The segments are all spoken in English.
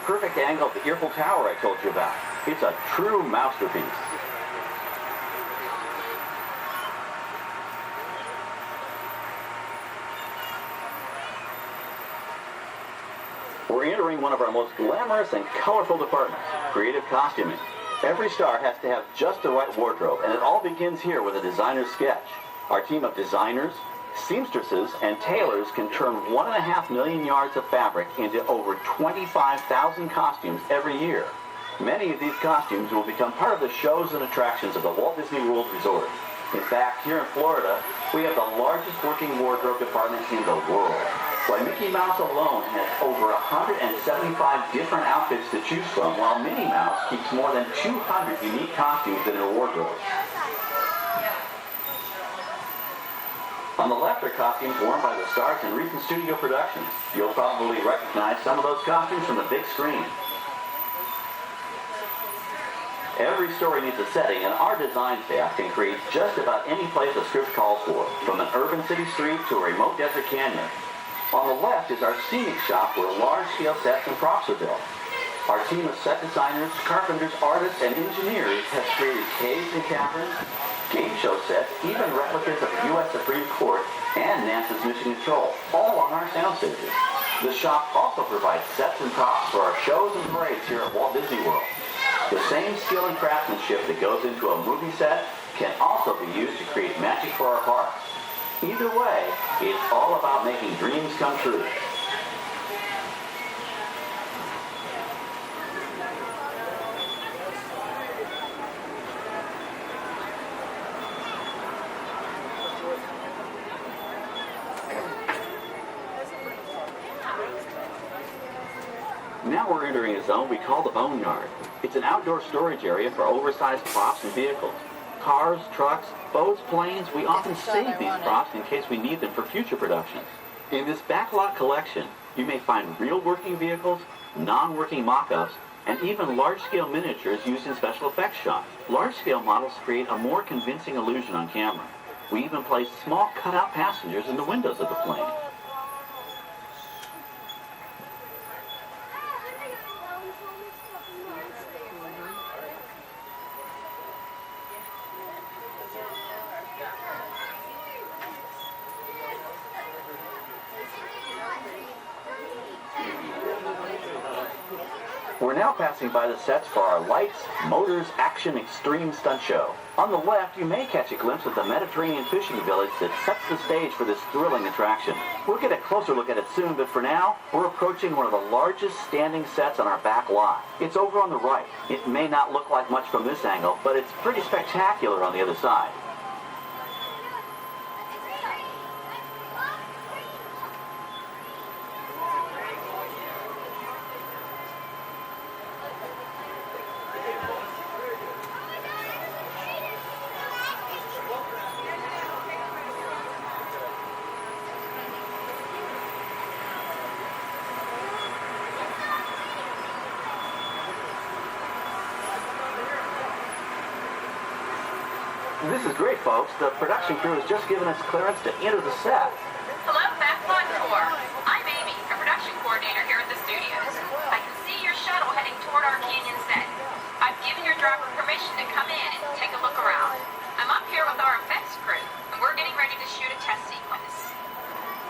perfect angle of the Eiffel Tower I told you about. It's a true masterpiece. We're entering one of our most glamorous and colorful departments, creative costuming. Every star has to have just the right wardrobe, and it all begins here with a designer's sketch. Our team of designers, seamstresses, and tailors can turn 1.5 million yards of fabric into over 25,000 costumes every year. Many of these costumes will become part of the shows and attractions of the Walt Disney World Resort. In fact, here in Florida, we have the largest working wardrobe department in the world. Why, Mickey Mouse alone has over 175 different outfits to choose from, while Minnie Mouse keeps more than 200 unique costumes in her wardrobe. On the left are costumes worn by the stars in recent studio productions. You'll probably recognize some of those costumes from the big screen. Every story needs a setting, and our design staff can create just about any place a script calls for, from an urban city street to a remote desert canyon. On the left is our scenic shop where large-scale sets and props are built. Our team of set designers, carpenters, artists, and engineers has created caves and caverns, game show sets, even replicas of the U.S. Supreme Court and NASA's Mission Control, all on our sound stages. The shop also provides sets and props for our shows and parades here at Walt Disney World. The same skill and craftsmanship that goes into a movie set can also be used to create magic for our parks. Either way, it's all about making dreams come true. Now we're entering a zone we call the Boneyard. It's an outdoor storage area for oversized props and vehicles. Cars, trucks, boats, planes, we often save these props in case we need them for future productions. In this backlot collection, you may find real working vehicles, non-working mock-ups, and even large-scale miniatures used in special effects shots. Large-scale models create a more convincing illusion on camera. We even place small cut-out passengers in the windows of the plane. We're now passing by the sets for our Lights, Motors, Action, Extreme stunt show. On the left, you may catch a glimpse of the Mediterranean fishing village that sets the stage for this thrilling attraction. We'll get a closer look at it soon, but for now, we're approaching one of the largest standing sets on our back lot. It's over on the right. It may not look like much from this angle, but it's pretty spectacular on the other side. This is great, folks. The production crew has just given us clearance to enter the set. Hello, Backlot Tour. I'm Amy, a production coordinator here at the studios. I can see your shuttle heading toward our canyon set. I've given your driver permission to come in and take a look around. I'm up here with our effects crew, and we're getting ready to shoot a test sequence.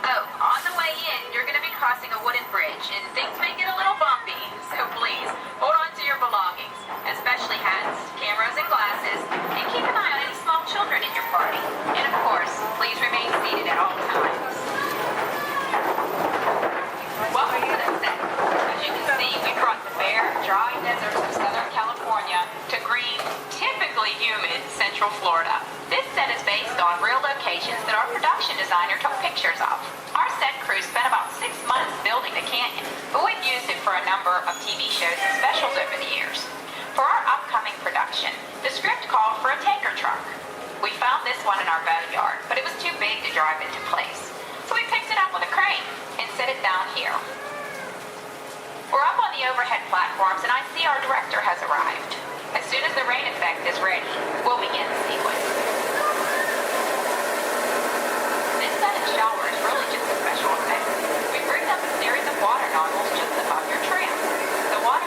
Oh, on the way in, you're going to be crossing a wooden bridge, and things may get a little bumpy, so please, hold on to your belongings, especially hats, cameras, and glasses, and keep an eye on any small children in your party. And of course, please remain seated at all times. Welcome to the set. As you can see, we brought the bare, dry deserts of Southern California to green, typically humid Central Florida. This set is based on real locations that our production designer took pictures of. Our set crew spent about 6 months building the canyon, but we've used it for a number of TV shows and specials over the years. For our upcoming production, the script called for a tanker truck. We found this one in our boneyard, but it was too big to drive into place. So we picked it up with a crane and set it down here. We're up on the overhead platforms, and I see our director has arrived. As soon as the rain effect is ready, we'll begin the sequence. This set and shower is really just a special effect. We've rigged up a series of water nozzles just above your trim. The water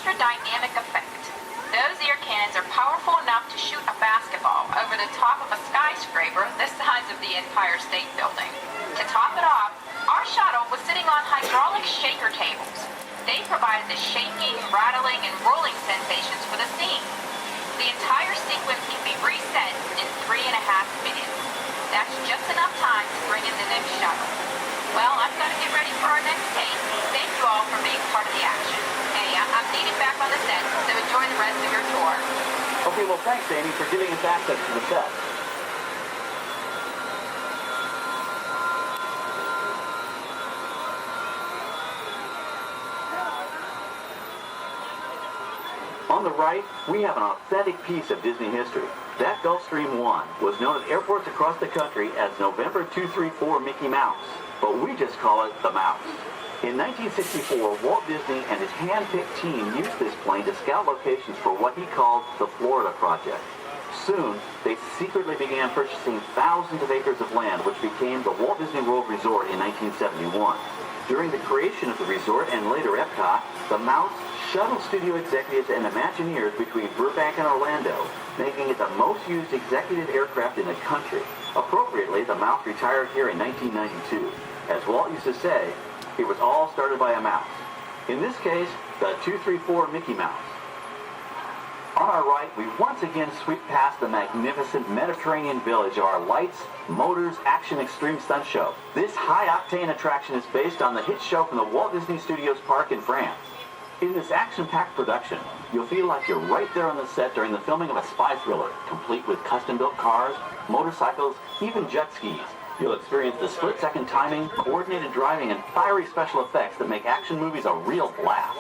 extra dynamic effect. Those ear cannons are powerful enough to shoot a basketball over the top of a skyscraper the size of the Empire State Building. To top it off, our shuttle was sitting on hydraulic shaker tables. They provided the shaking, rattling, and rolling sensations for the scene. The entire sequence can be reset in 3.5 minutes. That's just enough time to bring in the next shuttle. Well, I've got to get ready for our next take. Thank you all for being part of the action. Hey, I'm needed back on the set, so enjoy the rest of your tour. Okay, well, thanks, Amy, for giving us access to the set. On the right, we have an authentic piece of Disney history. That Gulfstream 1 was known at airports across the country as November 234 Mickey Mouse, but we just call it the Mouse. In 1964, Walt Disney and his hand-picked team used this plane to scout locations for what he called the Florida Project. Soon, they secretly began purchasing thousands of acres of land, which became the Walt Disney World Resort in 1971. During the creation of the resort and later Epcot, the Mouse shuttled studio executives and Imagineers between Burbank and Orlando, making it the most used executive aircraft in the country. Appropriately, the Mouse retired here in 1992. As Walt used to say, it was all started by a mouse. In this case, the 234 Mickey Mouse. On our right, we once again sweep past the magnificent Mediterranean village of our lights, motors, action extreme stunt show. This high-octane attraction is based on the hit show from the Walt Disney Studios Park in France. In this action-packed production, you'll feel like you're right there on the set during the filming of a spy thriller, complete with custom-built cars, motorcycles, even jet skis. You'll experience the split-second timing, coordinated driving, and fiery special effects that make action movies a real blast.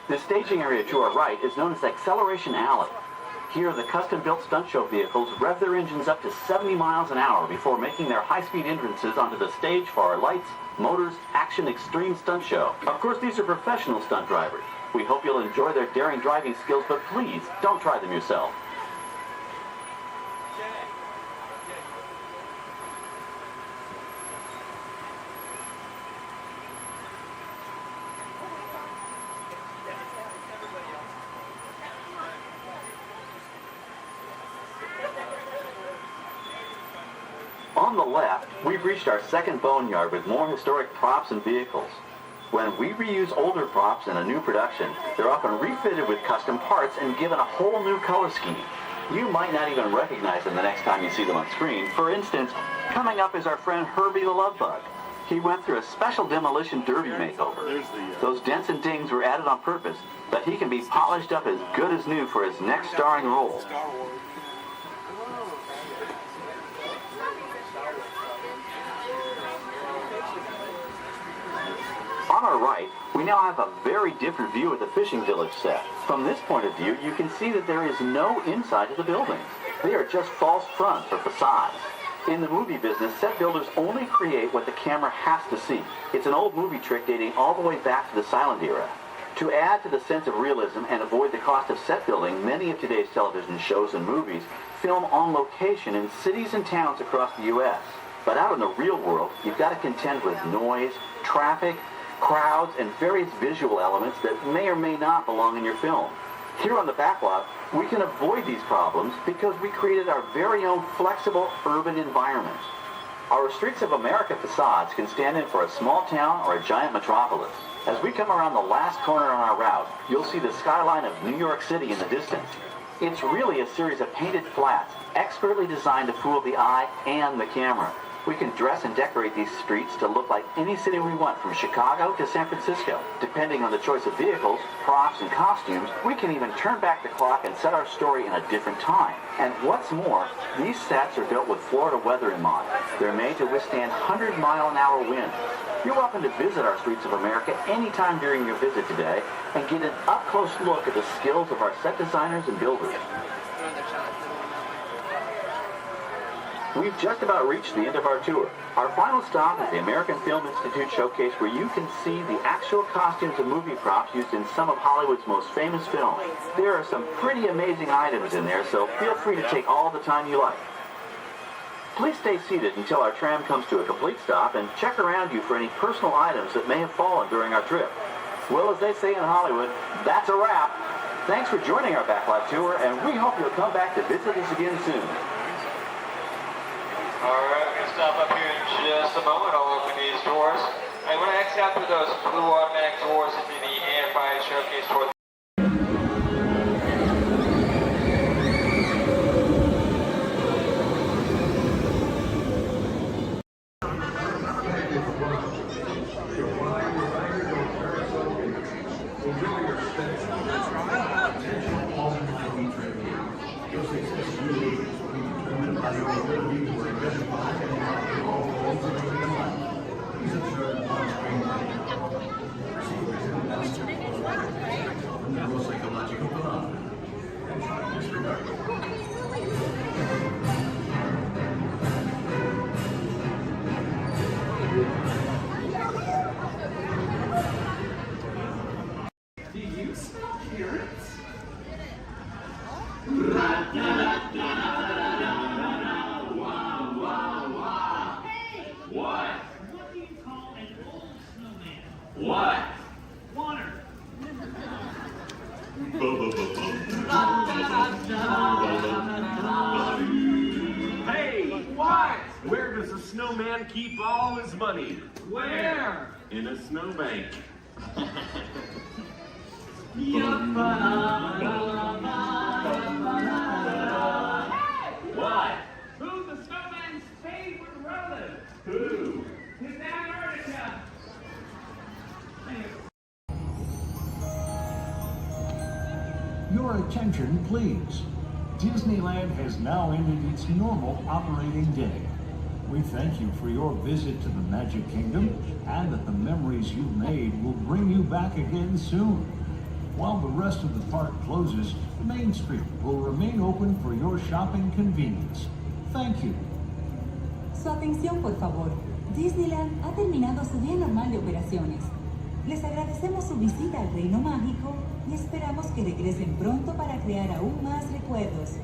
The staging area to our right is known as Acceleration Alley. Here, the custom-built stunt show vehicles rev their engines up to 70 miles an hour before making their high-speed entrances onto the stage for our lights, motors, action extreme stunt show. Of course, these are professional stunt drivers. We hope you'll enjoy their daring driving skills, but please, don't try them yourself. On the left, we've reached our second boneyard with more historic props and vehicles. When we reuse older props in a new production, they're often refitted with custom parts and given a whole new color scheme. You might not even recognize them the next time you see them on screen. For instance, coming up is our friend Herbie the Love Bug. He went through a special demolition derby makeover. Those dents and dings were added on purpose, but he can be polished up as good as new for his next starring role. On our right, we now have a very different view of the fishing village set. From this point of view, you can see that there is no inside to the buildings. They are just false fronts or facades. In the movie business, set builders only create what the camera has to see. It's an old movie trick dating all the way back to the silent era. To add to the sense of realism and avoid the cost of set building, many of today's television shows and movies film on location in cities and towns across the U.S. But out in the real world, you've got to contend with noise, traffic, crowds, and various visual elements that may or may not belong in your film. Here on the backlot, we can avoid these problems because we created our very own flexible urban environment. Our Streets of America facades can stand in for a small town or a giant metropolis. As we come around the last corner on our route, you'll see the skyline of New York City in the distance. It's really a series of painted flats, expertly designed to fool the eye and the camera. We can dress and decorate these streets to look like any city we want, from Chicago to San Francisco. Depending on the choice of vehicles, props, and costumes, we can even turn back the clock and set our story in a different time. And what's more, these sets are built with Florida weather in mind. They're made to withstand 100-mile-an-hour winds. You're welcome to visit our Streets of America anytime during your visit today and get an up-close look at the skills of our set designers and builders. We've just about reached the end of our tour. Our final stop is the American Film Institute Showcase, where you can see the actual costumes and movie props used in some of Hollywood's most famous films. There are some pretty amazing items in there, so feel free to take all the time you like. Please stay seated until our tram comes to a complete stop and check around you for any personal items that may have fallen during our trip. Well, as they say in Hollywood, that's a wrap. Thanks for joining our backlot tour, and we hope you'll come back to visit us again soon. All right, we're going to stop up here in just a moment. I'll open these doors. And we're going to exit out through those blue automatic doors into the AFI showcase tour. Do you smell carrots? Hey! What? What do you call an old snowman? What? Water. Hey! What? Where does a snowman keep all his money? Where? In a snowbank. What? Who's the snowman's favorite relative? Who? His Antarctica. Your attention, please. Disneyland has now ended its normal operating day. We thank you for your visit to the Magic Kingdom and that the memories you've made will bring you back again soon. While the rest of the park closes, Main Street will remain open for your shopping convenience. Thank you. Su atención, por favor. Disneyland ha terminado su día normal de operaciones. Les agradecemos su visita al Reino Mágico y esperamos que regresen pronto para crear aún más recuerdos.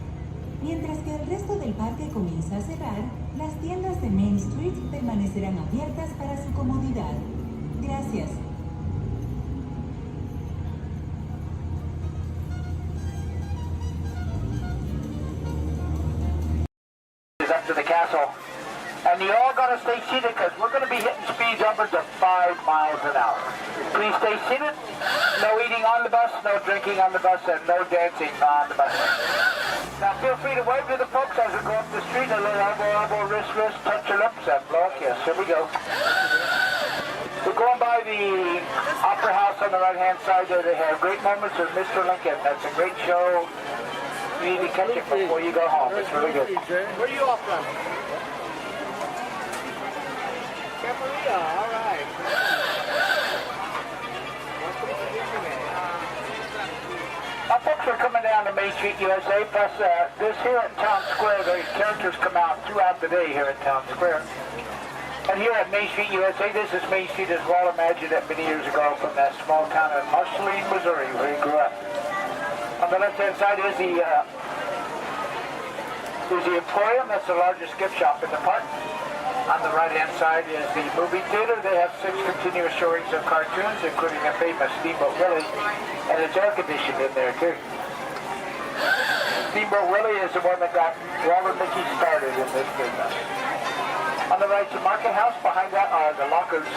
Mientras que el resto del parque comienza a cerrar, las tiendas de Main Street permanecerán abiertas para su comodidad. Gracias. Up to the castle, and you're all going to stay seated because we're going to be hitting speeds upwards of 5 miles an hour. Please stay seated. No eating on the bus, no drinking on the bus, and no dancing on the bus. Now feel free to wave to the folks as we go up the street. A little elbow, wrist, touch your lips, and blow. Yes, here we go. We're going by the Opera House on the right-hand side there. They have great moments with Mr. Lincoln. That's a great show. You need to catch it before you go home. It's really good. Where are you off from? Camarilla, all right. Our folks are coming down to Main Street, USA, plus this here at Town Square, the characters come out throughout the day here at Town Square. And here at Main Street, USA, this is Main Street as Walt imagined it many years ago from that small town of Marceline, Missouri, where he grew up. On the left-hand side is the Emporium. That's the largest gift shop in the park. On the right-hand side is the movie theater. They have 6 continuous showings of cartoons, including a famous Steamboat Willie, and it's air-conditioned in there, too. Steamboat Willie is the one that got Robert Mickey started in this business. On the right's the market house. Behind that are the lockers.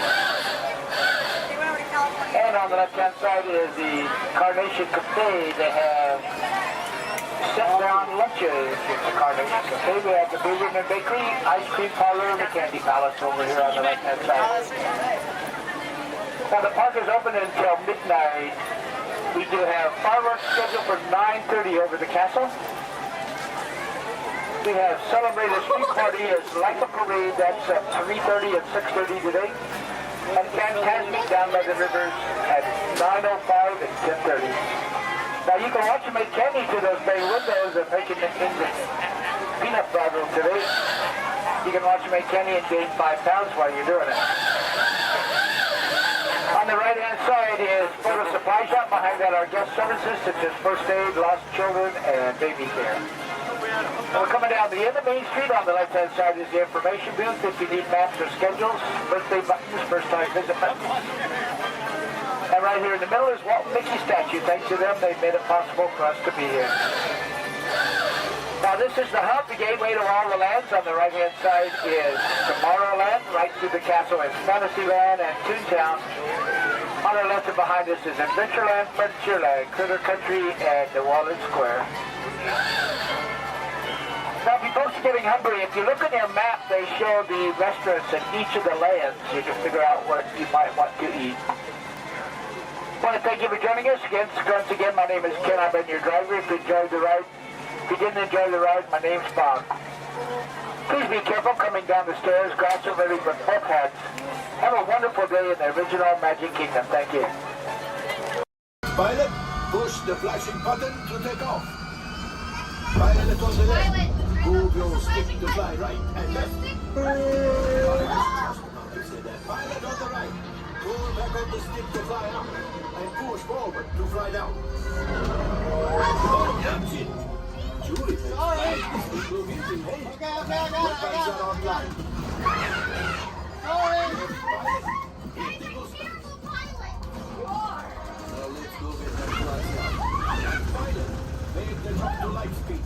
And on the left-hand side is the Carnation Cafe. They have sit-down lunches at the Carnation Cafe. We have the Blue Ribbon Bakery, Ice Cream Parlor, and the Candy Palace over here on the right-hand side. Now the park is open until midnight. We do have fireworks scheduled for 9:30 over the castle. We have celebrated street party as like a parade. That's at 3:30 and 6:30 today. And Fantastic down by the rivers at 9:05 and 10:30. Now you can watch them make candy to those bay windows and making it in the peanut butter today. You can watch them make candy and gain 5 pounds while you're doing it. On the right-hand side is photo supply shop. Behind that are guest services such as first aid, lost children, and baby care. We're coming down On the end of Main Street on the left-hand side is the information booth if you need maps or schedules, birthday buttons, first-time visit buttons. And right here in the middle is Walt and Mickey statue. Thanks to them, they've made it possible for us to be here. Now this is the hub, the gateway to all the lands. On the right-hand side is Tomorrowland. Right through the castle is Fantasyland and Toontown. On our left and behind us is Adventureland, Frontierland, Critter Country, and the Walnut Square. Now, if you folks are getting hungry, if you look at your map, they show the restaurants in each of the lands. You can figure out what you might want to eat. I want to thank you for joining us. Once again, my name is Ken. I've been your driver. If you enjoyed the ride, if you didn't enjoy the ride, my name's Bob. Please be careful coming down the stairs. Grass are ready for both hats. Have a wonderful day in the original Magic Kingdom. Thank you. Pilot, push the flashing button to take off. Pilot on the left. Move your stick to fly right and left. Pilot on the right. Pull back on the stick to fly up. And push forward to fly down. Oh, that's it. Julie, this will be the way. Are online. Sorry. Hit the booster. Well, let's go get that fly down. Pilot, make the jump to light speed.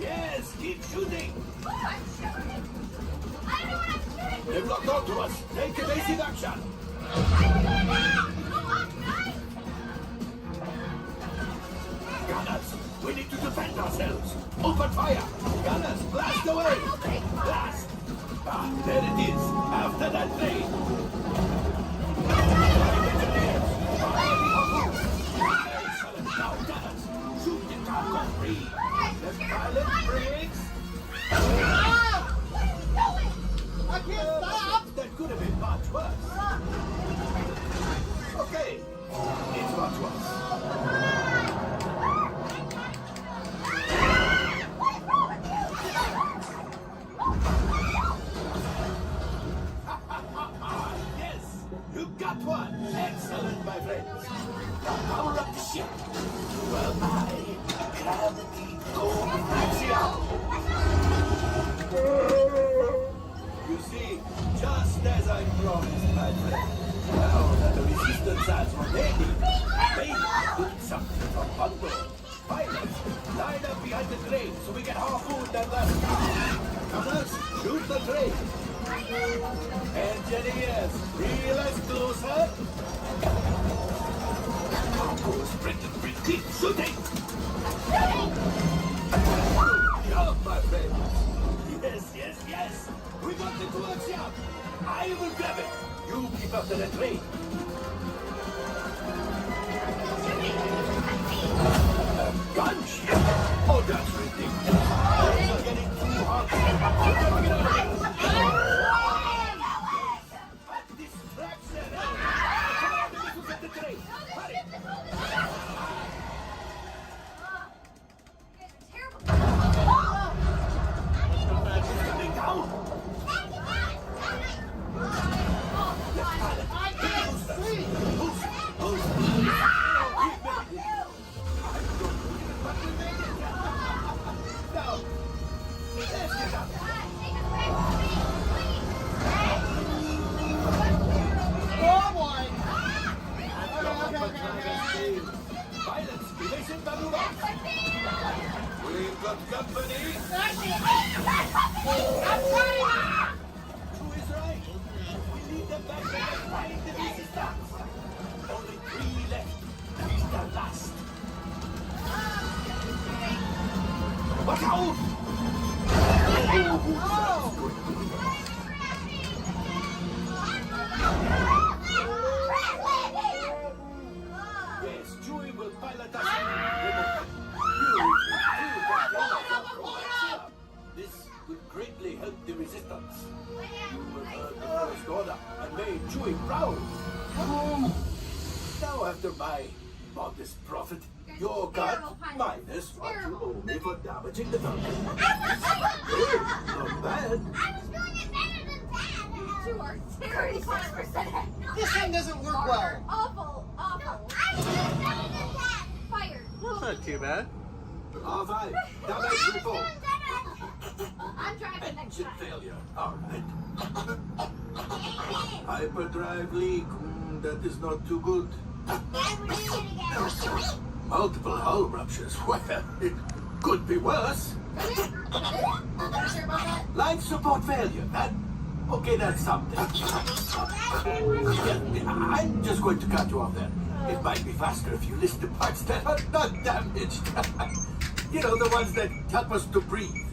Yes, keep shooting. I'm shooting. I know what I'm shooting. They've locked onto us. Take evasive action. Gunners, we need to defend ourselves. Open fire. Gunners, blast away. Blast. Ah, there it is. After that train. Engineers, fire the harpoon. Excellent. Now, gunners, shoot the cargo free. The pilot brakes. I can't stop. That could have been much worse. Okay, it's much worse. Yes, you got one. Excellent, my friends. Now power up the ship. Well, I have the You see, just as I promised, my friend. Now that the resistance has rotated, they did something from Bungo. Pilots, line up behind the train so we can harpoon that last car. Gunners, shoot the train. Engineers, realize closer. Harpoons, keep shooting. Good job, my friends. Yes. We got the coaxium. I will grab it. You keep up to the train. Gunship? Oh, that's ridiculous. You're getting too hot. Distraction. Come on, we get the train. Hurry. Coming down. I can't see. Oh boy. Pilots, releasing Babylon. We've got company. Who is right? We need them back there fighting the resistance. Only 3 left. He's the last. Watch out! Yes, Chewie will pilot us remotely. This would greatly help the resistance. You will earn the first order and made Chewie proud. Now, after my modest profit, your cut minus penalty for damaging the Falcon. I Not bad. was doing it better than that. You are seriously 36%. This thing doesn't work well. Awful. I was doing better than that. Fired. That's not too bad. R5, damage report. I'm driving next Engine time. failure. All right. Hyperdrive leak. That is not too good. Dad, we're doing it again. Multiple hull ruptures. Well, it could be worse. Sure about that? Life support failure. Okay, that's something. Yeah, I'm just going to cut you off there. It might be faster if you list the parts that are not damaged. You know, the ones that help us to breathe.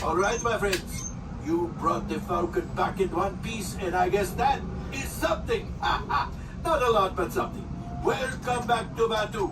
All right, my friends. You brought the Falcon back in one piece, and I guess that is something. Not a lot, but something. Welcome back to Batu.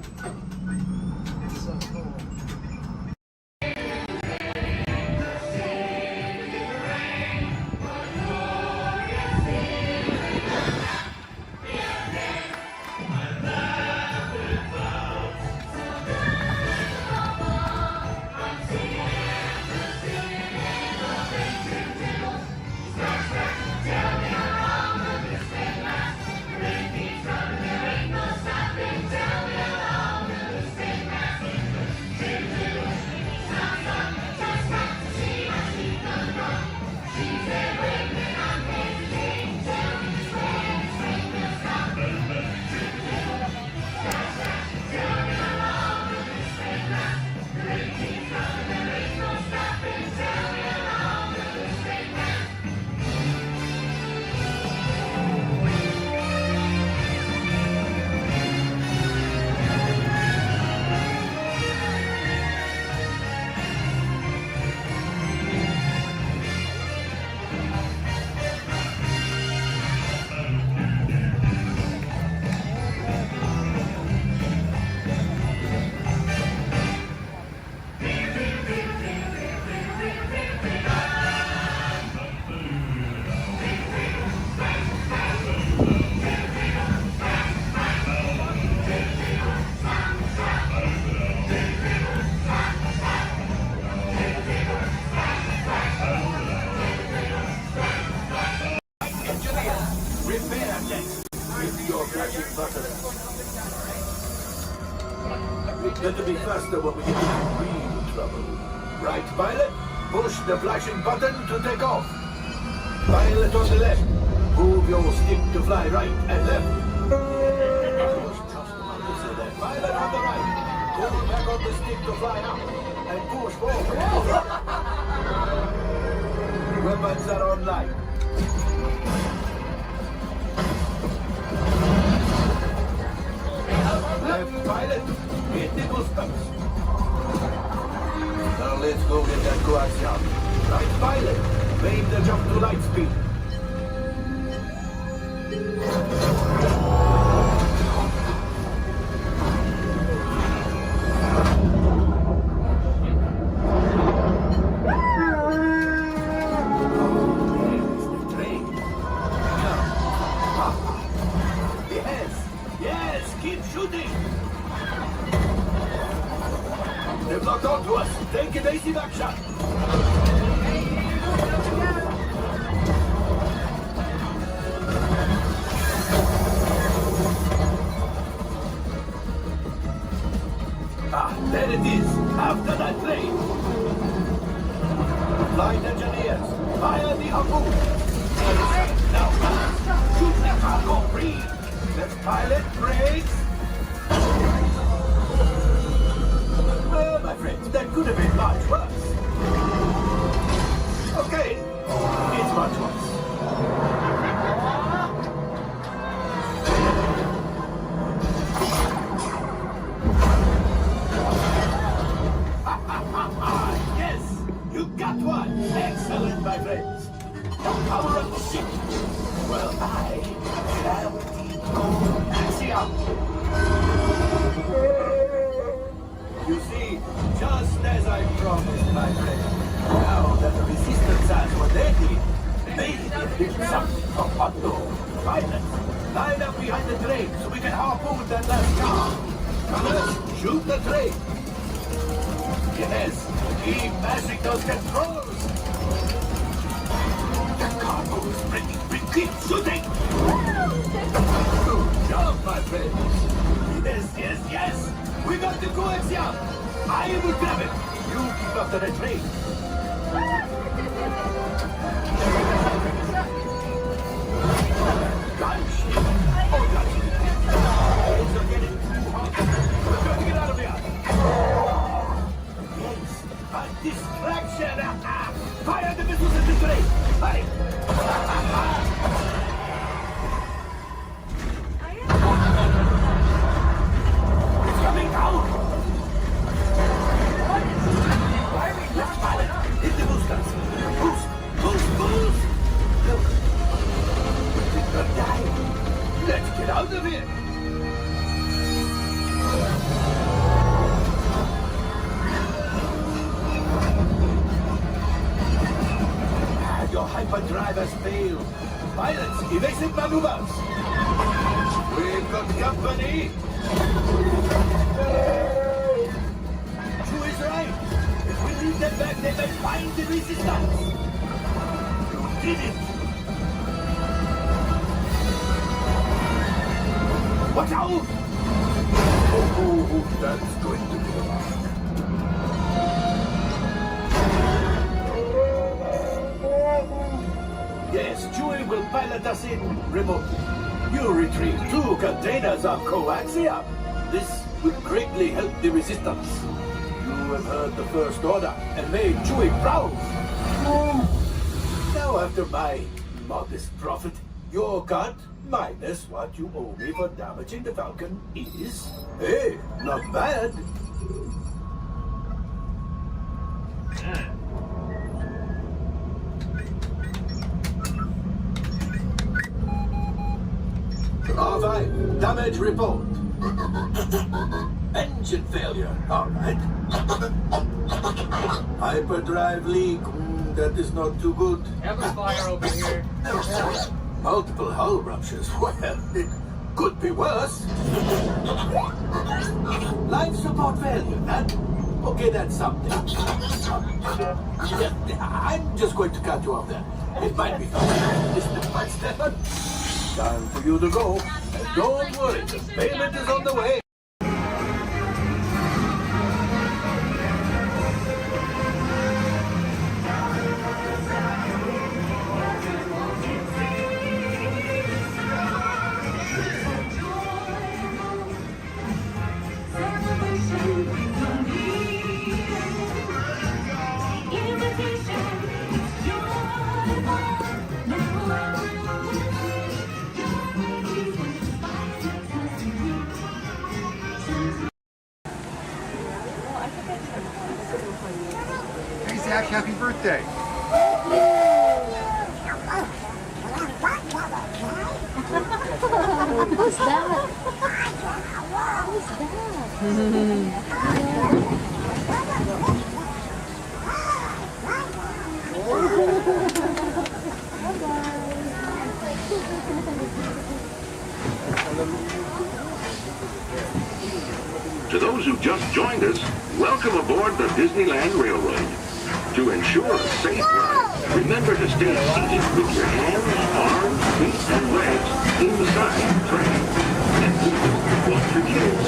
Better be faster when we get into real trouble. Right, pilot? Push the flashing button to take off. Pilot on the left. Move your stick to fly right and left. Pilot on the right. Pull back on the stick to fly up. And push forward. Weapons are online. Left pilot. Hit the boosters. Now let's go get that coaxium. Right pilot. Make the jump to light speed. Yes, keep shooting. They've locked onto us. Take evasive action. There it is. After that train. Flight engineers, fire the harpoon. Now, shoot the cargo free. Let's pilot brakes. Well, my friends, that could have been much worse. Okay, it's much worse. Yes, you got one. Excellent, my friends. Now power up the ship. Well, I shall Axiom. You see, just as I promised, my friend, now that the resistance has what they need, maybe it's something from Otto. Pilots, line up behind the train so we can harpoon that last car. Colors, shoot the train. Yes, keep mashing those controls. The cargo is ready. Keep shooting. Good job, my friends. Yes. We got the coaxium. I will grab it. You keep up the retreat. Get out of here! Yes, a distraction! Fire the missiles at the train! Hurry! It's coming down! Hit the boosters! Boost! Look! We did not die! Let's get out of here! Your hyperdrive has failed. Pilots, evasive maneuvers. We've got company. Drew is right. If we leave them back, they may find the resistance. You did it. Watch out! Oh, that's going to be a lot. Yes, Chewie will pilot us in remotely. You retrieve 2 containers of coaxium. This will greatly help the resistance. You have heard the First Order and made Chewie proud. Now, after my modest profit, your cut minus what you owe me for damaging the Falcon is, hey, not bad. R5, damage report. Engine failure, all right. Hyperdrive leak, that is not too good. Have a fire over here. Multiple hull ruptures, well, it could be worse. Life support failure, that? Okay, that's something. I'm just going to cut you off there. It might be fun. Mr. Whitestepper. Time for you to go. And don't worry, the payment is on the way. Hey Zach, happy birthday. Who's that? To those who just joined us, welcome aboard the Disneyland Railroad. To ensure a safe ride, remember to stay seated with your hands, arms, feet, and legs inside the train. And please, watch your kids.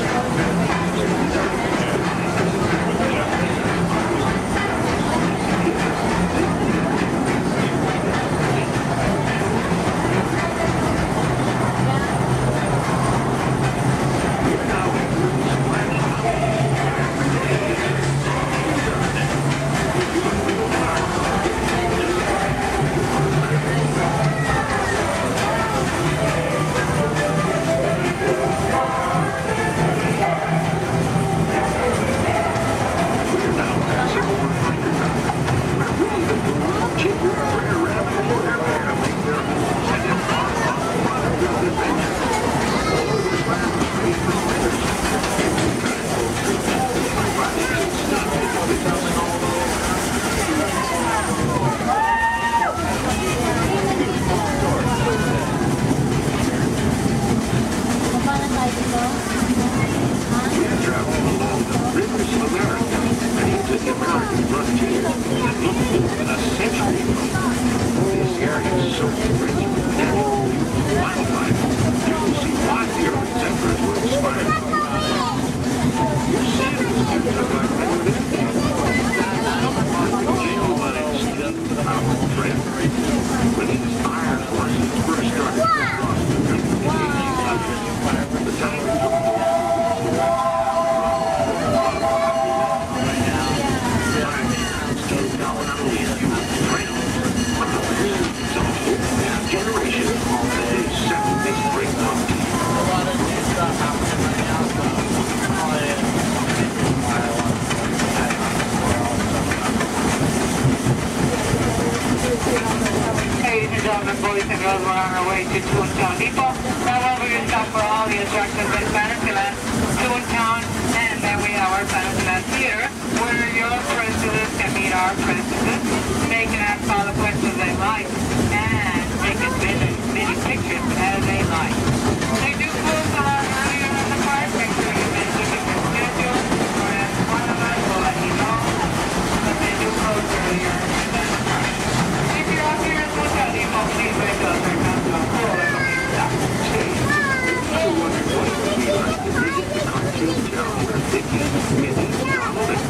boys and girls, we're on our way to Toontown Depot. Now we'll be stop for all the attractions in Fantasyland, Toontown, and then we have our Fantasyland Theater, where your princesses can meet our princesses. They can ask all the questions they like, and they can visit many pictures as they like. They do close a lot earlier in the park, make sure you mention your schedule, or as one of us will let you know, but they do close earlier than the park. If you're up here in Toontown Depot, please wait till the comes to a full and stop. So wonderful we like to visit the cartoon town where Mickey, Minnie, Donald, and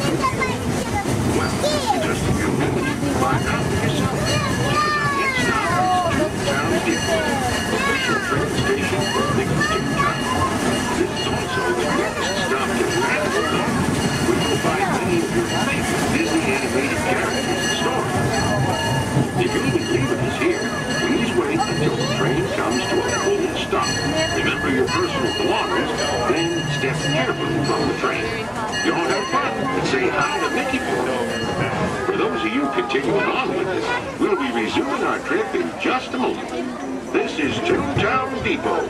well, in just a few minutes you can find out for yourself. Because our next stop is Toontown Depot, official train station for Mickey Toontown. This is also the next stop to Magic Kingdom, where you'll find many of your favorite Disney animated characters and stories. If you'll be leaving us here, please wait until the train comes to a full stop. Remember your personal belongings, then step carefully from the train. Y'all have fun and say hi to Mickey for us. For those of you continuing on with us, we'll be resuming our trip in just a moment. This is Toontown Depot.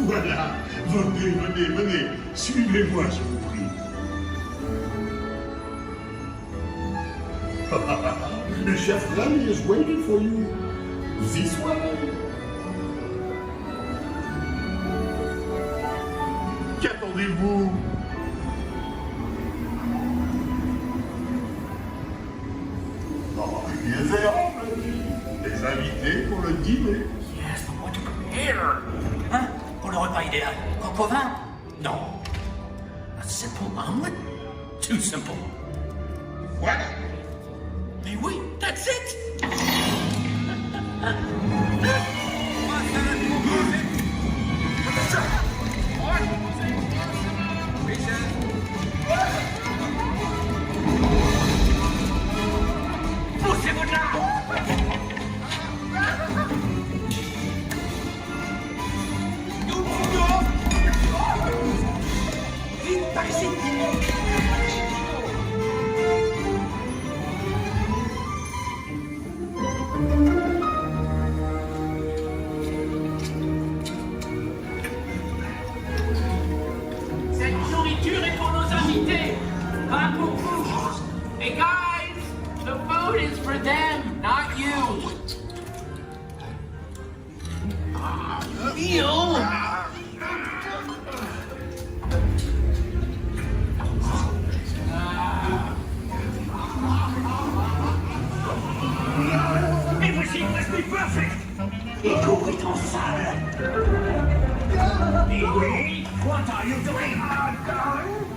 Voilà, venez, suivez-moi, je vous prie. Le chef Rami is waiting for you. This way. Qu'attendez-vous? Oh, il est there, les invités pour le dîner. Yes, but what to prepare? Hein? Pour le repas idéal? Coq au vin? Non. A simple omelet? Too simple. What? Mais oui, that's it! Poussez-vous de là! Vite, par ici! Cette nourriture est pour nos invités, pas pour vous. Hey guys, the food is for them, not you. Ew. Everything must be perfect. Ego est en salle. Et oui, what are you doing?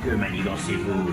Que manigancez-vous?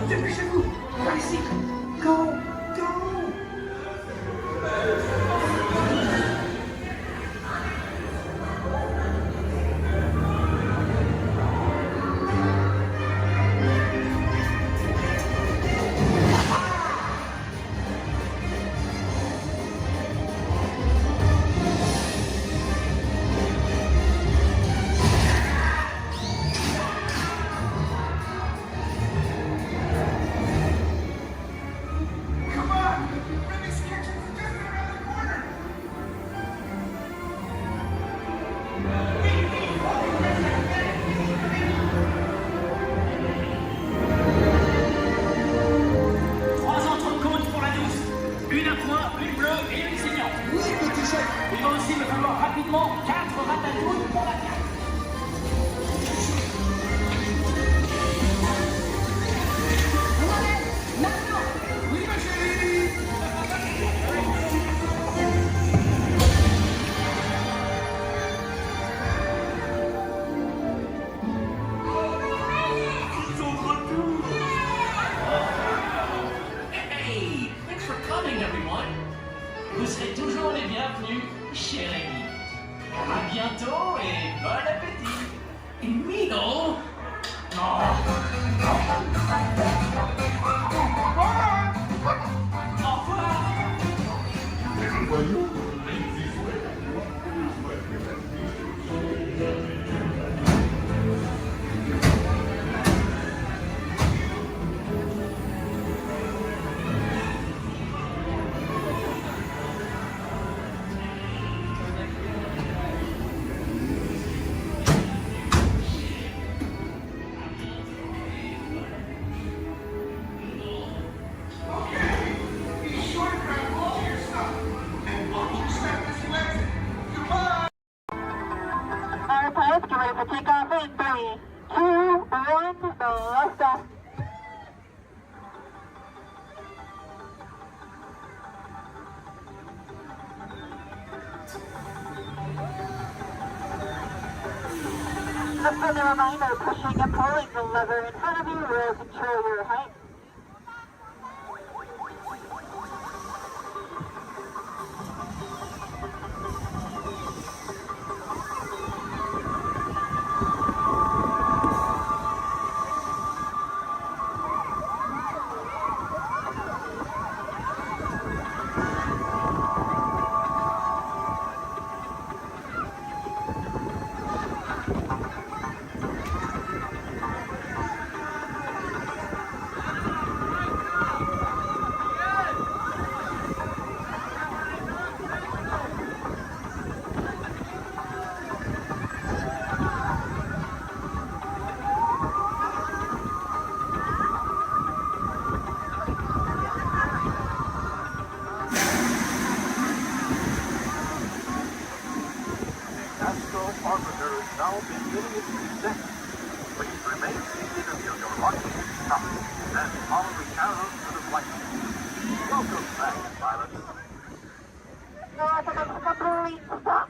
Dépêchez-vous! Par ici! Go! Go! 1, Melissa. Just a reminder, pushing and pulling the lever in front of you will control your height. Now beginning its descent. Please remain seated until your launching is stopped, then follow the arrows to the flight. Welcome back, pilots. North of a complete stop.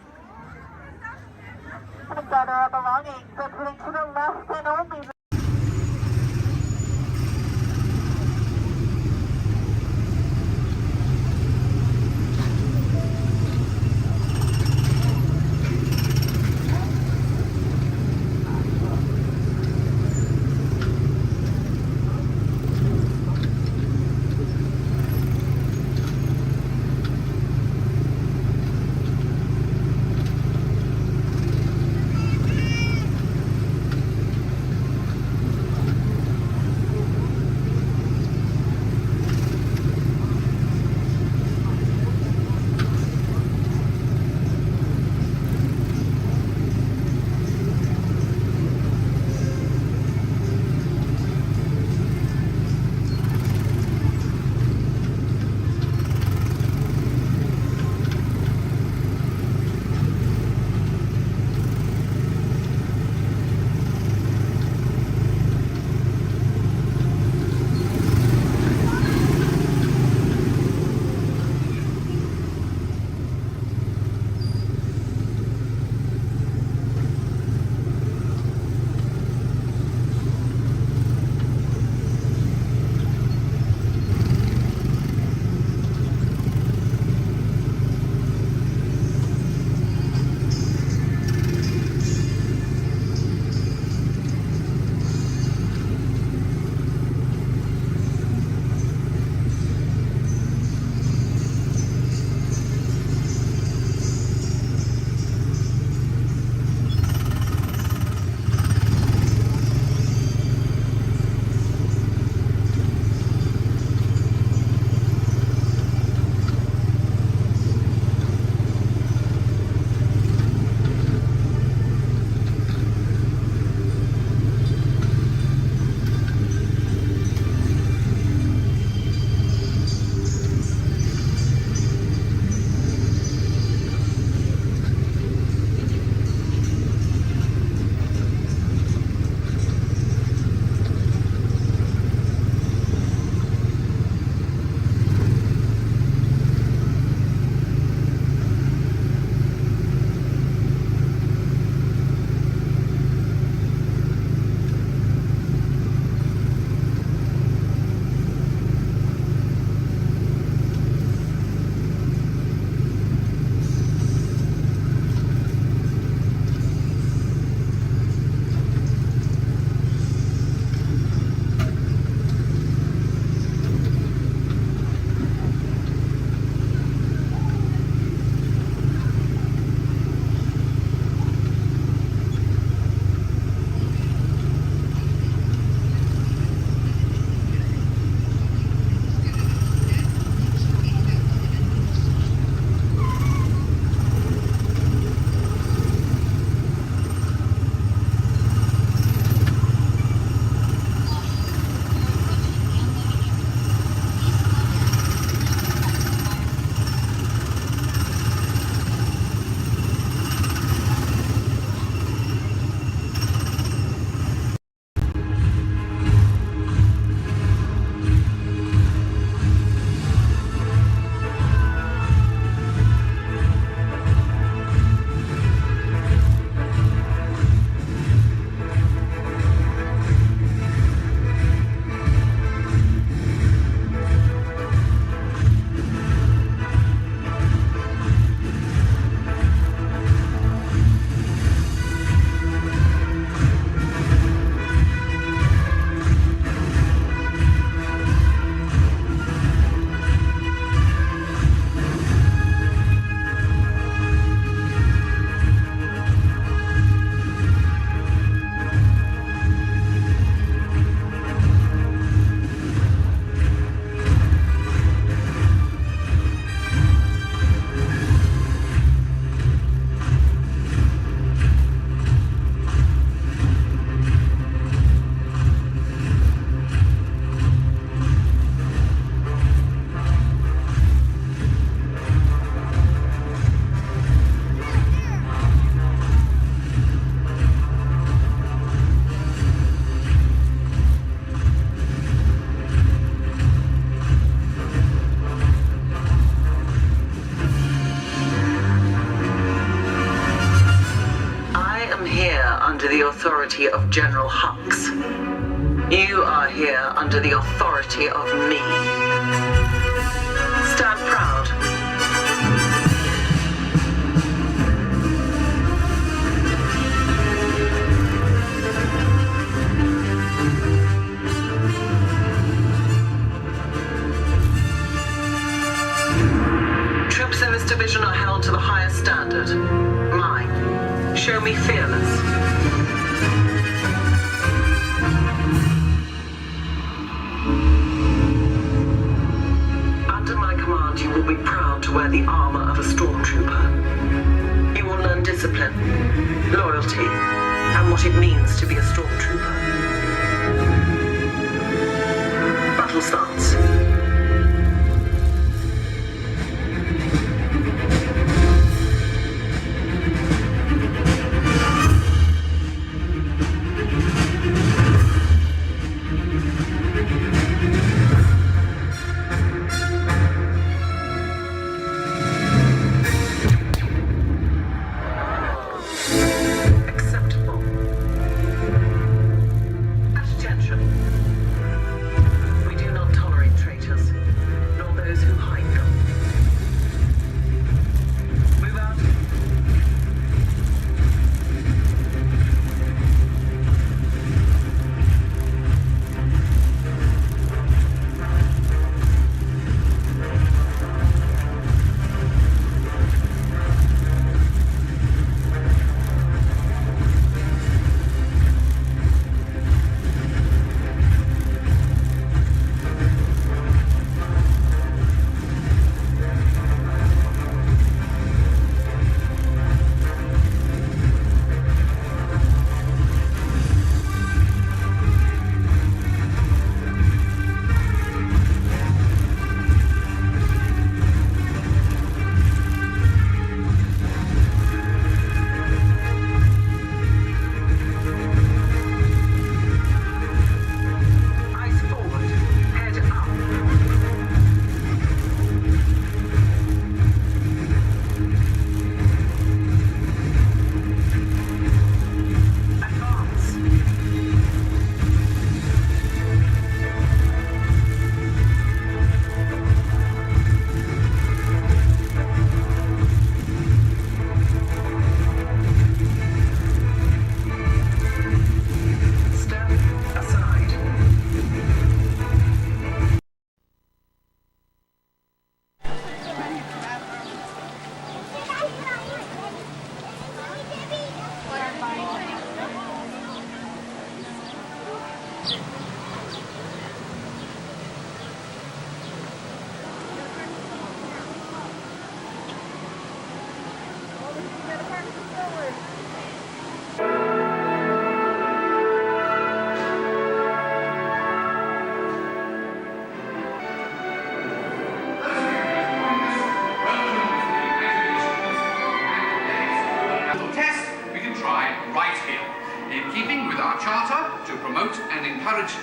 And gather our belongings, proceeding to the left and only. authority of General Hux. You are here under the authority of me. Stand proud. Troops in this division are held to the highest standard. Mine. Show me fearless. Under my command, you will be proud to wear the armor of a stormtrooper. You will learn discipline, loyalty, and what it means to be a stormtrooper. Battle starts.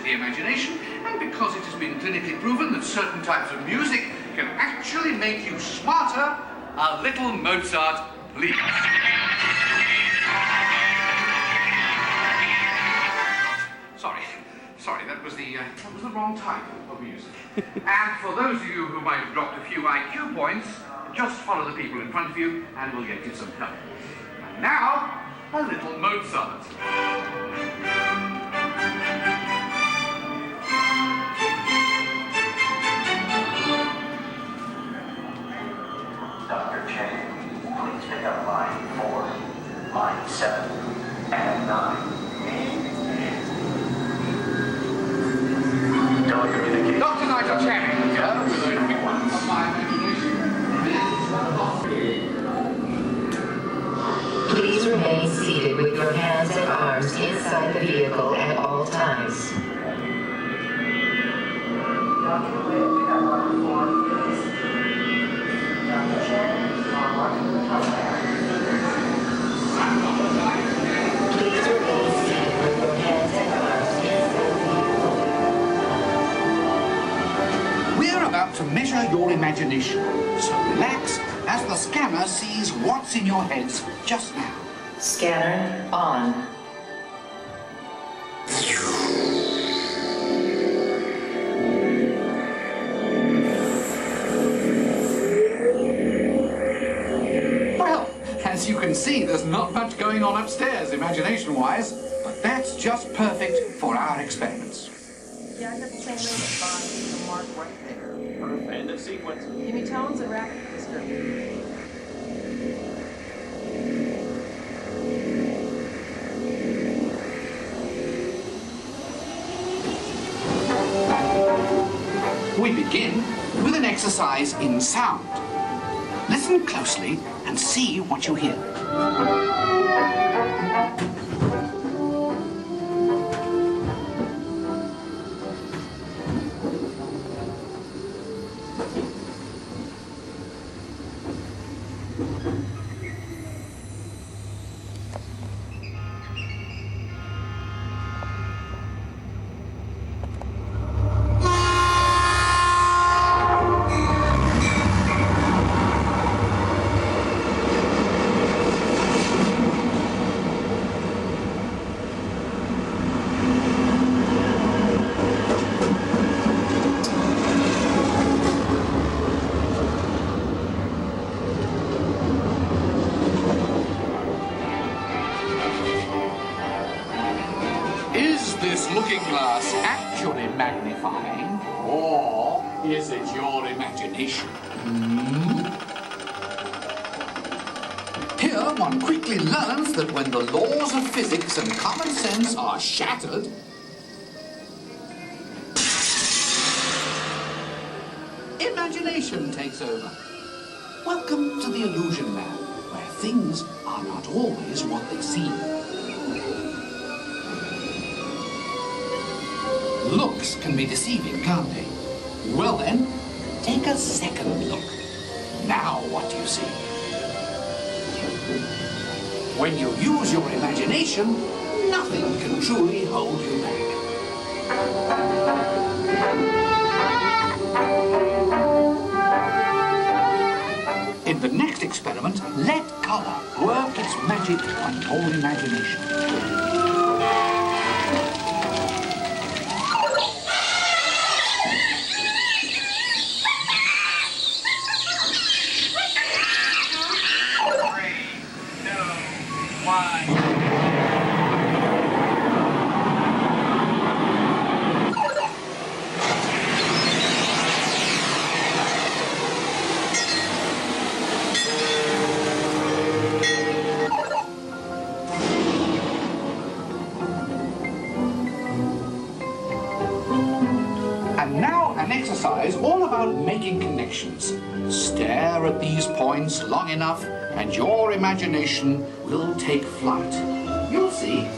The imagination, and because it has been clinically proven that certain types of music can actually make you smarter, a little Mozart, please. Sorry, that was the wrong type of music. And for those of you who might have dropped a few IQ points, just follow the people in front of you and we'll get you some help. And now, a little Mozart. Dr. Chang, please pick up line 4, line 7, and 9. Telecommunications. Dr. Nigel Channing here with a quick one of my imagination. Please remain seated with your hands and arms inside the vehicle at all times. We're about to measure your imagination, so relax as the scanner sees what's in your heads just now. Scanner on. much going on upstairs, imagination-wise, but that's just perfect for our experiments. Yeah, I got the same name at 5. The mark right there. End of sequence. Give me tones and rapid description. We begin with an exercise in sound. Listen closely and see what you hear. Looking glass actually magnifying, or is it your imagination? Here one quickly learns that when the laws of physics and common sense are shattered, imagination takes over. Welcome to the Illusion Lab, where things are not always what they seem. Looks can be deceiving, can't they? Well then, take a second look. Now what do you see? When you use your imagination, nothing can truly hold you back. In the next experiment, let color work its magic on your imagination. And now an exercise all about making connections. Stare at these points long enough and your imagination will take flight. You'll see.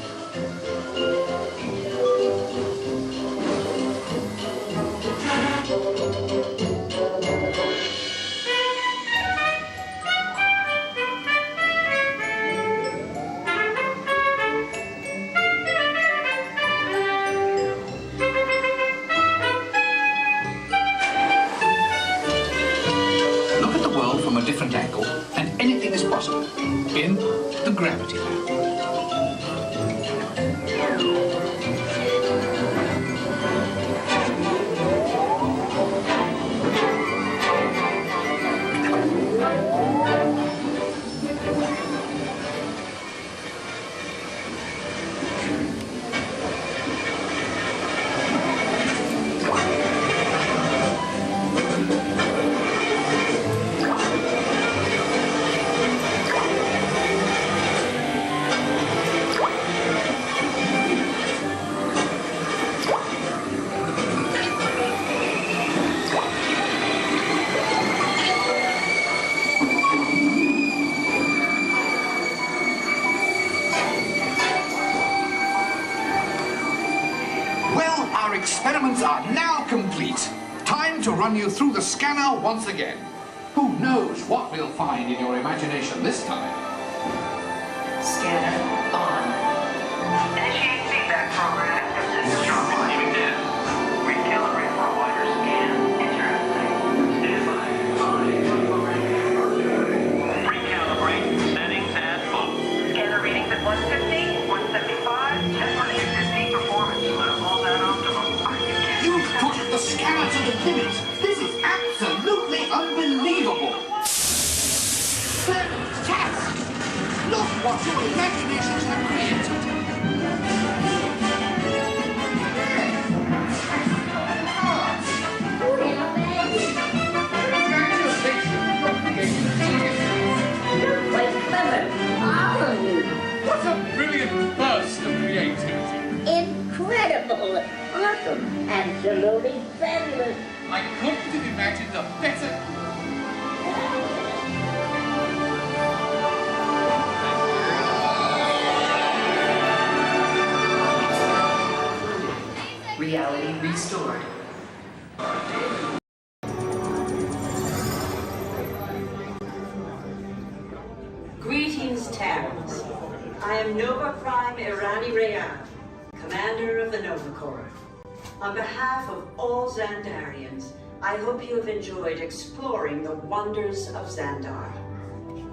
From a different angle, and anything is possible in the Gravity Lab. Our experiments are now complete. Time to run you through the scanner once again. Who knows what we'll find in your imagination this time? Scanner on. Initiate feedback program. This is strong line. Recalibrate for a wider scan. Interesting. Stand by. Recalibrate. Settings at full. Scanner readings at 150, 175, and 150 performance levels at optimum. You've pushed the scanner to the limit. This is absolutely unbelievable. Fantastic! Look what's your imaginations have created. What a brilliant burst of creativity. Incredible, awesome, absolutely fabulous. I couldn't have imagined a better... Reality restored. Greetings, Terrans. I am Nova Prime Irani Rayan, commander of the Nova Corps. On behalf of all Xandarians, I hope you have enjoyed exploring the wonders of Xandar.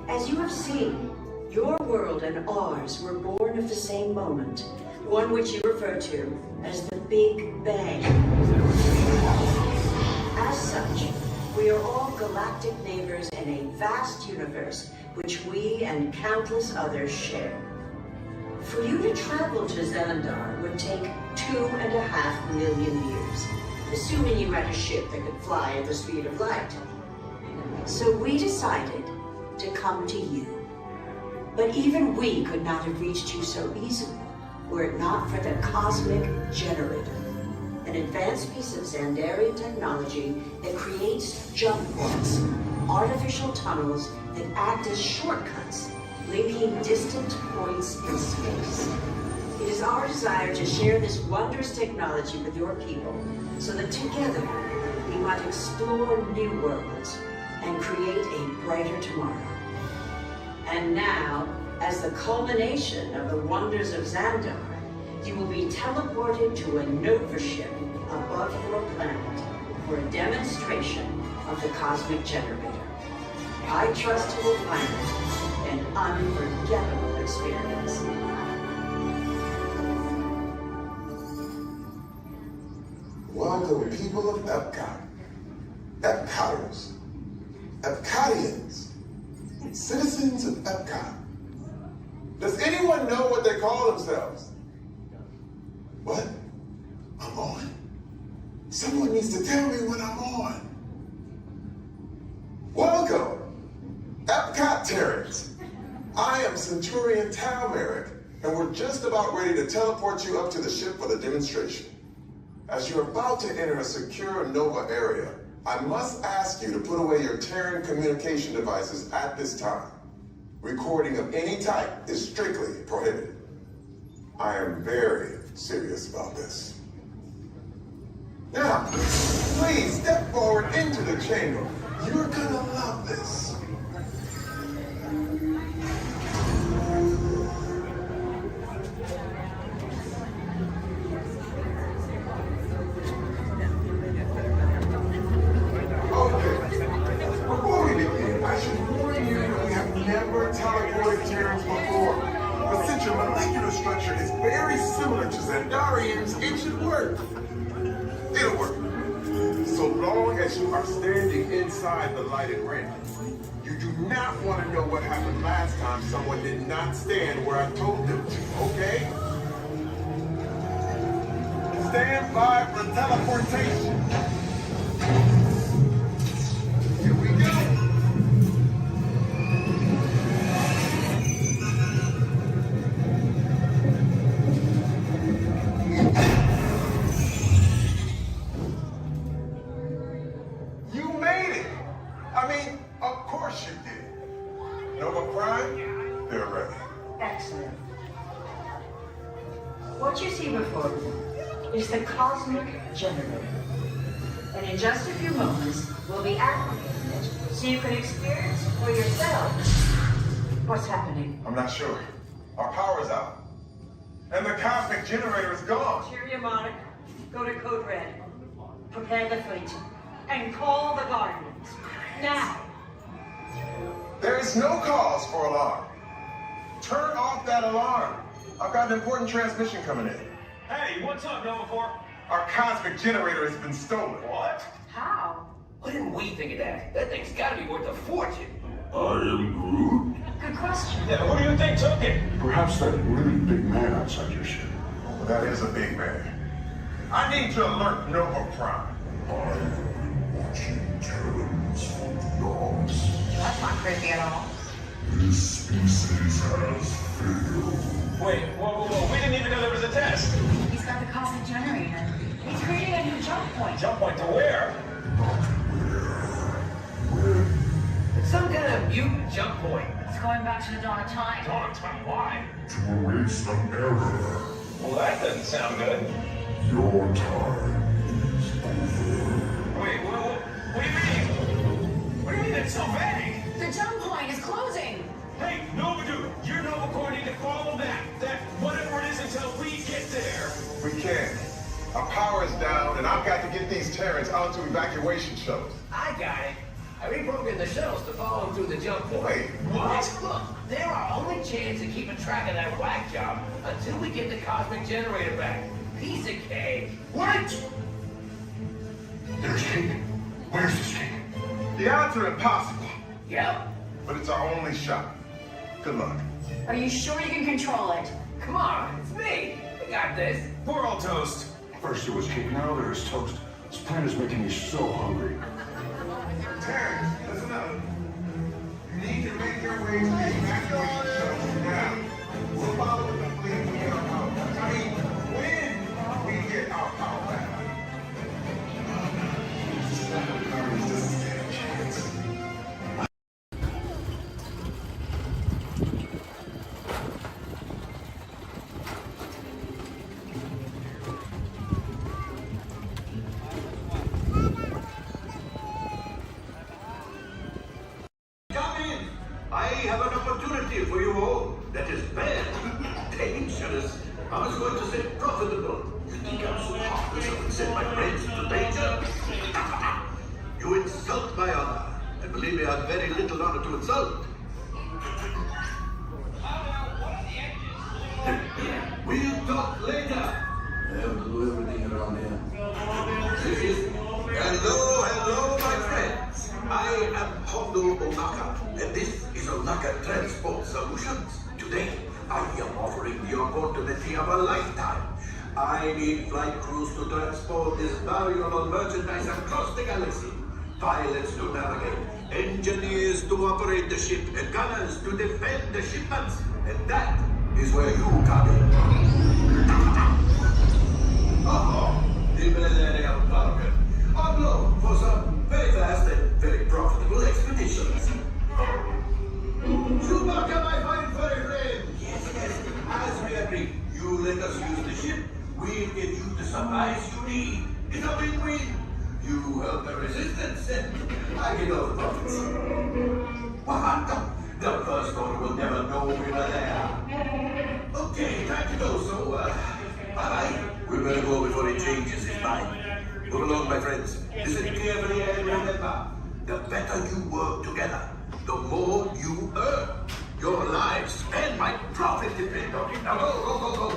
As you have seen, your world and ours were born of the same moment, one which you refer to as the Big Bang. As such, we are all galactic neighbors in a vast universe which we and countless others share. For you to travel to Xandar would take 2.5 million years, assuming you had a ship that could fly at the speed of light. So we decided to come to you. But even we could not have reached you so easily were it not for the Cosmic Generator, an advanced piece of Xandarian technology that creates jump ports, artificial tunnels that act as shortcuts, linking distant points in space. It is our desire to share this wondrous technology with your people so that together we might explore new worlds and create a brighter tomorrow. And now, as the culmination of the wonders of Xandar, you will be teleported to a Nova ship above your planet for a demonstration of the Cosmic Generator. I trust you will find it an unforgettable experience. Welcome, people of Epcot. Epcoters. Epcotians. Citizens of Epcot. Does anyone know what they call themselves? What? I'm on? Someone needs to tell me when I'm on. Welcome, Epcot Terrans. I am Centurion Talmeric, and we're just about ready to teleport you up to the ship for the demonstration. As you're about to enter a secure Nova area, I must ask you to put away your Terran communication devices at this time. Recording of any type is strictly prohibited. I am very serious about this. Now, please step forward into the chamber. You're gonna love this. Before we begin, I should warn you that we have never teleported Terrans before. But since your molecular structure is very similar to Xandarians, it should work. It'll work. So long as you are standing inside the lighted ring. You do not want to know what happened last time someone did not stand where I told them to, okay? Stand by for teleportation. Here we go. You made it. I mean, of course you did. Nova Prime, they're ready. Excellent. What you see before you is the Cosmic Generator. And in just a few moments, we'll be activating it so you can experience for yourself what's happening. I'm not sure. Our power's out. And the Cosmic Generator is gone. Cheerio, Monarch. Go to Code Red. Prepare the fleet. And call the Guardians. Now. There is no cause for alarm. Turn off that alarm. I've got an important transmission coming in. Hey, what's up, Nova Corps? Our Cosmic Generator has been stolen. What? How? Why didn't we think of that? That thing's gotta be worth a fortune. I am Groot. Good question. Yeah, who do you think took it? Perhaps that really big man outside your ship. Well, that is a big man. I need to alert Nova Prime. I've been watching terrans for dogs. That's not creepy at all. This species has failed. Wait, whoa. We didn't even know there was a test. He's got the cosmic generator. He's creating a new jump point. Jump point to where? It's some kind of mutant jump point. It's going back to the dawn of time. Dawn of time, why? To erase an error. Well, that doesn't sound good. Your time is over. Wait, what do you mean? What do you mean it's so vague? The jump point is closing. Hey, Nova Dude, you're Nova Corps need to follow that whatever it is until we get there. We can't. Our power is down, and I've got to get these Terrans onto evacuation shuttles. I got it. I reprogrammed the shuttles to follow them through the jump point. Wait, what? Look, they're our only chance of keeping track of that whack job until we get the cosmic generator back. Piece of cake. What? There's cake. Where's this cake? the odds are impossible. Yep. But it's our only shot. Good luck. Are you sure you can control it? Come on, it's me. I got this. We're all toast. First it was cake, now there's toast. This plan is making me so hungry. Terrence, listen up. You need to make your way to the evacuation shelter now. We'll follow the fleet when we get our power back. I mean, when we get our power back. Just a second chance. I have an opportunity for you all that is bad, dangerous. I was going to say profitable. You think I'm so heartless I would send my friends into danger? You insult my honor. And believe me, I have very little honor to insult. We'll talk later. I have to do everything around here. Hello, my friends. I am Hondo Onaka, and this is Onaka Transport Solutions. Today, I am offering the opportunity of a lifetime. I need flight crews to transport this valuable merchandise across the galaxy. Pilots to navigate, engineers to operate the ship, and gunners to defend the shipments. And that is where you come in. Upload for some very fast and very profitable expeditions. Chewbacca, my fine furry friend! Yes, as we agreed, you let us use the ship, we'll get you the supplies you need. It's a win-win. You help the resistance, and I get all the profits. What? The first order will never know we were there. Okay, time to go, so, bye-bye. We better go before he changes his mind. Move along, my friends. Listen carefully and remember, the better you work together, the more you earn. Your lives and my profit depend on it. Now go.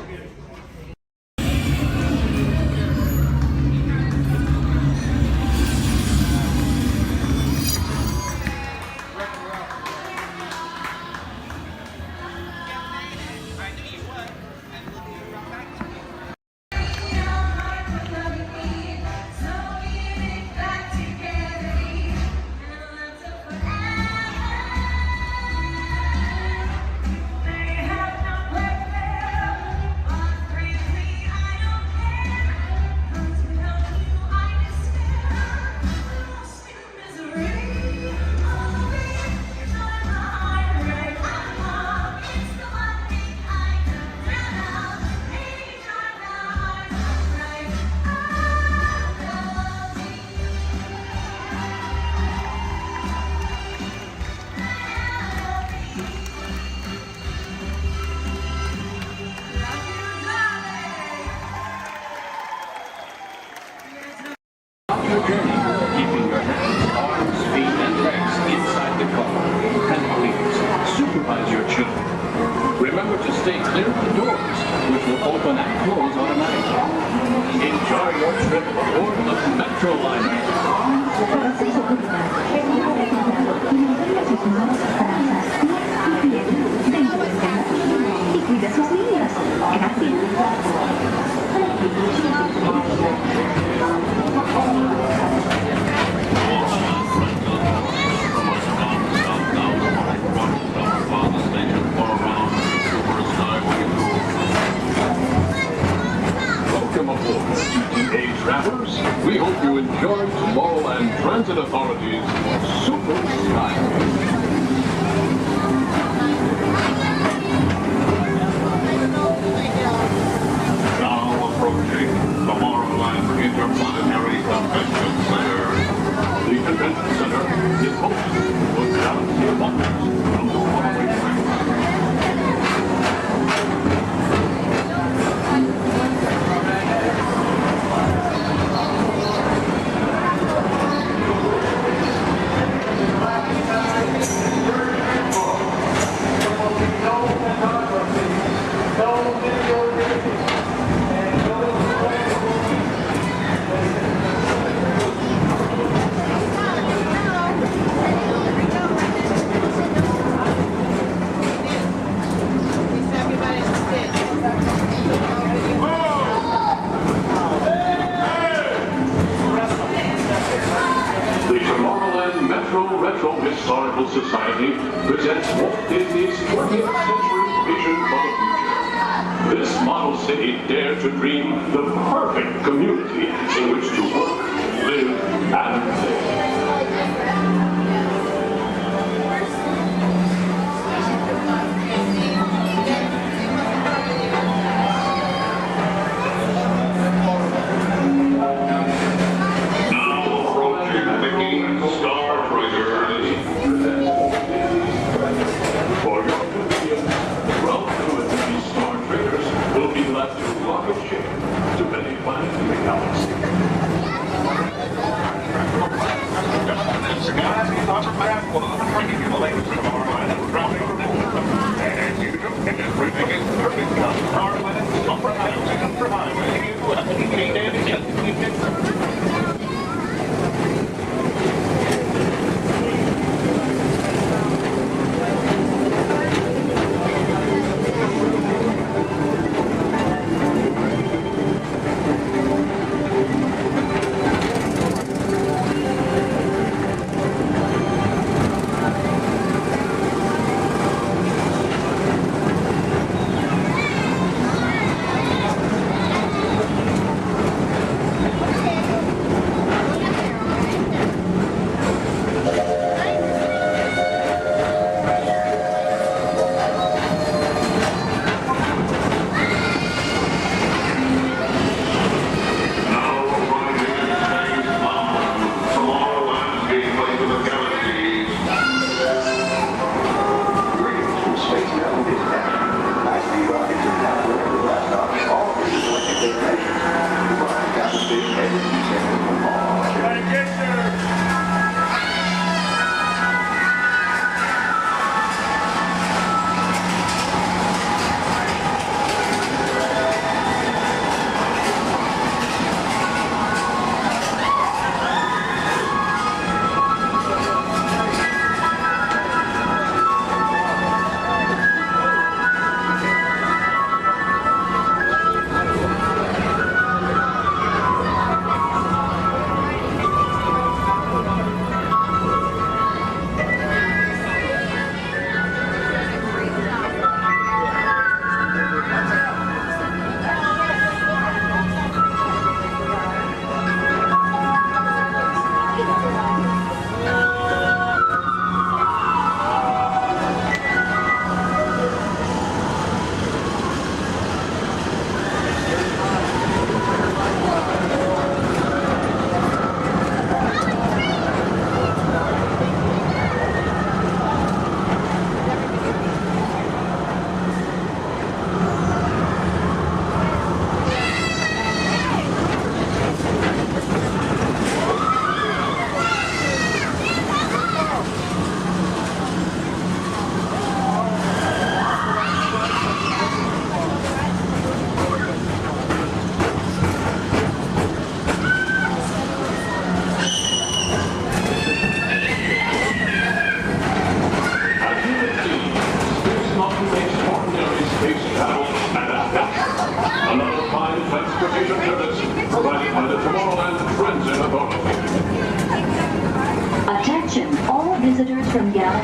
Your journey, keeping your hands, arms, feet, and legs inside the car. And please, supervise your children. Remember to stay clear of the doors, which will open and close automatically. Enjoy your trip aboard the Metro Liner. Welcome aboard, ETA travelers. We hope you enjoy Tomorrowland Transit Authority's Super Skyway. Now approaching Tomorrowland Interplanetary Convention Center. The convention center is hosted with galaxy abundance from the following track. The Tomorrowland Metro Retro Historical Society presents Walt Disney's 20th century vision for the future. This model city dared to dream the perfect community in which to work, live, and play. To many planets in the galaxy.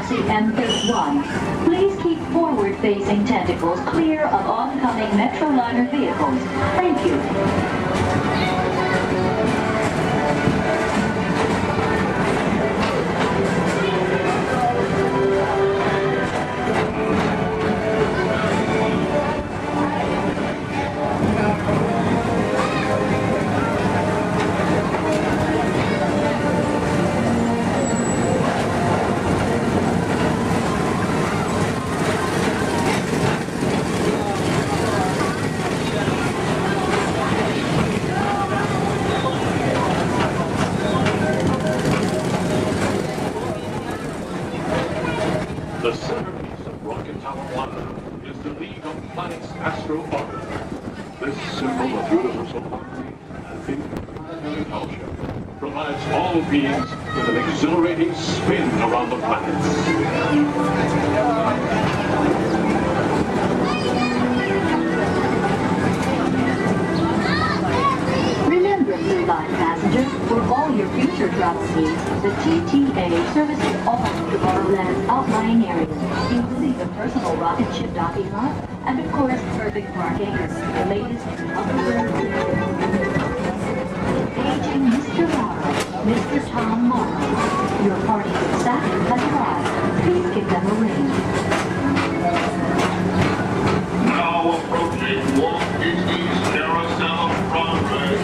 Galaxy M31. Please keep forward-facing tentacles clear of oncoming Metroliner vehicles. Thank you. The centerpiece of Rocket Tower 1 is the League of Planets Astro Orbiter. This symbol of universal harmony and interplanetary fellowship provides all beings with an exhilarating spin around the planets. Remember, Blue Line passengers, for all your future travel needs, the TTA services all of Tomorrowland's outlying areas, including the personal rocket ship docking lot, and of course, perfect parking, the latest Aging Mr. Morrow, Mr. Tom Morrow. Your party with Saturn has arrived. Please give them a ring. Now approaching Walt Disney's Carousel of Progress.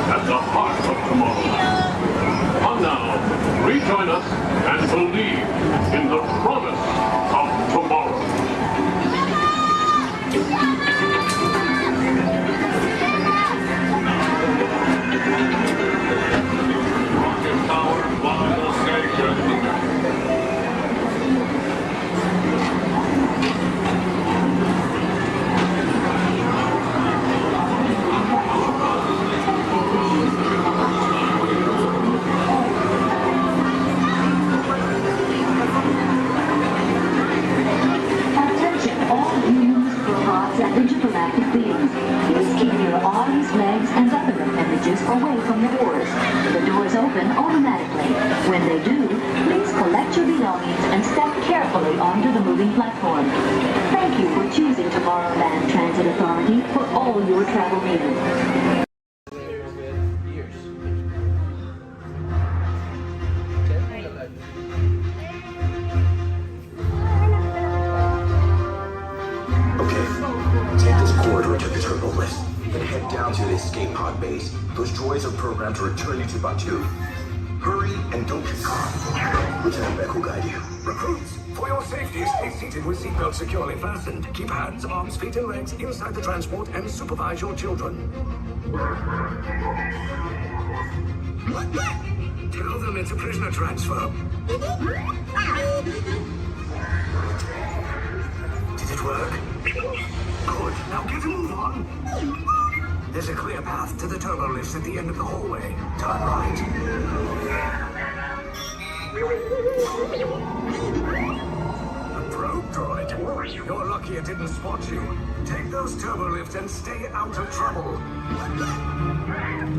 At the heart of Tomorrowland. Come now, rejoin us and believe in the promise of tomorrow. Rocket Tower Final Station. Intergalactic beings. Please keep your arms, legs, and other appendages away from the doors. The doors open automatically. When they do, please collect your belongings and step carefully onto the moving platform. Thank you for choosing Tomorrowland Transit Authority for all your travel needs. To the terminal list, then head down to the escape pod base. Those droids are programmed to return you to Batu. Hurry and don't get caught. Lieutenant Beck will guide you. Recruits, for your safety, stay seated with seatbelts securely fastened. Keep hands, arms, feet, and legs inside the transport and supervise your children. Tell them it's a prisoner transfer. work? Good. Now get a move on. There's a clear path to the turbo lifts at the end of the hallway. Turn right. A probe droid. You're lucky it didn't spot you. Take those turbo lifts and stay out of trouble.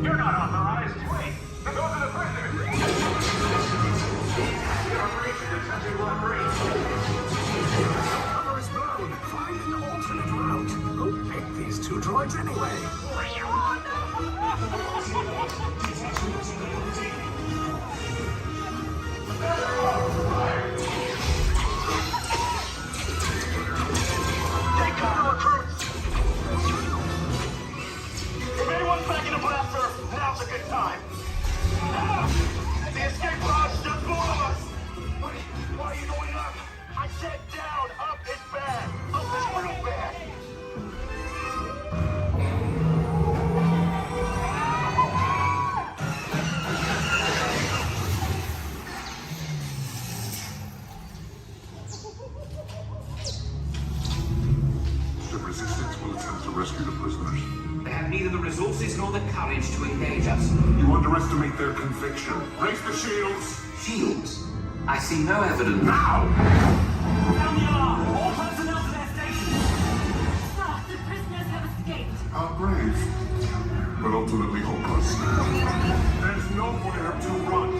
You're not authorized. Wait, those are the prisoners. The operation is touching one breach. Cover is blown. Find an alternate route. Who picked these two droids anyway? Take cover, recruits! If anyone's back in the blaster, now's a good time. The escape pods just blew us! Why are you going up? I said down, up is bad. Up is real bad. The Resistance will attempt to rescue the prisoners. They have neither the resources nor the courage to engage us. You underestimate their conviction. Raise the shields! Shields? I see no evidence. Now! Sound the alarm! All personnel to their stations! Sir, the prisoners have escaped. How brave, but ultimately hopeless. There's nowhere to run.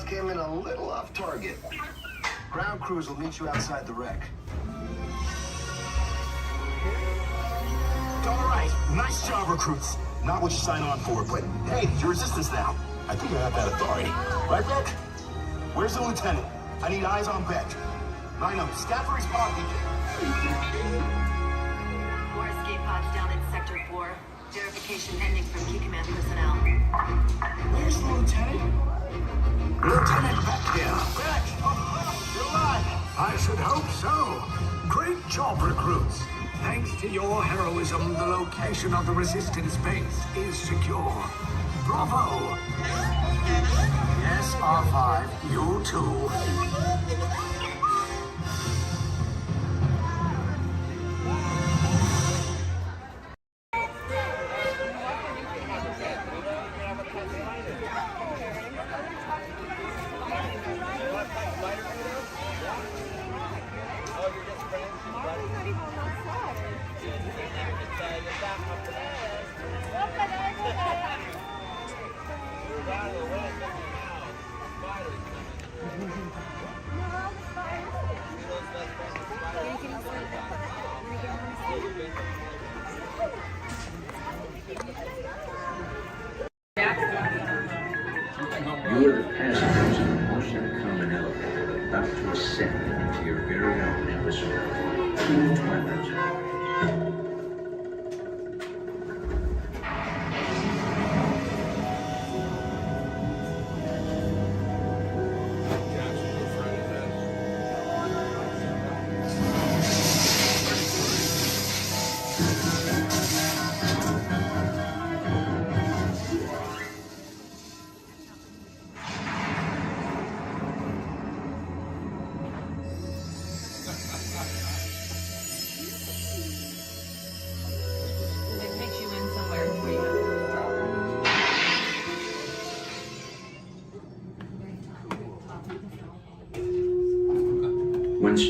Came in a little off target. Ground crews will meet you outside the wreck. All right, nice job, recruits. Not what you signed on for, but hey, you're Resistance now. I think I have that authority. Right, Beck? Where's the lieutenant? I need eyes on Beck. Line up, scout for his pod beacon. More escape pods down in Sector 4. Verification pending from key command personnel. Where's the lieutenant? Lieutenant Beck here. Beck! You're alive! I should hope so. Great job, recruits. Thanks to your heroism, the location of the Resistance base is secure. Bravo! Yes, R5, you too.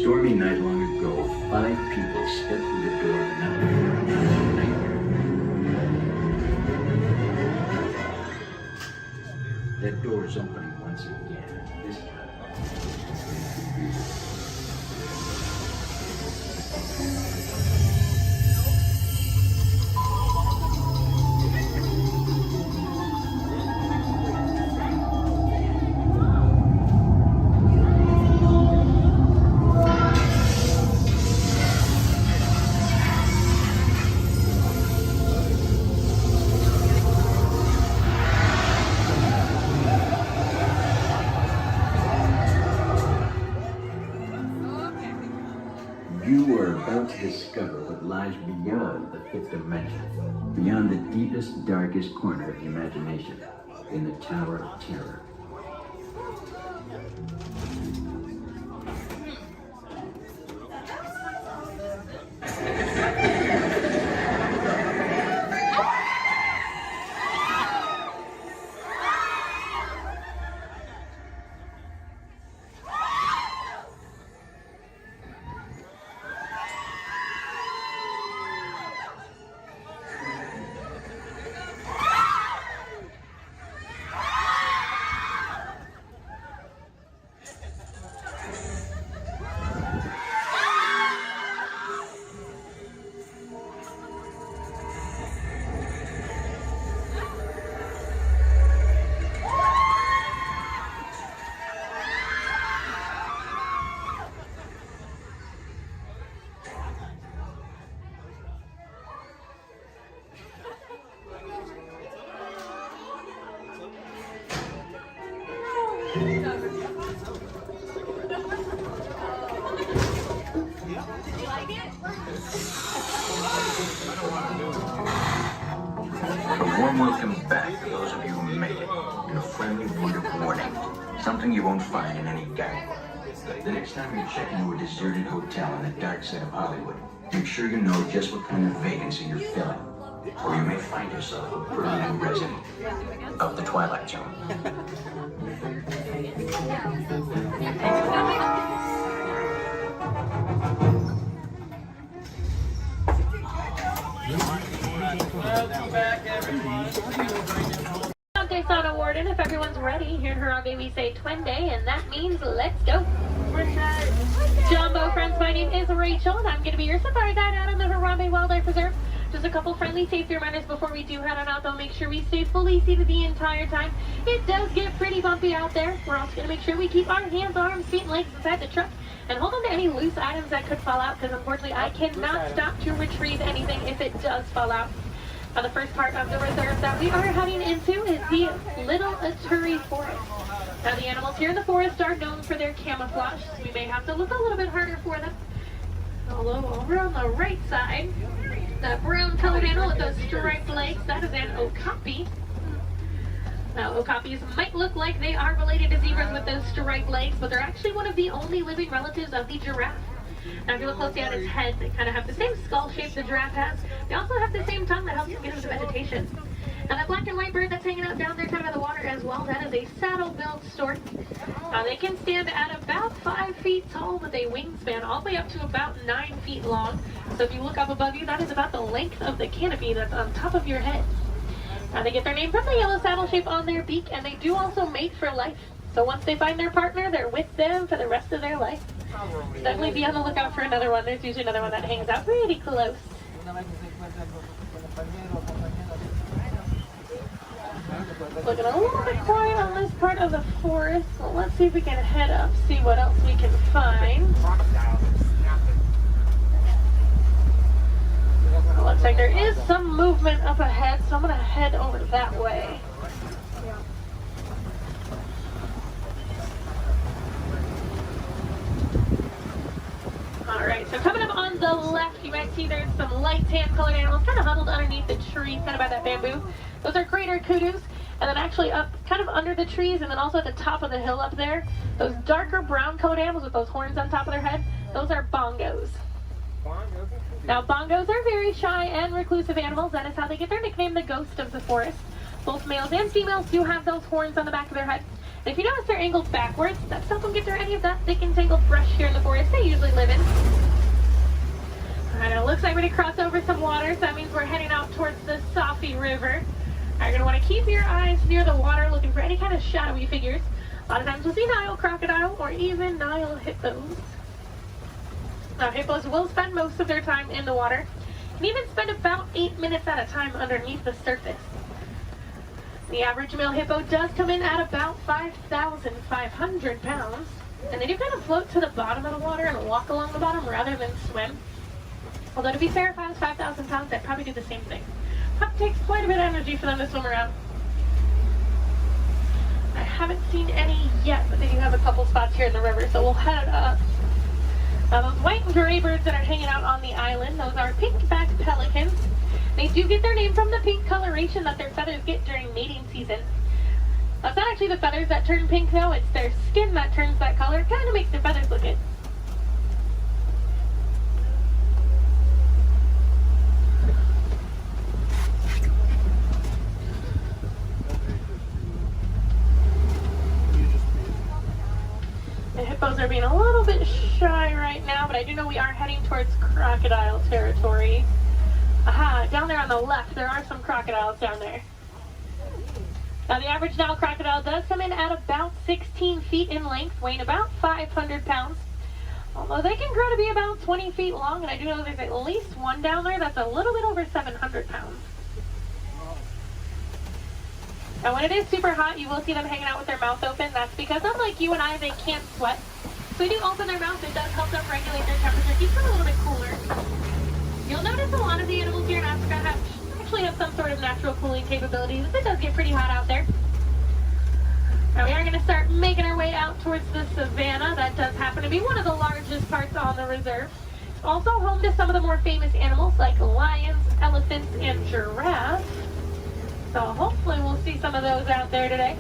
stormy night long ago, 5 people stepped through the door of an elevator. That door is opening once again. This time. You are about to discover what lies beyond the 5th dimension, beyond the deepest, darkest corner of the imagination, in the Tower of Terror. A warm welcome back to those of you who made it, and a friendly word of warning. Something you won't find in any guide. The next time you check into a deserted hotel on the dark side of Hollywood, make sure you know just what kind of vacancy you're filling, or you may find yourself a brand new resident of the Twilight Zone. Welcome back, everyone. Updates on award, and if everyone's ready, here in Harambe we say Twende, and that means let's go. Jumbo friends, my name is Rachel, and I'm going to be your safari guide out in the Harambe Wildlife Reserve. Just a couple friendly safety reminders before we do head on out, though. Make sure we stay fully seated the entire time. It does get pretty bumpy out there. We're also going to make sure we keep our hands, arms, feet, and legs inside the truck, and hold on to any loose items that could fall out, because unfortunately I cannot stop to retrieve anything if it does fall out. Now, the first part of the reserve that we are heading into is the Little Aturi Forest. Now, the animals here in the forest are known for their camouflage, so we may have to look a little bit harder for them. Although over on the right side, the brown-colored animal with those striped legs, that is an okapi. Now, okapis might look like they are related to zebras with those striped legs, but they're actually one of the only living relatives of the giraffe. Now, if you look closely at its head, they kind of have the same skull shape the giraffe has. They also have the same tongue that helps them get into the vegetation. Now, that black and white bird that's hanging out down there kind of by the water as well, that is a saddle-billed stork. They can stand at about 5 feet tall with a wingspan all the way up to about 9 feet long. So if you look up above you, that is about the length of the canopy that's on top of your head. Now, they get their name from the yellow saddle shape on their beak, and they do also mate for life. So once they find their partner, they're with them for the rest of their life. Definitely be on the lookout for another one. There's usually another one that hangs out pretty close. Looking a little bit quiet on this part of the forest. Well, let's see if we can head up, see what else we can find. It looks like there is some movement up ahead, so I'm going to head over that way. Alright, so coming up on the left, you might see there's some light tan-colored animals kind of huddled underneath the trees, kind of by that bamboo. Those are greater kudus, and then actually up kind of under the trees, and then also at the top of the hill up there, those darker brown-colored animals with those horns on top of their head, those are bongos. Now, bongos are very shy and reclusive animals. That is how they get their nickname, the ghost of the forest. Both males and females do have those horns on the back of their head. If you notice they're angled backwards, that's to help them get through any of that thick and tangled brush here in the forest they usually live in. Alright, it looks like we're going to cross over some water, so that means we're heading out towards the Safi River. You're going to want to keep your eyes near the water looking for any kind of shadowy figures. A lot of times we'll see Nile crocodile or even Nile hippos. Now, hippos will spend most of their time in the water and even spend about 8 minutes at a time underneath the surface. The average male hippo does come in at about 5,500 pounds, and they do kind of float to the bottom of the water and walk along the bottom rather than swim. Although to be fair, if I was 5,000 pounds, I'd probably do the same thing. It takes quite a bit of energy for them to swim around. I haven't seen any yet, but they do have a couple spots here in the river, so we'll head up. Now those white and gray birds that are hanging out on the island, those are pink-backed pelicans. They do get their name from the pink coloration that their feathers get during mating season. That's not actually the feathers that turn pink though, it's their skin that turns that color. It kind of makes their feathers look good. The hippos are being a little bit shy right now, but I do know we are heading towards crocodile territory. Aha, down there on the left, there are some crocodiles down there. Now the average Nile crocodile does come in at about 16 feet in length, weighing about 500 pounds. Although they can grow to be about 20 feet long, and I do know there's at least one down there that's a little bit over 700 pounds. Now when it is super hot, you will see them hanging out with their mouth open. That's because unlike you and I, they can't sweat. So they do open their mouth. It does help them regulate their temperature, keeps them a little bit cooler. You'll notice a lot of the animals here in Africa actually have some sort of natural cooling capabilities. It does get pretty hot out there. Now we are going to start making our way out towards the savannah. That does happen to be one of the largest parts on the reserve. It's also home to some of the more famous animals like lions, elephants, and giraffes. So hopefully we'll see some of those out there today.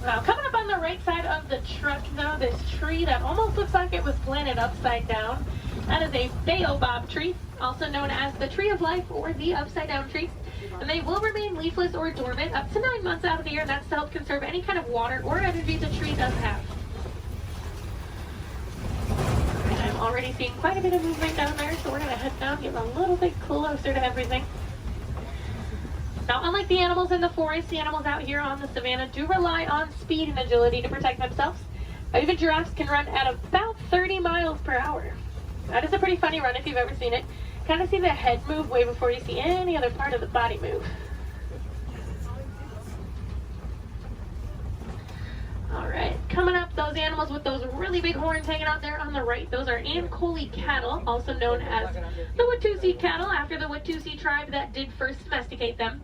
Now coming up on the right side of the truck now, this tree that almost looks like it was planted upside down. That is a baobab tree, also known as the tree of life or the upside down tree. And they will remain leafless or dormant up to 9 months out of the year, and that's to help conserve any kind of water or energy the tree does have. And I'm already seeing quite a bit of movement down there, so we're going to head down, get a little bit closer to everything. Now, unlike the animals in the forest, the animals out here on the savannah do rely on speed and agility to protect themselves. Even giraffes can run at about 30 miles per hour. That is a pretty funny run if you've ever seen it. Kind of see the head move way before you see any other part of the body move. Alright, coming up, those animals with those really big horns hanging out there on the right, those are Ankole cattle, also known as the Watusi cattle, after the Watusi tribe that did first domesticate them.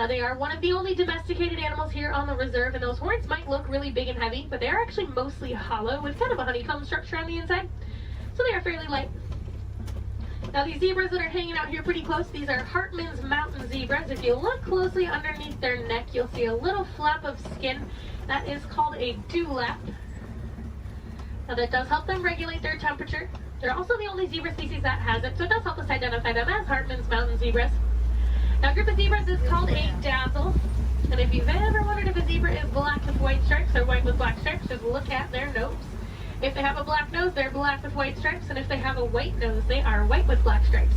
They are one of the only domesticated animals here on the reserve, and those horns might look really big and heavy, but they are actually mostly hollow with kind of a honeycomb structure on the inside, so they are fairly light. Now these zebras that are hanging out here pretty close, these are Hartman's mountain zebras. If you look closely underneath their neck, you'll see a little flap of skin. That is called a dewlap. Now that does help them regulate their temperature. They're also the only zebra species that has it, so it does help us identify them as Hartman's mountain zebras. Now a group of zebras is called a dazzle. And if you've ever wondered if a zebra is black with white stripes or white with black stripes, just look at their nose. If they have a black nose, they're black with white stripes, and if they have a white nose, they are white with black stripes.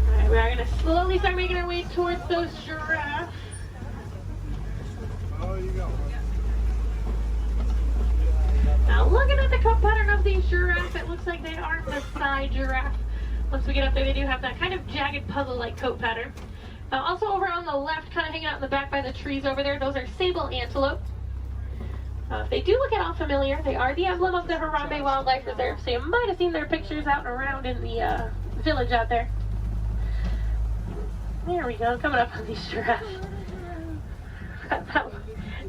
Alright, we are going to slowly start making our way towards those giraffes. Now looking at the coat pattern of these giraffes, it looks like they are Maasai giraffe. Once we get up there, they do have that kind of jagged puzzle-like coat pattern. Also over on the left, kind of hanging out in the back by the trees over there, those are sable antelope. If they do look at all familiar, they are the emblem of the Harambe Wildlife Reserve, so you might have seen their pictures out and around in the village out there. There we go, coming up on these giraffes.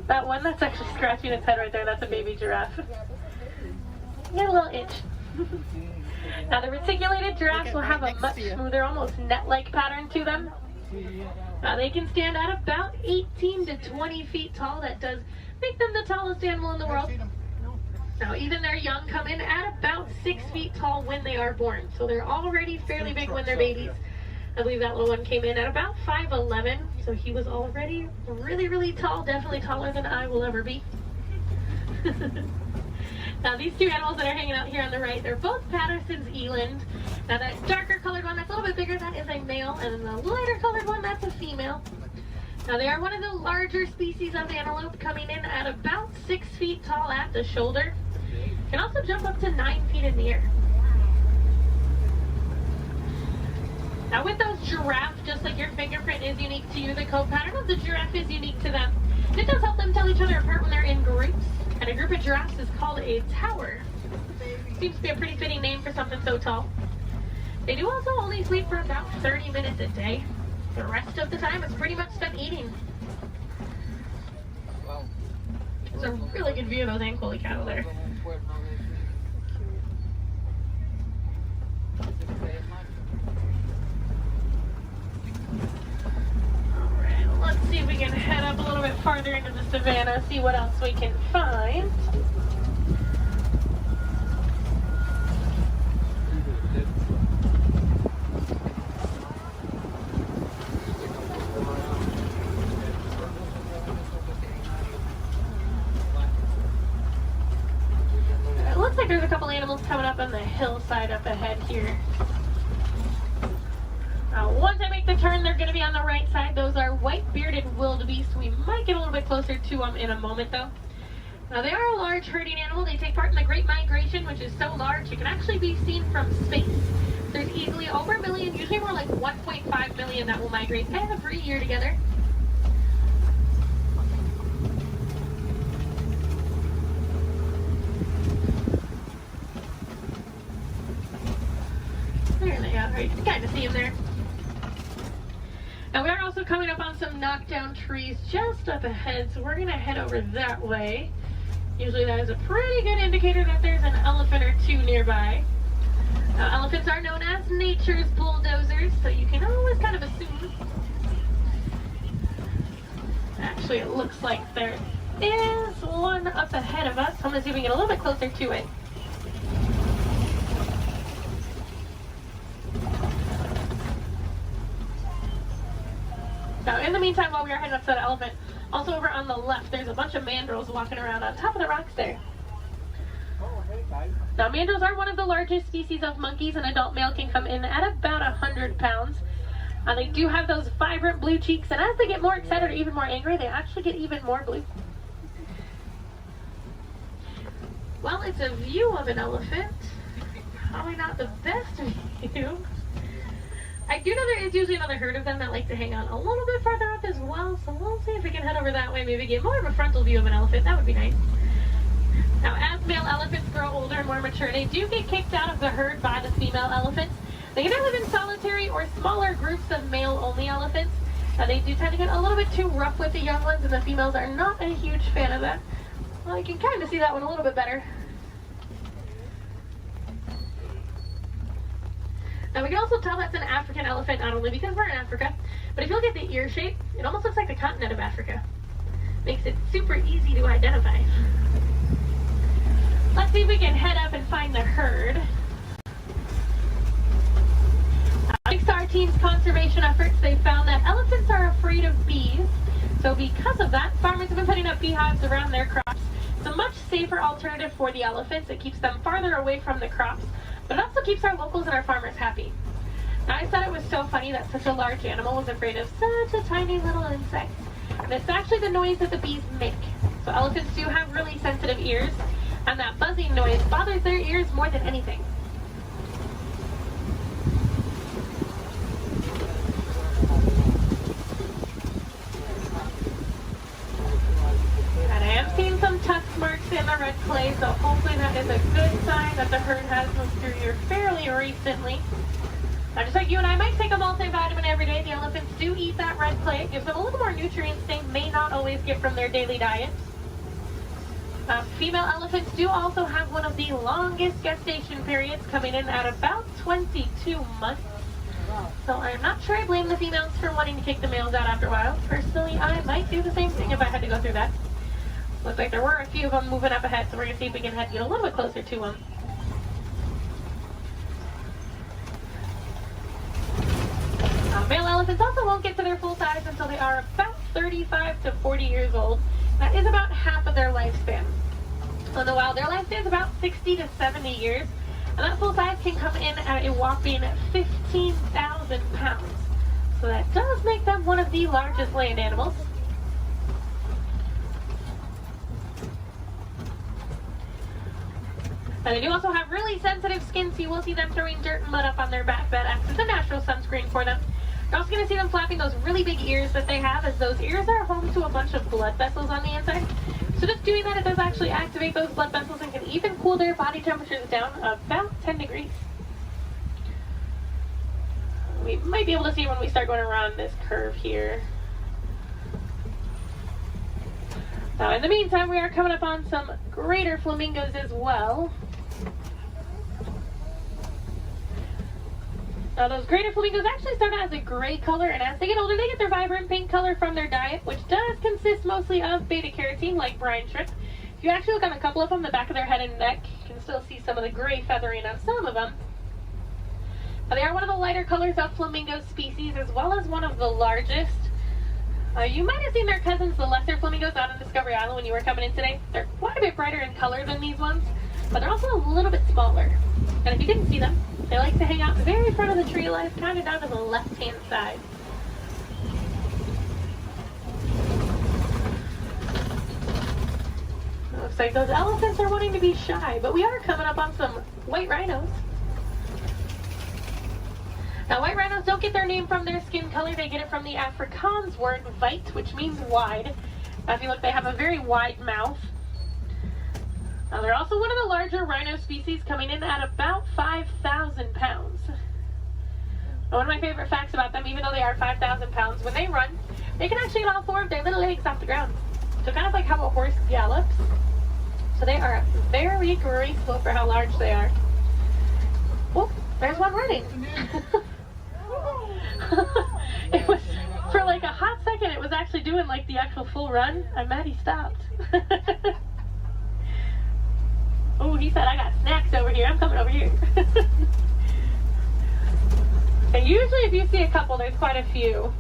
That one that's actually scratching its head right there, that's a baby giraffe. Get a little itch. Now the reticulated giraffes will have a much smoother, almost net-like pattern to them. They can stand at about 18 to 20 feet tall. That does make them the tallest animal in the world. Now even their young come in at about 6 feet tall when they are born. So they're already fairly big when they're babies. I believe that little one came in at about 5'11", so he was already really, really tall, definitely taller than I will ever be. Now these two animals that are hanging out here on the right, they're both Patterson's eland. Now that darker colored one, that's a little bit bigger, that is a male, and the lighter colored one, that's a female. Now they are one of the larger species of antelope, coming in at about 6 feet tall at the shoulder. Can also jump up to 9 feet in the air. Now with those giraffe, just like your fingerprint is unique to you, the coat pattern of the giraffe is unique to them. It does help them tell each other apart when they're in groups, and a group of giraffes is called a tower. Seems to be a pretty fitting name for something so tall. They do also only sleep for about 30 minutes a day. The rest of the time is pretty much spent eating. There's a really good view of those Ankoli cattle there. Let's see if we can head up a little bit farther into the savannah, see what else we can find. It looks like there's a couple animals coming up on the hillside up ahead here. Once I make the turn, they're going to be on the right side. Those are white-bearded wildebeest. We might get a little bit closer to them in a moment, though. Now, they are a large herding animal. They take part in the Great Migration, which is so large it can actually be seen from space. There's easily over 1 million, usually more like 1.5 million that will migrate every year together. There they are. You can kind of see them there. Now we are also coming up on some knockdown trees just up ahead, so we're going to head over that way. Usually that is a pretty good indicator that there's an elephant or two nearby. Now elephants are known as nature's bulldozers, so you can always kind of assume. Actually, it looks like there is one up ahead of us. I'm going to see if we can get a little bit closer to it. Now, in the meantime, while we are heading up to that elephant, also over on the left, there's a bunch of mandrills walking around on top of the rocks there. Now, mandrills are one of the largest species of monkeys. An adult male can come in at about 100 pounds. They do have those vibrant blue cheeks, and as they get more excited or even more angry, they actually get even more blue. Well, it's a view of an elephant. Probably not the best view. I do know there is usually another herd of them that like to hang on a little bit farther up as well, so we'll see if we can head over that way, maybe get more of a frontal view of an elephant. That would be nice. Now, as male elephants grow older and more mature, they do get kicked out of the herd by the female elephants. They can either live in solitary or smaller groups of male-only elephants. They do tend to get a little bit too rough with the young ones, and the females are not a huge fan of that. Well, you can kind of see that one a little bit better. Now we can also tell that's an African elephant, not only because we're in Africa, but if you look at the ear shape, it almost looks like the continent of Africa. Makes it super easy to identify. Let's see if we can head up and find the herd. Thanks to our team's conservation efforts, they found that elephants are afraid of bees. So because of that, farmers have been putting up beehives around their crops. It's a much safer alternative for the elephants. It keeps them farther away from the crops, but it also keeps our locals and our farmers happy. Now, I thought it was so funny that such a large animal was afraid of such a tiny little insect. And it's actually the noise that the bees make. So elephants do have really sensitive ears, and that buzzing noise bothers their ears more than anything. And I am seeing some tusk marks in the red clay, so hopefully that is a good sign that the herd has moved through here fairly recently. Now, just like you and I might take a multivitamin every day, the elephants do eat that red clay. It gives them a little more nutrients they may not always get from their daily diet. Female elephants do also have one of the longest gestation periods, coming in at about 22 months. So I'm not sure I blame the females for wanting to kick the males out after a while. Personally, I might do the same thing if I had to go through that. Looks like there were a few of them moving up ahead, so we're going to see if we can head get a little bit closer to them. Male elephants also won't get to their full size until they are about 35 to 40 years old. That is about half of their lifespan. In the wild, their lifespan is about 60 to 70 years, and that full size can come in at a whopping 15,000 pounds. So that does make them one of the largest land animals. And they do also have really sensitive skin, so you will see them throwing dirt and mud up on their back. That acts as a natural sunscreen for them. You're also going to see them flapping those really big ears that they have, as those ears are home to a bunch of blood vessels on the inside. So just doing that, it does actually activate those blood vessels and can even cool their body temperatures down about 10 degrees. We might be able to see when we start going around this curve here. Now, in the meantime, we are coming up on some greater flamingos as well. Now, those greater flamingos actually start out as a gray color, and as they get older, they get their vibrant pink color from their diet, which does consist mostly of beta-carotene, like brine shrimp. If you actually look on a couple of them, the back of their head and neck, you can still see some of the gray feathering on some of them. Now, they are one of the lighter colors of flamingo species, as well as one of the largest. You might have seen their cousins, the lesser flamingos, out on Discovery Island when you were coming in today. They're quite a bit brighter in color than these ones, but they're also a little bit smaller. And if you didn't see them, they like to hang out the very front of the tree line, kind of down to the left-hand side. Looks like those elephants are wanting to be shy, but we are coming up on some white rhinos. Now, white rhinos don't get their name from their skin color. They get it from the Afrikaans word weit, which means wide. Now, if you look, they have a very wide mouth. Now, they're also one of the larger rhino species, coming in at about 5,000 pounds. Now, one of my favorite facts about them, even though they are 5,000 pounds, when they run, they can actually get all four of their little legs off the ground. So kind of like how a horse gallops. So they are very graceful for how large they are. Oh, there's one running. It was, for like a hot second, it was actually doing like the actual full run. I'm mad he stopped. Oh, he said, I got snacks over here. I'm coming over here. And usually if you see a couple, there's quite a few.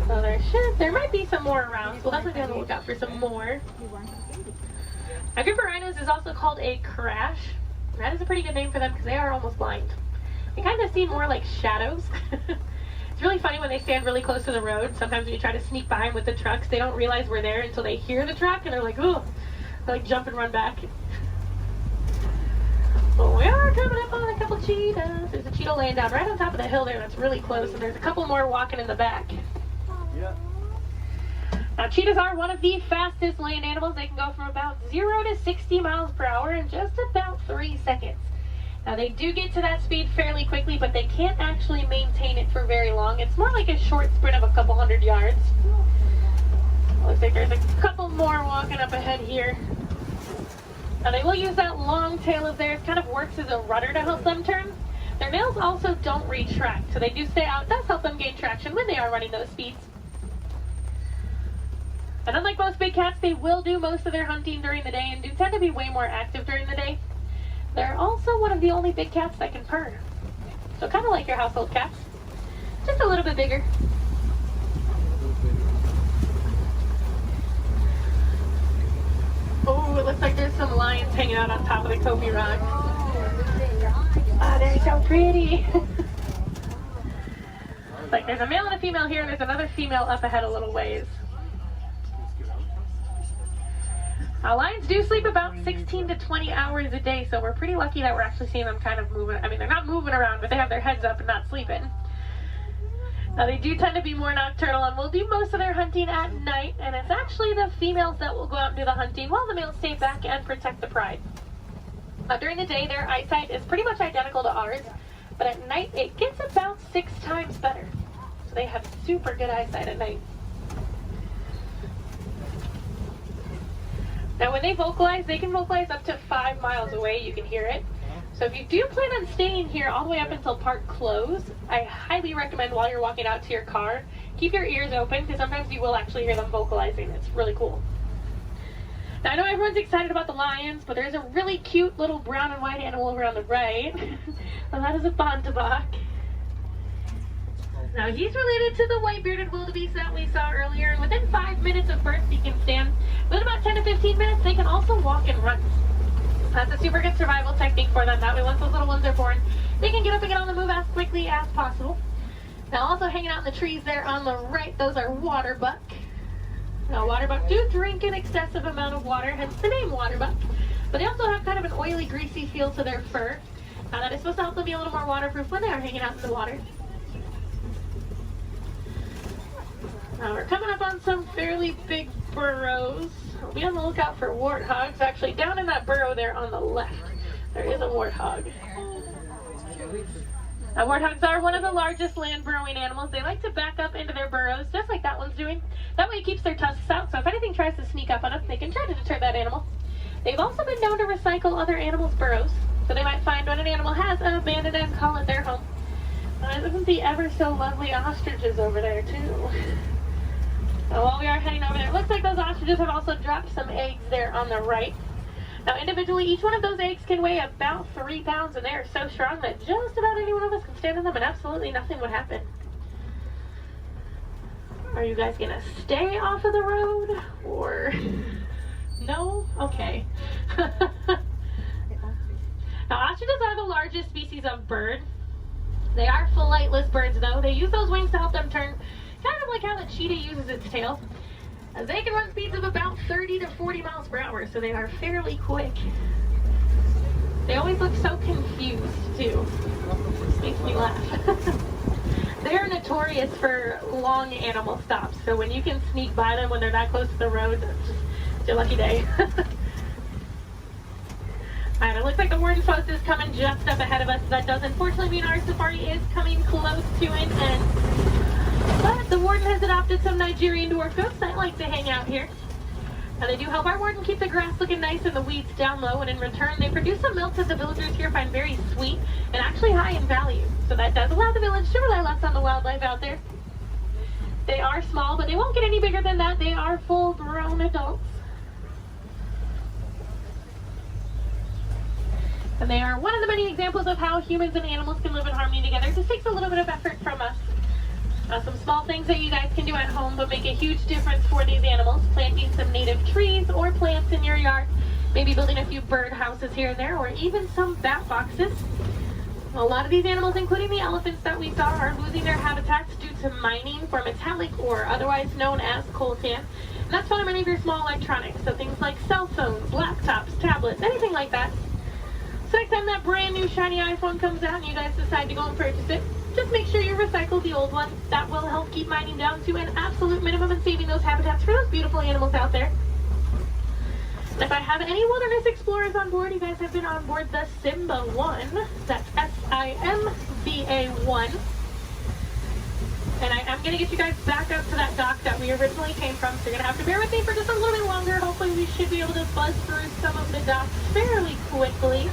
So there might be some more around. So we'll definitely be on the lookout for some more. A group of rhinos is also called a crash. That is a pretty good name for them because they are almost blind. They kind of seem more like shadows. It's really funny when they stand really close to the road. Sometimes when you try to sneak behind with the trucks, they don't realize we're there until they hear the truck and they're like, oh, they like jump and run back. Well, we are coming up on a couple cheetahs. There's a cheetah laying down right on top of the hill there that's really close, and there's a couple more walking in the back. Yeah. Now, cheetahs are one of the fastest land animals. They can go from about 0 to 60 miles per hour in just about 3 seconds. Now, they do get to that speed fairly quickly, but they can't actually maintain it for very long. It's more like a short sprint of a couple hundred yards. Looks like there's a couple more walking up ahead here. Now, they will use that long tail of theirs, kind of works as a rudder to help them turn. Their nails also don't retract, so they do stay out. It does help them gain traction when they are running those speeds. And unlike most big cats, they will do most of their hunting during the day and do tend to be way more active during the day. They're also one of the only big cats that can purr. So kind of like your household cats, just a little bit bigger. Oh, it looks like there's some lions hanging out on top of the Kobe rock. Ah, they're so pretty. Like there's a male and a female here, and there's another female up ahead a little ways. Lions do sleep about 16 to 20 hours a day, so we're pretty lucky that we're actually seeing them kind of moving. I mean, they're not moving around, but they have their heads up and not sleeping. Now, they do tend to be more nocturnal and will do most of their hunting at night, and it's actually the females that will go out and do the hunting while the males stay back and protect the pride. During the day, their eyesight is pretty much identical to ours, but at night, it gets about 6 times better. So they have super good eyesight at night. Now, when they vocalize, they can vocalize up to 5 miles away. You can hear it. So if you do plan on staying here all the way up until park close, I highly recommend while you're walking out to your car, keep your ears open because sometimes you will actually hear them vocalizing. It's really cool. Now, I know everyone's excited about the lions, but there's a really cute little brown and white animal over on the right. And that is a bontebok. Now he's related to the white-bearded wildebeest that we saw earlier, and within 5 minutes of birth he can stand. Within about 10 to 15 minutes they can also walk and run. That's a super good survival technique for them. That way once those little ones are born, they can get up and get on the move as quickly as possible. Now also hanging out in the trees there on the right, those are waterbuck. Now waterbuck do drink an excessive amount of water, hence the name waterbuck. But they also have kind of an oily, greasy feel to their fur. That is supposed to help them be a little more waterproof when they are hanging out in the water. Now we're coming up on some fairly big burrows. We'll be on the lookout for warthogs. Actually, down in that burrow there on the left, there is a warthog. Now warthogs are one of the largest land burrowing animals. They like to back up into their burrows, just like that one's doing. That way it keeps their tusks out, so if anything tries to sneak up on them, they can try to deter that animal. They've also been known to recycle other animals' burrows, so they might find when an animal has abandoned and call it their home. Isn't the ever so lovely ostriches over there too? Now while we are heading over there, it looks like those ostriches have also dropped some eggs there on the right. Now individually, each one of those eggs can weigh about 3 pounds, and they are so strong that just about any one of us can stand on them and absolutely nothing would happen. Are you guys gonna stay off of the road, or no? Okay. Now ostriches are the largest species of bird. They are flightless birds though. They use those wings to help them turn, kind of like how the cheetah uses its tail. They can run speeds of about 30 to 40 miles per hour, so they are fairly quick. They always look so confused too. It makes me laugh. They are notorious for long animal stops, so when you can sneak by them when they're that close to the road, it's your lucky day. Alright, it looks like the warden's post is coming just up ahead of us. That does unfortunately mean our safari is coming close to an end. But the warden has adopted some Nigerian dwarf goats that like to hang out here. And they do help our warden keep the grass looking nice and the weeds down low, and in return they produce some milk that the villagers here find very sweet and actually high in value. So that does allow the village to rely less on the wildlife out there. They are small, but they won't get any bigger than that. They are full-grown adults. And they are one of the many examples of how humans and animals can live in harmony together. It just takes a little bit of effort from us. Some small things that you guys can do at home but make a huge difference for these animals. Planting some native trees or plants in your yard. Maybe building a few bird houses here and there, or even some bat boxes. A lot of these animals, including the elephants that we saw, are losing their habitats due to mining for metallic ore, otherwise known as coltan. And that's found in many of your small electronics, so things like cell phones, laptops, tablets, anything like that. So next time that brand new shiny iPhone comes out and you guys decide to go and purchase it, just make sure you recycle the old one. That will help keep mining down to an absolute minimum and saving those habitats for those beautiful animals out there. And if I have any wilderness explorers on board, you guys have been on board the Simba 1. That's SIMBA 1. And I am going to get you guys back up to that dock that we originally came from, so you're going to have to bear with me for just a little bit longer. Hopefully we should be able to buzz through some of the docks fairly quickly.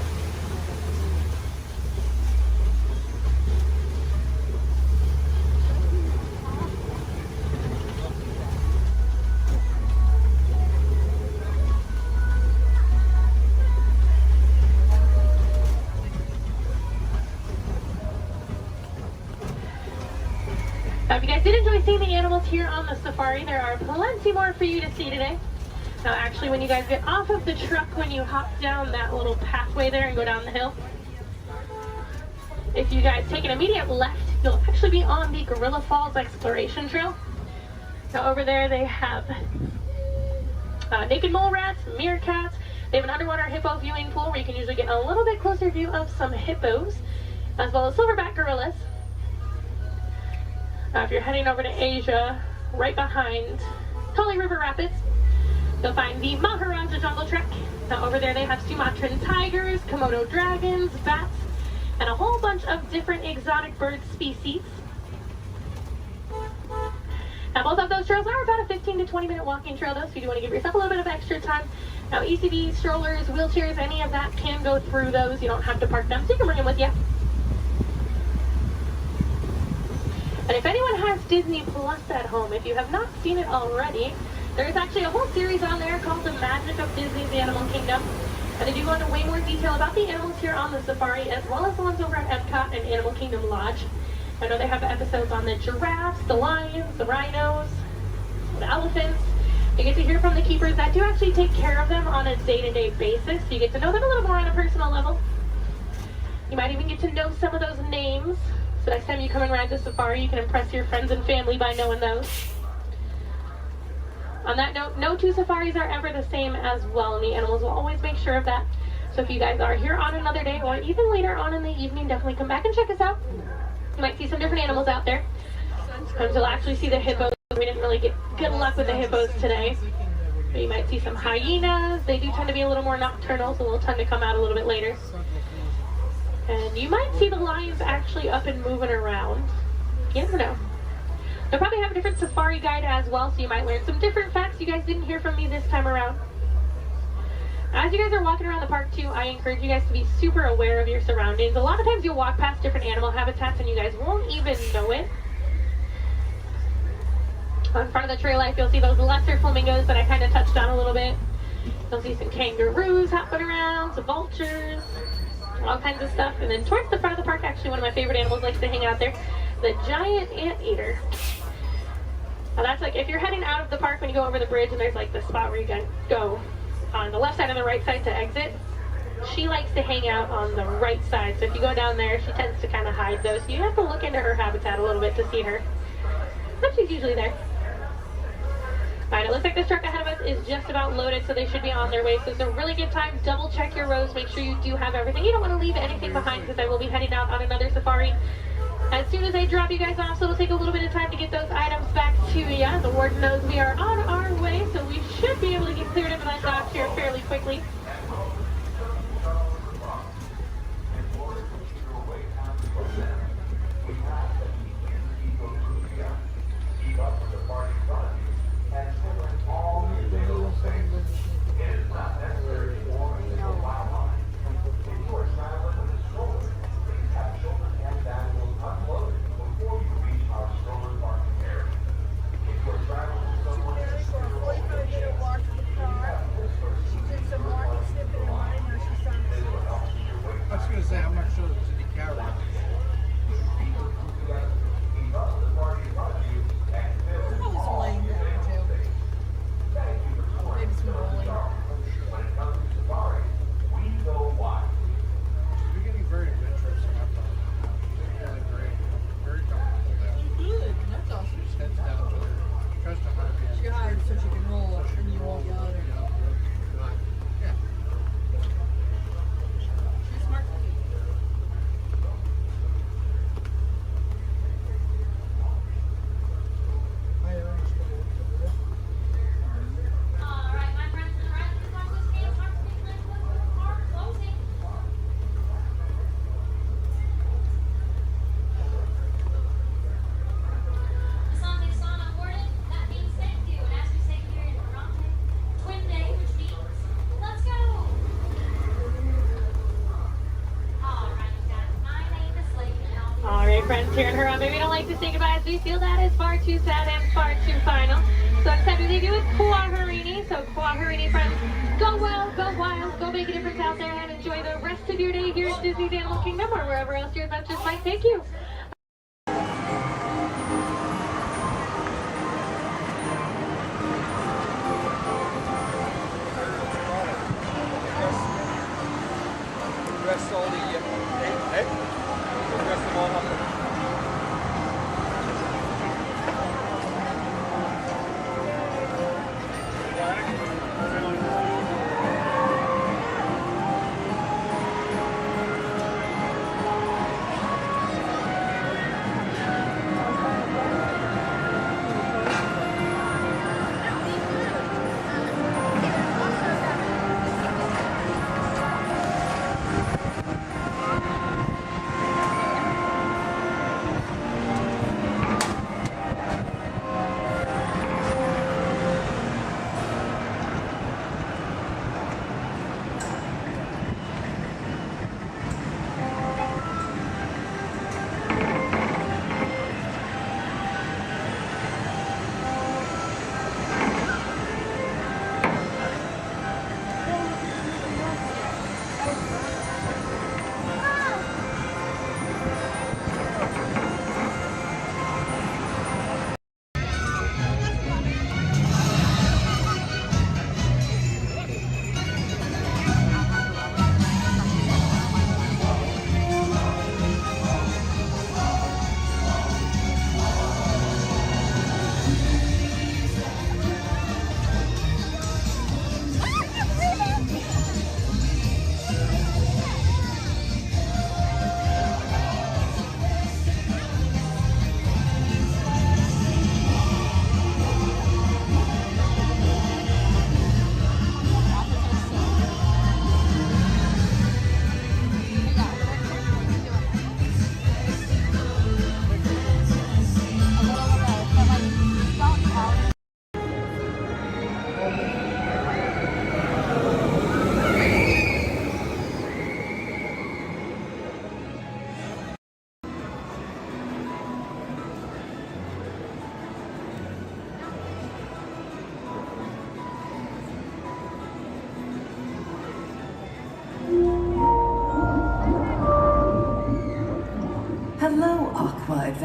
If you guys did enjoy seeing the animals here on the safari, there are plenty more for you to see today. Now actually, when you guys get off of the truck, when you hop down that little pathway there and go down the hill, if you guys take an immediate left, you'll actually be on the Gorilla Falls Exploration Trail. Now over there they have naked mole rats, meerkats. They have an underwater hippo viewing pool where you can usually get a little bit closer view of some hippos, as well as silverback gorillas. If you're heading over to Asia, right behind Tully River Rapids, you'll find the Maharaja Jungle Trek. Now over there they have Sumatran tigers, Komodo dragons, bats, and a whole bunch of different exotic bird species. Now both of those trails are about a 15 to 20 minute walking trail though, so you do want to give yourself a little bit of extra time. Now ECVs, strollers, wheelchairs, any of that can go through those. You don't have to park them, so you can bring them with you. And if anyone has Disney Plus at home, if you have not seen it already, there is actually a whole series on there called The Magic of Disney's The Animal Kingdom. And they do go into way more detail about the animals here on the safari, as well as the ones over at Epcot and Animal Kingdom Lodge. I know they have episodes on the giraffes, the lions, the rhinos, the elephants. You get to hear from the keepers that do actually take care of them on a day-to-day basis, so you get to know them a little more on a personal level. You might even get to know some of those names, so next time you come and ride the safari, you can impress your friends and family by knowing those. On that note, no two safaris are ever the same as well, and the animals will always make sure of that. So if you guys are here on another day, or even later on in the evening, definitely come back and check us out. You might see some different animals out there. Sometimes you'll actually see the hippos. We didn't really get good luck with the hippos today. But you might see some hyenas. They do tend to be a little more nocturnal, so they'll tend to come out a little bit later. And you might see the lions actually up and moving around. You never know. They'll probably have a different safari guide as well, so you might learn some different facts you guys didn't hear from me this time around. As you guys are walking around the park too, I encourage you guys to be super aware of your surroundings. A lot of times you'll walk past different animal habitats and you guys won't even know it. On front of the trail life, you'll see those lesser flamingos that I kind of touched on a little bit. You'll see some kangaroos hopping around, some vultures, all kinds of stuff. And then towards the front of the park, actually one of my favorite animals likes to hang out there, the giant anteater. Now that's like if you're heading out of the park when you go over the bridge and there's like the spot where you can go on the left side and the right side to exit. She likes to hang out on the right side. So if you go down there, she tends to kind of hide those. So you have to look into her habitat a little bit to see her. But she's usually there. Alright, it looks like this truck ahead of us is just about loaded, so they should be on their way. So it's a really good time. Double check your rows. Make sure you do have everything. You don't want to leave anything behind because I will be heading out on another safari as soon as I drop you guys off, so it'll take a little bit of time to get those items back to you. The warden knows we are on our way, so we should be able to get cleared up in that dock here fairly quickly. I'm not sure there's any carry. We're getting very adventurous in our park. Really great. Very comfortable there. Good. That's awesome. She just heads down to her. Tries to hide. She hired so she can roll up and you won't yell at her. Yeah. She's smart. Friends here in Huron, maybe we don't like to say goodbye as we feel that is far too sad and far too final. So it's time to leave you with Kuaharini. So Kuaharini friends, go well, go wild, go make a difference out there and enjoy the rest of your day here at Disney's Animal Kingdom or wherever else your adventures might take you. Rest all the rest them all on the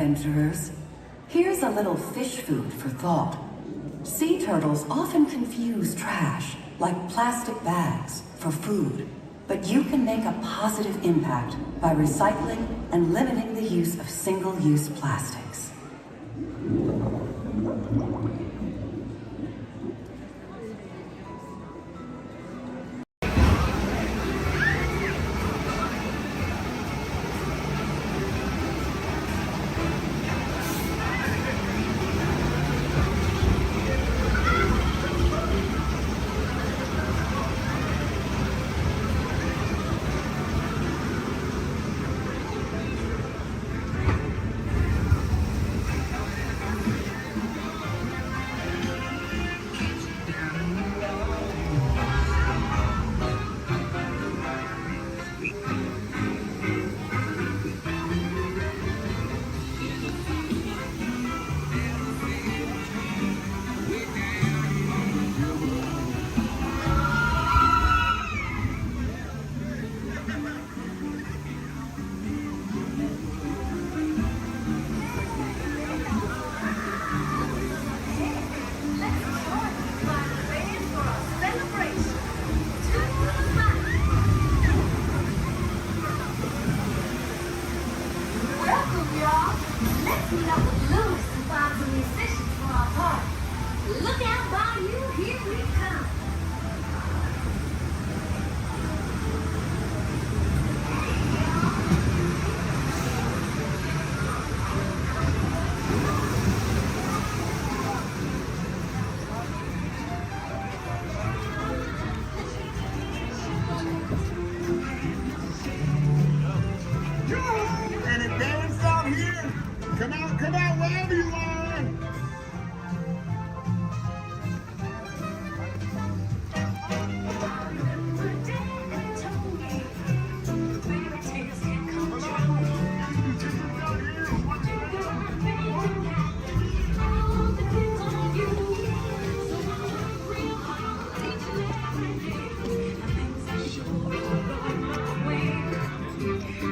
adventurers. Here's a little fish food for thought. Sea turtles often confuse trash, like plastic bags, for food. But you can make a positive impact by recycling and limiting the use of single-use plastics.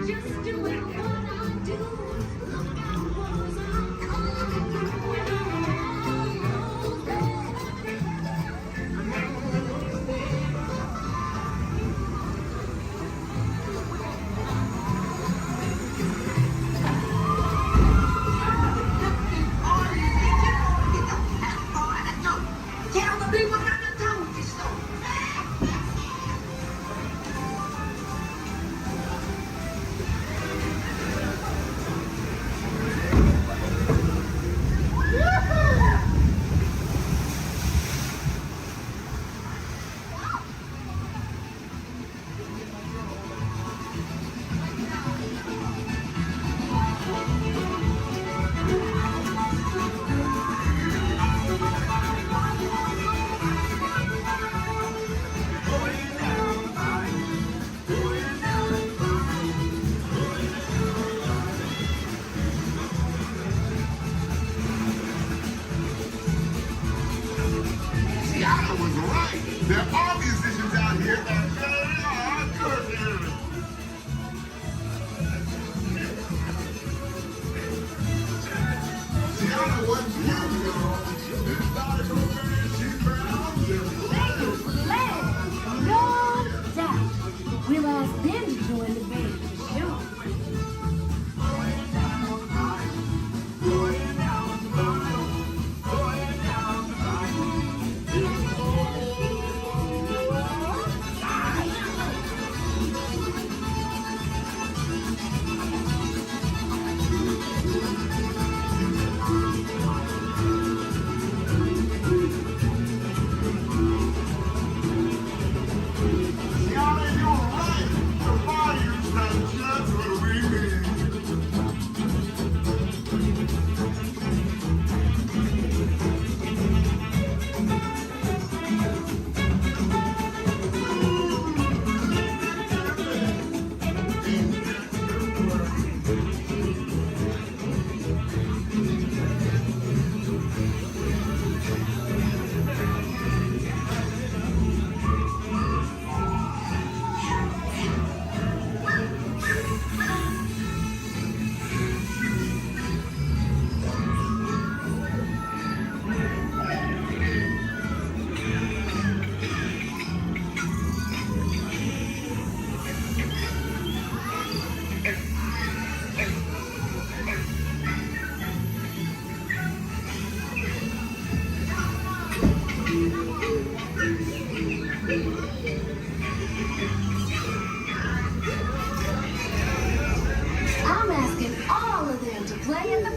Just doing what I do. Look out, what I come.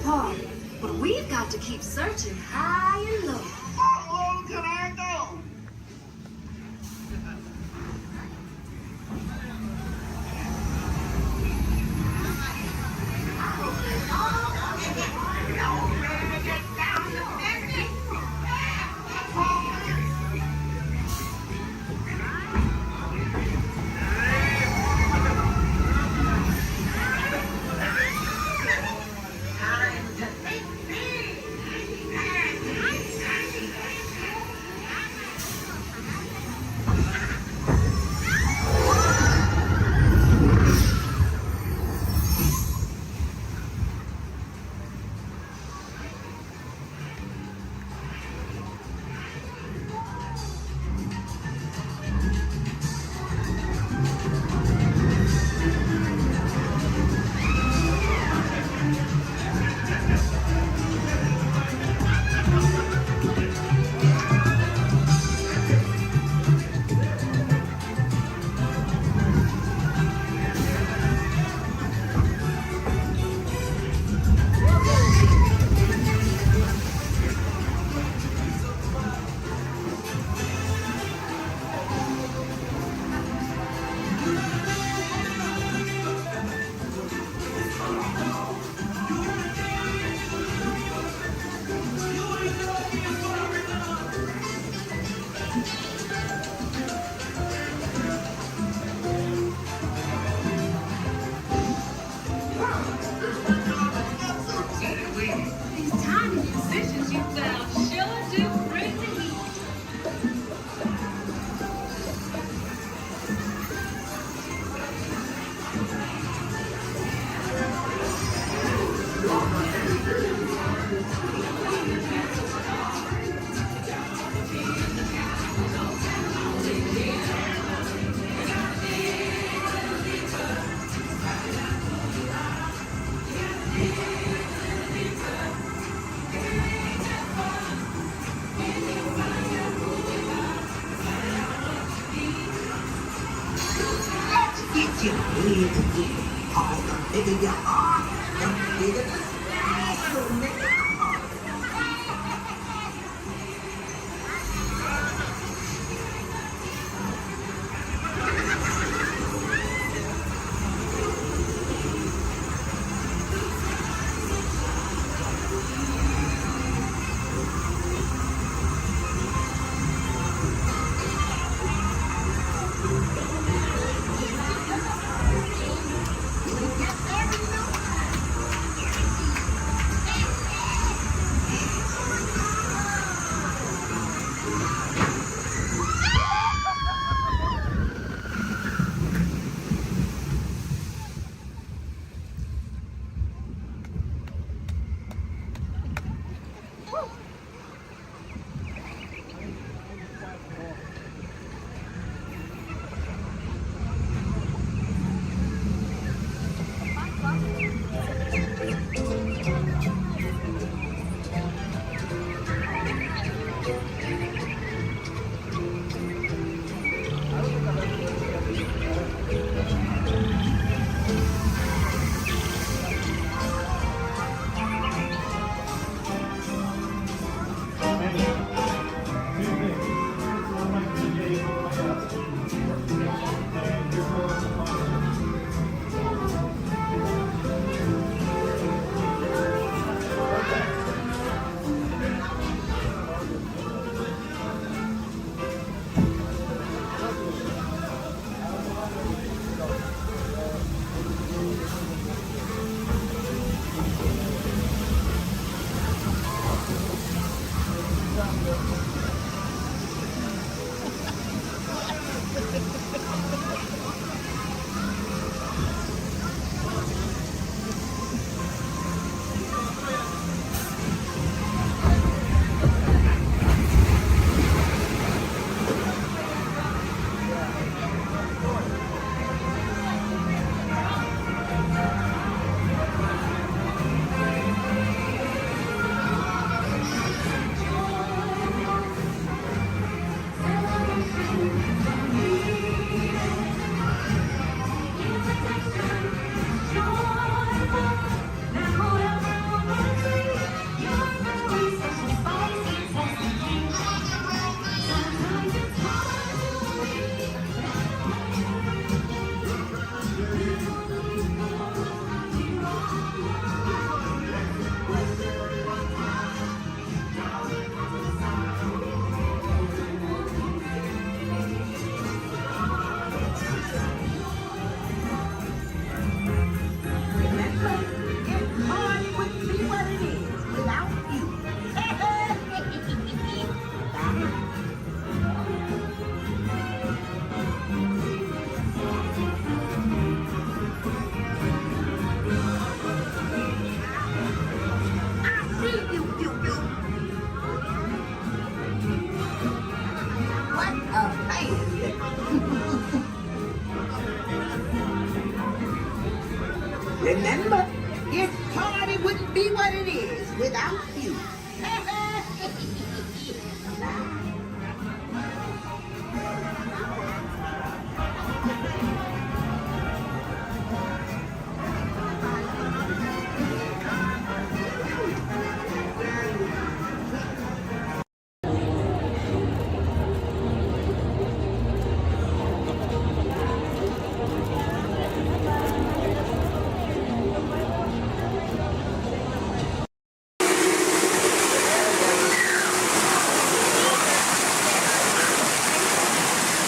park, but we've got to keep searching high and low. How long can I go? These tiny musicians you found sure do bring the heat. Get your head together. All the bigger you are, the bigger the special, nigga. Remember, this party wouldn't be what it is without you.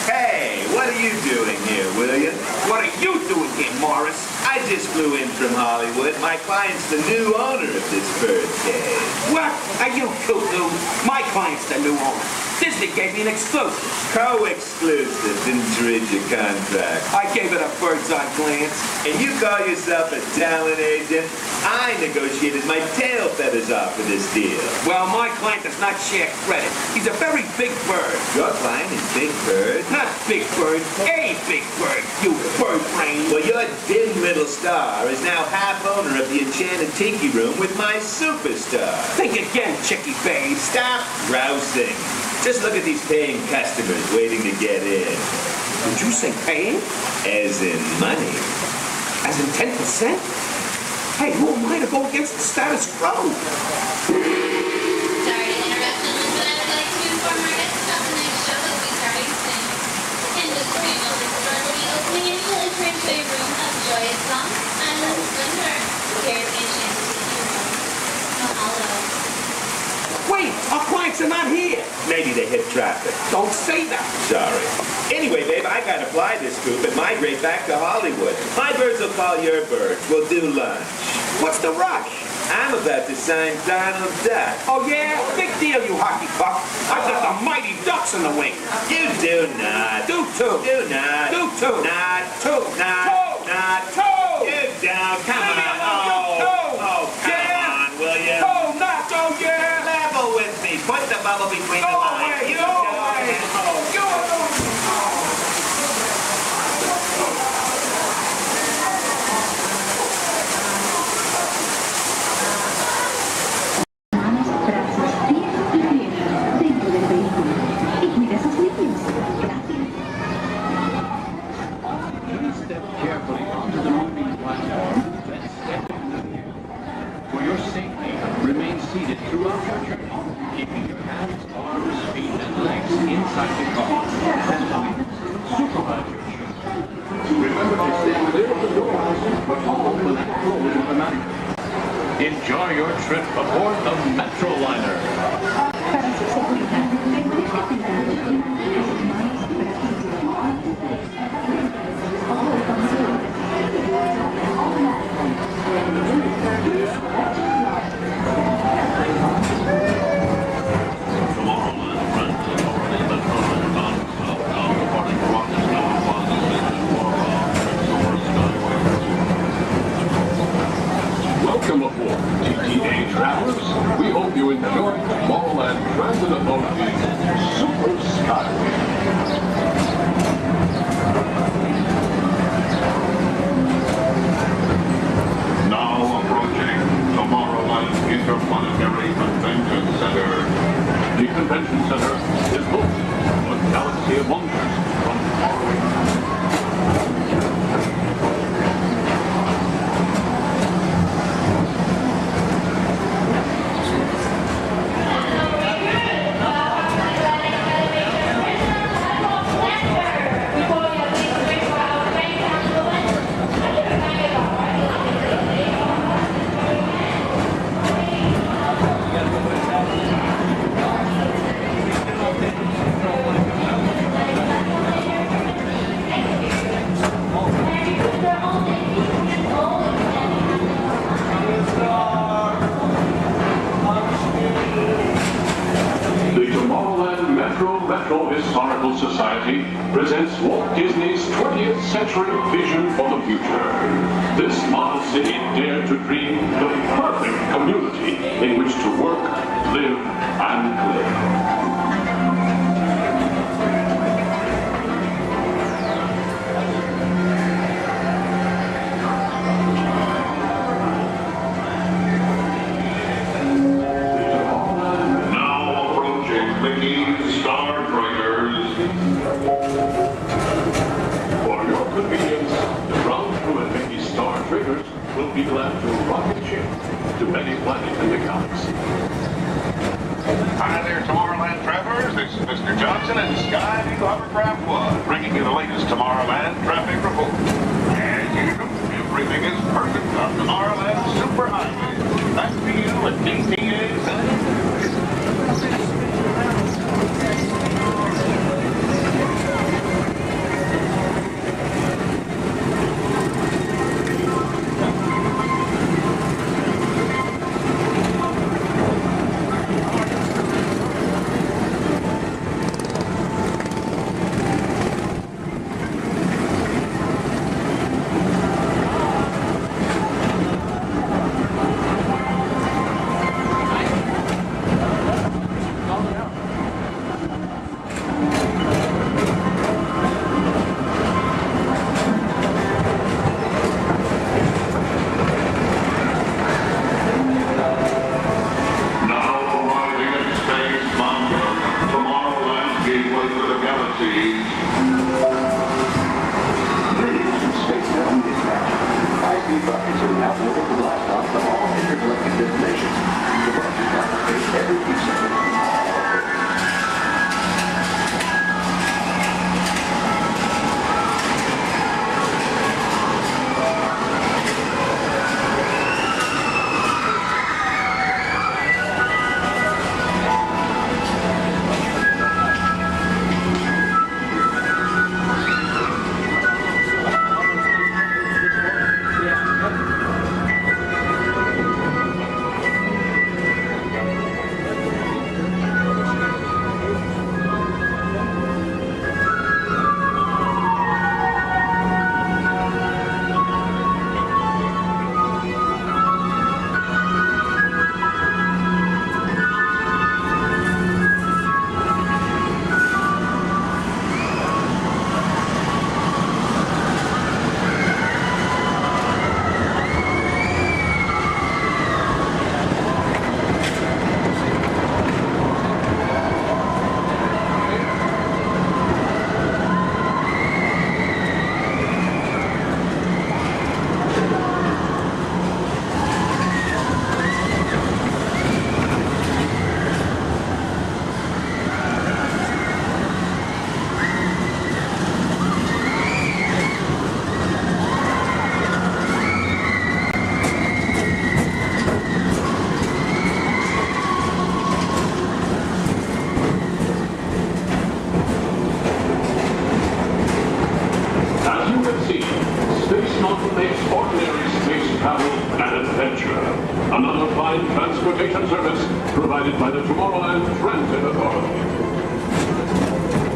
Hey, what are you doing here, William? What are you doing here, Morris? I just flew in from Hollywood. My client's the new owner of this bird cage. What? Are you cuckoo? My client's the new owner. Disney gave me an exclusive. Co-exclusive. Didn't you read your contract? I gave it a bird's-eye glance. And you call yourself a talent agent? I negotiated my tail feathers off for this deal. Well, my client does not share credit. He's a very big bird. Your client is Big Bird? Not Big Bird, a big bird, you bird brain. Well, your dim little star is now half owner of the Enchanted Tiki Room with my superstar. Think again, Chicky babe. Stop grousing. Just look at these paying customers waiting to get in. Did you say paying? As in money. As in 10%? Hey, who am I to go against the status quo? Sorry to interrupt, but I would like to inform our guests about the next show that will be starting soon. Industry Music Store will be opening a new entryway room of joyous songs and splendor. Here at the Enchanted Tiki Room. Mahalo. Wait, our clients are not here. Maybe they hit traffic. Don't say that. Sorry. Anyway, babe, I gotta fly this coop and migrate back to Hollywood. My birds will call your birds. We'll do lunch. What's the rush? I'm about to sign Donald Duck. Oh, yeah? Big deal, you hockey puck. I've got the mighty Ducks in the wing. You do not. Do too. Do not. Do too. Not. Two. Not. Two. Not. Two. You don't. Come Leave me on. alone, you two. Come on, will you? Two, not two, yeah. Level with me. Put the bubble between the Go lines. away, You go don't. away. Go away. Dentro del vehículo. Y cuide a sus niños. Gracias. Please step carefully onto the moving platform, then step in. For your safety, remain seated throughout your journey, keeping your hands, arms, feet, and legs inside the car. And please, supervise your children. Remember to stay clear of the doors, but open and close automatically. Enjoy your trip aboard the Metroliner. Para su seguridad, permanezca sentado en sus manos All consumed. Welcome aboard, TTA travelers. We hope you enjoy Tomorrowland Transit Authority's Super Skyway. Now approaching Tomorrowland Interplanetary Convention Center. The convention center is home to a galaxy of wonders from faraway. Metro Historical Society presents Walt Disney's 20th century vision for the future. This model city dared to dream the perfect community in which to work, live, and play. will be glad to rocket ship to any planet in the galaxy. Hi there, Tomorrowland travelers. This is Mr. Johnson and Skyview Hovercraft One, bringing you the latest Tomorrowland traffic report. As usual, everything is perfect on Tomorrowland Superhighway. Back to you at DTA Center. Another fine transportation service provided by the Tomorrowland Transit Authority.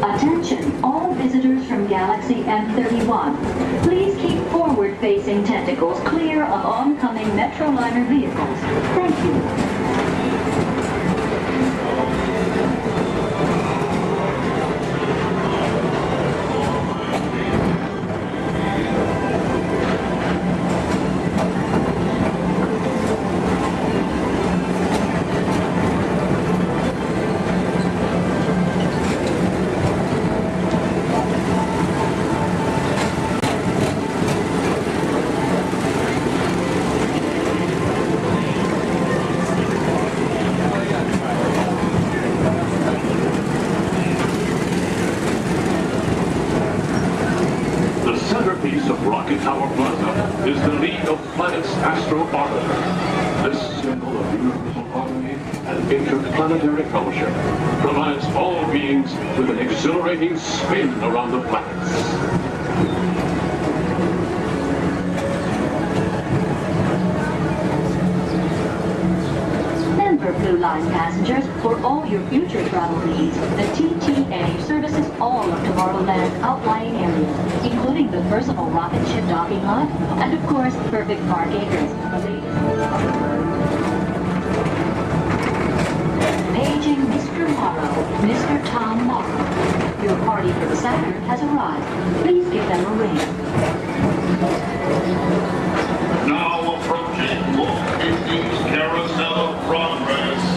Attention, all visitors from Galaxy M31. Please keep forward-facing tentacles clear of oncoming Metroliner vehicles. Thank you. Is the League of Planets Astro Orbiter. This symbol of universal harmony and interplanetary fellowship provides all beings with an exhilarating spin around the planets. Blue Line passengers, for all your future travel needs, the TTA services all of Tomorrowland's outlying areas, including the personal rocket ship docking lot, and of course, perfect park acres. Paging Mr. Morrow, Mr. Tom Morrow. Your party for the Saturn has arrived. Please give them a ring. Now approaching Walt Disney's Carousel of Progress.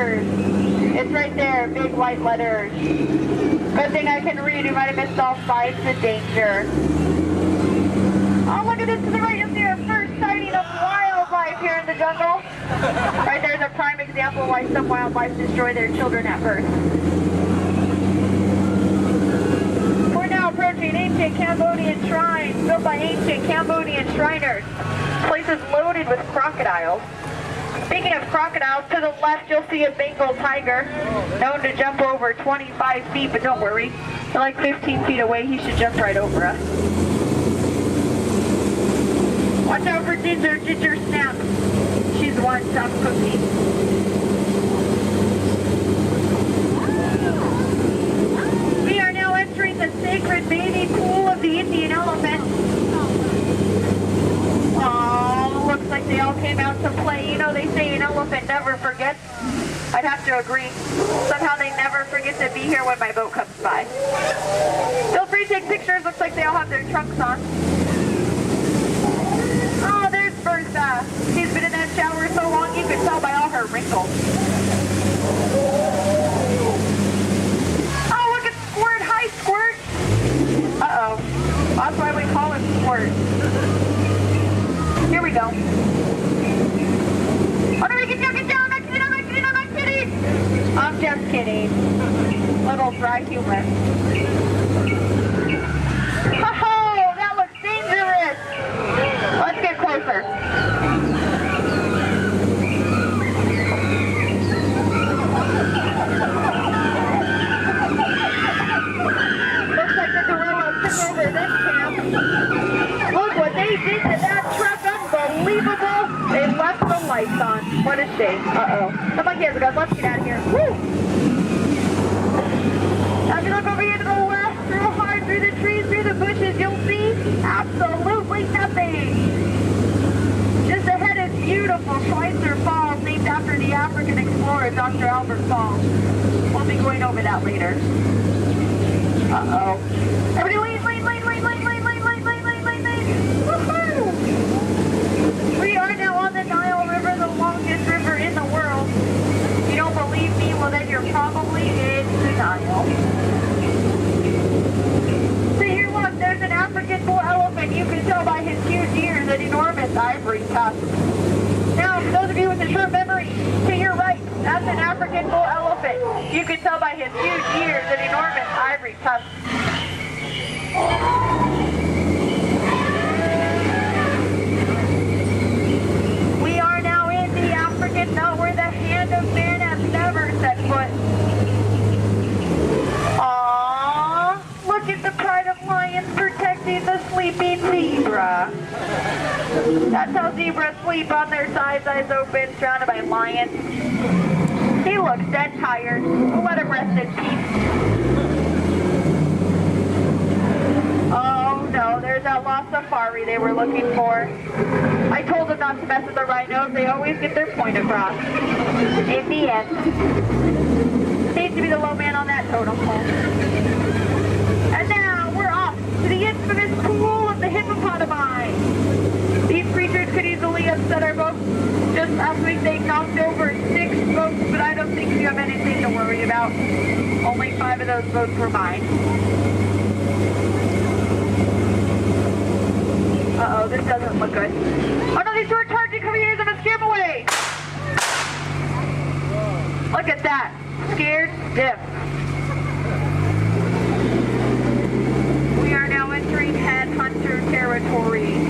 speakers. It's right there, big white letters. Good thing I can read. You might have missed all signs of danger. Oh, look at this to the right. You'll see our first sighting of wildlife here in the jungle. Right there's a prime example of why some wildlife destroy their children at birth. We're now approaching ancient Cambodian shrines built by ancient Cambodian Shriners. This place is loaded with crocodiles. Speaking of crocodiles, to the left you'll see a Bengal tiger, known to jump over 25 feet, but don't worry, we're like 15 feet away, he should jump right over us. Watch out for Ginger, Ginger Snap. She's the one stop cookie. We are now entering the sacred baby pool of the Indian elephant. Oh, looks like they all came out to play. You know, they say an elephant never forgets. I'd have to agree. Somehow they never forget to be here when my boat comes by. Feel free to take pictures. Looks like they all have their trunks on. Oh, there's Bertha. She's been in that shower so long you can tell by all her wrinkles. Oh, look at Squirt. Hi, Squirt. Uh-oh. That's why we call him Squirt. Here we go. Oh, no, get down, get down. I'm not kidding, I'm not kidding, I'm not kidding. I'm just kidding. Little dry humor. Oh, that looks dangerous. Let's get closer. Looks like the gorillas took over this camp. Look what they did to that truck. Unbelievable. They left the lights on. What a shame. Uh-oh. Come on, kids. Let's get out of here. Woo! Now if you look over here to the left, through hard, through the trees, through the bushes, you'll see absolutely nothing. Just ahead is beautiful Schweitzer Falls, named after the African explorer, Dr. Albert Falls. We'll be going over that later. Uh-oh. Everybody lean, lean, lean, lean, lean, lean, lean, lean, lean, lean, lean, lean. Woohoo! We are now on the Nile River, the longest river in the world. If you don't believe me, well then you're probably in denial. So here look, there's an African bull elephant. You can tell by his huge ears and enormous ivory tusks. Now, for those of you with a short memory, to your right, that's an African bull elephant. You can tell by his huge ears and enormous ivory tusks. We are now in the African belt where the hand of man has never set foot. Aww, look at the pride of lions protecting the sleeping zebra. That's how zebras sleep, on their sides, eyes open, surrounded by lions. He looks dead tired. We'll let him rest in peace. Oh no, there's that lost safari they were looking for. I told them not to mess with the rhinos. They always get their point across. In the end. Seems to be the low man on that totem pole. And now we're off to the infamous pool of the hippopotami. These creatures could easily upset our boat. Just last week they knocked over 6 boats, but I don't think you have anything to worry about. Only 5 of those boats were mine. Uh-oh, this doesn't look good. Oh no, these two are charging, come here, I'm gonna scare them away! Look at that, scared stiff. We are now entering headhunter territory.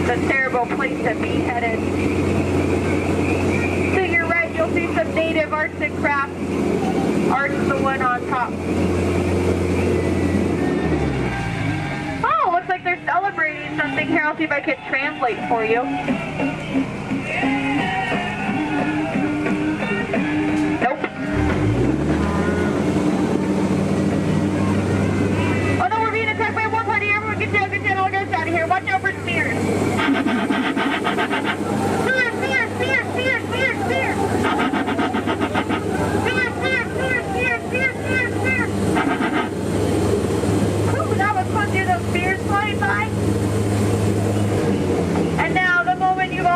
The terrible place to be headed. To your right, you'll see some native arts and crafts. Art's the one on top. Oh, looks like they're celebrating something here. I'll see if I can translate for you. Nope. Oh no, we're being attacked by one party. Everyone get down, all guys out of here. Watch out for spears. Spear, spear, spear, spear, spear, spear. Spear, spear, spear, spear, spear, spear, spear. Ooh, that was fun to hear those spears flying by. And now, the moment you've all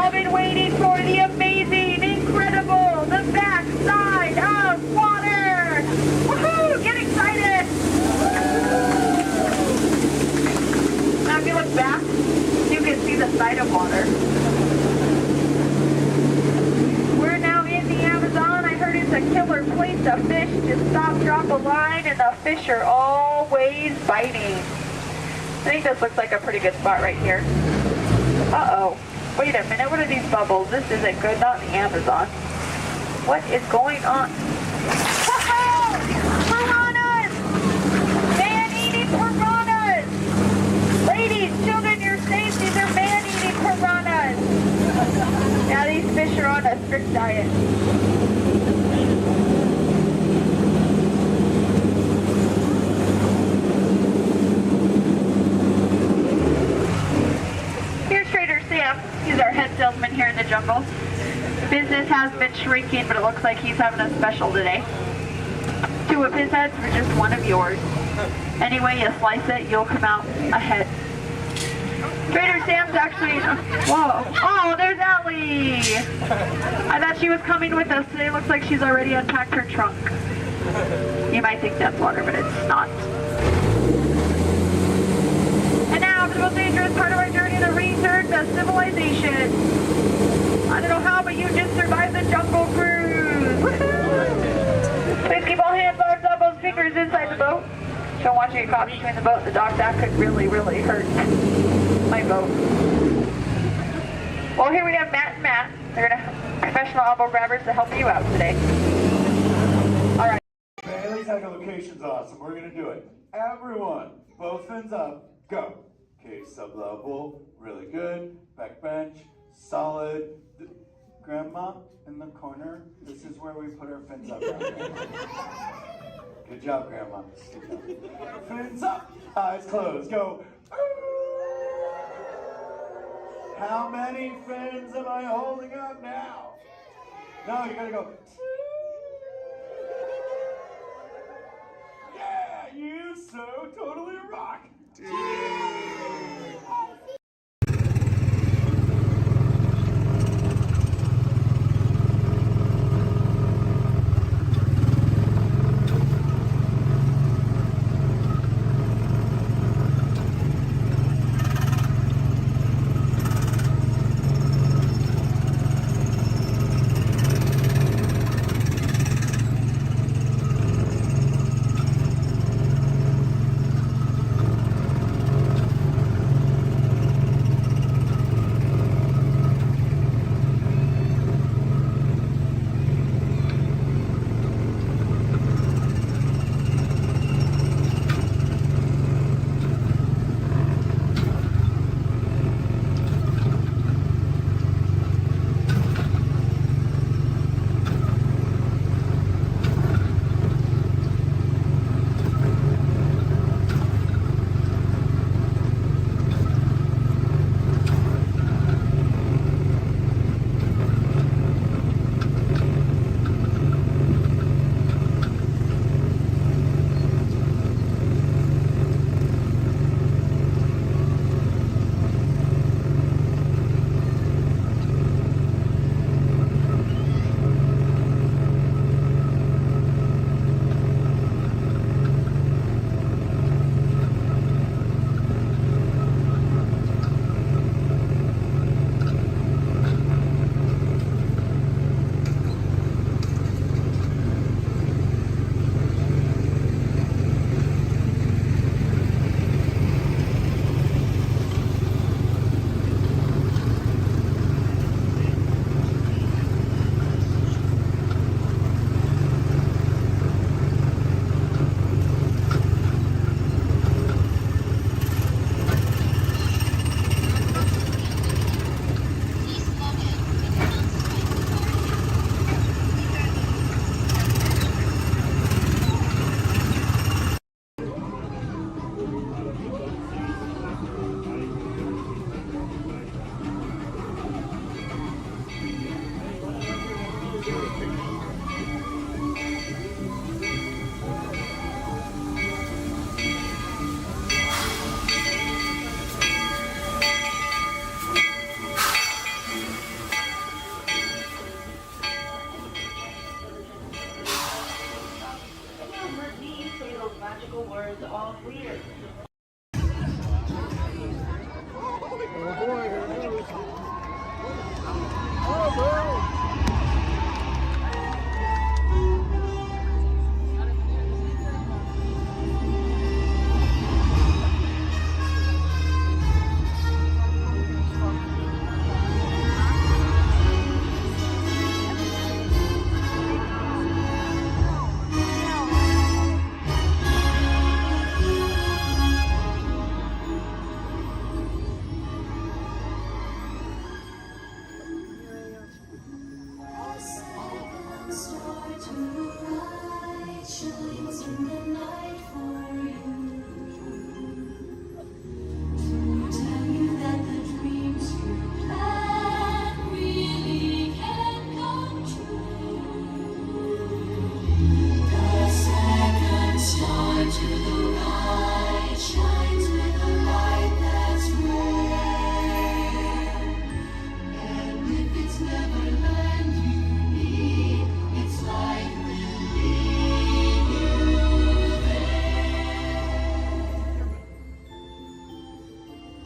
back so you can see the side of water. We're now in the Amazon. I heard it's a killer place to fish. Just stop, drop a line, and the fish are always biting. I think this looks like a pretty good spot right here. Uh-oh. Wait a minute, what are these bubbles? This isn't good, not in the Amazon. What is going on? Piranhas! Man-eating piranhas! Ladies, children, you're safe. These are man-eating piranhas. Now these fish are on a strict diet. Here's Trader Sam. He's our head salesman here in the jungle. Business has been shrinking, but it looks like he's having a special today. 2 of his heads for just 1 of yours. Any way you slice it, you'll come out ahead. Trader Sam's actually... Whoa. Oh, there's Ellie! I thought she was coming with us today. Looks like she's already unpacked her trunk. You might think that's water, but it's not. And now for the most dangerous part of our journey, the return to civilization. I don't know how, but you just survived the jungle cruise. Please keep all hands, arms, elbows, fingers inside the boat. Don't want you to get caught between the boat and the dock. That could really, really hurt my boat. Well, here we have Matt and Matt. They're gonna professional elbow grabbers to help you out today. All right. Bailey's echolocation's awesome. We're gonna do it. Everyone, both fins up. Go. Okay, sub-level, really good. Back bench, solid. Grandma in the corner. This is where we put our fins up. Good job, Grandma. Good job. Fins up. Eyes closed. Go. How many fins am I holding up now? No, you gotta go. Yeah, you so totally rock.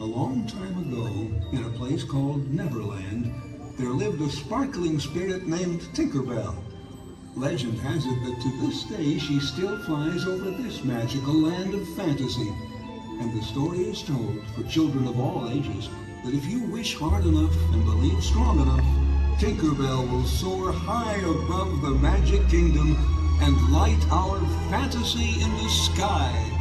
A long time ago, in a place called Neverland, there lived a sparkling spirit named Tinkerbell. Legend has it that to this day she still flies over this magical land of fantasy. And the story is told for children of all ages that if you wish hard enough and believe strong enough, Tinkerbell will soar high above the magic kingdom and light our fantasy in the sky.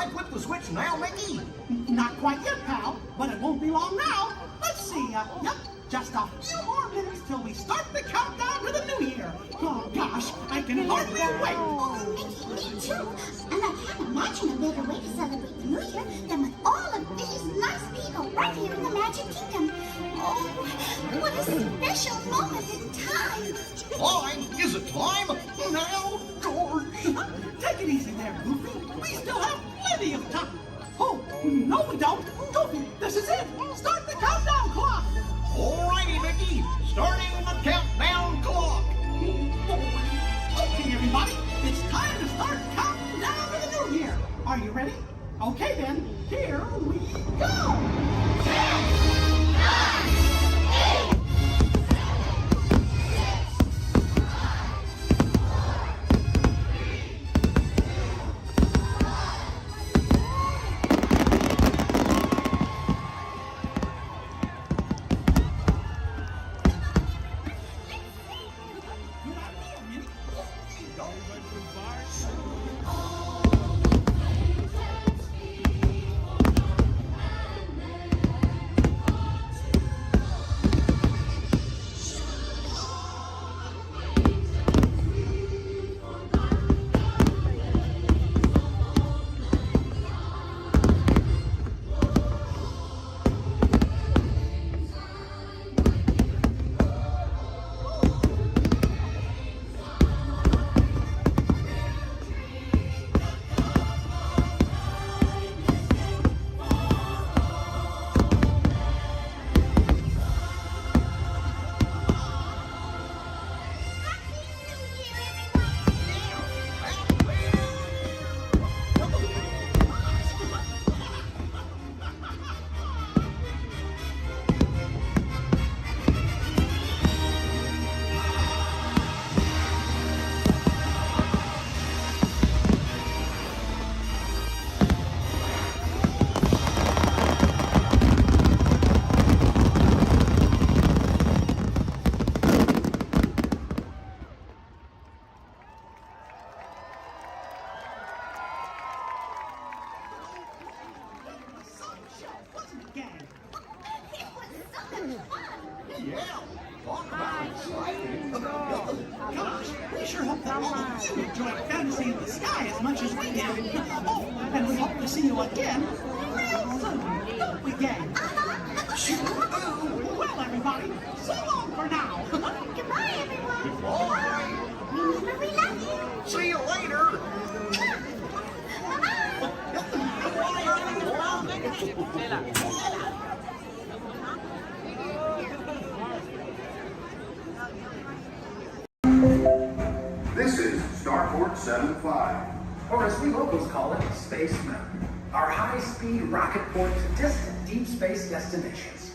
I flip the switch now, Mickey? Not quite yet, pal, but it won't be long now. Let's see, yep, just a few more minutes till we start the countdown to the new year. Oh gosh, I can hardly wait. Oh, Mickey, me too. And I can't imagine a better way to celebrate the new year than with all of these nice people right here in the Magic Kingdom. Oh, what a special moment in time. Time? Is it time? Now, George. Take it easy there, Goofy. We still have plenty of time. Oh, no we don't. Goofy, this is it. Start the countdown clock. Alrighty, Mickey. Starting the countdown clock. Okay, everybody. It's time to start counting down to the new year. Are you ready? Okay, then. Here we go. 10, 9, 8. Gosh, we sure hope that all of you enjoyed Fantasy in the Sky as much as we did. Oh, and we hope to see you again real soon, don't we, gang? Sure do. Well, everybody, so long for now. Goodbye, everyone. Goodbye. Remember, we love you. See you later. This is Starport 75. Or as we locals call it, Space Mountain. Our high-speed rocket port to distant deep space destinations.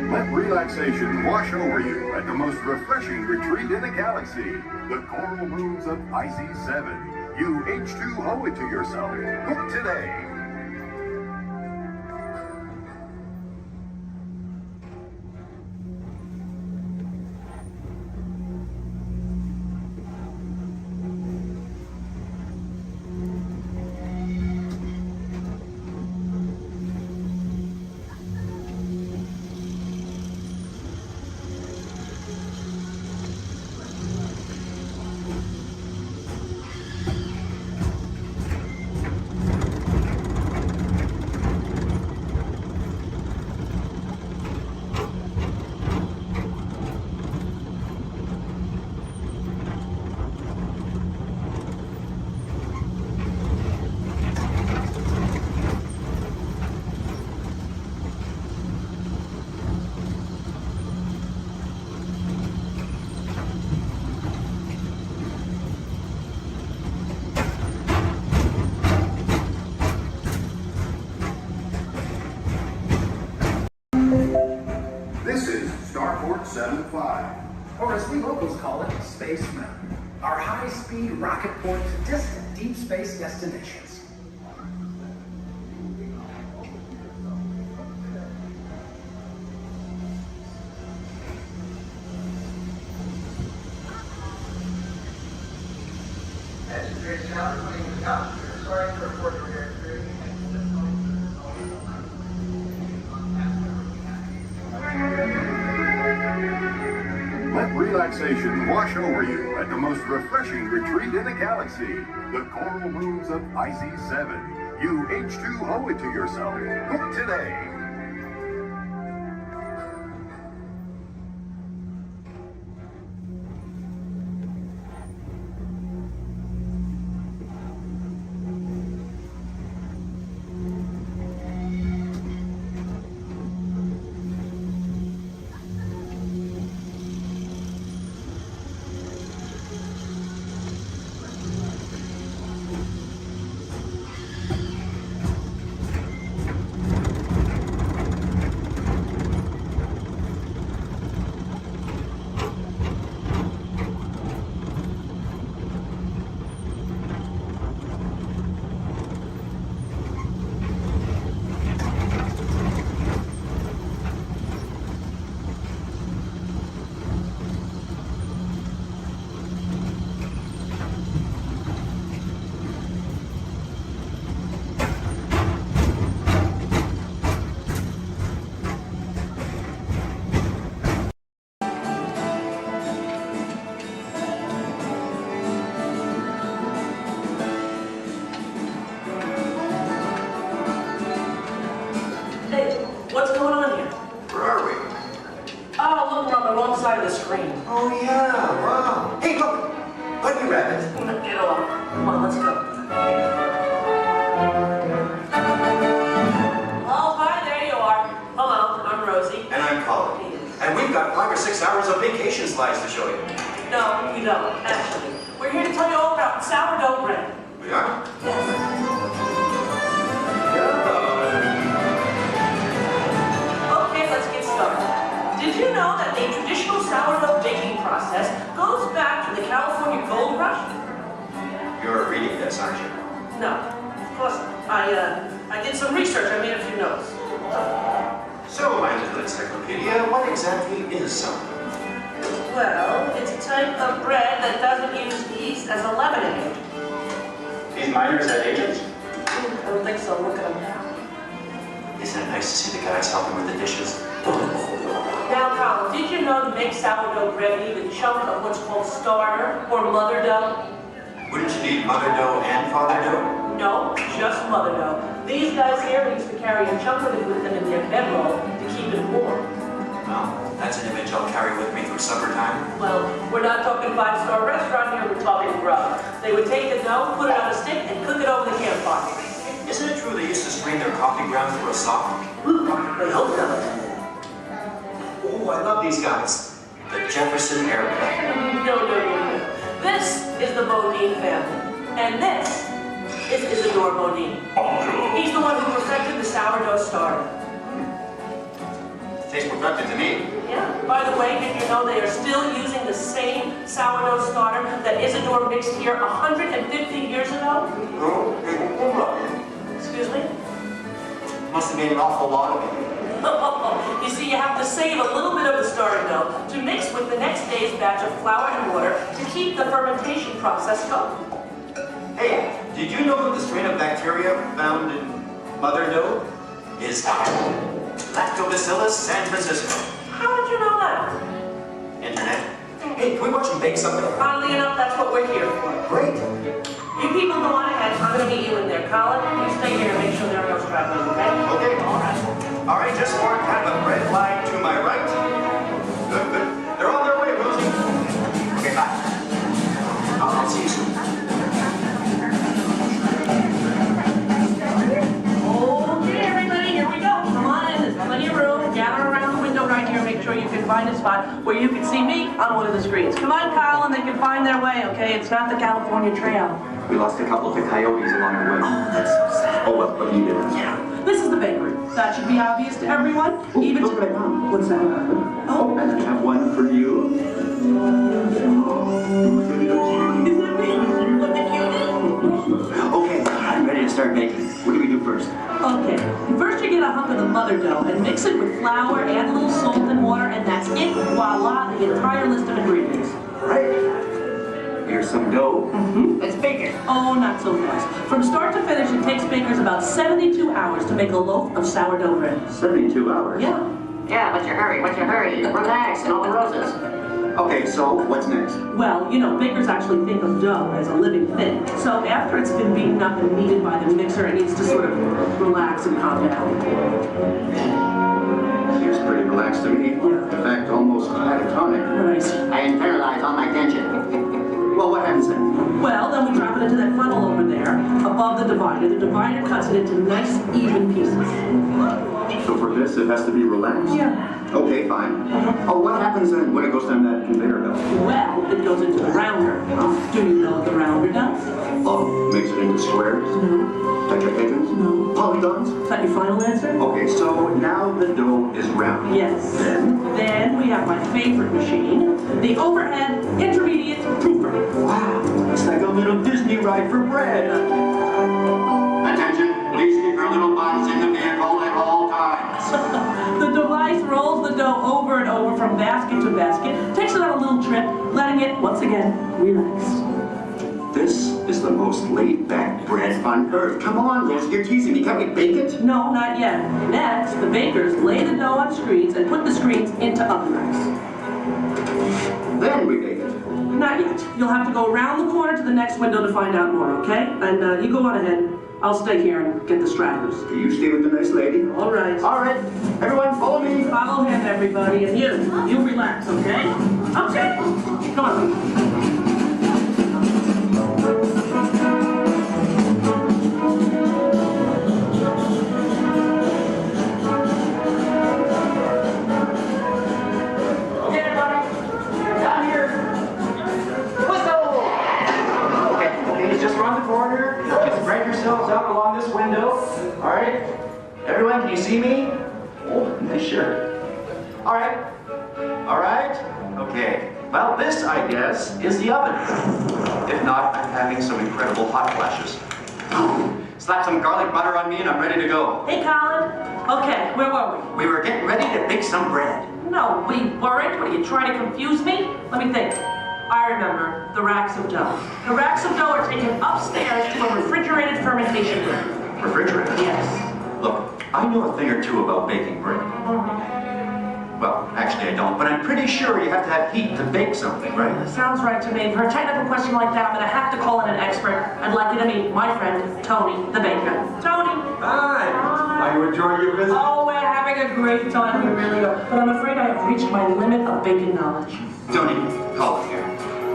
Let relaxation wash over you at the most refreshing retreat in the galaxy, the coral rooms of IC7. You H2 owe it to yourself. Book today. This is Starport 75. or as we locals call it, Space Mountain. Our high-speed rocket port to distant deep space destinations. Let relaxation wash over you at the most refreshing retreat in the galaxy, the coral rooms of Pisces 7. You H2O it to yourself. Book today. What's going on here? Where are we? Oh, look, we're on the wrong side of the screen. Oh, yeah, wow. Hey, look! Bunny Rabbit. Get off. Come on, let's go. Oh, hi, there you are. Hello, I'm Rosie. And I'm Colin. And we've got 5 or 6 hours of vacation slides to show you. No, we don't, actually. We're here to tell you all about sourdough bread. We are? Okay, let's get started. Did you know that the traditional sourdough baking process goes back to the California Gold Rush? You're reading this, aren't you? No, of course not. I did some research. I made a few notes. So, my little encyclopedia, what exactly is sourdough? Well, it's a type of bread that doesn't use yeast as a leavening agent. These miners had agents? I don't think so. Look at them. Isn't it nice to see the guys helping with the dishes? Now, Colin, did you know to make sourdough bread you need a chunk of what's called starter or mother dough? Wouldn't you need mother dough and father dough? No, just mother dough. These guys here used to carry a chunk of it with them in their bedroll to keep it warm. Well, that's an image I'll carry with me through supper time. Well, we're not talking 5-star restaurant here, we're talking grub. They would take the dough, put it on a stick, and cook it over the campfire. Isn't it true they used to strain their coffee grounds through a sock? They hope not. Oh, I love these guys. The Jefferson Airplane. No. This is the Bodine family. And this is Isidore Bodine. He's the one who perfected the sourdough starter. Tastes perfected to me. Yeah. By the way, did you know they are still using the same sourdough starter that Isidore mixed here 150 years ago? Excuse me? Must have made an awful lot of it. You see, you have to save a little bit of the starter dough to mix with the next day's batch of flour and water to keep the fermentation process going. Hey, did you know that the strain of bacteria found in mother dough is Lactobacillus San Francisco? How did you know that? Internet. Hey, can we watch them bake something? Oddly enough, that's what we're here for. Great. You people go on ahead. I'm going to meet you in there. Colin, you stay here and make sure there are no stragglers, okay? Okay. All right, just more kind of a red line to my right. Good. They're on their way, Rosie. Okay, bye. I'll see you soon. Okay, everybody, here we go. Come on in. There's plenty of room. Gather around the window right here. Make sure you can find a spot where you can see me on one of the screens. Come on, Colin. They can find their way, okay? It's not the California Trail. We lost a couple to coyotes along the way. Oh, that's so sad. Oh, well, what do you do? Yeah. This is the bakery. That should be obvious to everyone. Even to my mom. What's that? Oh, and I have one for you. other dough and mix it with flour, add a little salt and water, and that's it. Voila, the entire list of ingredients. Right. Here's some dough. Let's bake it. Oh, not so fast. From start to finish, it takes bakers about 72 hours to make a loaf of sourdough bread. 72 hours? Yeah. Yeah, what's your hurry? What's your hurry? Relax and all the roses. Okay, so what's next? Well, you know, bakers actually think of dough as a living thing. So after it's been beaten up and kneaded by the mixer, it needs to sort of relax and calm down. Seems pretty relaxed to me. In fact, almost catatonic. Right. I internalize all my tension. Well, what happens then? Well, then we drop it into that funnel over there, above the divider. The divider cuts it into nice, even pieces. So for this, it has to be relaxed? Yeah. Okay, fine. Oh, what happens then when it goes down that conveyor belt? Well, it goes into the rounder. Do you know what the rounder does? Oh, makes it into squares? No. Tetrahedrons? No. Polygons? Is that your final answer? Okay, so now the dough is round. Yes. Then we have my favorite machine, the overhead intermediate proofer. Wow, it's like a little Disney ride for bread. Attention, please keep your little buns in the vehicle at all times. The device rolls the dough over and over from basket to basket, takes it on a little trip, letting it, once again, relax. This is the most laid-back bread on earth. Come on, Liz, you're teasing me. Can't we bake it? No, not yet. Next, the bakers lay the dough on screens and put the screens into oven racks. Then we bake it. Not yet. You'll have to go around the corner to the next window to find out more, okay? And you go on ahead. I'll stay here and get the stragglers. You stay with the nice lady. All right. All right. Everyone, follow me. Follow him, everybody. And you relax, okay? Okay. Come on. Out along this window. All right. Everyone, can you see me? Oh, nice shirt. All right. All right. Okay. Well, this, I guess, is the oven. If not, I'm having some incredible hot flashes. Slap some garlic butter on me and I'm ready to go. Hey, Colin. Okay, where were we? We were getting ready to bake some bread. No, we weren't. What, are you trying to confuse me? Let me think. I remember the racks of dough. The racks of dough are taken upstairs to a refrigerated fermentation room. Refrigerated? Yes. Look, I know a thing or two about baking bread. Well, actually I don't, but I'm pretty sure you have to have heat to bake something, right? Sounds right to me. For a technical question like that, I'm going to have to call in an expert. I'd like you to meet my friend, Tony, the baker. Tony! Hi! Are you enjoying your visit? Oh, we're having a great time. We really are. But I'm afraid I have reached my limit of baking knowledge. Tony, call it here.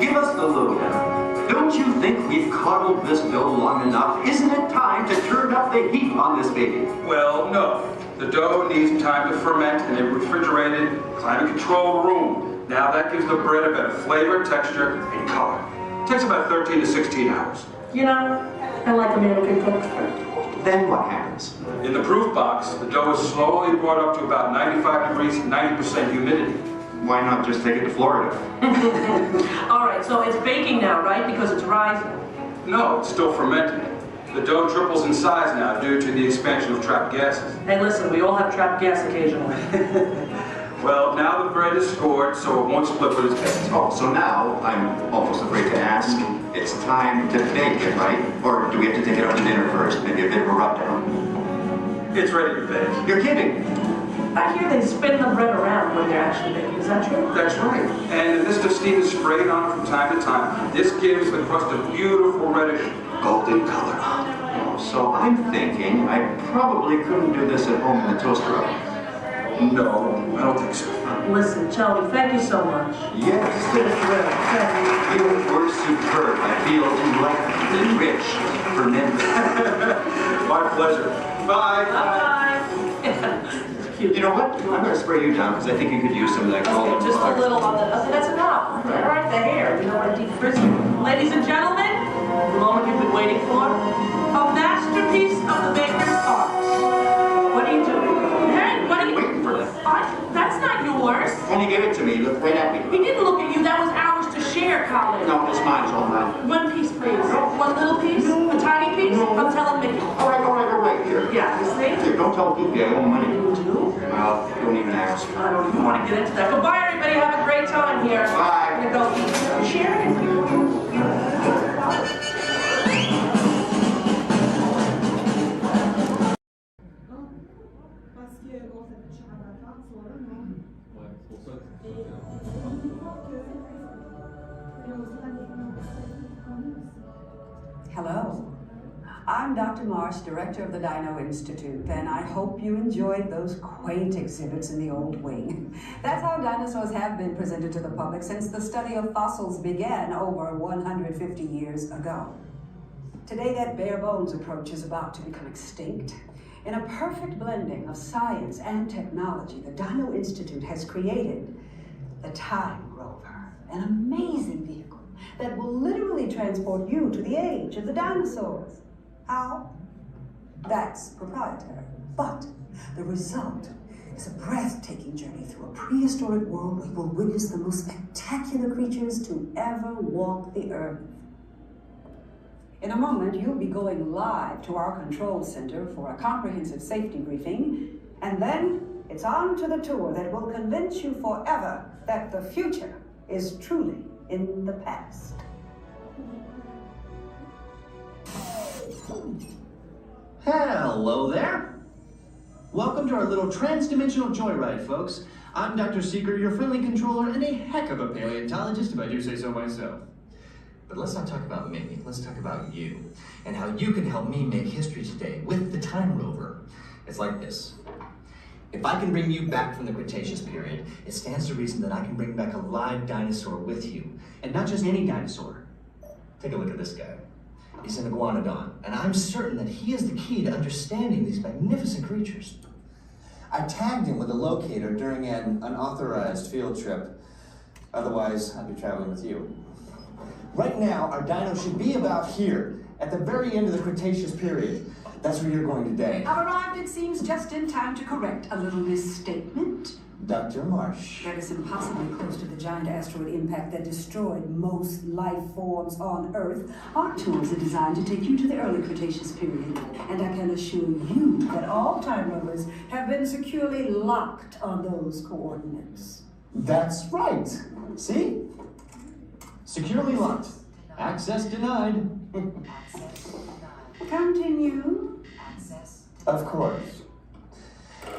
Give us the lowdown. Don't you think we've coddled this dough long enough? Isn't it time to turn up the heat on this baby? Well, no. The dough needs time to ferment in a refrigerated, climate-controlled room. Now that gives the bread a better flavor, texture, and color. It takes about 13 to 16 hours. You know, I like a man who can cook. Then what happens? In the proof box, the dough is slowly brought up to about 95 degrees, 90% humidity. Why not just take it to Florida? All right, so it's baking now, right? Because it's rising. No, it's still fermenting. The dough triples in size now due to the expansion of trapped gases. Hey, listen, we all have trapped gas occasionally. Well, now the bread is scored, so it won't split with its base. Oh, so now, I'm almost afraid to ask, it's time to bake it, right? Or do we have to take it out to dinner first? Maybe a bit of a rub-down? It's ready to bake. You're kidding! I hear they spin the bread around when they're actually baking. Is that true? That's right. And a mist of steam is sprayed on it from time to time. This gives the crust a beautiful reddish golden color. Oh, so I'm thinking I probably couldn't do this at home in the toaster oven. No, I don't think so. Listen, Tony, thank you so much. Yes. You were superb. I feel enlightened, rich, fermented. My pleasure. Bye. Bye. You know what? I'm going to spray you down because I think you could use some of that golden Just color. a little on the... Okay, that's enough. All right, the hair. You know what, deep frizzy. Ladies and gentlemen, the moment you've been waiting for. A masterpiece of the baker's art. What are you doing? Hey, what are you... Waiting for that. That's not yours. When he gave it to me, he looked right at me. He didn't look at you. That was ours to share, Colin. No, it's mine. It's all mine. One piece, please. One little piece? A tiny piece? I'm telling Mickey. All right. Here. Yeah, you see? Here, go Don't tell Goofy I owe money. You do? Well, don't even ask. I don't even want to get into that. Goodbye, everybody. Have a great time here. Bye. I'm gonna go eat some Sharon. Hello. I'm Dr. Marsh, director of the Dino Institute, and I hope you enjoyed those quaint exhibits in the old wing. That's how dinosaurs have been presented to the public since the study of fossils began over 150 years ago. Today, that bare bones approach is about to become extinct. In a perfect blending of science and technology, the Dino Institute has created the Time Rover, an amazing vehicle that will literally transport you to the age of the dinosaurs. How? That's proprietary. But the result is a breathtaking journey through a prehistoric world where you will witness the most spectacular creatures to ever walk the earth. In a moment, you'll be going live to our control center for a comprehensive safety briefing, and then it's on to the tour that will convince you forever that the future is truly in the past. Hello there. Welcome to our little trans-dimensional joyride, folks. I'm Dr. Seeker, your friendly controller, and a heck of a paleontologist, if I do say so myself. But let's not talk about me, let's talk about you, and how you can help me make history today with the Time Rover. It's like this. If I can bring you back from the Cretaceous period, it stands to reason that I can bring back a live dinosaur with you. And not just any dinosaur. Take a look at this guy. He's an iguanodon, and I'm certain that he is the key to understanding these magnificent creatures. I tagged him with a locator during an unauthorized field trip. Otherwise, I'd be traveling with you. Right now, our dino should be about here, at the very end of the Cretaceous period. That's where you're going today. I've arrived, it seems, just in time to correct a little misstatement. Dr. Marsh. That is impossibly close to the giant asteroid impact that destroyed most life forms on Earth. Our tours are designed to take you to the early Cretaceous period, and I can assure you that all time rovers have been securely locked on those coordinates. That's right. See? Securely locked. Access denied. Continue. Of course.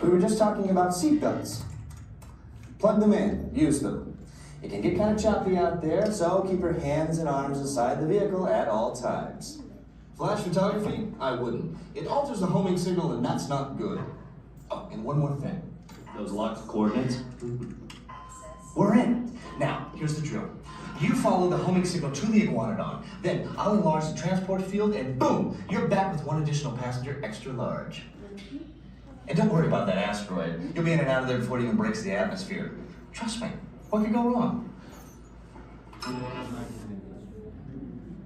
We were just talking about seatbelts. Plug them in, use them. It can get kind of choppy out there, so keep your hands and arms inside the vehicle at all times. Flash photography? I wouldn't. It alters the homing signal, and that's not good. Oh, and one more thing. Those locked coordinates? We're in. Now, here's the drill. You follow the homing signal to the iguanodon, then I'll enlarge the transport field, and boom, you're back with one additional passenger extra large. And don't worry about that asteroid. You'll be in and out of there before it even breaks the atmosphere. Trust me, what could go wrong?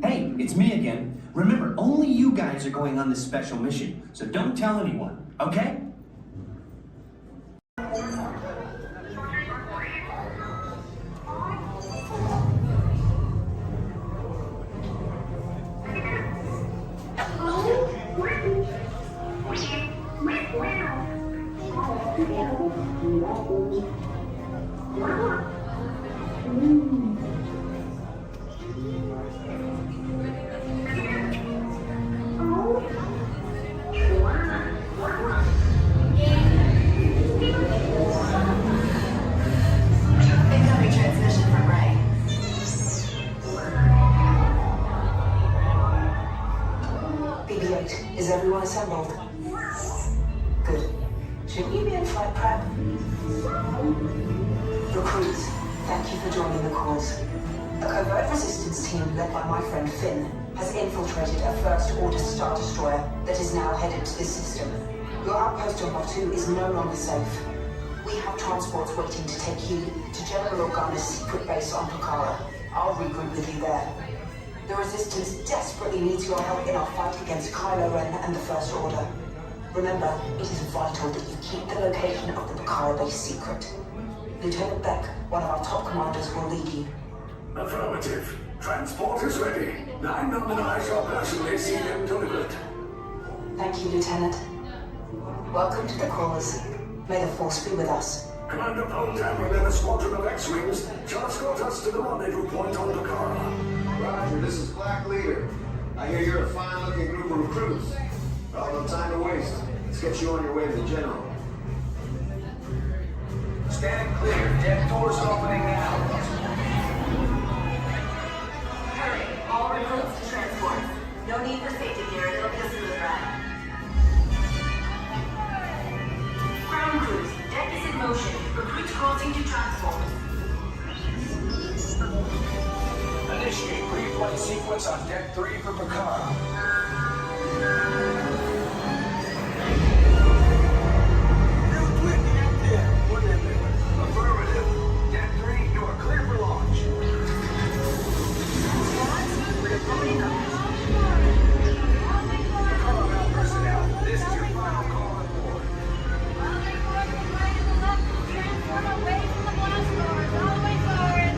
Hey, it's me again. Remember, only you guys are going on this special mission, so don't tell anyone, okay? Incoming transmission from Ray. BB-8, is everyone assembled? Good. Should we be in flight prep? Recruits, thank you for joining the cause. A covert resistance team led by my friend Finn has infiltrated a first-order Star Destroyer that is now headed to this system. Your outpost on Batu is no longer safe. We have transports waiting to take you to General Organa's secret base on Pucara. I'll regroup with you there. The Resistance desperately needs your help in our fight against Kylo Ren and the First Order. Remember, it is vital that you keep the location of the Pucara base secret. Lieutenant Beck, one of our top commanders, will lead you. Affirmative. Transport is ready. 9 and I shall personally see them delivered. Thank you, Lieutenant. Welcome to the cause. May the Force be with us. Commander Poltam and a squadron of X-Wings shall escort us to the rendezvous point on Dakar. Roger, this is Black Leader. I hear you're a fine-looking group of recruits. Well, no time to waste. Let's get you on your way to the General. Stand clear. Deck doors opening now. Hurry, all recruits to transport. No need for safety gear, it'll be a smooth ride. Ground crews, deck is in motion. Recruits crossing to transport. Initiate pre-flight sequence on Deck 3 for Picard. Affirmative. Deck 3, you are clear for launch. Picard personnel, this is your final call on board. Transform away from the blast doors, all the way forward.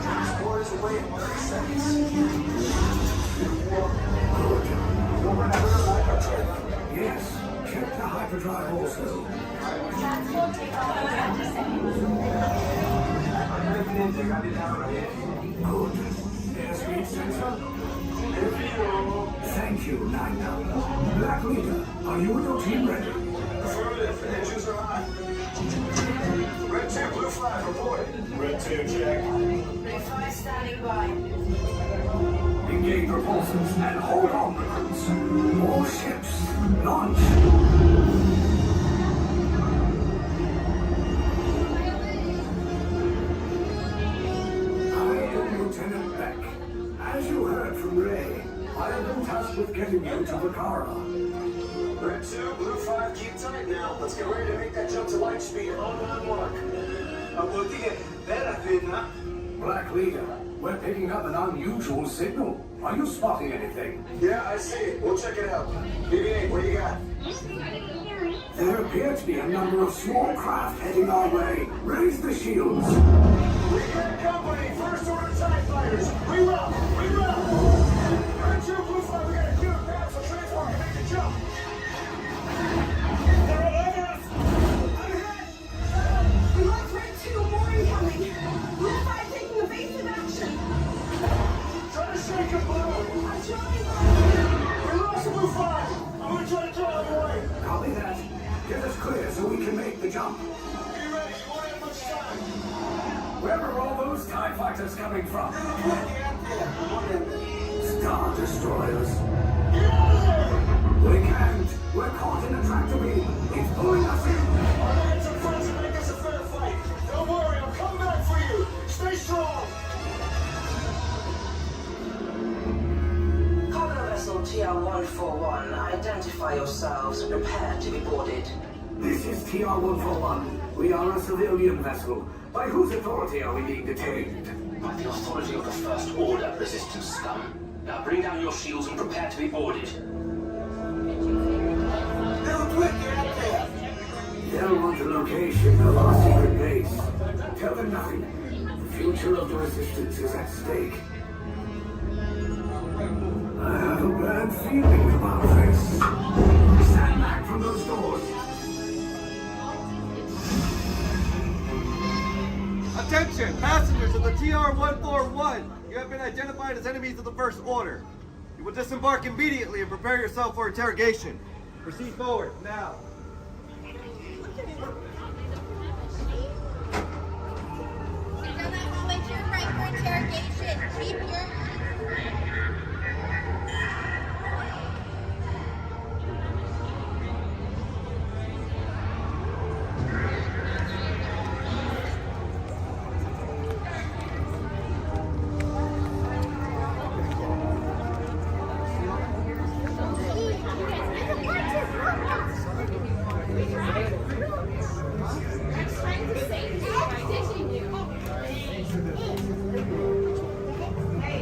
Transport is away in 30 seconds. Yes, check the hyperdrive also. Transport takeoff in 20 seconds. Good. Airspeed sensor. Thank you, Nina. Black Leader, are you and your team ready? Affirmative. Engines are hot. Red 2, blue flag reporting. Red 2, check. Blue 5 standing by. Engage propulsors and hold on, recruits. More ships. Launch. Lieutenant Beck. As you heard from Ray, I have been tasked with getting you to Vakara. Red 2, blue 5, keep tight now. Let's get ready to make that jump to light speed on mark. Black Leader, we're picking up an unusual signal. Are you spotting anything? Yeah, I see it. We'll check it out. BB-8, what do you got? There appear to be a number of small craft heading our way. Raise the shields. We got company. First order TIE fighters. Reroute. Reroute. Red 2, blue 5, we got a clear path so transport can make the jump. They're all over us. I'm hit. We lost Red 2, more incoming. Blue 5 taking evasive action. Try to shake him, blue. I'm trying. We lost blue 5. I'm gonna try to draw him away. Copy that. Get us clear so we can make the jump. Be ready. You won't have much time. Where are all those TIE fighters coming from? Star Destroyers. Get out of there! We can't. We're caught in a tractor beam. It's pulling us in. Our hands are friends and make this a fair fight. Don't worry, I'll come back for you. Stay strong. Cargo vessel TR-141, identify yourselves and prepare to be boarded. This is TR-141. We are a civilian vessel. By whose authority are we being detained? By the authority of the First Order, resistance scum. Now bring down your shields and prepare to be boarded. They'll want the location of our secret base. Tell them nothing. The future of the Resistance is at stake. I have a bad feeling about this. Stand back from those doors. Attention, passengers of the TR-141. You have been identified as enemies of the First Order. You will disembark immediately and prepare yourself for interrogation. Proceed forward, now. Down that hallway to your right for interrogation. Keep your... Hey,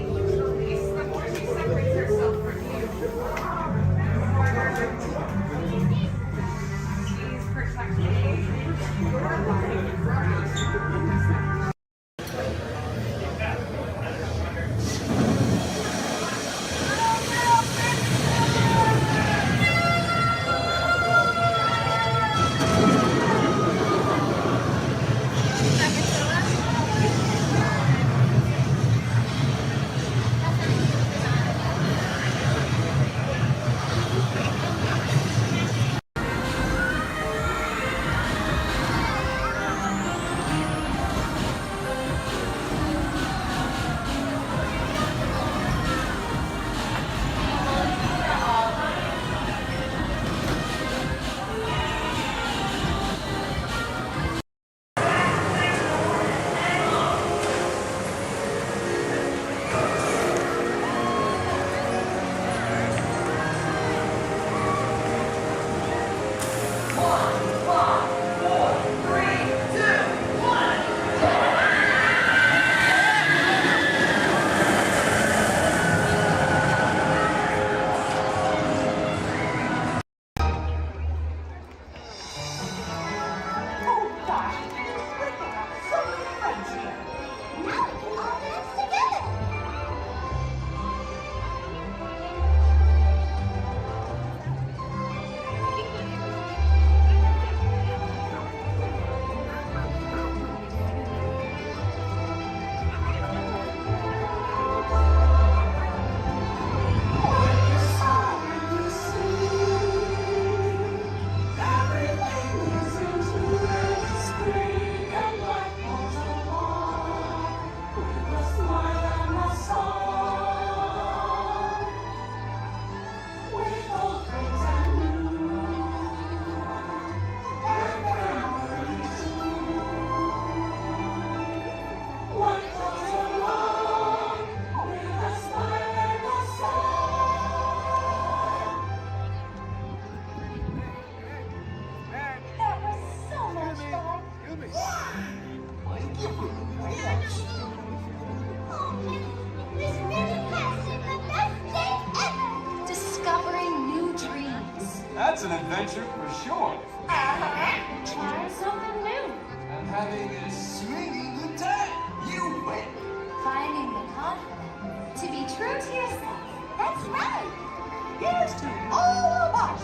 an adventure for sure. Trying something new. And having a swinging good time. You win. Finding the confidence to be true to yourself. That's right. Here's to all of us,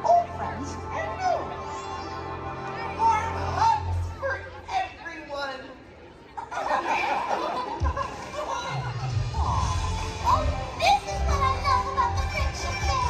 old friends and new. Warm hugs for everyone. Oh, this is what I love about the friendship fair.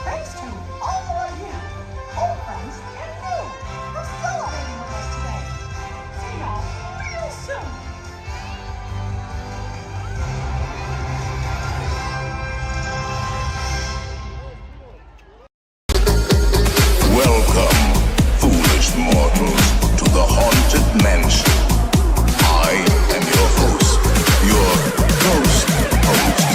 Thanks to all of you, old friends and new, for celebrating with us today. See y'all real soon. Welcome, foolish mortals, to the Haunted Mansion. I am your host, your ghost host.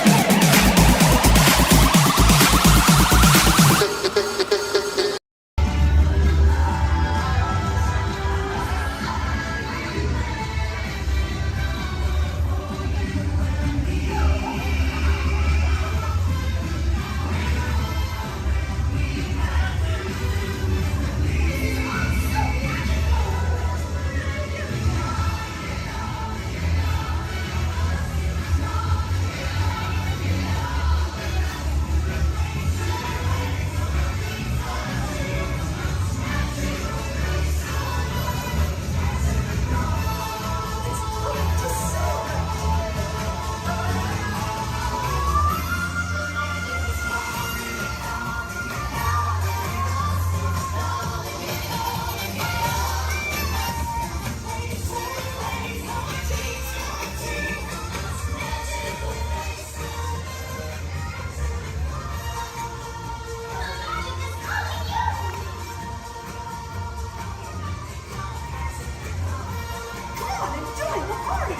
Come on and join the party.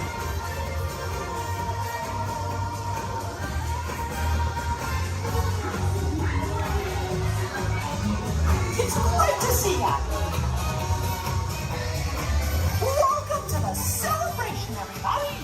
It's great to see ya. Welcome to the celebration, everybody.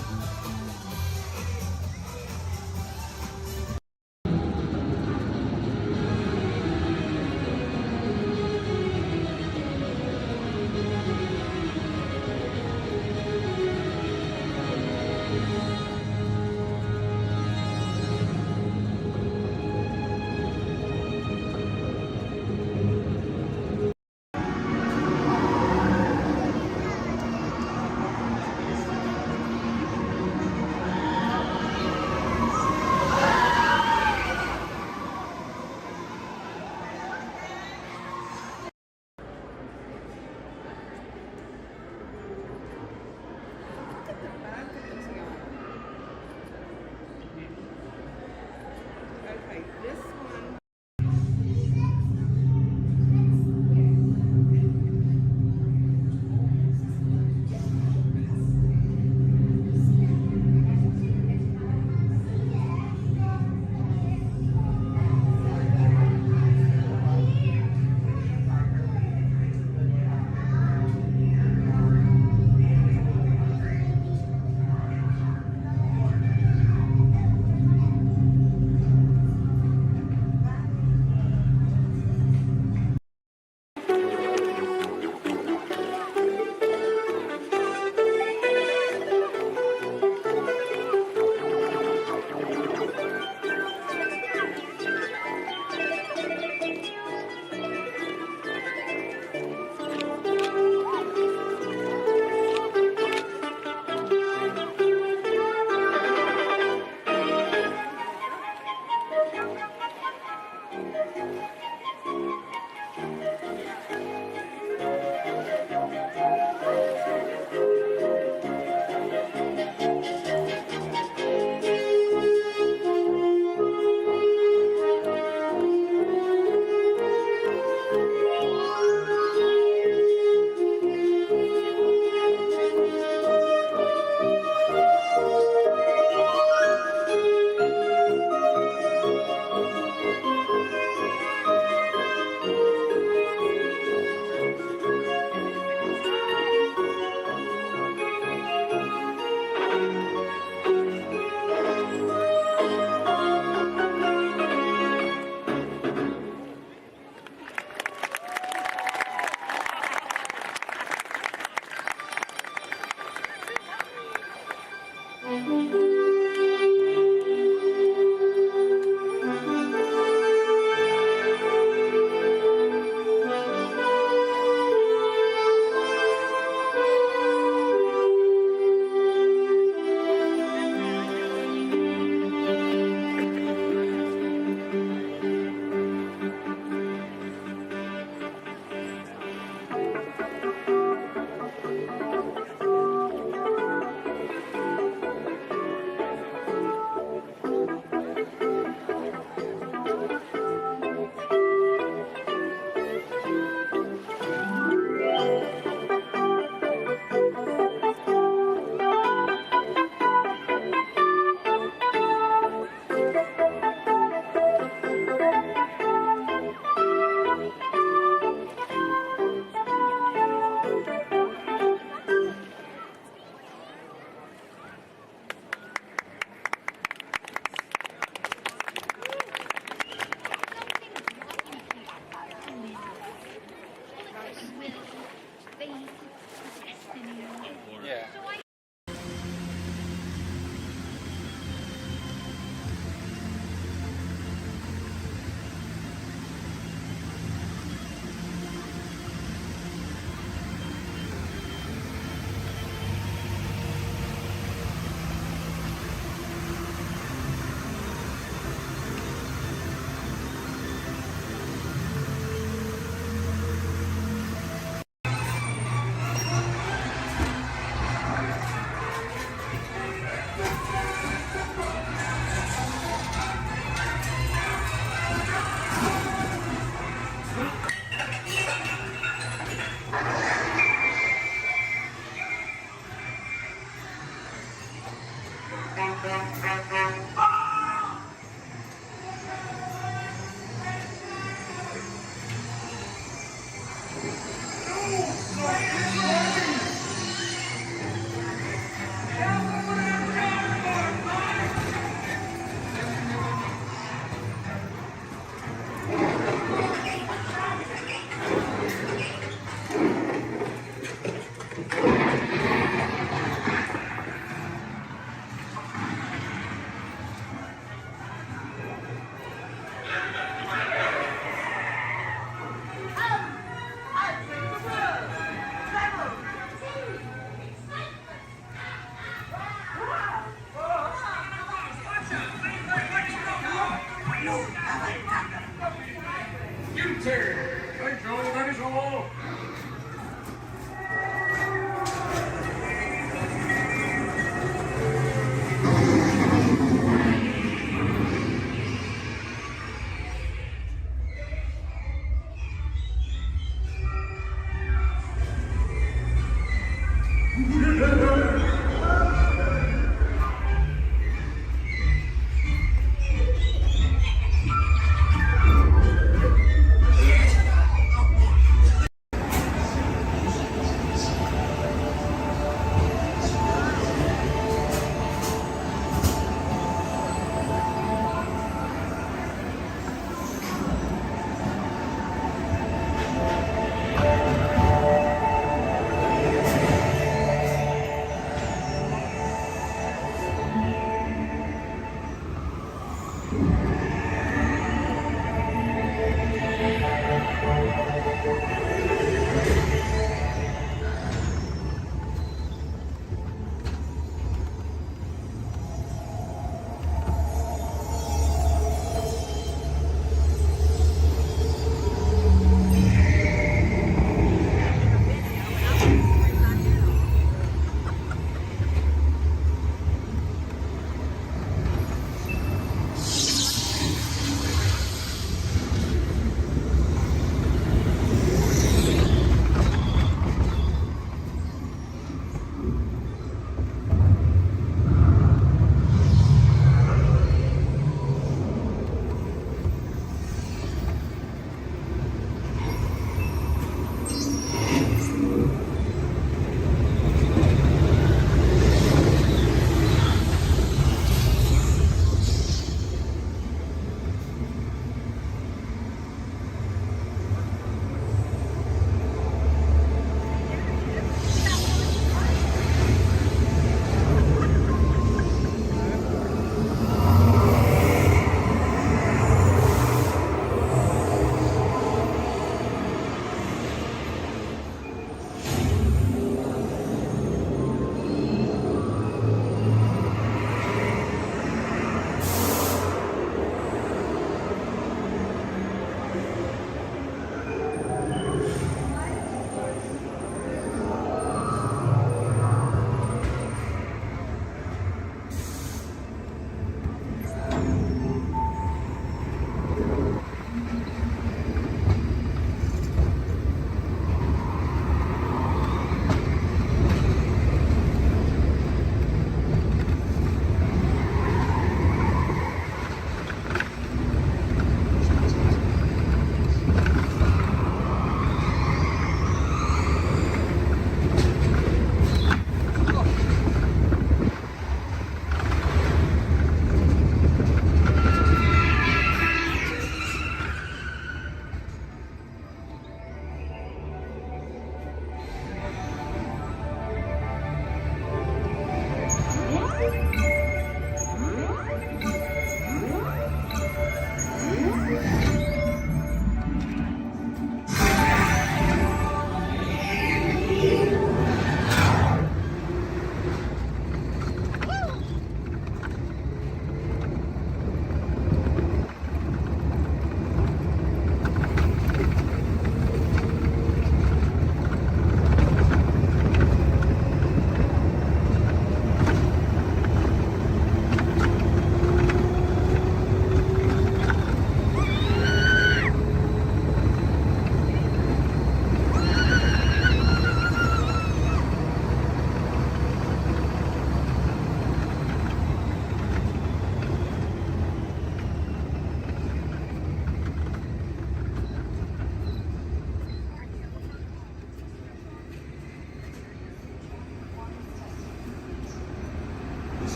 Greetings! Thank you, that is all.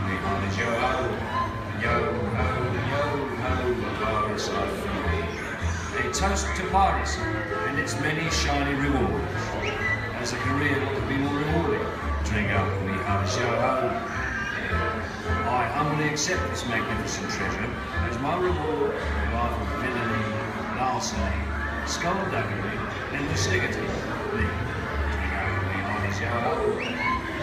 me honey's yo-ho, yo-ho, yo-ho, a virus life from me. A toast to piracy and its many shiny rewards. As a career, what could be more rewarding? Drink up me honey's yo-ho. I humbly accept this magnificent treasure as my reward for a life of villainy, larceny, skullduggery, and lucidity. Me, drink up me honey's yo-ho.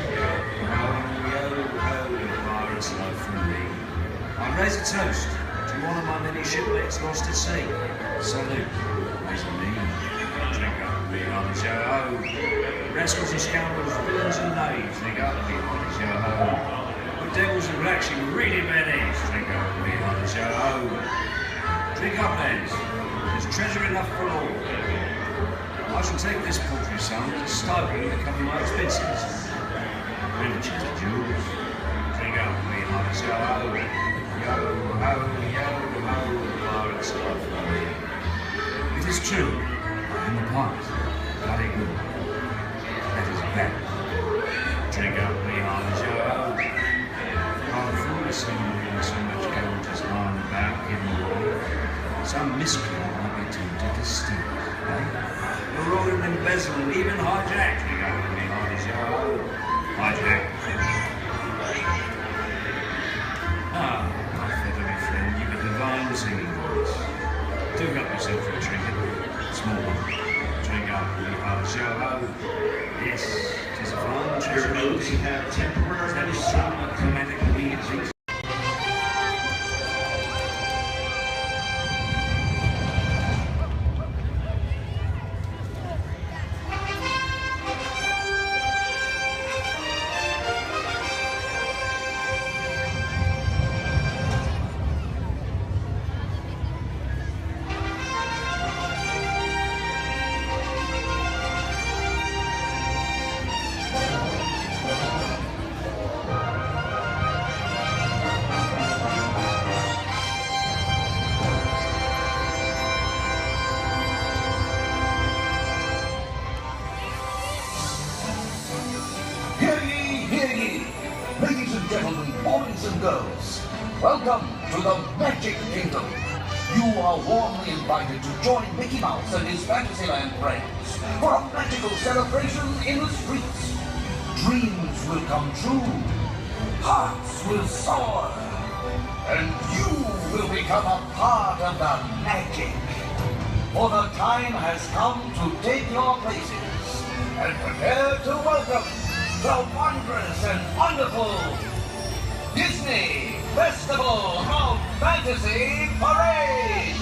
Yo-ho, yo-ho, a virus life from me. I raise a toast to one of my many shipmates lost at sea. Salute, raise a me. Drink up me honey's yo-ho. Rascals and scoundrels, villains and knaves, drink up me honey's yo-ho. Devils and rats, you really bad eggs. Drink up me honey's yo-ho. Drink up, lads. There's treasure enough for all. I shall take this paltry sum as a stipend to cover my expenses. Riches and jewels. Drink up me honey's yo-ho. Yo-ho, yo-ho, pirates life for me. It is true, I am a pirate. Bloody good. That is bad. Drink up me honey's yo-ho. I'm foolishly moving so much gold just lying about hidden away. Some miscreant might be tempted to steal it, eh? Roll and embezzle and even hijack. You go with me, honey's yo-ho. Hijack. Ah, my feathery friend, you've a divine singing voice. Do help yourself for a trinket. Small one. Drink up, me honey's yo-ho. Yes, 'tis a fine treasure. Your notes have temporarily stopped. Chromatic music. Ladies and gentlemen, boys and girls, welcome to the Magic Kingdom. You are warmly invited to join Mickey Mouse and his Fantasyland friends for a magical celebration in the streets. Dreams will come true, hearts will soar, and you will become a part of the magic. For the time has come to take your places and prepare to welcome the wondrous and wonderful Disney Festival of Fantasy Parade!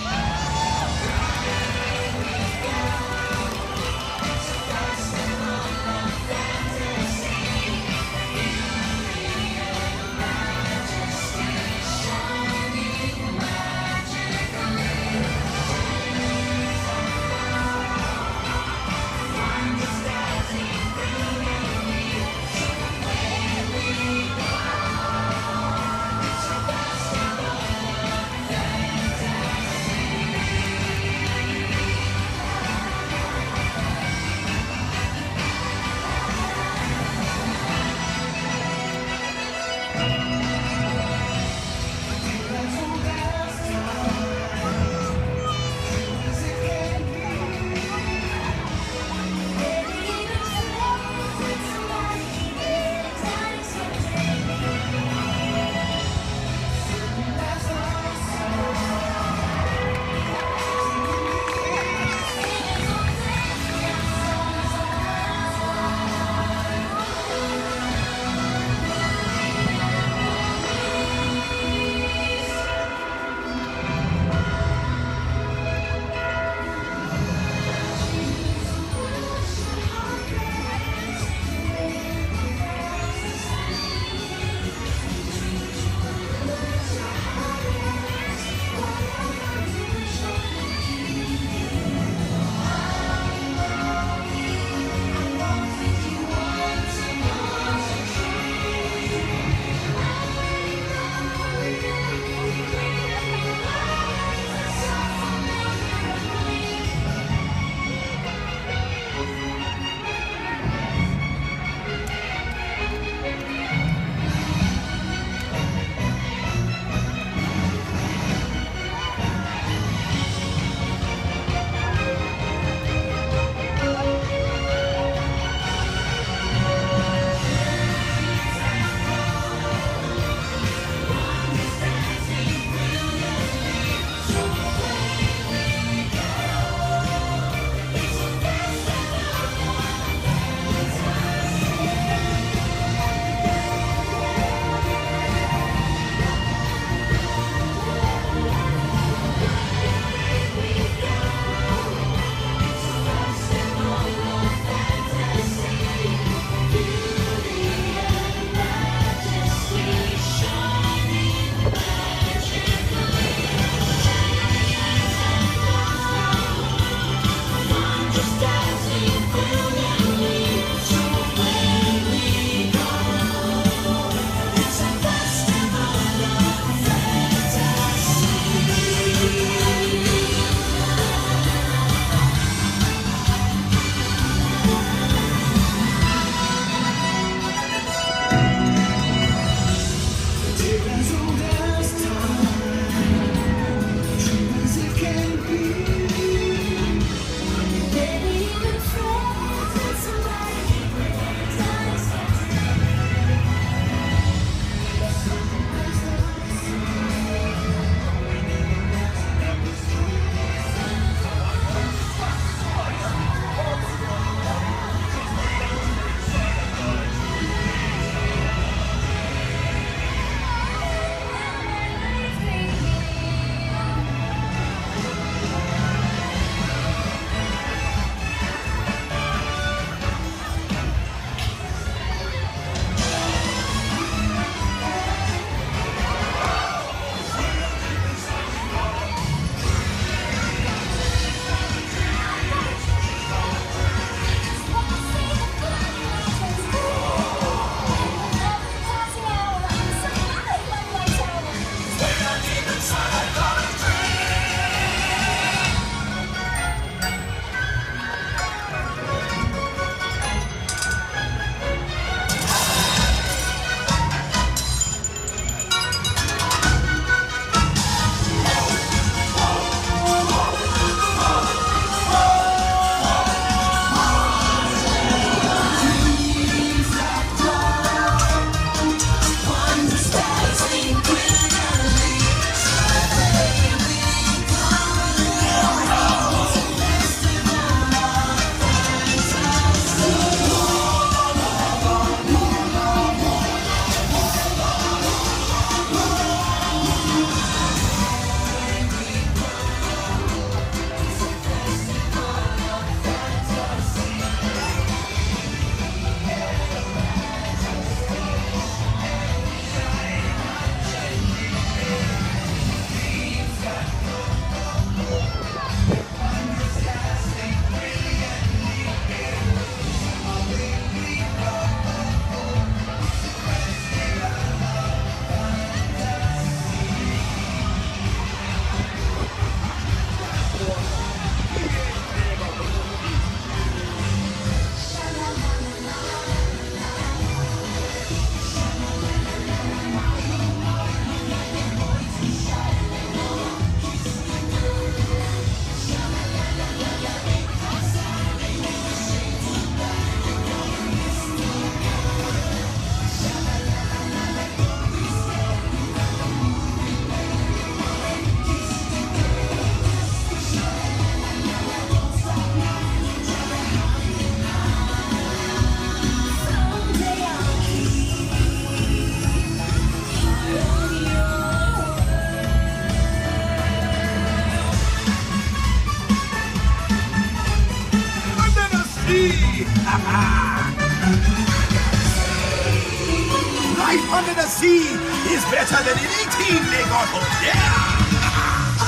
Life under the sea is better than anything they got up there.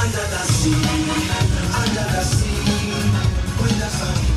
Under the sea, with the sun.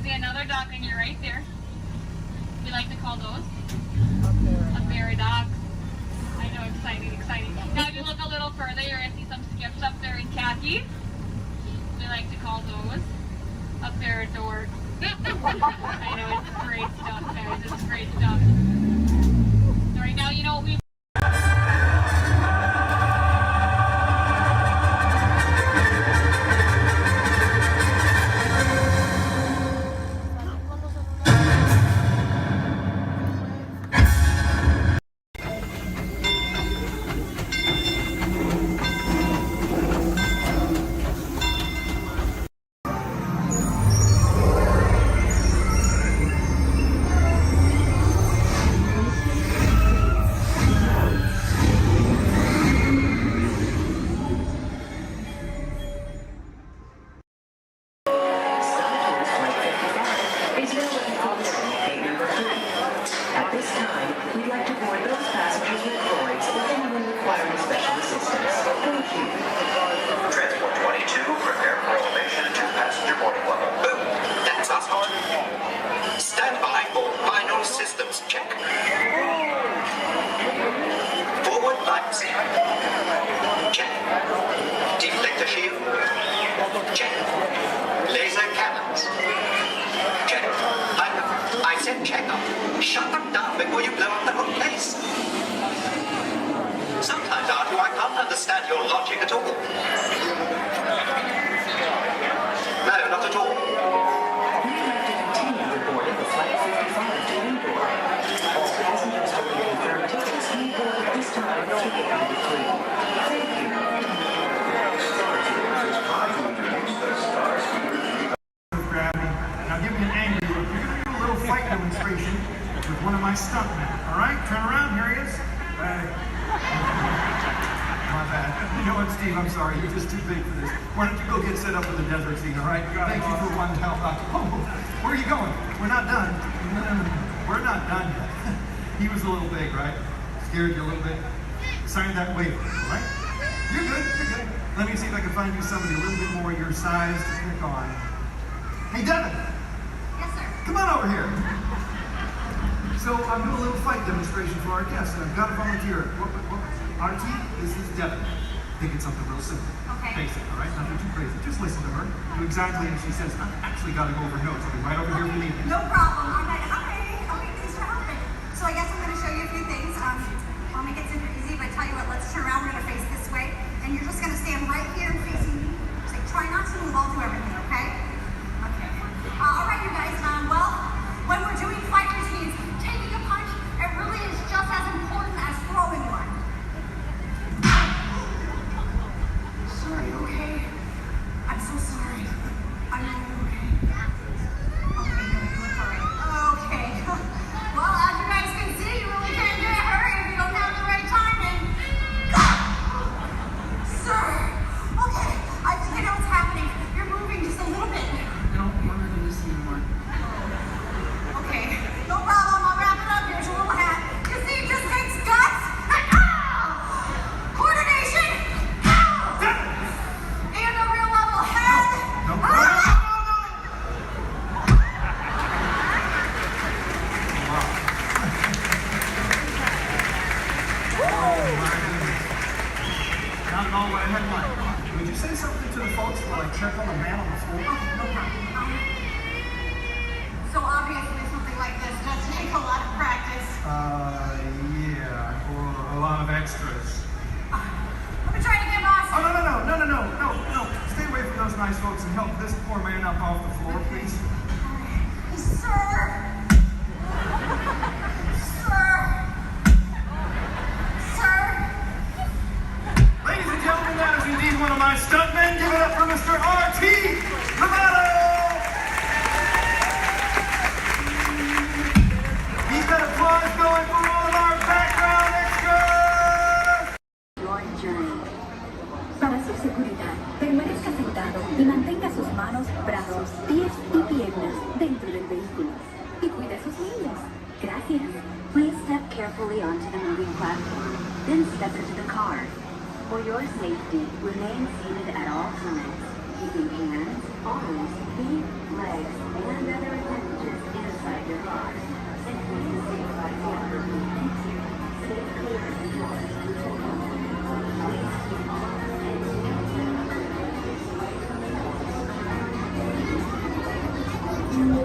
see another duck and you're right there. We like to call those a fairy duck. I know, exciting, exciting. Now if you look a little further, you're going to see some skips up there in khaki. We like to call those a fairy dork. I know, it's great stuff, guys. It's great stuff. So right now, you know what we exactly as she says, I've actually got to go over notes. I'll be right over here if you need me. No problem. I'm like, okay, thanks for helping. So I guess I'm going to show you a few things. I'll make it super easy, but I tell you what, let's turn around. We're going to face this way, and you're just going to stand right here and facing me. Just like, try not to move. I'll do everything, okay? Okay. All right, you guys. Well, when we're doing fight routines, taking a punch, it really is just as important as throwing one. Sorry, okay? I'm so sorry. I know you're okay. Okay, you look alright. Okay. Well, as you guys can see, you really can't get hurt if you don't have the right timing. Sir! Okay, I think I know what's happening. You're moving just a little bit. I don't want her to listen anymore. Okay, no problem. I'll wrap it up. Here's your little hat. You see, it just takes guts. Coordination. And a real level head. Not at all what I had in mind. Would you say something to the folks while I check on the man on the floor? No problem. So obviously something like this does take a lot of practice. Yeah, or a lot of extras. Let me try to get boss. Oh, no. Stay away from those nice folks and help this poor man up off the floor, please. Sir! Ladies and gentlemen, that is indeed one of my stuntmen. Give it up for Mr. R.T. Lovato! Keep that applause going for all of our background extras! Your journey. Para su seguridad, permanezca sentado y mantenga sus manos, brazos, pies y piernas dentro del vehículo. Y cuide a sus niños. Gracias. Please step carefully onto the moving platform. Then step into the car. For your safety, remain seated at all times, keeping hands, arms, feet, legs, and other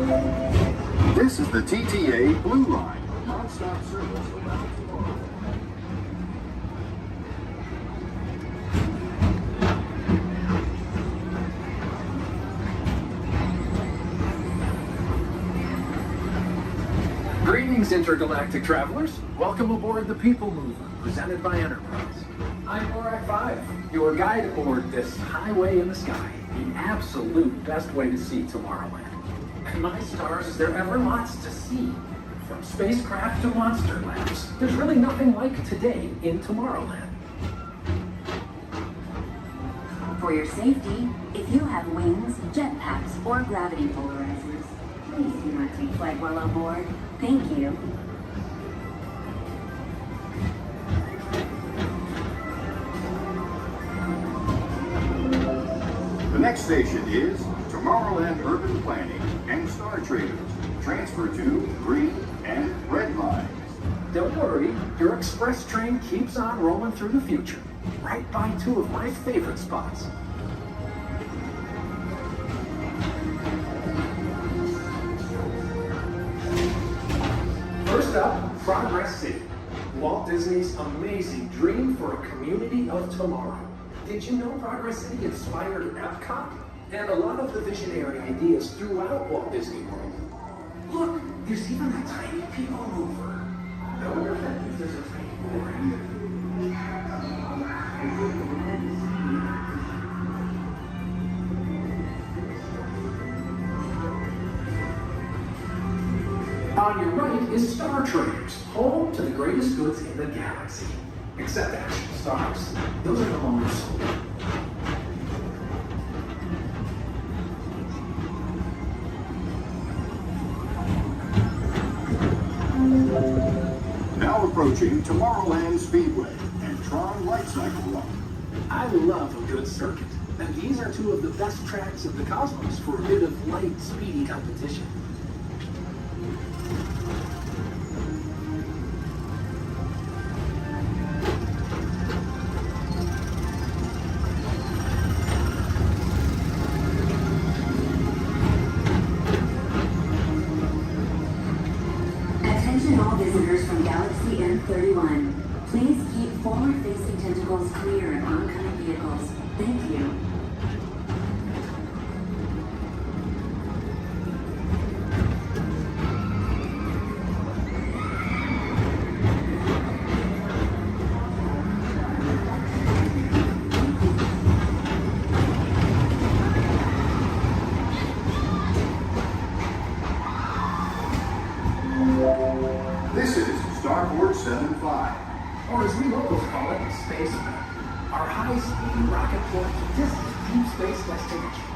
This is the TTA Blue Line. Non-stop service around tomorrow. Greetings, intergalactic travelers. Welcome aboard the People Mover, presented by Enterprise. I'm Borak 5, your guide aboard this highway in the sky, the absolute best way to see Tomorrowland. And my stars, is there ever lots to see? From spacecraft to monster labs, there's really nothing like today in Tomorrowland. For your safety, if you have wings, jetpacks, or gravity polarizers, please do not take flight while on board. Thank you. The next station is Tomorrowland Urban Planning and Star Traders. Transfer to green and red lines. Don't worry, your express train keeps on rolling through the future, right by two of my favorite spots. First up, Progress City, Walt Disney's amazing dream for a community of tomorrow. Did you know Progress City inspired Epcot? And a lot of the visionary ideas throughout Walt Disney World. Look, there's even a tiny people mover. I wonder if that means there's a tiny mover. On your right is Star Traders, home to the greatest goods in the galaxy. Except action stars. Those are the longer sold. Now approaching Tomorrowland Speedway and Tron Light Cycle Run. I love a good circuit, and these are two of the best tracks in the cosmos for a bit of light, speedy competition. Attention all visitors from Galaxy M31. Please keep forward-facing tentacles clear of oncoming vehicles. Thank you. This is Starport 75. Or as we locals call it, Space Mountain, our high-speed rocket port to distant deep space destinations.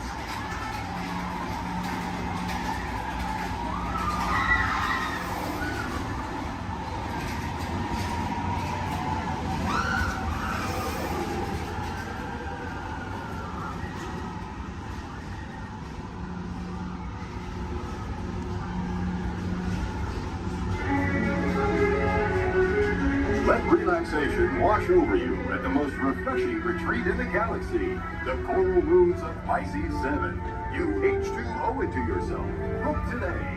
Let relaxation wash over you at the most refreshing retreat in the galaxy, the coral moons of Pisces 7. You H2 owe it to yourself. Book today.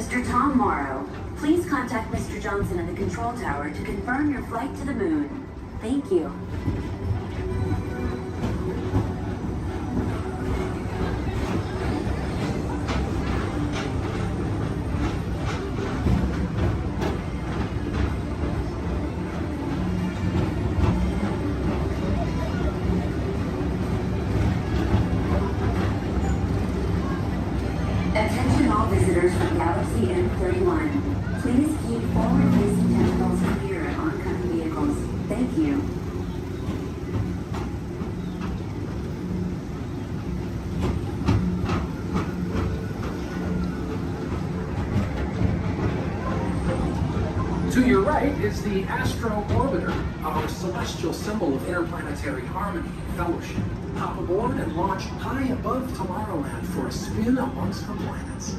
Mr. Tom Morrow, please contact Mr. Johnson in the control tower to confirm your flight to the moon. Thank you. Attention all visitors from Galaxy M31. Please keep forward-facing tentacles clear of oncoming vehicles. Thank you. To your right is the Astro Orbiter, our celestial symbol of interplanetary harmony and fellowship. Hop aboard and launch high above Tomorrowland for a spin amongst the planets.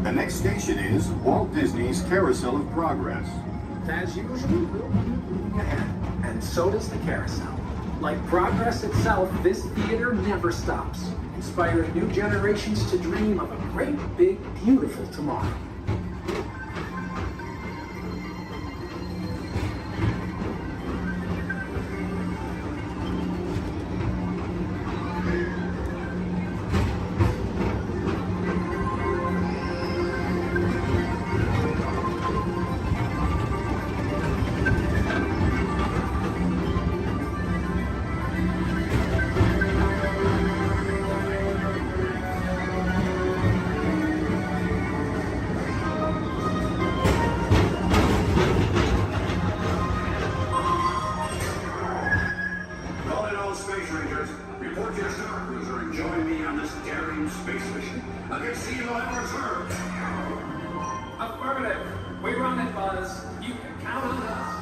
The next station is Walt Disney's Carousel of Progress. As usual, we'll keep moving ahead, and so does the carousel. Like progress itself, this theater never stops, inspiring new generations to dream of a great, big, beautiful tomorrow. Affirmative. We run it, Buzz. You can count on us.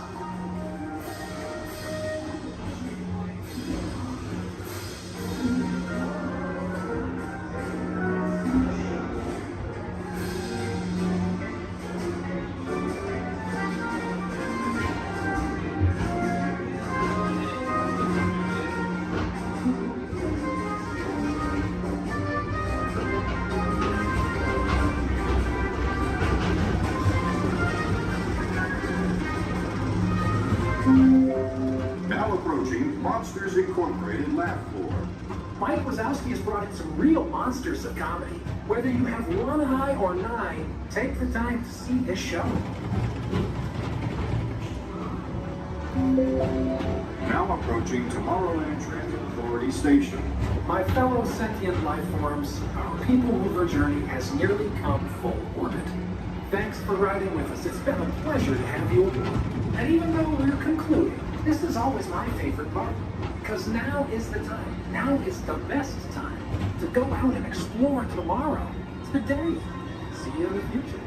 Now approaching Monsters Incorporated Laugh Floor. Mike Wazowski has brought in some real monsters of comedy. Whether you have one eye or 9, take the time to see this show. Now approaching Tomorrowland Transit Authority Station. My fellow sentient life forms, our people mover journey has nearly come full orbit. Thanks for riding with us. It's been a pleasure to have you aboard. And even though we're concluding, this is always my favorite part. Because now is the time. Now is the best time to go out and explore tomorrow. Today. See you in the future.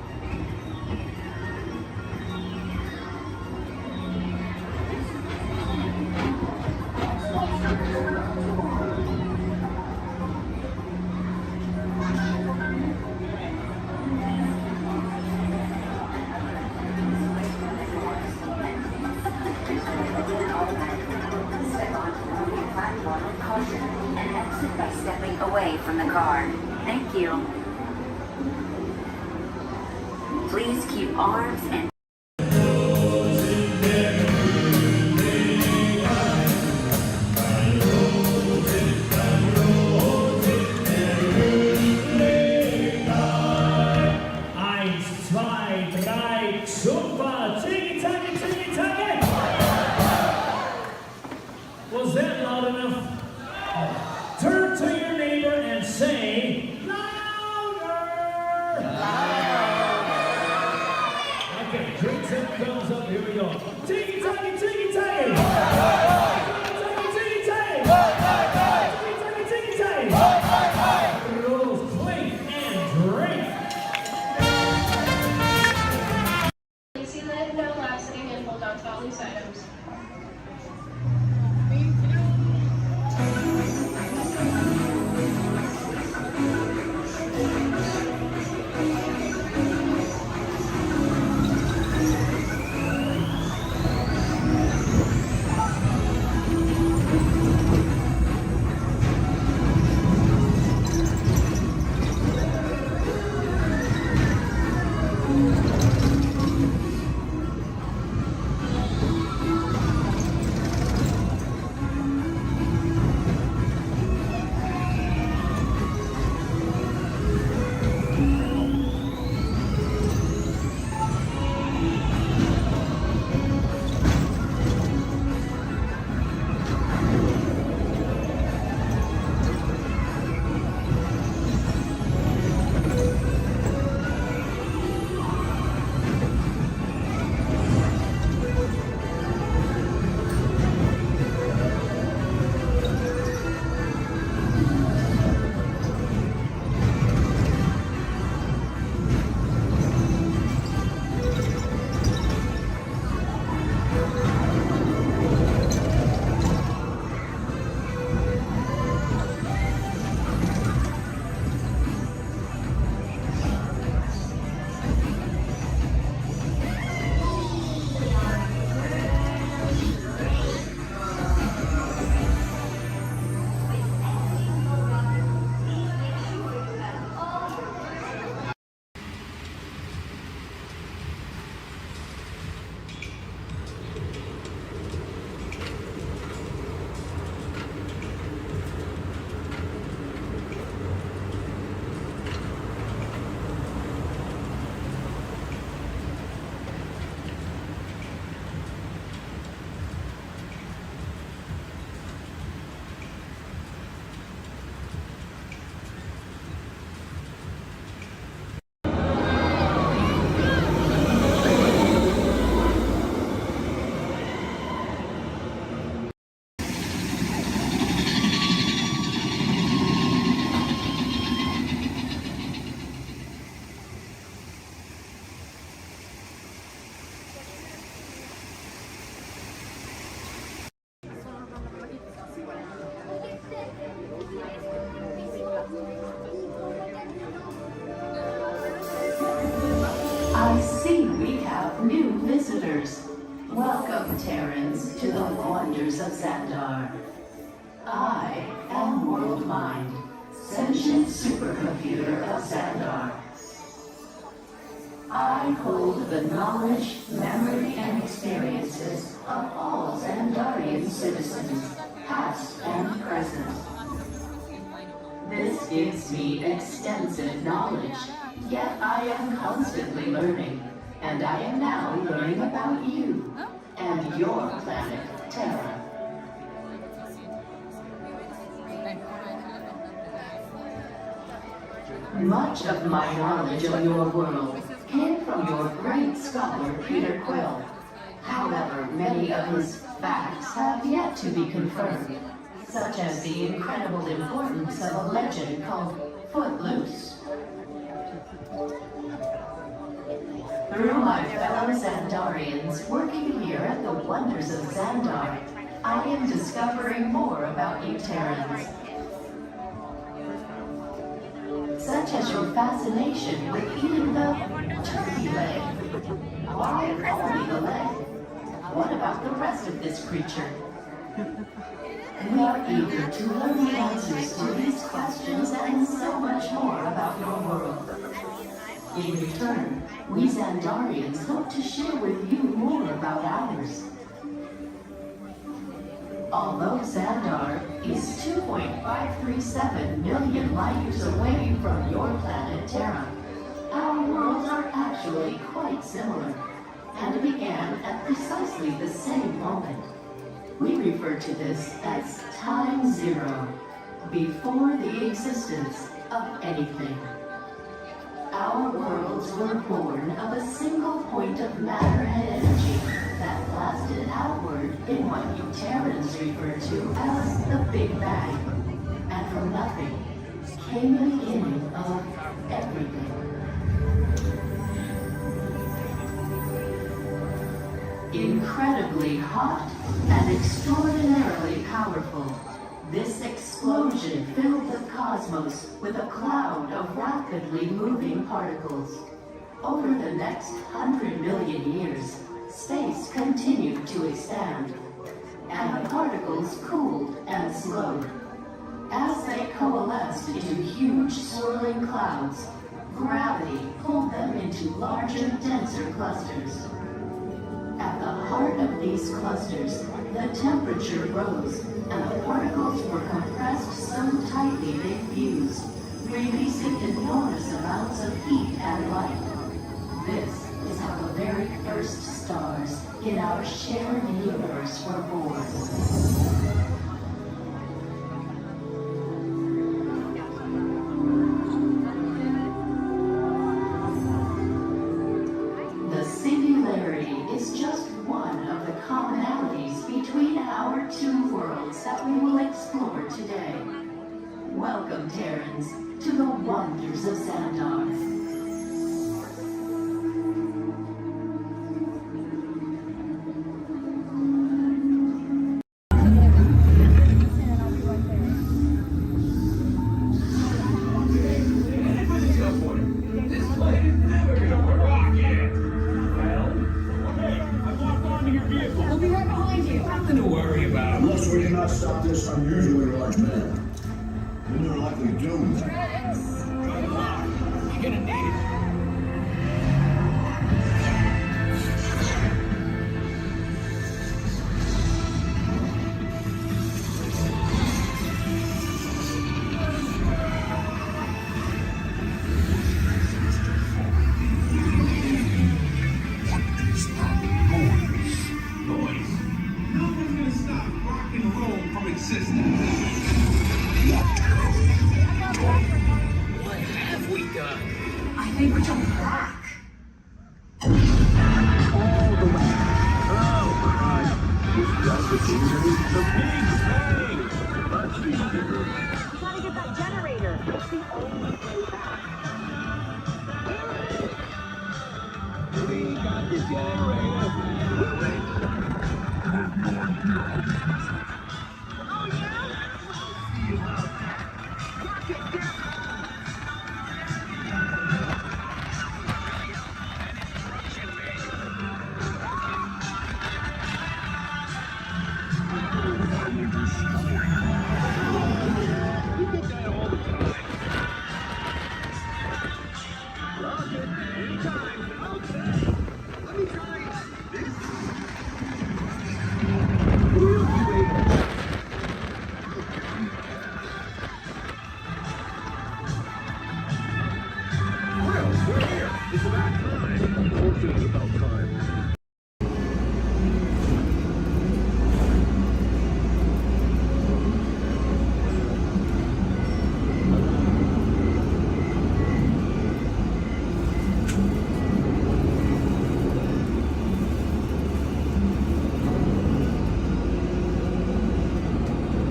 And exit by stepping away from the car. Thank you. Please keep arms and Was that loud enough? Turn to your neighbor and say, louder! Okay, drinks and thumbs up, here we go. Tiki-taki, tiki-taki! Tiki-taki, tiki-taki! Tiki-taki, tiki-taki! Rolls, clink, and drink! Disneyland, no lasting, and hold on to all these items. Terrans, to the wonders of Xandar. I am World Mind, sentient supercomputer of Xandar. I hold the knowledge, memory, and experiences of all Xandarian citizens, past and present. This gives me extensive knowledge, yet I am constantly learning, and I am now learning about you and your planet, Terra. Much of my knowledge of your world came from your great scholar, Peter Quill. However, many of his facts have yet to be confirmed, such as the incredible importance of a legend called Footloose. Through my fellow Xandarians working here at the Wonders of Xandar, I am discovering more about you Terrans. Such as your fascination with eating the turkey leg. Why only the leg? What about the rest of this creature? We are eager to learn the answers to these questions and so much more about your world. In return, we Xandarians hope to share with you more about ours. Although Xandar is 2.537 million light years away from your planet Terra, our worlds are actually quite similar, and began at precisely the same moment. We refer to this as Time Zero, before the existence of anything. Our worlds were born of a single point of matter and energy that blasted outward in what you Terrans refer to as the Big Bang. And from nothing came the beginning of everything. Incredibly hot and extraordinarily powerful, this explosion filled the cosmos with a cloud of rapidly moving particles. Over the next 100 million years, space continued to expand, and the particles cooled and slowed. As they coalesced into huge swirling clouds, gravity pulled them into larger, denser clusters. At the heart of these clusters, the temperature rose, and the particles were compressed so tightly they fused, releasing enormous amounts of heat and light. This is how the very first stars in our shared universe were born. The singularity is just one of the commonalities between our two worlds that we will explore today. Welcome, Terrans, to the Wonders of Xandar. Unusually large man. Then they're likely doomed. You're gonna need it.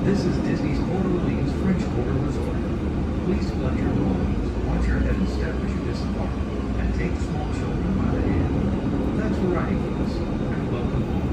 This is Disney's Port Orleans French Quarter Resort. Please collect your belongings, watch your head and step as you disembark, and take small children by the hand. Thanks for riding with us, and welcome home.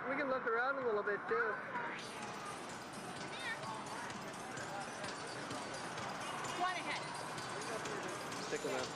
We can look around a little bit too. Go on ahead. Stick them out.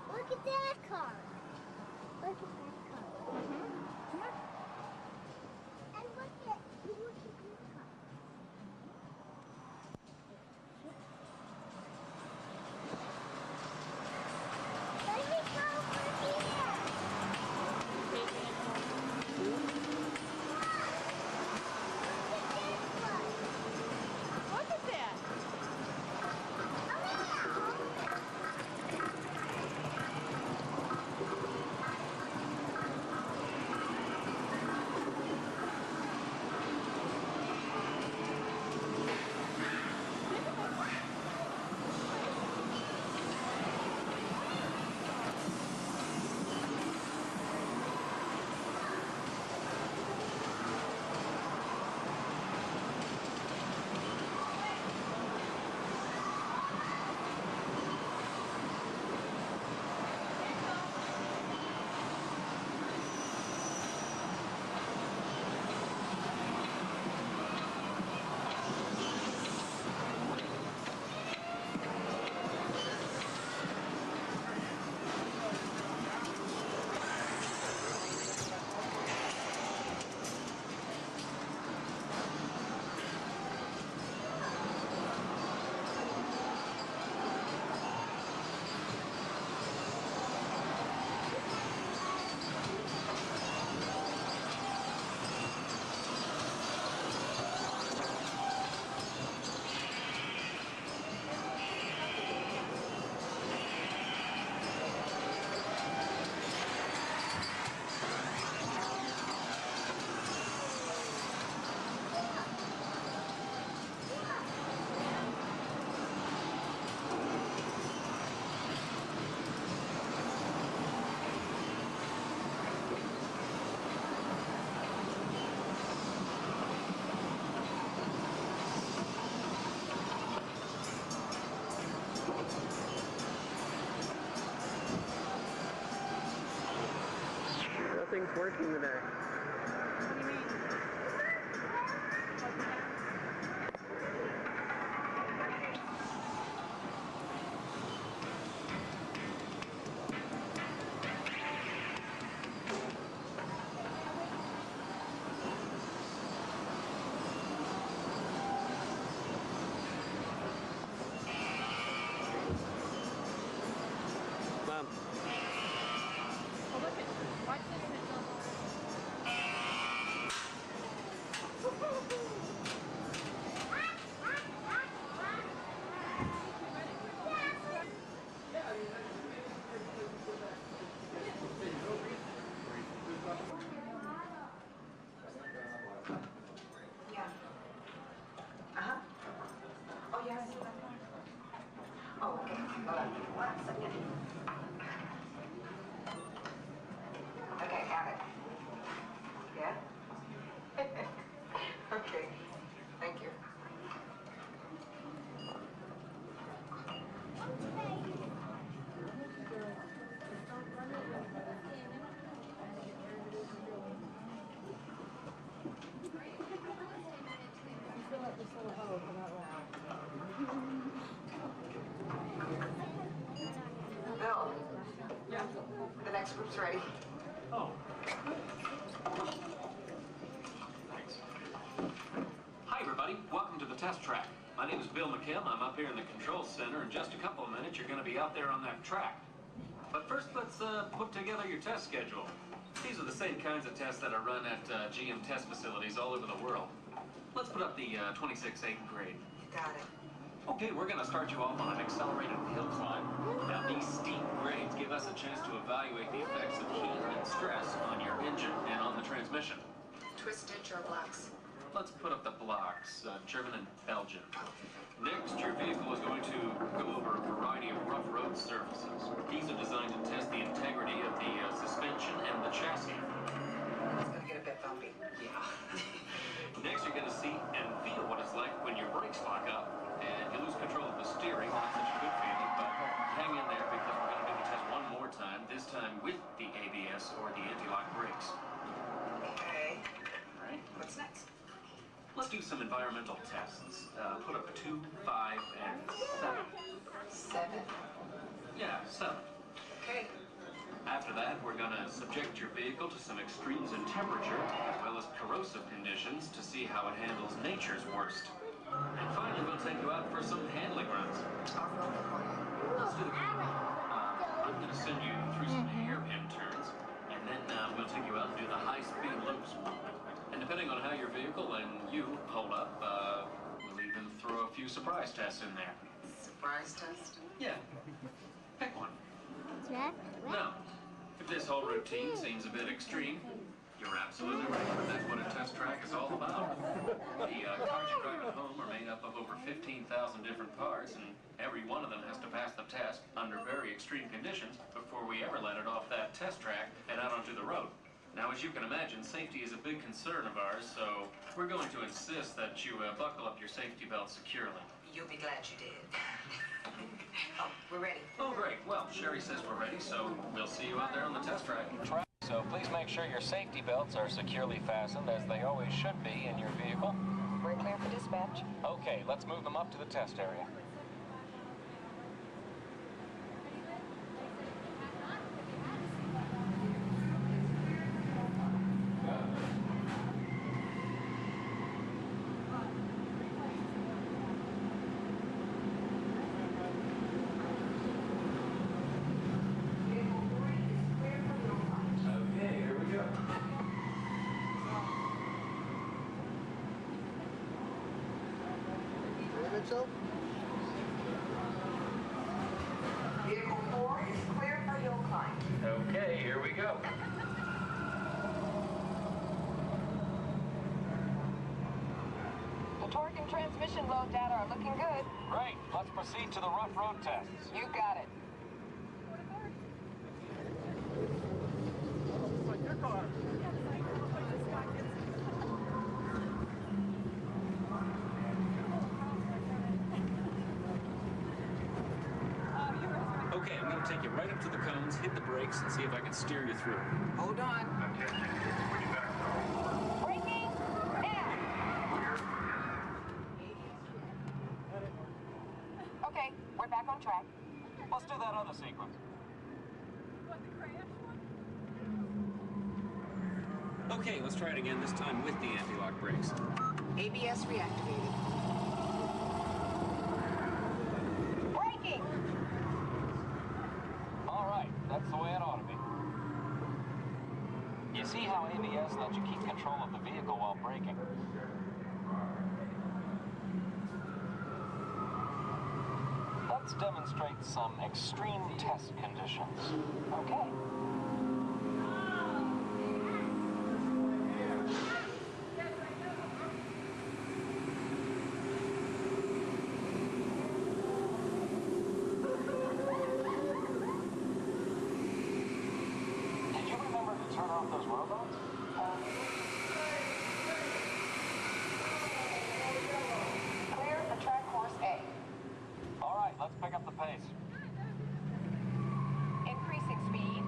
Look at that car. Look at that car. Come on. And look at this car. Let me go over here. Look at that. Nothing's working today. Mom. Oh, look at, watch this. Oh, yes. Oh, okay. Hold on. 1 second. Next group's ready. Oh. Thanks. Hi, everybody. Welcome to the test track. My name is Bill McKim. I'm up here in the control center. In just a couple of minutes, you're going to be out there on that track. But first, let's put together your test schedule. These are the same kinds of tests that are run at GM test facilities all over the world. Let's put up the 26-8 grade. You got it. Okay, we're going to start you off on an accelerated hill climb. Now, these steep grades give us a chance to evaluate the effects of heat and stress on your engine and on the transmission. Twist stitch or blocks? Let's put up the blocks, German and Belgian. Next, your vehicle is going to go over a variety of rough road surfaces. These are designed to test the integrity of the suspension and the chassis. It's going to get a bit bumpy. Yeah. Next, you're going to see and feel what it's like when your brakes lock up and you lose control of the steering. Not such a good feeling, but hang in there because we're going to do the test one more time, this time with the ABS or the anti-lock brakes. Okay. All right. What's next? Let's do some environmental tests. Put up 2, 5, and 7. 7? Yeah, 7. Okay. After that, we're going to subject your vehicle to some extremes in temperature, as well as corrosive conditions, to see how it handles nature's worst. And finally, we'll take you out for some handling runs. Let's do the I'm going to send you through some hairpin turns, and then we'll take you out and do the high-speed loops. And depending on how your vehicle and you hold up, we'll even throw a few surprise tests in there. Surprise test? Yeah. Pick one. Jack? Now, if this whole routine seems a bit extreme, you're absolutely right. That's what a test track is all about. The cars you drive at home are made up of over 15,000 different parts, and every one of them has to pass the test under very extreme conditions before we ever let it off that test track and out onto the road. Now, as you can imagine, safety is a big concern of ours, so we're going to insist that you buckle up your safety belt securely. You'll be glad you did. Oh, we're ready. Oh, great. Well, Sherry says we're ready, so we'll see you out there on the test track. So please make sure your safety belts are securely fastened, as they always should be in your vehicle. We're clear for dispatch. Okay, let's move them up to the test area. Vehicle 4 is clear for hill climb. Okay, here we go. The torque and transmission load data are looking good. Great. Let's proceed to the rough road tests. You got it. Like your car. Okay, I'm going to take you right up to the cones, hit the brakes, and see if I can steer you through. Hold on. Braking now. Okay, we're back on track. Let's do that other sequence. What, the crash one? Okay, let's try it again, this time with the anti-lock brakes. ABS reactivated. Braking! All right, that's the way it ought to be. You see how ABS lets you keep control of the vehicle while braking? Let's demonstrate some extreme test conditions. Okay. Did you remember to turn off those robots? Clear for track course A. All right, let's pick up the pace. Increasing speed.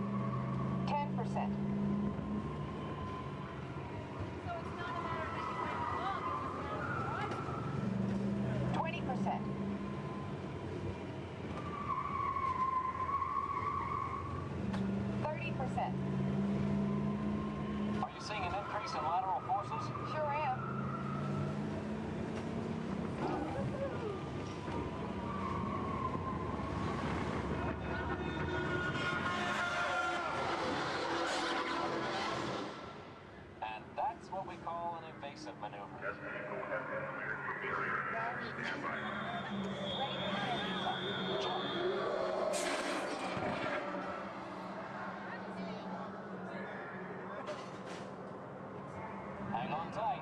Releasing lateral forces? Sure am. And that's what we call an evasive maneuver. Hang on tight.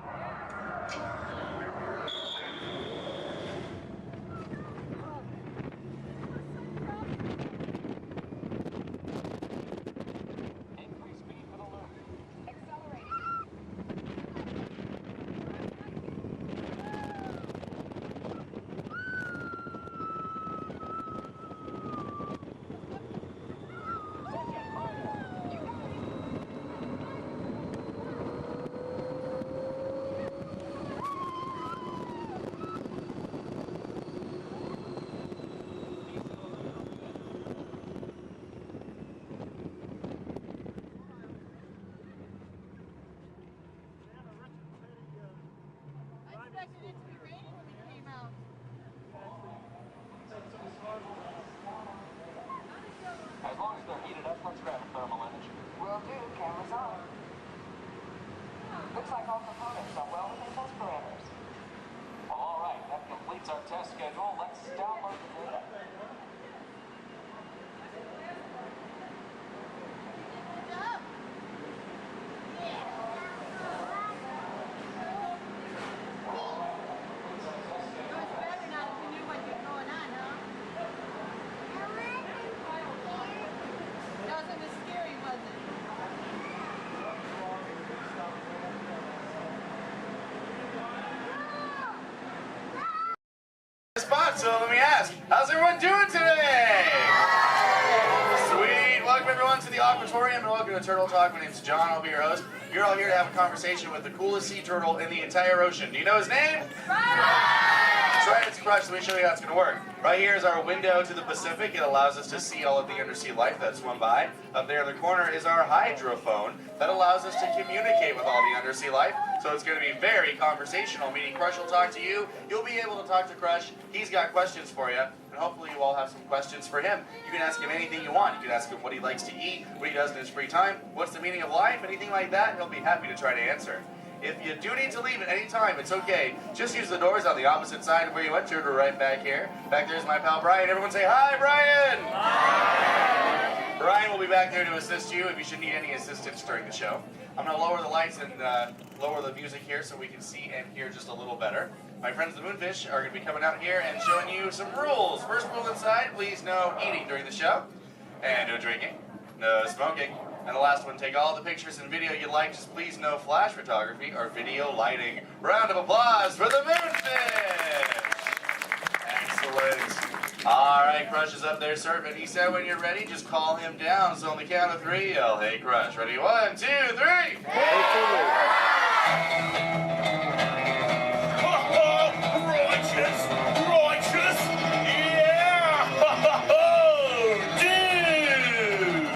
Increase speed for the loop. As long as they're heated up, let's grab a thermal image. Will do. Cameras on. Looks like all components are well within test parameters. Well, all right, that completes our test schedule. Let's download the data. Spot, so let me ask, how's everyone doing today? Sweet. Welcome everyone to the Aquatorium and welcome to Turtle Talk. My name's John, I'll be your host. You're all here to have a conversation with the coolest sea turtle in the entire ocean. Do you know his name? That's right, it's Crush. Let me show you how it's going to work. Right here is our window to the Pacific. It allows us to see all of the undersea life that swim by. Up there in the corner is our hydrophone that allows us to communicate with all the undersea life. So it's going to be very conversational, meaning Crush will talk to you. You'll be able to talk to Crush. He's got questions for you. And hopefully you all have some questions for him. You can ask him anything you want. You can ask him what he likes to eat, what he does in his free time, what's the meaning of life, anything like that. He'll be happy to try to answer. If you do need to leave at any time, it's okay. Just use the doors on the opposite side of where you entered or right back here. Back there's my pal Brian. Everyone say hi, Brian! Hi! Brian will be back there to assist you if you should need any assistance during the show. I'm going to lower the lights and lower the music here so we can see and hear just a little better. My friends the Moonfish are going to be coming out here and showing you some rules. First rule inside, please no eating during the show. And no drinking. No smoking. And the last one, take all the pictures and video you like, just please no flash photography or video lighting. Round of applause for the Moonfish! Excellent. All right, Crush is up there serving. He said when you're ready, just call him down. So on the count of 3, yell, hey Crush. Ready? 1, 2, 3! Righteous! Righteous! Yeah! Dude!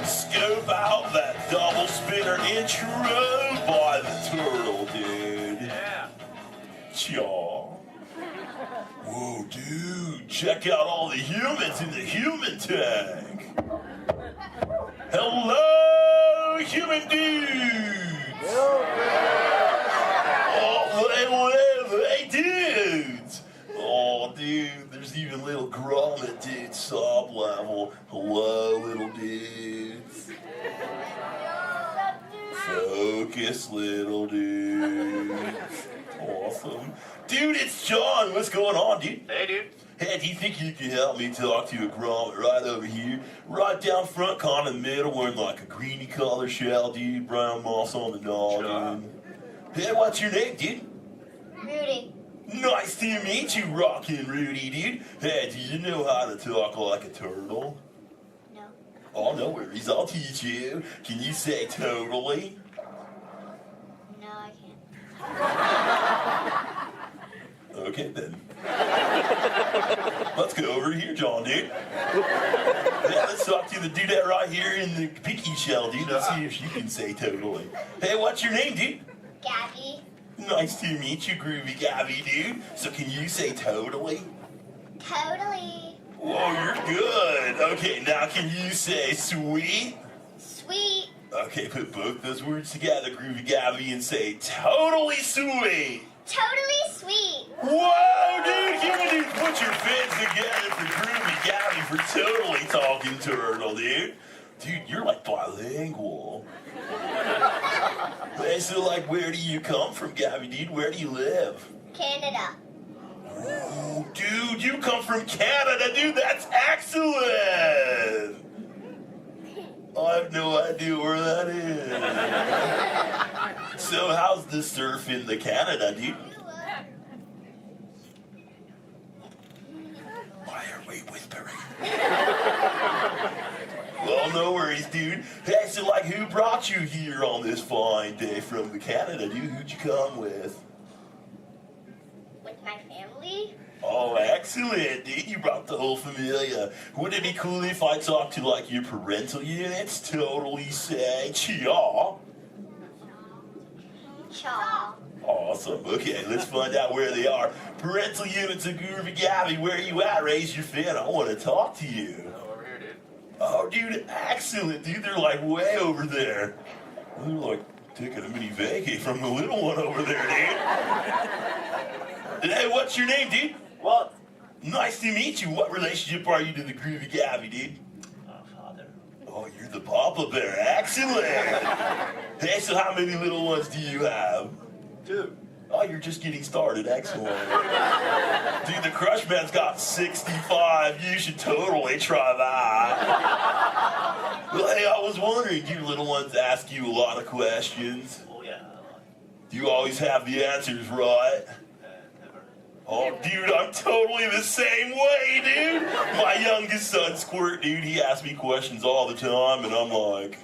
Scope out that double spinner intro by the turtle, dude. Yeah. Chaw. Whoa, dude. Check out all the humans in the human tank. Hello, human dudes. Hey, dudes! Oh, dude, there's even little grommet dudes, sub level. Hello, little dudes. Focus, little dudes. Awesome. Dude, it's John. What's going on, dude? Hey, dude. Hey, do you think you can help me talk to a grommet right over here? Right down front, kind of in the middle, wearing like a greeny color shell, dude. Brown moss on the noggin. Hey, what's your name, dude? Rudy. Nice to meet you, Rockin' Rudy, dude. Hey, do you know how to talk like a turtle? No. Oh, no worries. I'll teach you. Can you say totally? No, I can't. Okay, then. Let's go over here, John, dude. Yeah, let's talk to the dudette right here in the pinky shell, dude. Let's see if she can say totally. Hey, what's your name, dude? Gabby. Nice to meet you, Groovy Gabby, dude. So can you say totally? Totally. Whoa, you're good. Okay, now can you say sweet? Sweet. Okay, put both those words together, Groovy Gabby, and say totally sweet. Totally sweet. Whoa, dude, you dude, put your fins together for Groovy Gabby for totally talking turtle, dude. Dude, you're like bilingual. Hey, so like, where do you come from, Gabby, dude? Where do you live? Canada. Ooh, dude, you come from Canada, dude. That's excellent. I have no idea where that is. So how's the surf in the Canada, dude? Why are we whispering? Well, no worries, dude. Hey, so like, who brought you here on this fine day from the Canada, dude? Who'd you come with? With my family. Oh, excellent, dude. You brought the whole familia. Wouldn't it be cool if I talked to, like, your parental units? Totally say chaw. Chaw. Awesome. Okay, let's find out where they are. Parental units of Groovy Gabby, where are you at? Raise your fin. I want to talk to you. Over here, dude. Oh, dude, excellent, dude. They're, like, way over there. They're, like, taking a mini vacay from the little one over there, dude. Hey, what's your name, dude? Walt. Nice to meet you. What relationship are you to the Groovy Gabby, dude? Father. Oh, you're the Papa Bear. Excellent. Hey, so how many little ones do you have? 2. Oh, you're just getting started. Excellent. Dude, the Crush Man's got 65. You should totally try that. Well, hey, I was wondering, do your little ones ask you a lot of questions? Oh, yeah. Do you always have the answers right? Oh, dude, I'm totally the same way, dude. My youngest son, Squirt, dude, he asks me questions all the time, and I'm like,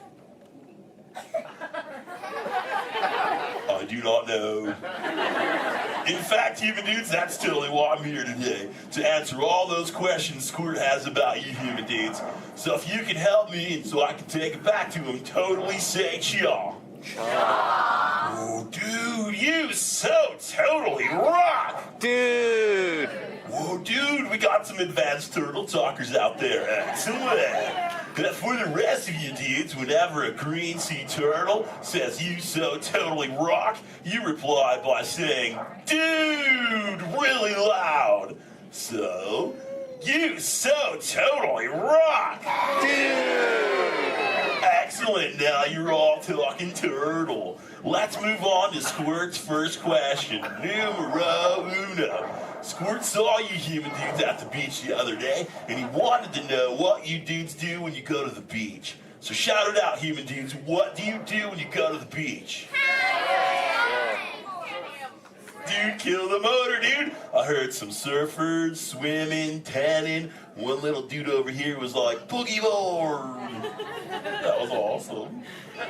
I do not know. In fact, human dudes, that's totally why I'm here today, to answer all those questions Squirt has about you human dudes. So if you can help me, and so I can take it back to him, totally say chaw. Oh, dude, you so totally rock! Dude! Whoa, dude, we got some advanced turtle talkers out there. Excellent. But for the rest of you dudes, whenever a green sea turtle says you so totally rock, you reply by saying, dude, really loud. So, you so totally rock! Dude! Excellent, now you're all talking turtle. Let's move on to Squirt's first question. Numero uno. Squirt saw you human dudes at the beach the other day, and he wanted to know what you dudes do when you go to the beach. So shout it out, human dudes. What do you do when you go to the beach? Dude, kill the motor, dude. I heard some surfers, swimming, tanning. One little dude over here was like, boogie board. That was awesome.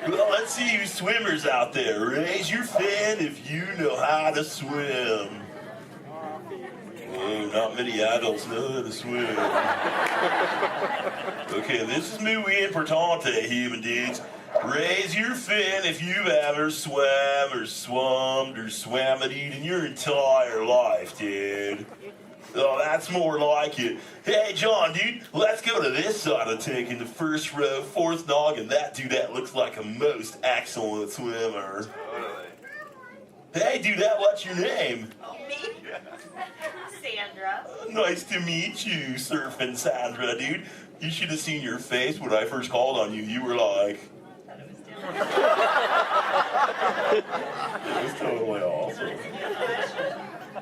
Well, let's see you swimmers out there. Raise your fin if you know how to swim. Whoa, not many adults know how to swim. Okay, this is muy importante, human dudes. Raise your fin if you've ever swam or swummed or swam it in your entire life, dude. Oh, that's more like it. Hey, John, dude, let's go to this side of the tank in the first row, fourth noggin. That dude, that looks like a most excellent swimmer. Hey, dudette, what's your name? Me? Sandra. Nice to meet you, Surfing Sandra, dude. You should have seen your face when I first called on you. You were like... It was totally awesome.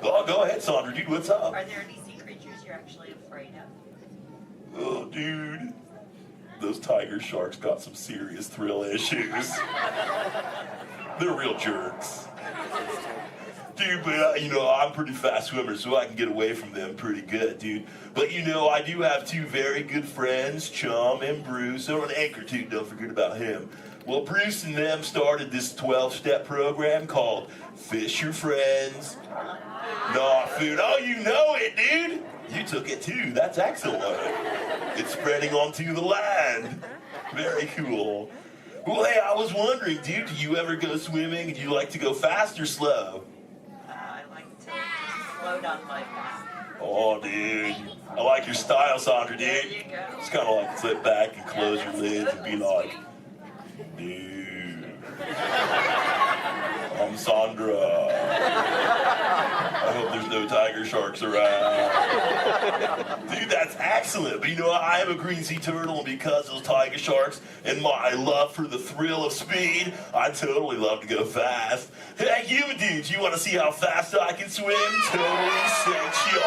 Oh, go ahead, Sandra, dude, what's up? Are there any sea creatures you're actually afraid of? Oh, dude. Those tiger sharks got some serious thrill issues. They're real jerks. Dude, but, I'm a pretty fast swimmer, so I can get away from them pretty good, dude. But, I do have two very good friends, Chum and Bruce, or an anchor, too, don't forget about him. Well, Bruce and them started this 12-step program called Fish Your Friends, Not Food. Oh, you know it, dude. You took it too. That's excellent. It's spreading onto the land. Very cool. Well, hey, I was wondering, dude, do you ever go swimming? Do you like to go fast or slow? I like to slow down my fast. Oh, dude. I like your style, Sandra, dude. There you go. Just kind of like sit back and close your lids and be like, dude, I'm Sandra. I hope there's no tiger sharks around. Dude, that's excellent. But you know what? I am a green sea turtle, and because of those tiger sharks and my love for the thrill of speed, I totally love to go fast. Hey, human dudes, you want to see how fast I can swim? Totally sexual.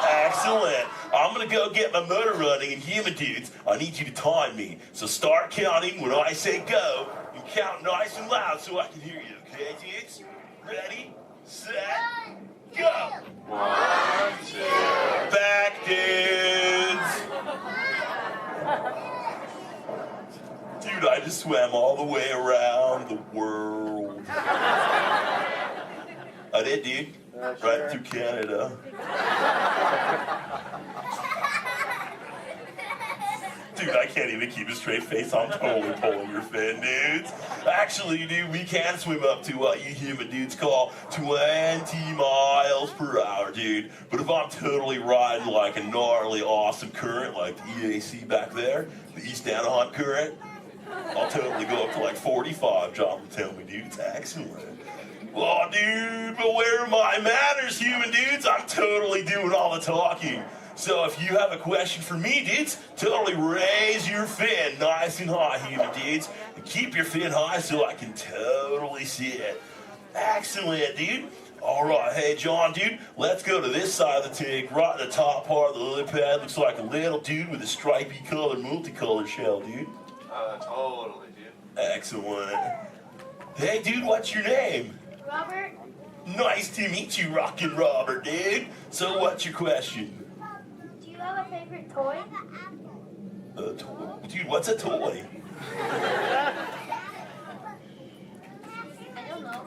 Excellent. I'm going to go get my motor running, and human dudes, I need you to time me. So start counting when I say go, and count nice and loud so I can hear you, okay, dudes? Ready, set, go. 1, 2. Back, dudes. Dude, I just swam all the way around the world. I did, dude. Right through Canada. Dude, I can't even keep a straight face. I'm totally pulling your fin, dudes. Actually, dude, we can swim up to what you human dudes call 20 miles per hour, dude. But if I'm totally riding like a gnarly, awesome current, like the EAC back there, the East Anaheim current, I'll totally go up to like 45, John will tell me, dude. It's excellent. Oh, dude, but where are my manners, human dudes? I'm totally doing all the talking. So if you have a question for me, dudes, totally raise your fin nice and high, human dudes. And keep your fin high so I can totally see it. Excellent, dude. All right, hey, John, dude, let's go to this side of the tank. Right in the top part of the lily pad looks like a little dude with a stripy colored, multicolored shell, dude. Totally, dude. Excellent. Hey, dude, what's your name? Robert? Nice to meet you, Rockin' Robert, dude. So what's your question? Do you have a favorite toy? A toy? Dude, what's a toy? I don't know.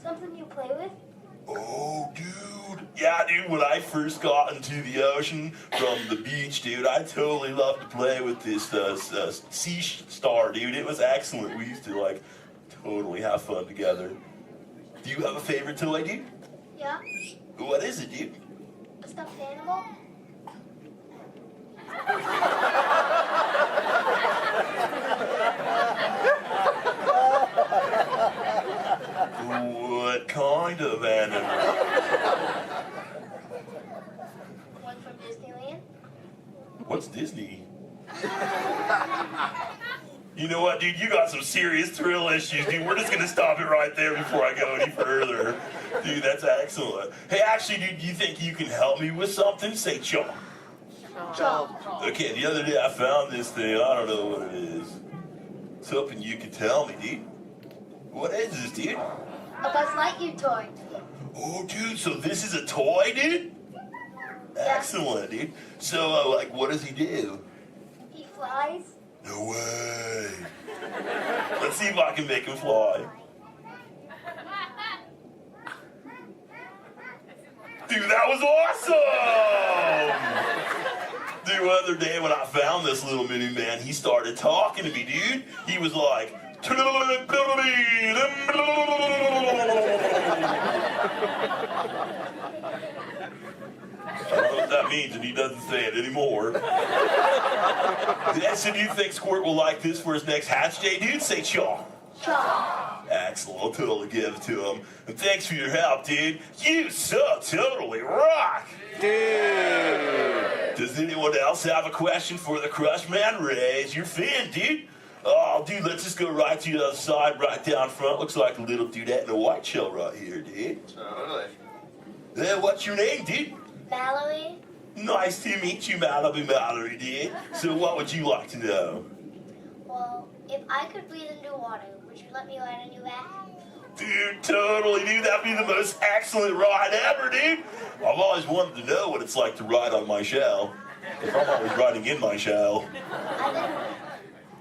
Something you play with? Oh, dude. Yeah, dude, when I first got into the ocean from the beach, dude, I totally loved to play with this sea star, dude. It was excellent. We used to, like, totally have fun together. Do you have a favorite toy, dude? Yeah. What is it, dude? A stuffed animal? What kind of animal? One from Disneyland? What's Disney? You know what, dude? You got some serious thrill issues, dude. We're just gonna stop it right there before I go any further. Dude, that's excellent. Hey, actually, dude, do you think you can help me with something? Say chomp. Chomp. Okay, the other day I found this thing. I don't know what it is. I was hoping you could tell me, dude. What is this, dude? A Buzz Lightyear toy. Oh, dude, so this is a toy, dude? Yeah. Excellent, dude. So, like, what does he do? He flies. No way. Let's see if I can make him fly. Dude, that was awesome! Dude, the other day when I found this little mini man, he started talking to me, dude. He was like, I don't know what that means, and he doesn't say it anymore. So do you think Squirt will like this for his next hatch day, dude? Say chaw. Chaw. Excellent, I'll totally give it to him. And thanks for your help, dude. You so totally rock. Dude. Does anyone else have a question for the Crush Man? Raise your fin, dude. Oh, dude, let's just go right to the other side, right down front. Looks like a little dudette in a white shell right here, dude. Totally. What's your name, dude? Mallory. Nice to meet you, Mallory, dude. So what would you like to know? Well, if I could breathe underwater, would you let me ride on your back? Dude, totally, dude. That'd be the most excellent ride ever, dude. I've always wanted to know what it's like to ride on my shell. Because I'm always riding in my shell.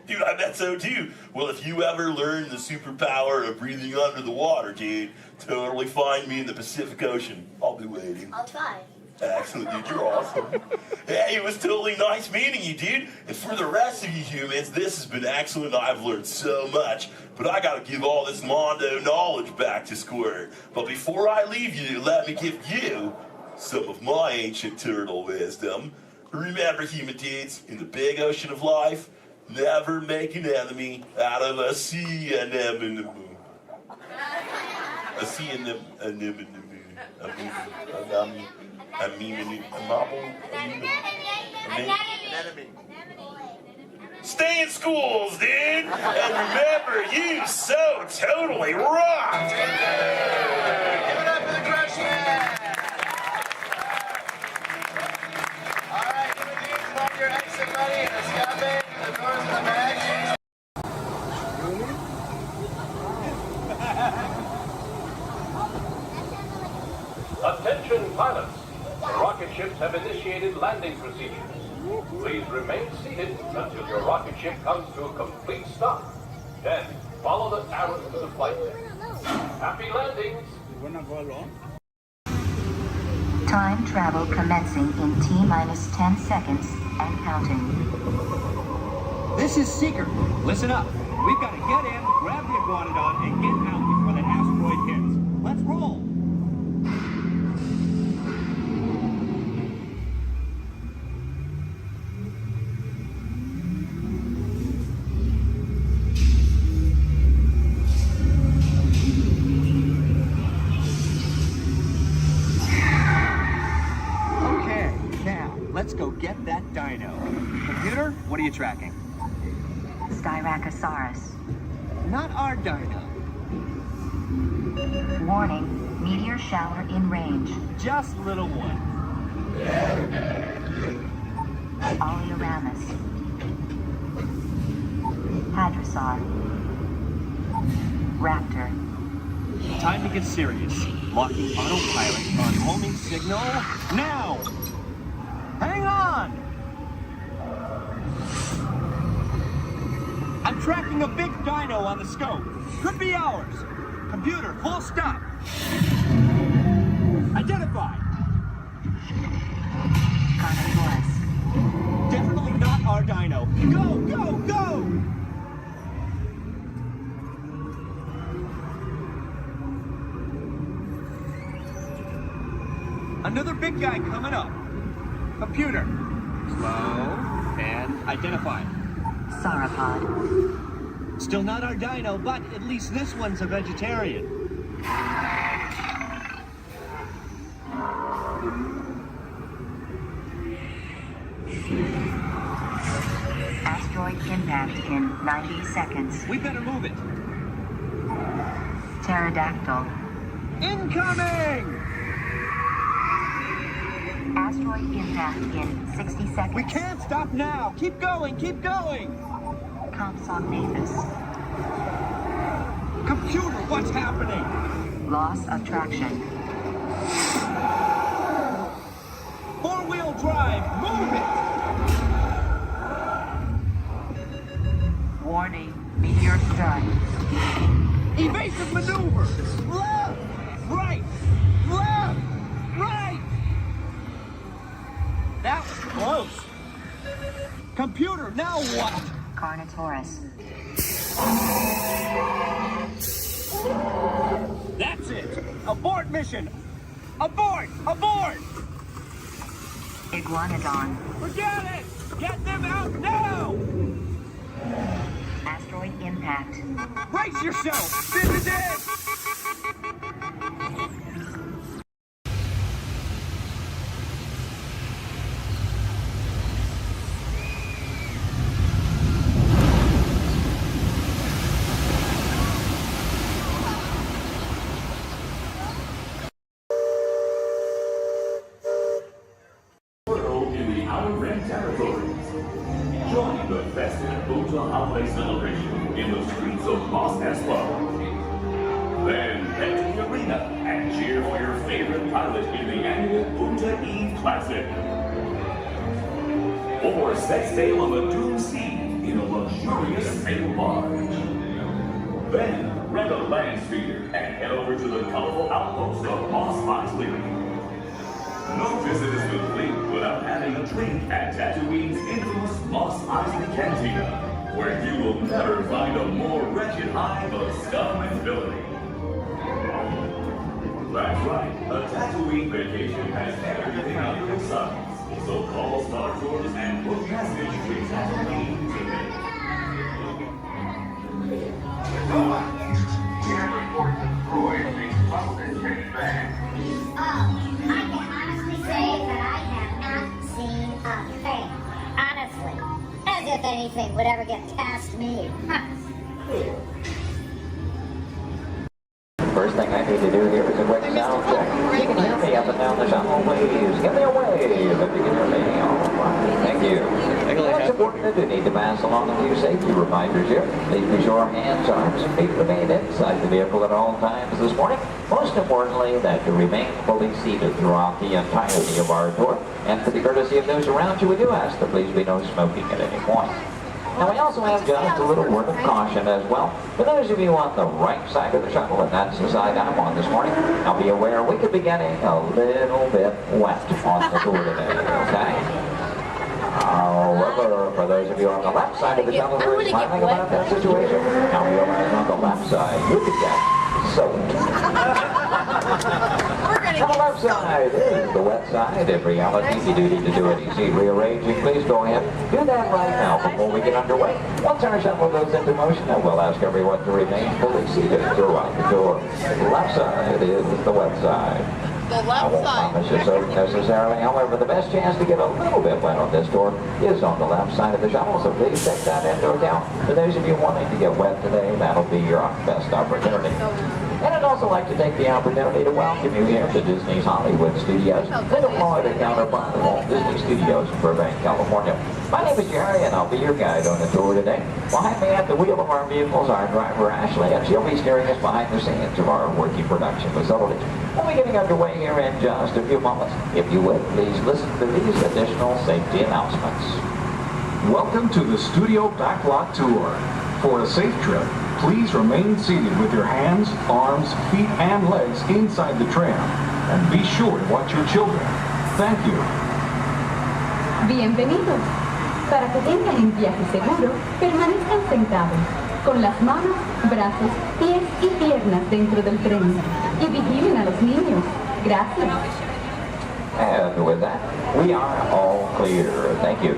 Dude, I bet so too. Well, if you ever learn the superpower of breathing under the water, dude, totally find me in the Pacific Ocean. I'll be waiting. I'll try. Excellent, dude. You're awesome. Hey, it was totally nice meeting you, dude. And for the rest of you humans, this has been excellent. I've learned so much. But I gotta give all this Mondo knowledge back to Squirt. But before I leave you, let me give you some of my ancient turtle wisdom. Remember, human dudes, in the big ocean of life, never make an enemy out of a sea anemone. A sea anemone. Stay in schools, dude! And remember, you so totally rocked! Give it up for the Crush Man! Alright, give it to you on your exit ready and escape to the doors of the bag. Attention pilots! Rocket ships have initiated landing procedures. Please remain seated until your rocket ship comes to a complete stop. Then follow the arrows to the flight deck. Happy landings! We're not going alone. Time travel commencing in T-minus 10 seconds and counting. This is Seeker. Listen up. We've got to get in, grab the iguanodon, and get out before that asteroid hits. Let's roll! Let's go get that dino. Computer, what are you tracking? Styracosaurus. Not our dino. Warning, meteor shower in range. Just little one. Oleoramus. Hadrosaur. Raptor. Time to get serious. Locking autopilot on homing signal now! Hang on! I'm tracking a big dino on the scope. Could be ours. Computer, full stop. Identify. Carnotaurus. Definitely not our dino. Go, go, go! Another big guy coming up. Computer. Slow. And identify. Sauropod. Still not our dino, but at least this one's a vegetarian. Asteroid impact in 90 seconds. We better move it. Pterodactyl. Incoming! Asteroid impact in 60 seconds. We can't stop now. Keep going, keep going. Compsognathus. Computer, what's happening? Loss of traction. Four-wheel drive, move it! Warning, meteor strike. Evasive maneuver! Left! Right! Left! Right! That was close. Computer, now what? Carnotaurus. That's it. Abort mission. Abort! Abort! Iguanodon. Forget it! Get them out now! Asteroid impact. Brace yourself! This is it! Join the festive Ultra Holiday celebration in the streets of Los Espoos. Then head to the arena and cheer for your favorite pilot in the annual Punta Eve Classic. Or set sail on the Doom Sea in a luxurious sail barge. Then, rent a land speeder and head over to the colorful outpost of Moss Eisley. No visit is complete without having a drink at Tatooine's infamous Moss Eisley Cantina, where you will never find a more wretched hive of scum and villainy. That's right, a Tatooine vacation has everything under the sun. So call Star Tours and book passage to Tatooine today. Here's reports of Freud being bumped and kicked back. I can honestly say that I have not seen a thing. Honestly. As if anything would ever get past me. First thing I need to do here is a quick sound check. You can hear me up and down the shuttle waves. Give me a wave if you can hear me. All right. Thank you. It's important that you need to pass along a few safety reminders here. Please be sure hands, arms, and feet remain inside the vehicle at all times this morning. Most importantly, that you remain fully seated throughout the entirety of our tour. And for the courtesy of those around you, we do ask that please be no smoking at any point. Now we also have just a little word of caution as well. For those of you on the right side of the shuttle, and that's the side I'm on this morning, now be aware we could be getting a little bit wet on the tour today, okay? However, for those of you on the left side of the shuttle who are smiling about that situation, now realize on the left side you could get soaked. On the left side is the wet side. In reality, you do need to do any seat rearranging. Please go ahead. Do that right now before we get underway. Once our shuttle goes into motion, then we'll ask everyone to remain fully seated throughout the tour. The left side is the wet side. The left I won't promise you soak necessarily. However, the best chance to get a little bit wet on this tour is on the left side of the shuttle, so please take that into account. For those of you wanting to get wet today, that'll be your best opportunity. And I'd also like to take the opportunity to welcome you here to Disney's Hollywood Studios, little Florida counterpart of Walt Disney Studios in Burbank, California. My name is Jerry, and I'll be your guide on the tour today. Behind me at the wheel of our vehicles, our driver Ashley, and she'll be steering us behind the scenes of our working production facility. We'll be getting underway here in just a few moments. If you would, please listen to these additional safety announcements. Welcome to the Studio Backlot Tour. For a safe trip, please remain seated with your hands, arms, feet, and legs inside the tram. And be sure to watch your children. Thank you. Bienvenidos. Para que tengan un viaje seguro, permanezcan sentados, con las manos, brazos, pies y piernas dentro del tren. Y vigilen a los niños. Gracias. And with that, we are all clear. Thank you.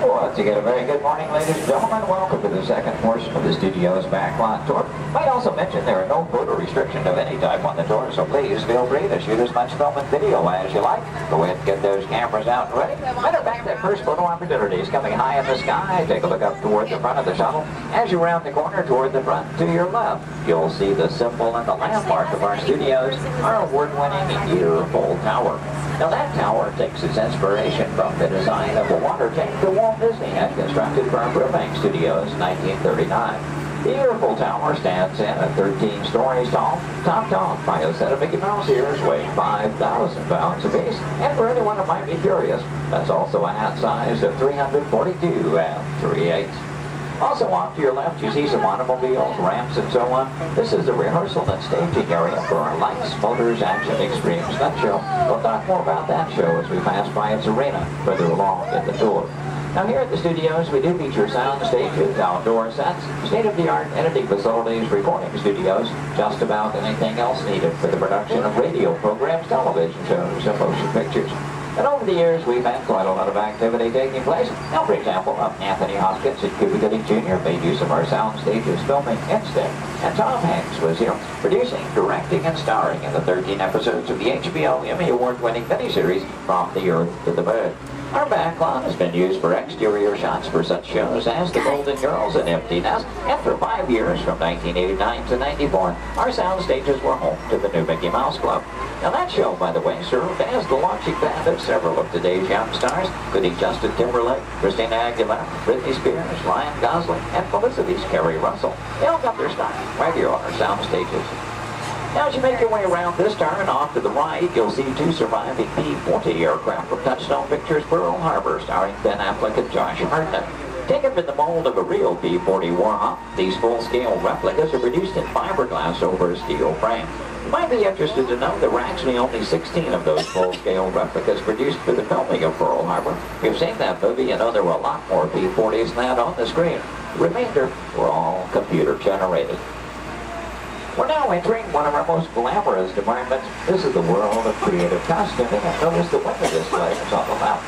Once again, a very good morning, ladies and gentlemen. Welcome to the second portion of the Studio's Backlot Tour. Might also mention there are no photo restrictions of any type on the tour, so please feel free to shoot as much film and video as you like. Go ahead and get those cameras out and ready. Matter of fact, that first photo opportunity is coming high in the sky. Take a look up toward the front of the shuttle. As you round the corner toward the front to your left, you'll see the symbol and the landmark of our studios, our award-winning year-old tower. Now that tower takes its inspiration from the design of a water tank that Walt Disney had constructed for our Burbank Studios in 1939. The Yearful Tower stands in at 13 stories tall, topped off by a set of Mickey Mouse ears weighing 5,000 pounds apiece. And for anyone who might be curious, that's also a hat size of 342 3/8. Also off to your left, you see some automobiles, ramps, and so on. This is the rehearsal and staging area for our Lights, Motors, Action Extreme stunt show. We'll talk more about that show as we pass by its arena further along in the tour. Now here at the studios, we do feature sound stages, outdoor sets, state-of-the-art editing facilities, recording studios, just about anything else needed for the production of radio programs, television shows, and motion pictures. And over the years, we've had quite a lot of activity taking place. Now, for example, Anthony Hopkins and Cuba Gooding Jr. made use of our sound stages filming Instinct. And Tom Hanks was here, producing, directing, and starring in the 13 episodes of the HBO Emmy Award-winning miniseries From the Earth to the Moon. Our backlot has been used for exterior shots for such shows as The Golden Girls and Empty Nest, and for 5 years, from 1989 to 94, our sound stages were home to the new Mickey Mouse Club. Now that show, by the way, served as the launching pad of several of today's young stars, including Justin Timberlake, Christina Aguilera, Britney Spears, Ryan Gosling, and Felicity's Kerry Russell. They all got their start right here on our sound stages. Now, as you make your way around this turn, off to the right, you'll see 2 surviving P-40 aircraft from Touchstone Pictures Pearl Harbor, starring Ben Affleck and Josh Hartnett. Taken from the mold of a real P-40 Warhawk, these full-scale replicas are produced in fiberglass over a steel frame. You might be interested to know there were actually only 16 of those full-scale replicas produced for the filming of Pearl Harbor. You've seen that movie and know there were a lot more P-40s than that on the screen. The remainder were all computer-generated. We're now entering one of our most glamorous departments. This is the world of creative costuming, and notice the window display is on the left.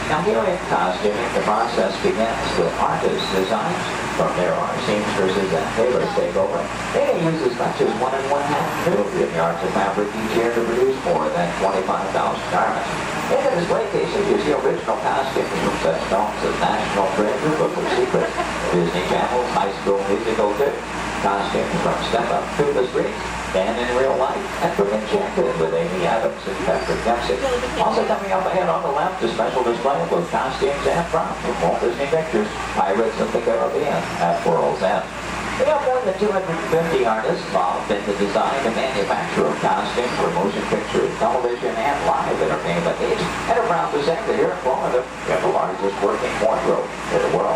Now here in costuming, the process begins with artist designs. From there, our seamstresses and tailors take over. They may use as much as 1 1/2 million yards of fabric each year to produce more than 25,000 garments. In the display cases, you see original costumes from such films as National Treasure, Book of Secrets, Disney Channel's High School Musical 2, costumes from Step Up to the Streets, Dan in Real Life, and from Enchanted with Amy Adams and Patrick Dempsey. Also coming up ahead on the left, a special display of both costumes and props from Walt Disney Pictures, Pirates of the Caribbean at World's End. We have more than 250 artists involved in the design and manufacture of costumes for motion pictures, television, and live entertainment needs, and are proud to say that here in Florida, we have the largest working wardrobe in the world.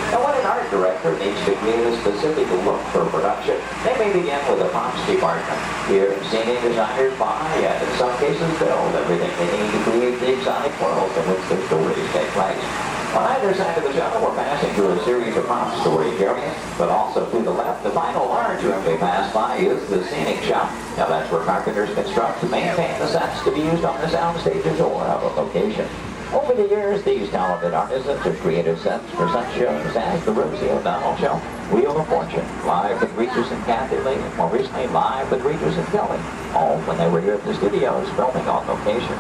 Now, when an art director needs to create a specific look for production, they may begin with a props department. Here, scenery designers buy, and in some cases build everything they need to create the exotic worlds in which their stories take place. On either side of the shuttle, we're passing through a series of prop storage areas, but also to the left, the final large room we pass by is the scenic shop. Now that's where carpenters construct and maintain the sets to be used on the sound stages or out of location. Over the years, these talented artisans have created sets for such shows as the Rosie O'Donnell Show, Wheel of Fortune, Live with Regis and Kathy Lee, and more recently Live with Regis and Kelly, all when they were here at the studios filming on location.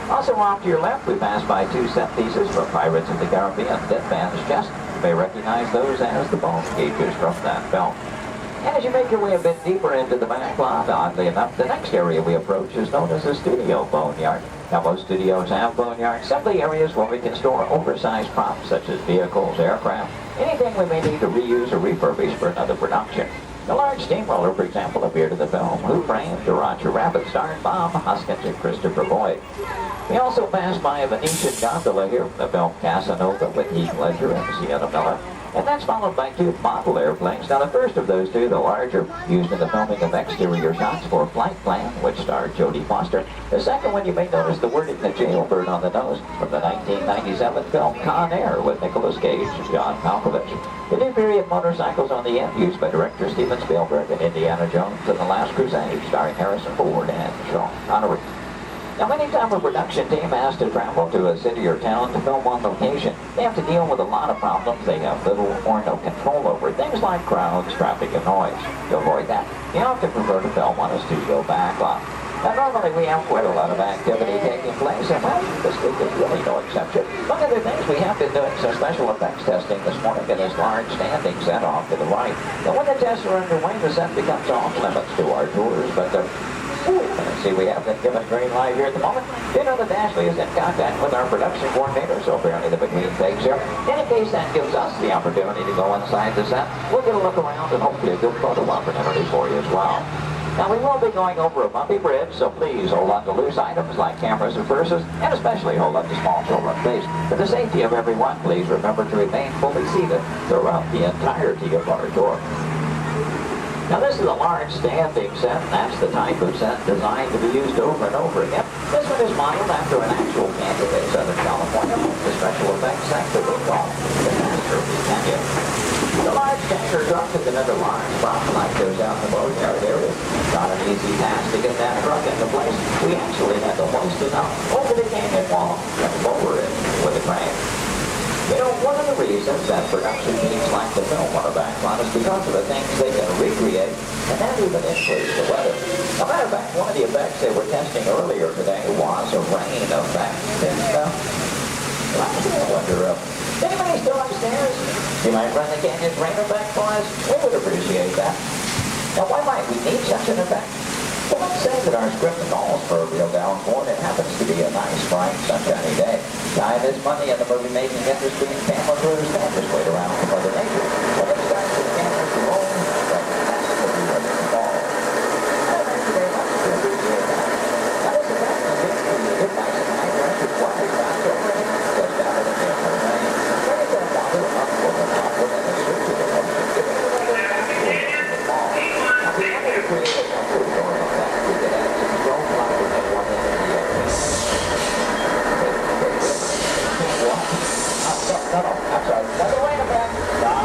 Also off to your left, we pass by 2 set pieces from Pirates of the Caribbean, Dead Man's Chest. You may recognize those as the bone cages from that film. And as you make your way a bit deeper into the back lot, oddly enough, the next area we approach is known as a studio boneyard. Now, most studios have boneyards, simply areas where we can store oversized props such as vehicles, aircraft, anything we may need to reuse or refurbish for another production. The large steamroller, for example, appeared in the film Who Framed Roger Rabbit, starring Bob Hoskins and Christopher Lloyd. We also passed by a Venetian gondola here from the film Casanova with Heath Ledger and Sienna Miller. And that's followed by 2 model airplanes. Now the first of those 2, the larger, used in the filming of exterior shots for Flight Plan, which starred Jodie Foster. The second one, you may notice the wording, the jailbird on the nose, from the 1997 film Con Air with Nicolas Cage and John Malkovich. The new period motorcycles on the end, used by director Steven Spielberg in Indiana Jones and The Last Crusade, starring Harrison Ford and Sean Connery. Now, anytime a production team has to travel to a city or town to film on location, they have to deal with a lot of problems they have little or no control over. Things like crowds, traffic, and noise. To avoid that, you often prefer to film on a studio backlot. Now, normally we have quite a lot of activity taking place, and well, this week is really no exception. One of the things, we have been doing some special effects testing this morning in this large standing set off to the right. Now, when the tests are underway, the set becomes off limits to our tours, but see, we have been given green light here at the moment. You know that Ashley is in contact with our production coordinator, so apparently the between takes here. In any case, that gives us the opportunity to go inside the set. We'll get a look around and hopefully a good photo opportunity for you as well. Now, we will be going over a bumpy bridge, so please hold on to loose items like cameras and purses, and especially hold on to small children, please. For the safety of everyone, please remember to remain fully seated throughout the entirety of our tour. Now, this is a large standing set, and that's the type of set designed to be used over and over again. This one is modeled after an actual camping in Southern California, the special effects set that we call the Master of the Canyon. The large tanker truck is another large prop like goes out in the boatyard area. Not an easy task to get that truck into place. We actually had to hoist it up over the canyon wall and lower it with a crane. You know, one of the reasons that production teams like to film on a backlot is because of the things they can recreate and then even influence the weather. As a matter of fact, one of the effects they were testing earlier today was a rain effect. I wonder, anybody still upstairs? You might run the Canyon's rain effect for us? We would appreciate that. Now, why might we need such an effect? Well, let's say that our script calls for a real downpour and it happens to be a nice, bright, sunshiny day. Time is money in the movie-making industry, and camera crews can't just wait around for Mother Nature. When it starts to cameras to roll, that's what we want to call. Thank you very much. We appreciate that. Now, this effect is good for you. It's nice and high pressure, quiet, fast overhead, just out of the camera rain. Then it's a water up for the top within the switch of the motion, giving you a little downpour in the fall. Now, we wanted to create a temporary door effect. We could add some strobe lighting and one in the No, I'm sorry. Another rain effect. Stop.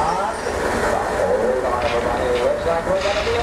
Hold on, everybody. It looks like we're going to be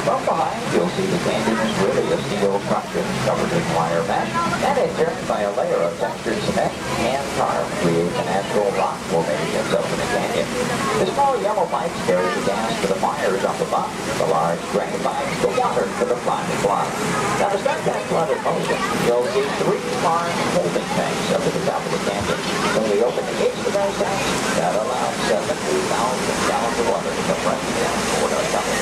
From behind, you'll see the canyon is really a steel structure covered in wire mesh and adjoined by a layer of textured cement and tar creates a natural rock formations up in the canyon. The small yellow pipes carry the gas to the fires up above. The large gray pipes the water to the flying block. Now to start that flood in motion, you'll see 3 large holding tanks up at the top of the canyon. When we open the gates to those tanks, that allows 70,000 gallons of water to come running down toward our tunnel.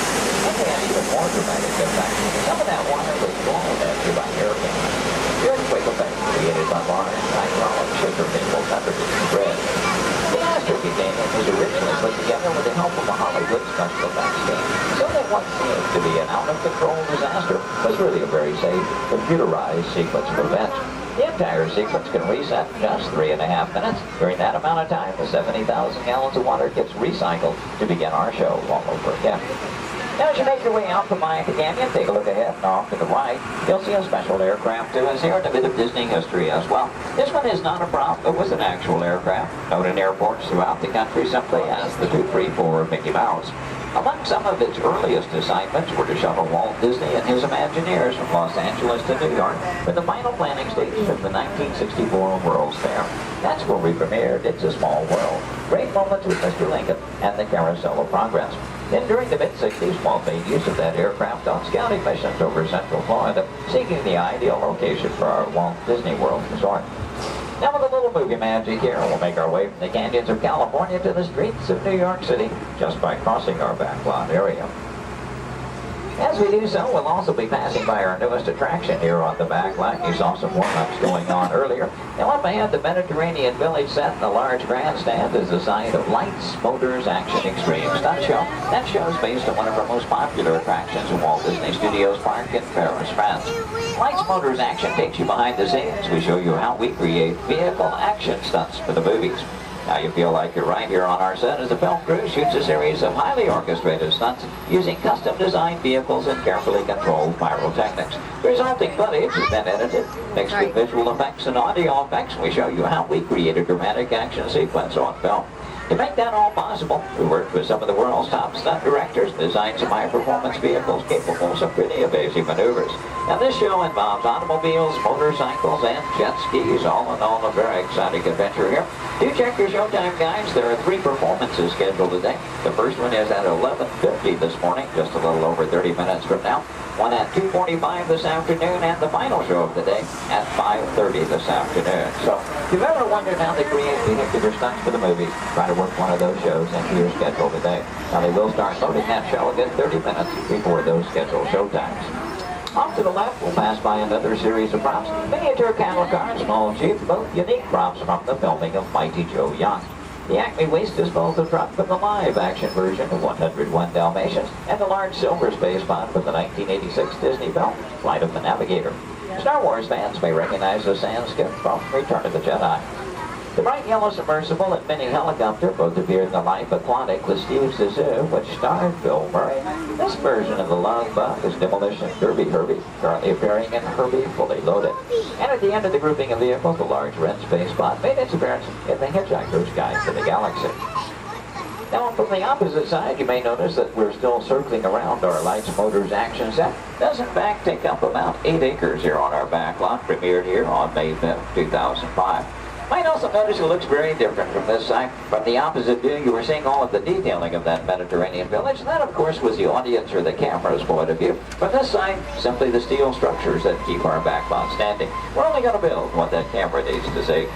And they have even more dramatic effect. Some of that water was blown at you by hurricanes. The earthquake effect created by large hydraulic sugar maple beverages and bread. The Astro Canyon was originally put together with the help of a Hollywood special effects team. So that what seemed to be an out-of-control disaster was really a very safe, computerized sequence of events. The entire sequence can reset in just 3.5 minutes. During that amount of time, the 70,000 gallons of water gets recycled to begin our show all over again. Now, as you make your way out from behind the canyon, take a look ahead and off to the right. You'll see a special aircraft to us here in a bit of Disney history as well. This one is not a prop, it was an actual aircraft, known in airports throughout the country simply as the 234 Mickey Mouse. Among some of its earliest assignments were to shuttle Walt Disney and his Imagineers from Los Angeles to New York for the final planning stages of the 1964 World's Fair. That's where we premiered It's a Small World. Great moments with Mr. Lincoln and the Carousel of Progress. Then during the mid-60s, Walt made use of that aircraft on scouting missions over Central Florida, seeking the ideal location for our Walt Disney World resort. Now with a little movie magic here, we'll make our way from the canyons of California to the streets of New York City, just by crossing our backlot area. As we do so, we'll also be passing by our newest attraction here on the backlot. You saw some warm-ups going on earlier. Now up ahead, the Mediterranean Village set in the large grandstand is the site of Lights, Motors, Action Extreme Stunt Show. That show is based on one of our most popular attractions in Walt Disney Studios Park in Paris, France. Lights, Motors, Action takes you behind the scenes. We show you how we create vehicle action stunts for the movies. Now you feel like you're right here on our set as the film crew shoots a series of highly orchestrated stunts using custom-designed vehicles and carefully controlled pyrotechnics. The resulting footage has been edited, mixed with visual effects and audio effects, and we show you how we create a dramatic action sequence on film. To make that all possible, we worked with some of the world's top stunt directors and designed some high-performance vehicles capable of some pretty amazing maneuvers. Now this show involves automobiles, motorcycles, and jet skis, all in all a very exciting adventure here. Do check your showtime guides. There are 3 performances scheduled today. The first one is at 11:50 this morning, just a little over 30 minutes from now. One at 2:45 this afternoon, and the final show of the day at 5:30 this afternoon. So if you've ever wondered how they create vehicular stunts for the movies, try to work one of those shows into your schedule today. Now they will start loading that show again 30 minutes before those scheduled showtimes. Off to the left, we'll pass by another series of props. Miniature cattle car, small jeep, both unique props from the filming of Mighty Joe Young. The Acme Waste Disposal Truck from the live-action version of 101 Dalmatians, and the large silver space pod from the 1986 Disney film, Flight of the Navigator. Star Wars fans may recognize the sand skip from Return of the Jedi. The bright yellow submersible and mini helicopter both appeared in the Life Aquatic with Steve Zissou, which starred Bill Murray. This version of the Love Bug is Demolition Derby Herbie, currently appearing in Herbie Fully Loaded. And at the end of the grouping of vehicles, the large red space pod made its appearance in The Hitchhiker's Guide to the Galaxy. Now, from the opposite side, you may notice that we're still circling around our Lights Motors action set. It does, in fact, take up about 8 acres here on our back lot, premiered here on May 5th, 2005. Might also notice it looks very different from this side. From the opposite view, you were seeing all of the detailing of that Mediterranean village. And that, of course, was the audience or the camera's point of view. From this side, simply the steel structures that keep our back lot standing. We're only going to build what that camera needs to see.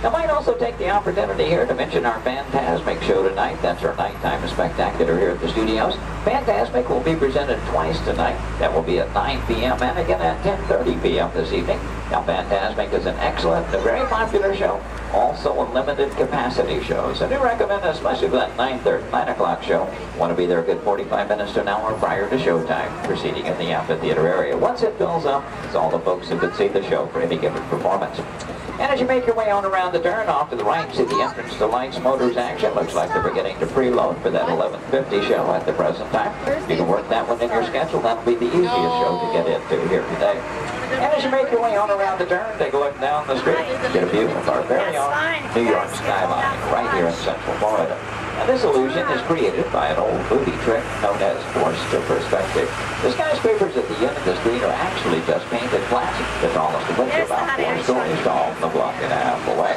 I might also take the opportunity here to mention our Fantasmic show tonight. That's our nighttime spectacular here at the studios. Fantasmic will be presented twice tonight. That will be at 9 p.m. and again at 10:30 p.m. this evening. Now, Fantasmic is an excellent and a very popular show, also a limited capacity show. So I do recommend, especially for that 9 o'clock show, want to be there a good 45 minutes to an hour prior to showtime, proceeding in the amphitheater area. Once it fills up, it's all the folks who could see the show for any given performance. And as you make your way on around the turn, off to the right, see the entrance to Lights Motors action. Looks like they're beginning to preload for that 11:50 show at the present time. You can work that one in your schedule. That'll be the easiest show to get into here today. And as you make your way on around the turn, take a look down the street, get a view of our very own New York skyline right here in Central Florida. And this illusion is created by an old movie trick known as forced to perspective. The skyscrapers at the end of the street are actually just painted glass. The tallest of which are about 4 stories tall from a block and a half away.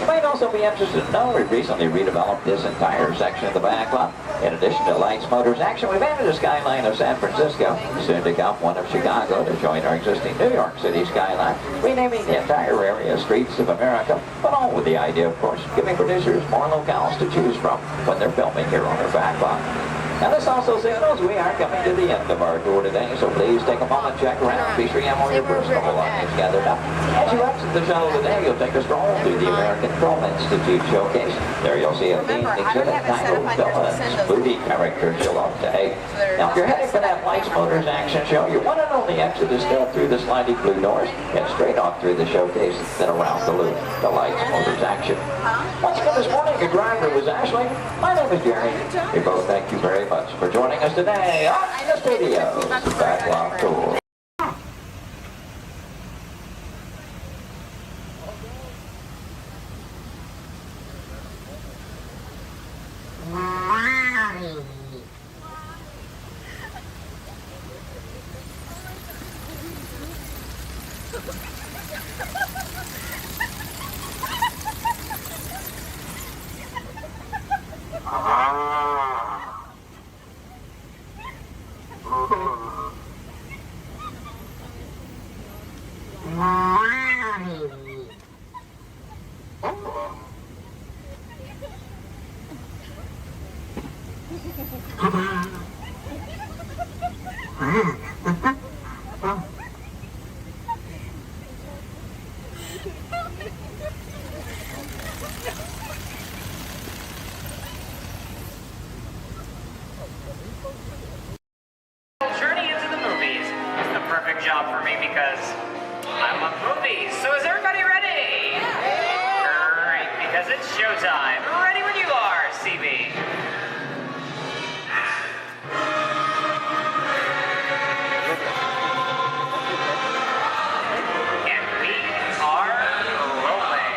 You might also be interested to know we've recently redeveloped this entire section of the back lot. In addition to Lights Motors action, we've added a skyline of San Francisco, soon to come one of Chicago to join our existing New York City skyline, renaming the entire area Streets of America, but all with the idea, of course, giving producers more locales to choose from when they're filming here on our back lot. Now this also signals we are coming to the end of our tour today, so please take a moment, check around, be sure you have all your personal belongings gathered up. As you exit the shuttle today, you'll take a stroll through the American Film Institute showcase. There you'll see a themed exhibit titled Villains, Movie Characters You'll Love to Hate. Now if you're heading for that Lights Motors action show, your one and only exit is still through the sliding blue doors, and straight off through the showcase, then around the loop, the Lights Motors action. Once again this morning, your driver was Ashley. My name is Jerry. We both thank you very much for joining us today on the Studios Backlot Tour. Journey into the movies is the perfect job for me because I love movies. So is everybody ready? Great, because it's showtime. Ready when you are, CB. And we are rolling.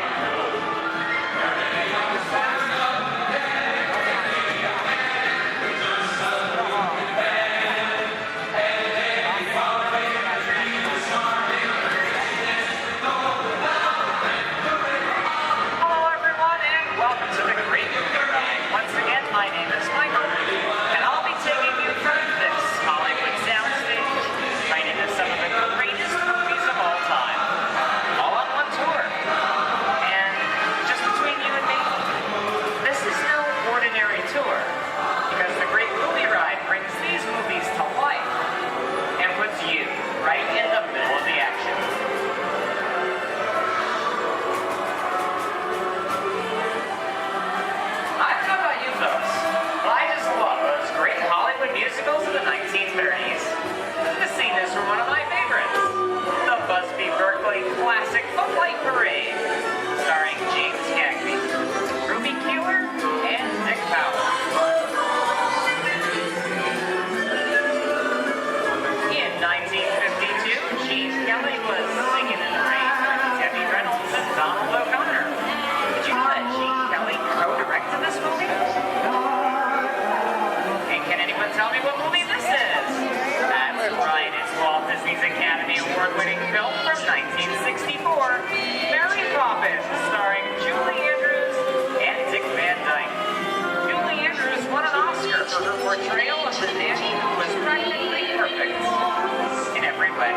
Hello, everyone, and welcome to the Great Movie Ride. Once again, my name is Michael, and I'll be taking you from this Hollywood soundstage right into some of the greatest movies of all time, all on one tour. And just between you and me, this is no ordinary tour, because the Great Movie Ride brings these movies to life and puts you right in the middle of the action. I don't know about you folks, but I just love those great Hollywood musicals of the 1930s. This scene is from one of my favorites, the Busby Berkeley classic The Light Parade, starring James Cagney, Ruby Keeler, and Dick Powell. In 1952, Gene Kelly was singing in the rain with Debbie Reynolds and Donald O'Connor. Did you know that Gene Kelly co-directed this movie? And can anyone tell me what movie this is? That's right, it's Walt Disney's Academy Award-winning film from 1964, Mary Poppins, starring Julie Andrews and Dick Van Dyke. Julie Andrews won an Oscar for her portrayal of the nanny who was practically perfect in every way.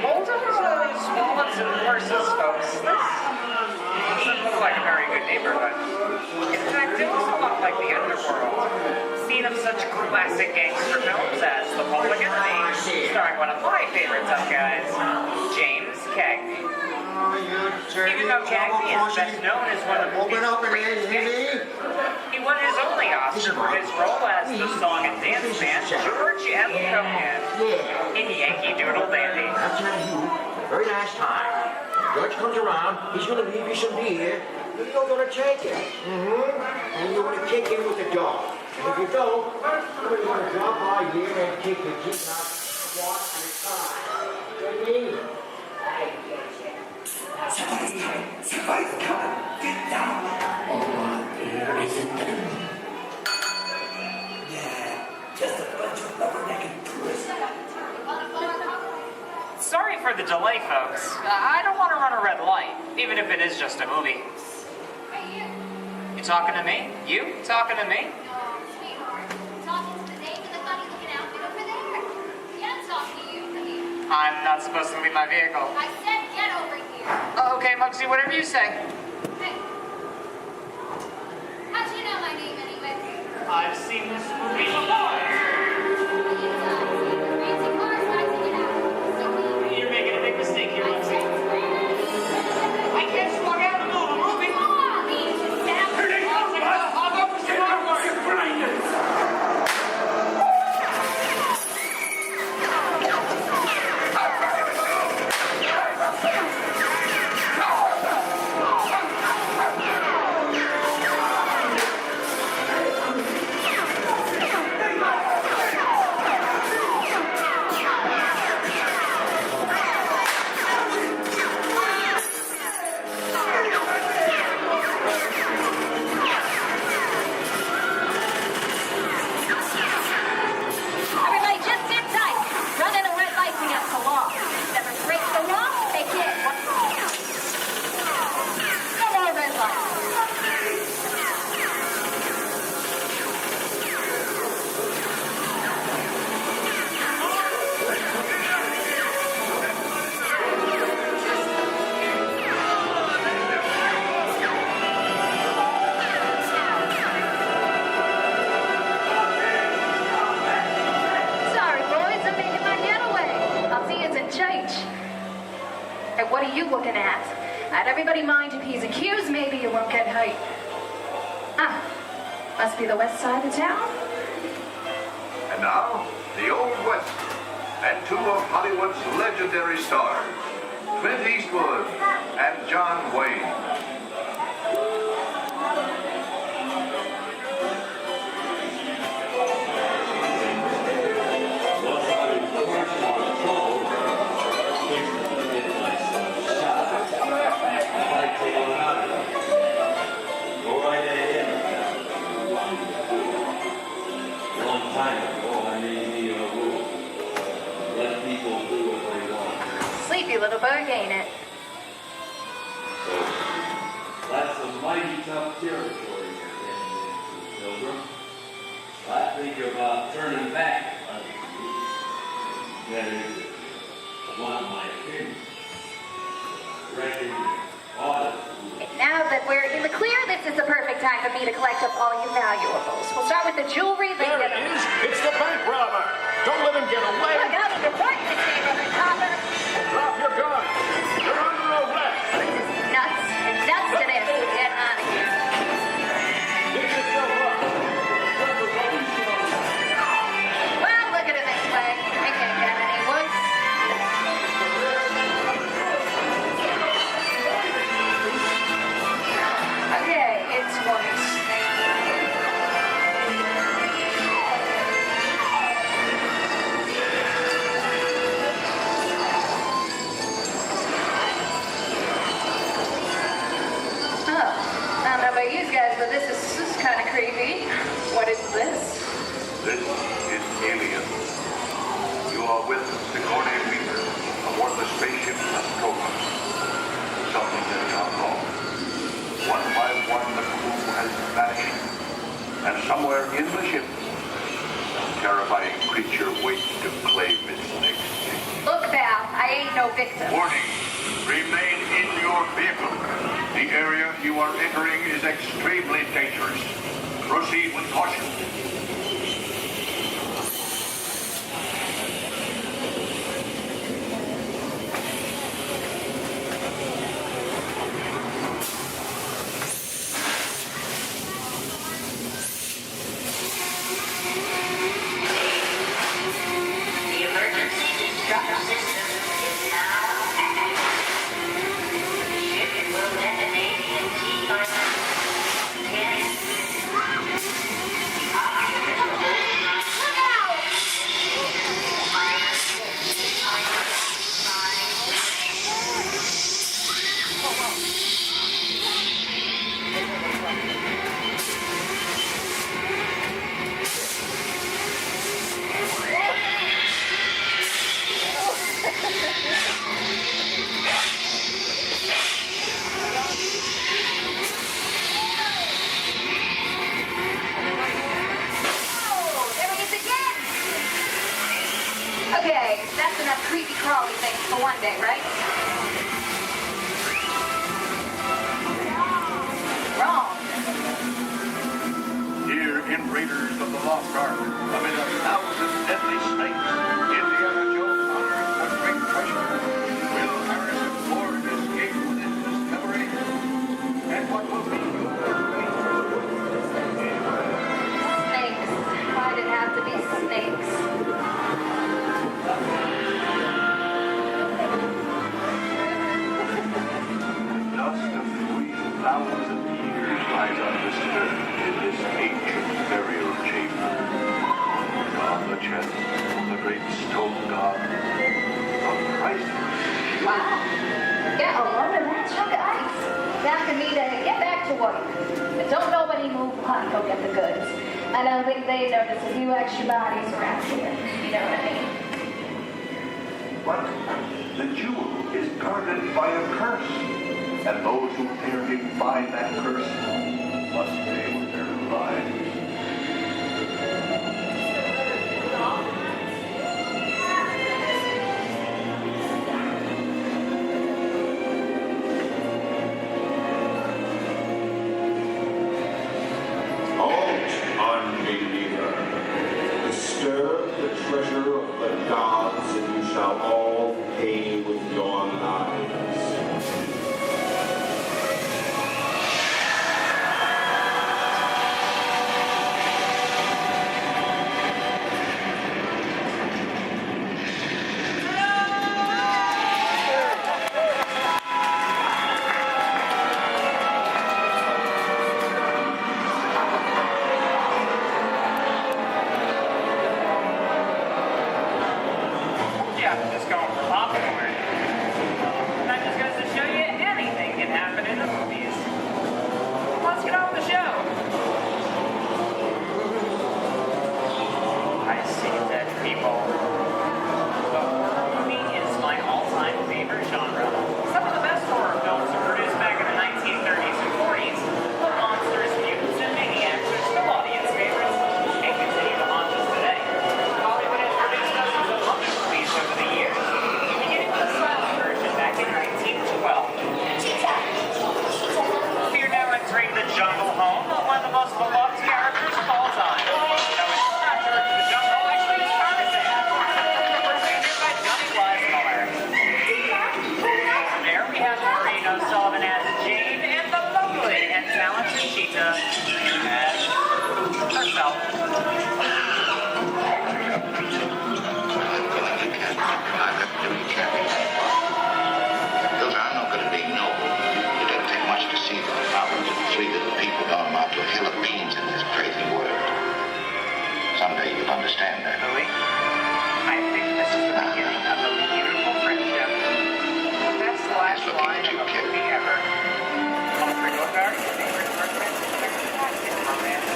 Hold on to those wallets and purses, folks. This doesn't look like a very good neighborhood. In fact, it looks a lot like the underworld. Scene of such classic gangster films as The Public Enemy, starring one of my favorite tough guys, James Cagney. Even though Cagney is best known as one of the movie's greatest gangsters, he won his only Oscar for his role as the song and dance man George M. Cohan in Yankee Doodle Dandy. I'll tell you, very nice time. George comes around, he's gonna leave you some beer, and you're gonna take it. And you're gonna kick in with the dog. And if you don't, somebody's gonna drop by here and kick your teeth out one at a time. Get me? Somebody's coming. Get down. Here is it. Yeah, just a bunch of rubbernecked tourists. Sorry for the delay, folks. I don't want to run a red light, even if it is just a movie. You talking to me? You talking to me? I'm not supposed to leave my vehicle. I said get over here. Okay, Muggsy, whatever you say. Hey. How'd you know my name anyway? I've seen this movie before. You're making a big mistake here, Muggsy. I can't just walk out in the middle of a movie. Here they come, I'll go for some more. What are you looking at? Everybody mind your P's and Q's, maybe you won't get hurt. Ah, must be the west side of town. And now, the Old West, and two of Hollywood's legendary stars, Clint Eastwood and John Wayne. Sleepy little bug, ain't it? That's a mighty tough territory you're heading into, Pilgrim. I think about turning back. That is, if you want my opinion. I reckon you ought to. Now that we're in the clear, this is the perfect time for me to collect up all your valuables. We'll start with the jewelry, then There it is! It's the bank robber! Don't let him get away! Look out, you're important this neighborhood, copper! Drop your gun! You're under arrest! This is nuts and nuts to this. Get out of here. Get yourself up! Well, look at it this way. I can't get any worse. Okay, it's worse. But this is kind of creepy. What is this? This is Alien. You are with Sigourney Weaver aboard the spaceship Nostromo. Something has gone wrong. One by one, the crew has vanished. And somewhere in the ship, a terrifying creature waits to claim its next victim. Look, Val, I ain't no victim. Warning. Remain in your vehicle. The area you are entering is extremely dangerous. Proceed with caution. The emergency destruct system is now active. Ship will detonate in T-minus 10. The occupant will hold Look out! Okay, that's enough creepy crawly things for one day, right? Wrong. Here in Raiders of the Lost Ark, amid 1,000 deadly snakes, Indiana Jones unearths a great treasure. Will Harrison Ford escape with his discovery? And what will be your Snakes. Why'd it have to be snakes? Dust of 3,000 years lies undisturbed in this ancient burial chamber. On the chest, the great stone god, a priceless. Wow. Get a load of that chunk of ice. Time for me to get back to work. But don't nobody move on, go get the goods. I don't think they notice a few extra bodies around here. You know what I mean? But the jewel is guarded by a curse, and those who dare defy that curse must pay with their lives. Unbeliever, disturb the treasure of the gods, and you shall all pay with your lives. you, just going for popcorn. That just goes to show you anything can happen in the movies. Let's get on with the show. I see dead people. The horror movie is my all-time favorite genre. Some of the best horror films were produced back in the 1930s and 40s. The monsters, mutants, and maniacs are still audience favorites and continue to haunt us today. Hollywood has produced dozens of other movies over the years, beginning with a silent version back in 1912. We're now entering the jungle home of one of the most beloved characters of all time. No, it's not George of the Jungle, actually it's Tarzan. Presented by Johnny Weissmuller. There we have Maureen O'Sullivan as Jane and the lovely and talented Cheetah as herself. Those are not going to be noble. It doesn't take much to see the problems of three little people don't amount to a hill of beans in this crazy world. Someday you'll understand that. Louis, I think this is the beginning of a beautiful friendship. That's the last line of a movie ever. Humphrey Bogart, your favorite person, fantastic romance.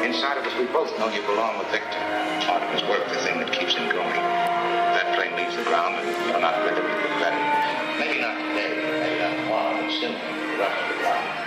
Inside of us, we both know you belong with Victor. Part of his work, the thing that keeps him going. If that plane leaves the ground and you're not with him, you'll be better. Maybe not today, maybe not tomorrow, but soon, the rest of the ground.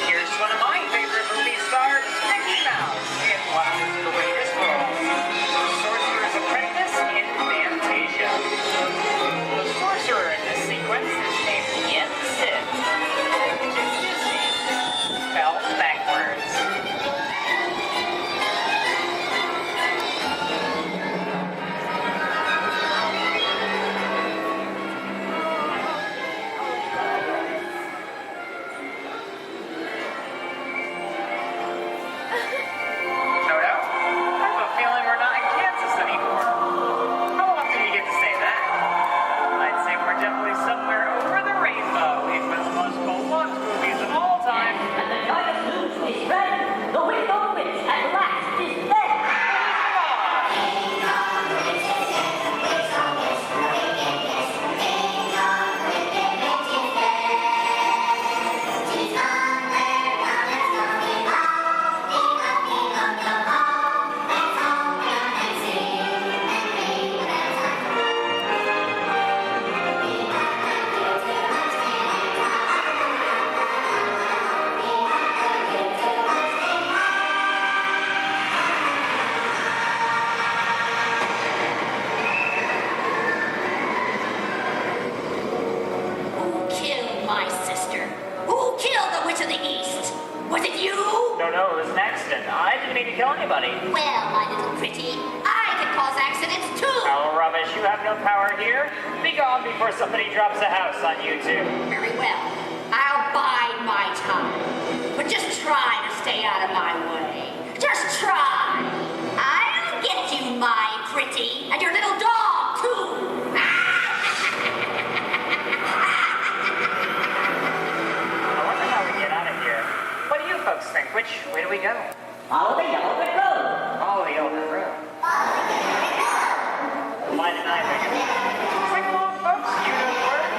Here's one of my favorite movie stars, Mickey Mouse, in one of his greatest roles, the Sorcerer's Apprentice in Fantasia. The sorcerer in this sequence is named Yen Sid, which is Disney, spelled backwards. Toto, I have a feeling we're not in Kansas anymore. How often do you get to say that? I'd say we're definitely somewhere over the rainbow in one of the most beloved movies of all time. And the giant news is ready. The window witch at last is dead. Who killed my sister? Who killed the Witch of the East? Was it you? No, it was an accident. I didn't mean to kill anybody. Well, my little pretty, I can cause accidents too. Oh, rubbish. You have no power here. Be gone before somebody drops a house on you, too. Very well. I'll bide my time. But just try to stay out of my way. Just try. I'll get you, my pretty, and your little dog, too. I wonder how we get out of here. What do you folks think? Which way do we go? Follow the yellow brick road. Follow the yellow brick road. Why didn't I think of it? Sing along, folks. You know the words.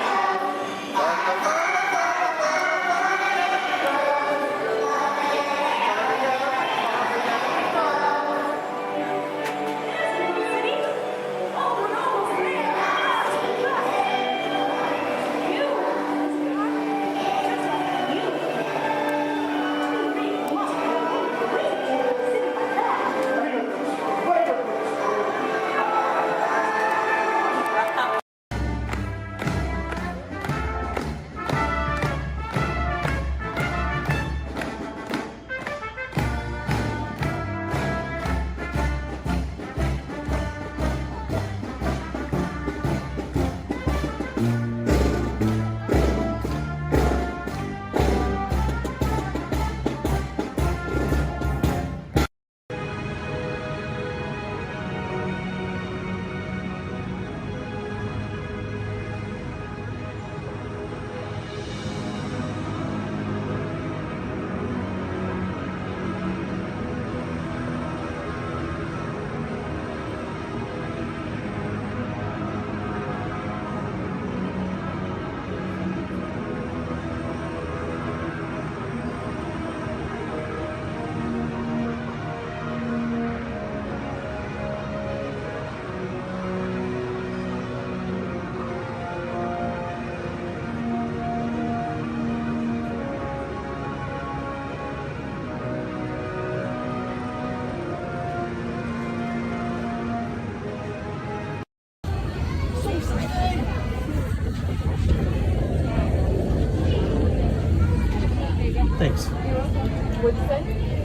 Thanks. What'd you say?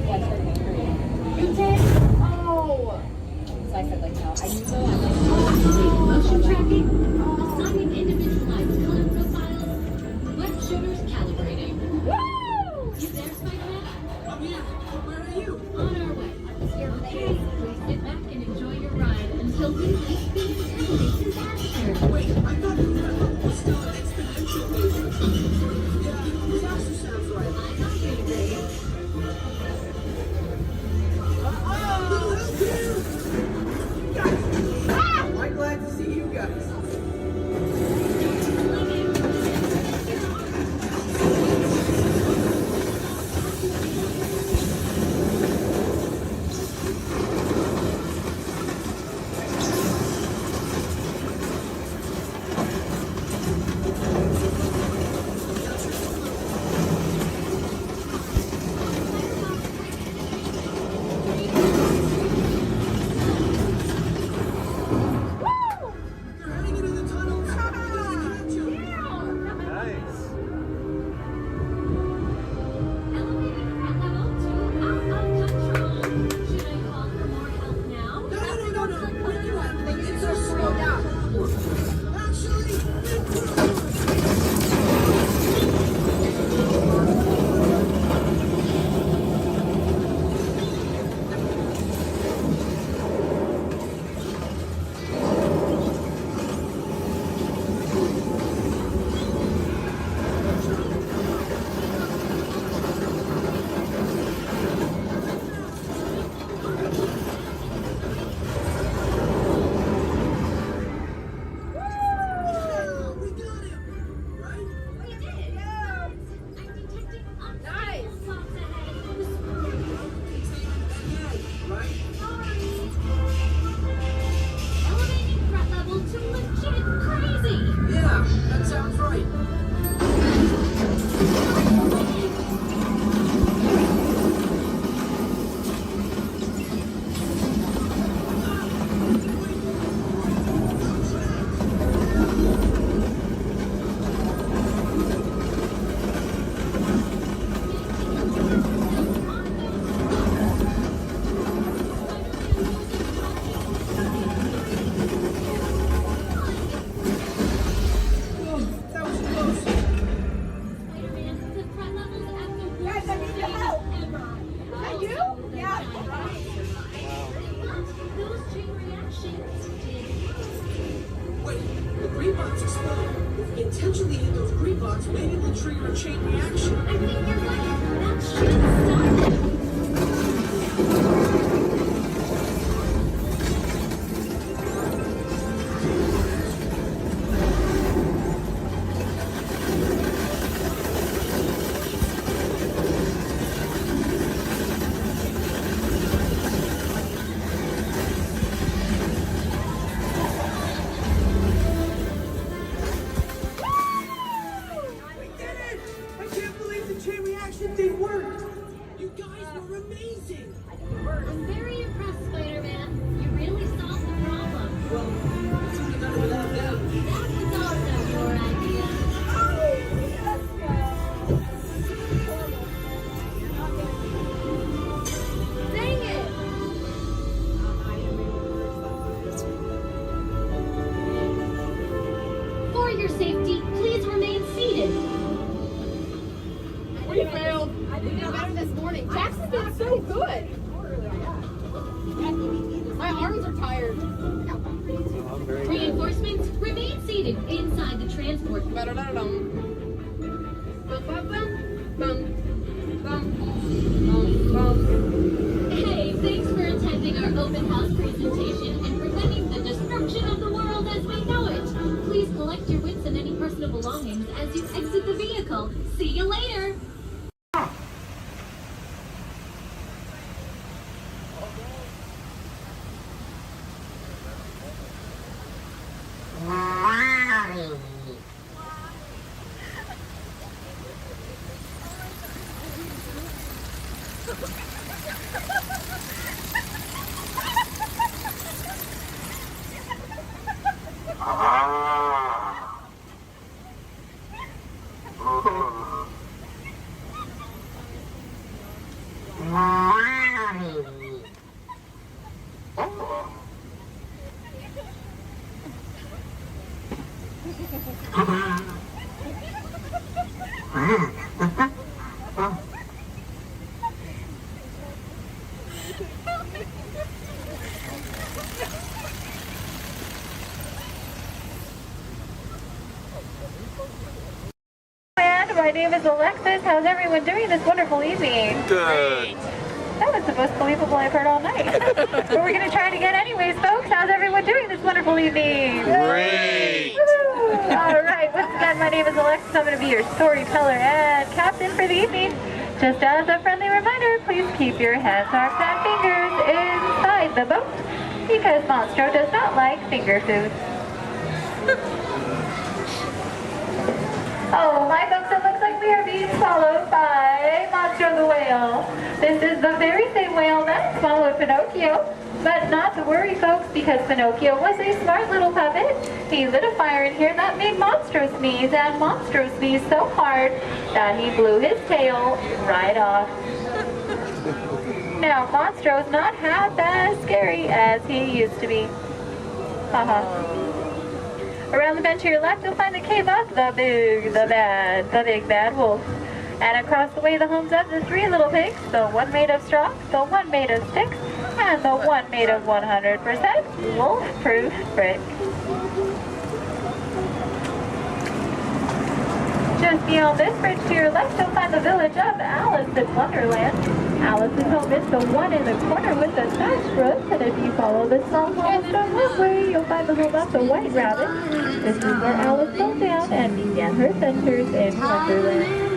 Yeah, you did? Oh. So I said like no. I used to Motion tracking, assigning individualized color profiles, web shooters calibrating. Woo! You there, Spider-Man? Oh yeah, where are you? On our way. Okay, please sit back and enjoy your ride until we reach speed and release disaster. Wait, I thought the level was still an exponential movement. Yeah, disaster sounds right. I got you, Dave. I'm glad to see you guys. Intentionally hit those green blocks, maybe it will trigger a chain reaction. I think you're right. That should stop it. I'm very impressed, Spider-Man. You really solved the problem. Well, it's only better without them. That was also your idea. Dang it! For your safety, please remain seated. We failed. I did better this morning. Jackson did so good. My arms are tired. Reinforcements, remain seated inside the transport. Hey, thanks for attending our open house presentation and preventing the destruction of the world as we know it. Please collect your wits and any personal belongings as you exit the vehicle. See you later. My name is Alexis. How's everyone doing this wonderful evening? Good. That was the most believable I've heard all night. But we're going to try it again anyways, folks. How's everyone doing this wonderful evening? Great. Woo! All right. Once again, my name is Alexis. I'm going to be your storyteller and captain for the evening. Just as a friendly reminder, please keep your hands, arms, and fingers inside the boat because Monstro does not like finger food. Oh, my folks, it looks like we are being swallowed by Monstro the whale. This is the very same whale that swallowed Pinocchio. But not to worry, folks, because Pinocchio was a smart little puppet. He lit a fire in here that made Monstro sneeze, and Monstro sneezed so hard that he blew his tail right off. Now, Monstro's not half as scary as he used to be. Haha. Around the bench to your left, you'll find the cave of the big bad wolf. And across the way, the homes of the three little pigs, the one made of straw, the one made of sticks, and the one made of 100% wolf-proof brick. Just beyond this bridge to your left, you'll find the village of Alice in Wonderland. Alice's home is the one in the corner with the thatched roof, and if you follow the small cobblestone walkway, you'll find the home of the White Rabbit. This is where Alice fell down and began her adventures in Wonderland.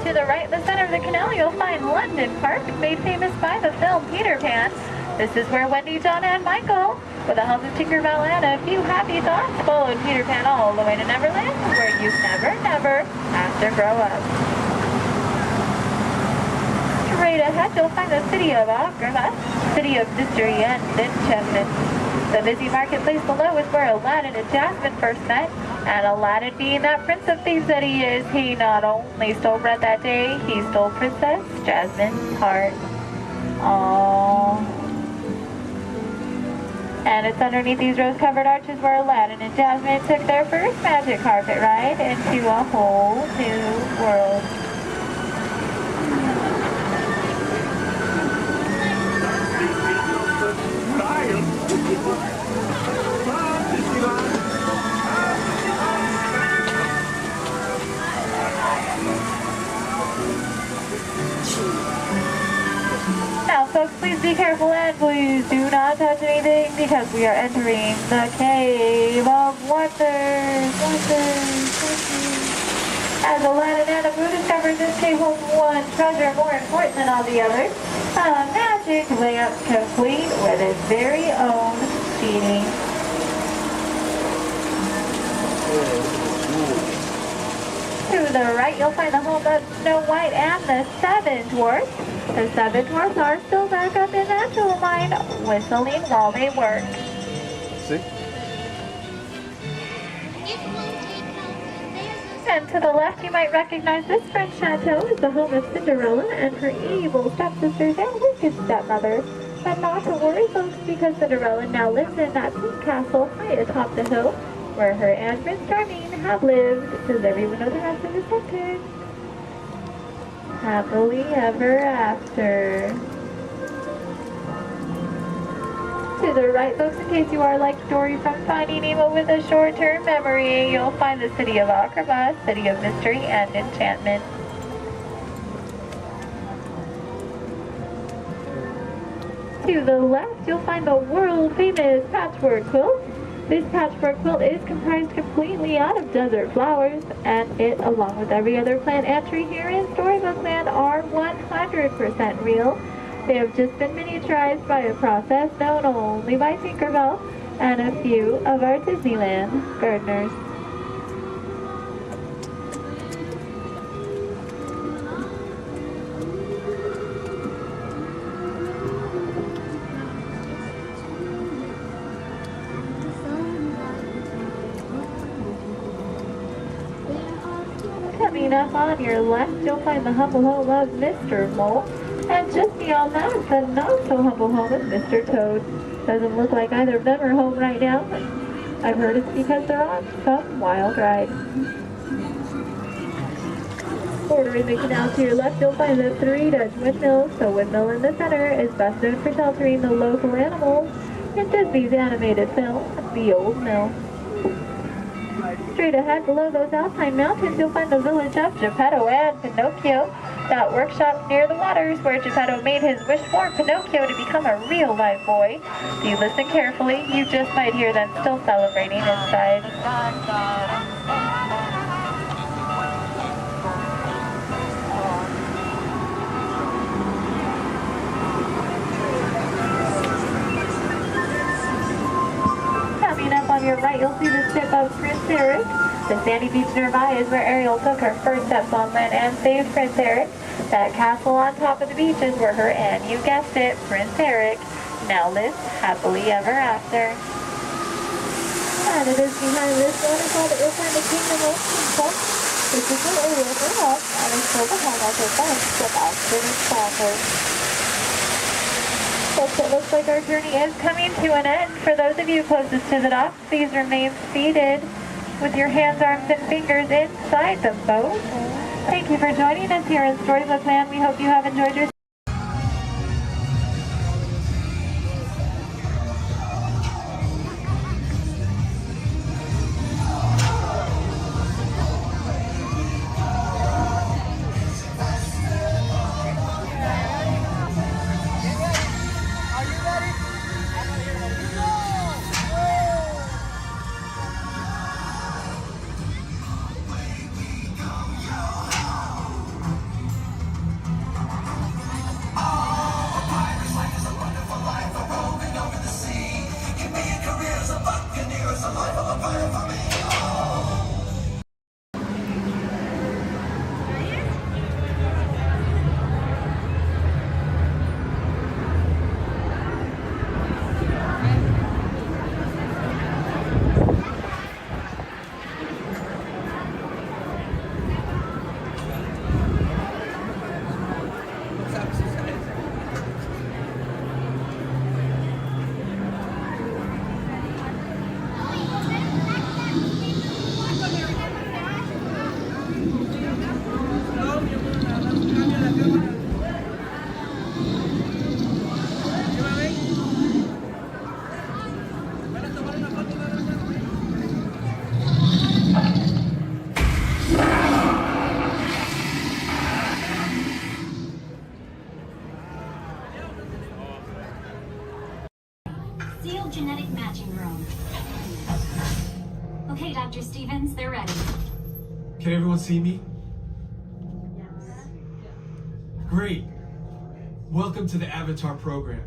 To the right in the center of the canal, you'll find London Park, made famous by the film Peter Pan. This is where Wendy, Donna, and Michael, with a hum of Tinkerbell and a few happy thoughts, followed Peter Pan all the way to Neverland, where you never have to grow up. Straight ahead, you'll find the city of Agrabah, city of mystery and enchantment. The busy marketplace below is where Aladdin and Jasmine first met, and Aladdin, being that prince of thieves that he is, he not only stole bread that day, he stole Princess Jasmine's heart. Aww. And it's underneath these rose-covered arches where Aladdin and Jasmine took their first magic carpet ride into a whole new world. Now, folks, please be careful and please do not touch anything because we are entering the Cave of Wonders. As Aladdin and Abu discovered, this cave holds one treasure more important than all the others. A magic lamp complete with its very own genie. To the right, you'll find the home of Snow White and the Seven Dwarfs. The Seven Dwarfs are still back up in that jewel mine, whistling while they work. See? And to the left, you might recognize this French chateau as the home of Cinderella and her evil stepsisters and wicked stepmother. But not to worry, folks, because Cinderella now lives in that pink castle high atop the hill, where her and Prince Charming have lived. Does everyone know the rest of the sentence? Happily ever after. To the right, folks, in case you are like Dory from Finding Nemo with a short-term memory, you'll find the city of Agrabah, city of mystery and enchantment. To the left, you'll find the world-famous patchwork quilt. This patchwork quilt is comprised completely out of desert flowers, and it, along with every other plant and tree here in Storybook Land, are 100% real. They have just been miniaturized by a process known only by Tinkerbell and a few of our Disneyland gardeners. Coming up on your left, you'll find the humble home of Mr. Mole. And just beyond that, the not-so-humble home of Mr. Toad. Doesn't look like either of them are home right now. I've heard it's because they're on some wild ride. Bordering the canal to your left, you'll find the 3 Dutch windmills. The windmill in the center is best known for sheltering the local animals in Disney's animated film, The Old Mill. Straight ahead below those Alpine mountains, you'll find the village of Geppetto and Pinocchio. That workshop near the waters where Geppetto made his wish for Pinocchio to become a real live boy. If you listen carefully, you just might hear them still celebrating inside. Coming up on your right, you'll see the ship of Prince Eric. The sandy beach nearby is where Ariel took her first steps on land and saved Prince Eric. That castle on top of the beach is where her and, you guessed it, Prince Eric, now lives happily ever after. And it is behind this waterfall that you'll find the Kingdom of Kingdom. This is where Ariel grew up and is still the home of her bunch of outfitted stalkers. Folks, it looks like our journey is coming to an end. For those of you closest to the dock, please remain seated with your hands, arms, and fingers inside the boat. Thank you for joining us here in Storybook Land. We hope you have enjoyed your Sealed genetic matching room. Okay, Dr. Stevens, they're ready. Can everyone see me? Yes. Great. Welcome to the Avatar program.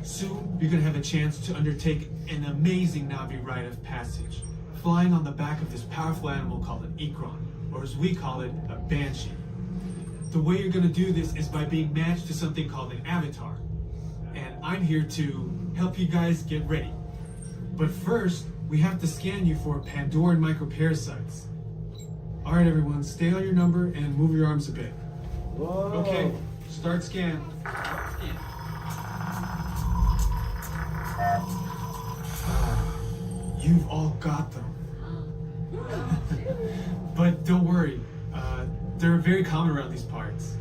Soon, you're going to have a chance to undertake an amazing Na'vi rite of passage, flying on the back of this powerful animal called an Ikron, or as we call it, a Banshee. The way you're going to do this is by being matched to something called an avatar. And I'm here to help you guys get ready. But first, we have to scan you for Pandoran microparasites. All right, everyone, stay on your number and move your arms a bit. Whoa. Okay, start scan. You've all got them. But don't worry, they're very common around these parts.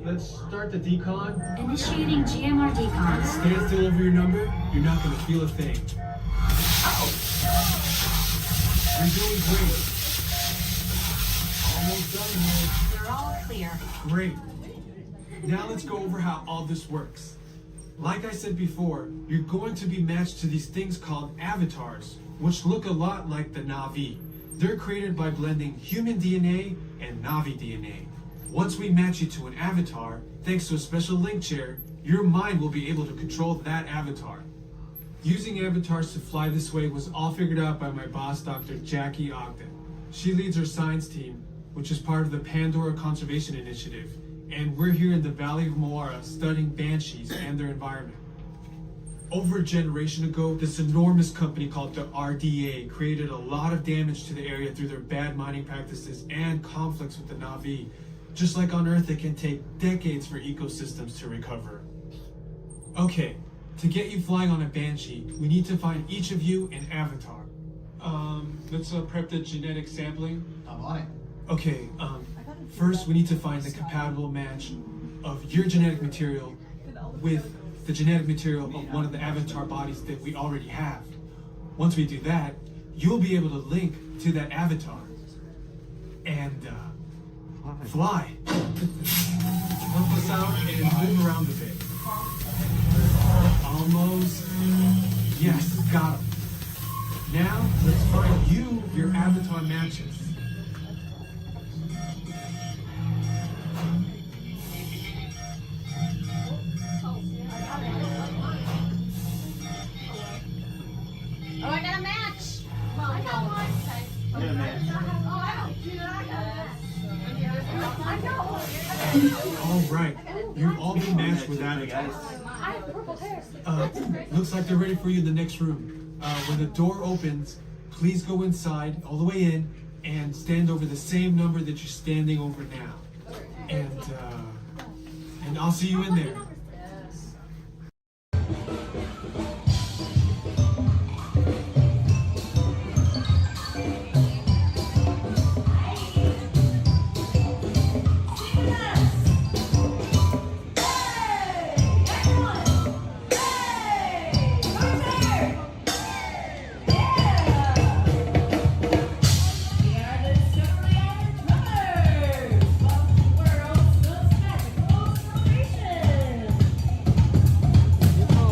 Let's start the decon. Initiating GMR decon. Stand still over your number. You're not going to feel a thing. Ow! You're doing great. Almost done, Walt. They're all clear. Great. Now let's go over how all this works. Like I said before, you're going to be matched to these things called avatars, which look a lot like the Na'vi. They're created by blending human DNA and Na'vi DNA. Once we match you to an avatar, thanks to a special link chair, your mind will be able to control that avatar. Using avatars to fly this way was all figured out by my boss, Dr. Jackie Ogden. She leads our science team, which is part of the Pandora Conservation Initiative, and we're here in the Valley of Moara studying banshees and their environment. Over a generation ago, this enormous company called the RDA created a lot of damage to the area through their bad mining practices and conflicts with the Na'vi. Just like on Earth, it can take decades for ecosystems to recover. Okay, to get you flying on a Banshee, we need to find each of you an avatar. Let's prep the genetic sampling. I'm on it. Okay, first we need to find the compatible match of your genetic material with the genetic material of one of the avatar bodies that we already have. Once we do that, you'll be able to link to that avatar and fly. Help us out and move around a bit. Almost. Yes, got him. Now, let's find you your avatar matches. Oh, I got a match. Well, I got one. I got a match. Oh, I don't do that. I got one. All right, you've all been matched with avatars. I have purple hair. Looks like they're ready for you in the next room. When the door opens, please go inside, all the way in, and stand over the same number that you're standing over now. And I'll see you in there.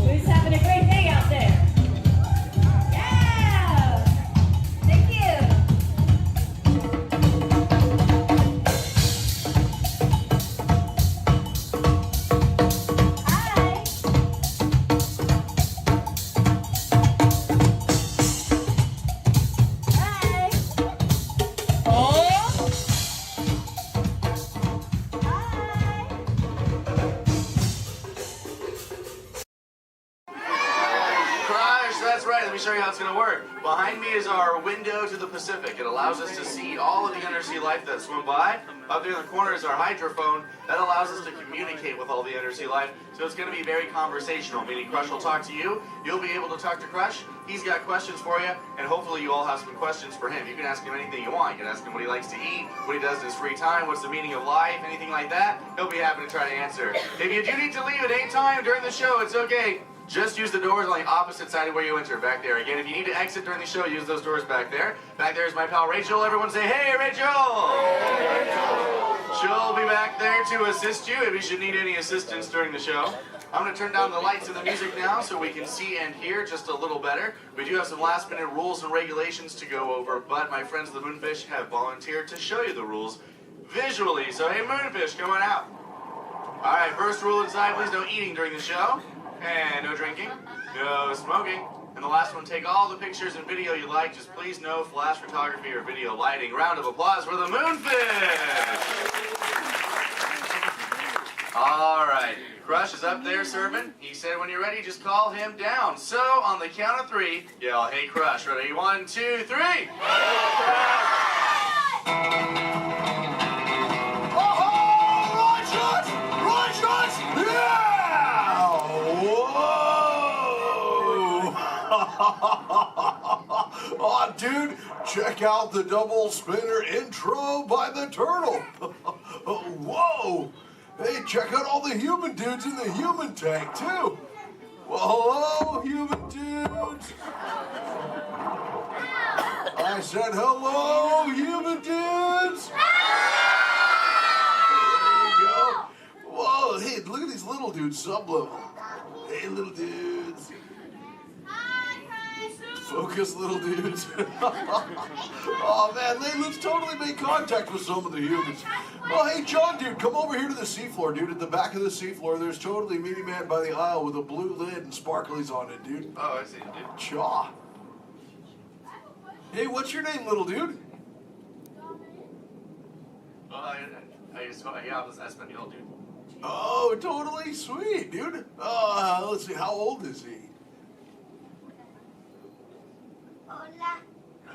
Who's having a great day out there? Yeah! Thank you. Hi. Hi. Oh. Crush, that's right. Let me show you how it's going to work. Behind me is our window to the Pacific. It allows us to see all of the undersea life that swim by. Up there in the corner is our hydrophone. That allows us to communicate with all the undersea life. So it's going to be very conversational, meaning Crush will talk to you. You'll be able to talk to Crush. He's got questions for you, and hopefully you all have some questions for him. You can ask him anything you want. You can ask him what he likes to eat, what he does in his free time, what's the meaning of life, anything like that. He'll be happy to try to answer. If you do need to leave at any time during the show, it's okay. Just use the doors on the opposite side of where you enter, back there. Again, if you need to exit during the show, use those doors back there. Back there is my pal Rachel. Everyone say, hey, Rachel! Hey, Rachel! She'll be back there to assist you if you should need any assistance during the show. I'm going to turn down the lights and the music now so we can see and hear just a little better. We do have some last-minute rules and regulations to go over, but my friends the Moonfish have volunteered to show you the rules visually. So, hey, Moonfish, come on out. All right, first rule inside, please no eating during the show. And no drinking, no smoking. And the last one, take all the pictures and video you like, just please no flash photography or video lighting. Round of applause for the Moonfish! All right, Crush is up there serving. He said when you're ready, just call him down. So on the count of three, yell, hey Crush, ready? 1, 2, 3! Hey, Oh, dude, check out the double spinner intro by the turtle. Whoa! Hey, check out all the human dudes in the human tank, too. Well, hello, human dudes. I said hello, human dudes. There you go. Whoa, hey, look at these little dudes, sub-level. Hey, little dudes. Focus, little dudes. Oh, man, let's totally make contact with some of the humans. Oh, hey, John, dude, come over here to the seafloor, dude. At the back of the seafloor, there's totally Meaty Man by the aisle with a blue lid and sparklies on it, dude. Oh, I see, dude. Chaw. Hey, what's your name, little dude? That's my deal, dude. Oh, totally sweet, dude. Let's see, how old is he?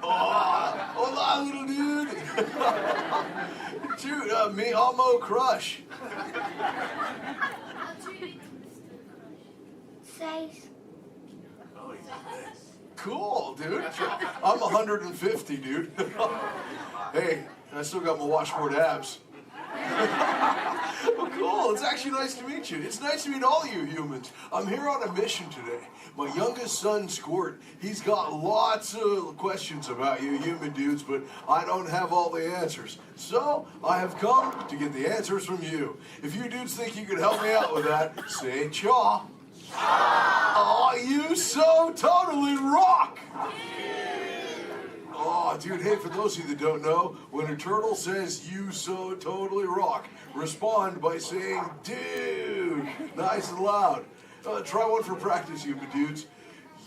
Hola, little dude. Dude, me Elmo Crush. 6. Oh, he's Cool, dude. I'm 150, dude. Hey, I still got my washboard abs. Well, cool. It's actually nice to meet you. It's nice to meet all you humans. I'm here on a mission today. My youngest son, Squirt, he's got lots of questions about you human dudes, but I don't have all the answers. So, I have come to get the answers from you. If you dudes think you could help me out with that, say chaw. Oh, you so totally rock! Oh, dude, hey, for those of you that don't know, when a turtle says, you so totally rock, respond by saying, dude, nice and loud. Try one for practice, human dudes.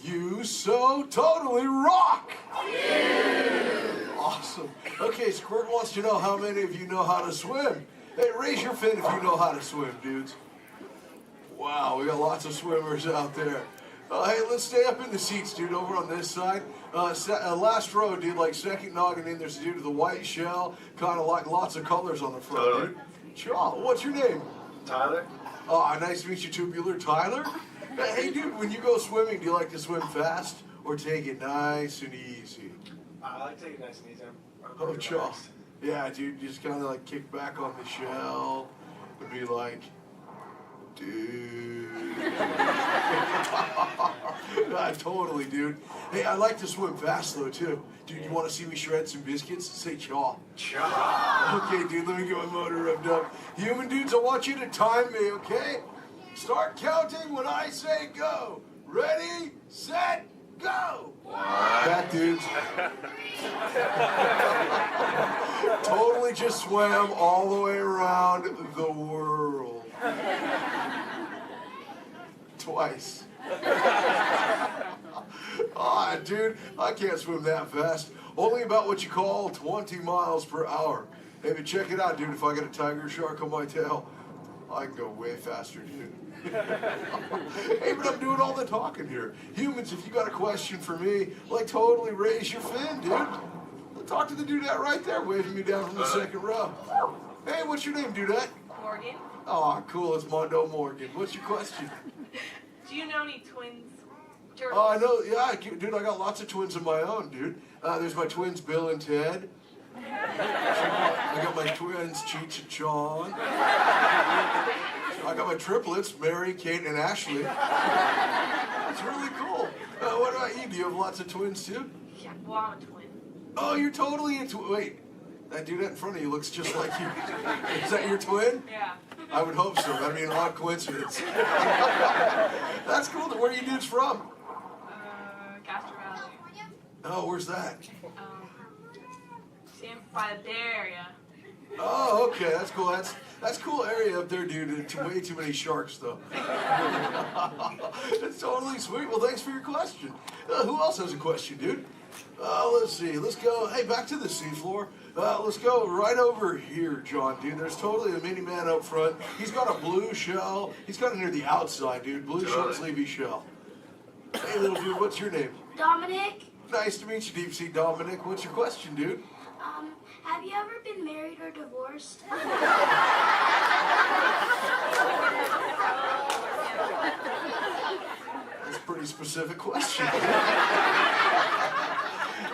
You so totally rock! Awesome. Okay, Squirt wants to know how many of you know how to swim. Hey, raise your fin if you know how to swim, dudes. Wow, we got lots of swimmers out there. Hey, let's stay up in the seats, dude, over on this side. Last row, dude, like second noggin in, there's a dude with a white shell, kind of like lots of colors on the front, dude. Chaw, what's your name? Tyler. Oh, nice to meet you, Tubular. Tyler? Hey, dude, when you go swimming, do you like to swim fast or take it nice and easy? I like to take it nice and easy. Oh, chaw. Yeah, dude, just kind of like kick back on the shell and be like, dude. Totally, dude. Hey, I like to swim fast, though, too. Dude, you want to see me shred some biscuits? Say chaw. Chaw. Okay, dude, let me get my motor revved up. Human dudes, I want you to time me, okay? Start counting when I say go. Ready, set, go. Back, dudes. Totally just swam all the way around the world. Twice. Ah, dude, I can't swim that fast. Only about what you call 20 miles per hour. Hey, but check it out, dude. If I got a tiger shark on my tail, I can go way faster, dude. Hey, but I'm doing all the talking here. Humans, if you got a question for me, like totally raise your fin, dude. Talk to the dudette right there, waving me down from the second row. Hey, what's your name, dudette? Morgan. Oh, cool. It's Mondo Morgan. What's your question? Do you know any twins? Turtles? Oh, I know. Yeah, dude, I got lots of twins of my own, dude. There's my twins, Bill and Ted. I got my twins, Cheech and Chong. I got my triplets, Mary, Kate, and Ashley. That's really cool. What about you? Do you have lots of twins, too? Yeah, well, I'm a twin. Oh, you're totally into... Wait, that dude in front of you looks just like you. Is that your twin? Yeah. I would hope so. That'd be an odd coincidence. That's cool. Where are you dudes from? Castro Valley. Oh, where's that? By the Bay Area. Oh, okay. That's cool. That's cool area up there, dude. Way too many sharks, though. That's totally sweet. Well, thanks for your question. Who else has a question, dude? Let's see. Let's go. Hey, back to the seafloor. Let's go right over here, John, dude. There's totally a mini man up front. He's got a blue shell. He's kind of near the outside, dude. Blue short sleevey shell. Hey, little dude, what's your name? Dominic, Nice to meet you, Deep Sea Dominic. What's your question, dude? have you ever been married or divorced? That's a pretty specific question.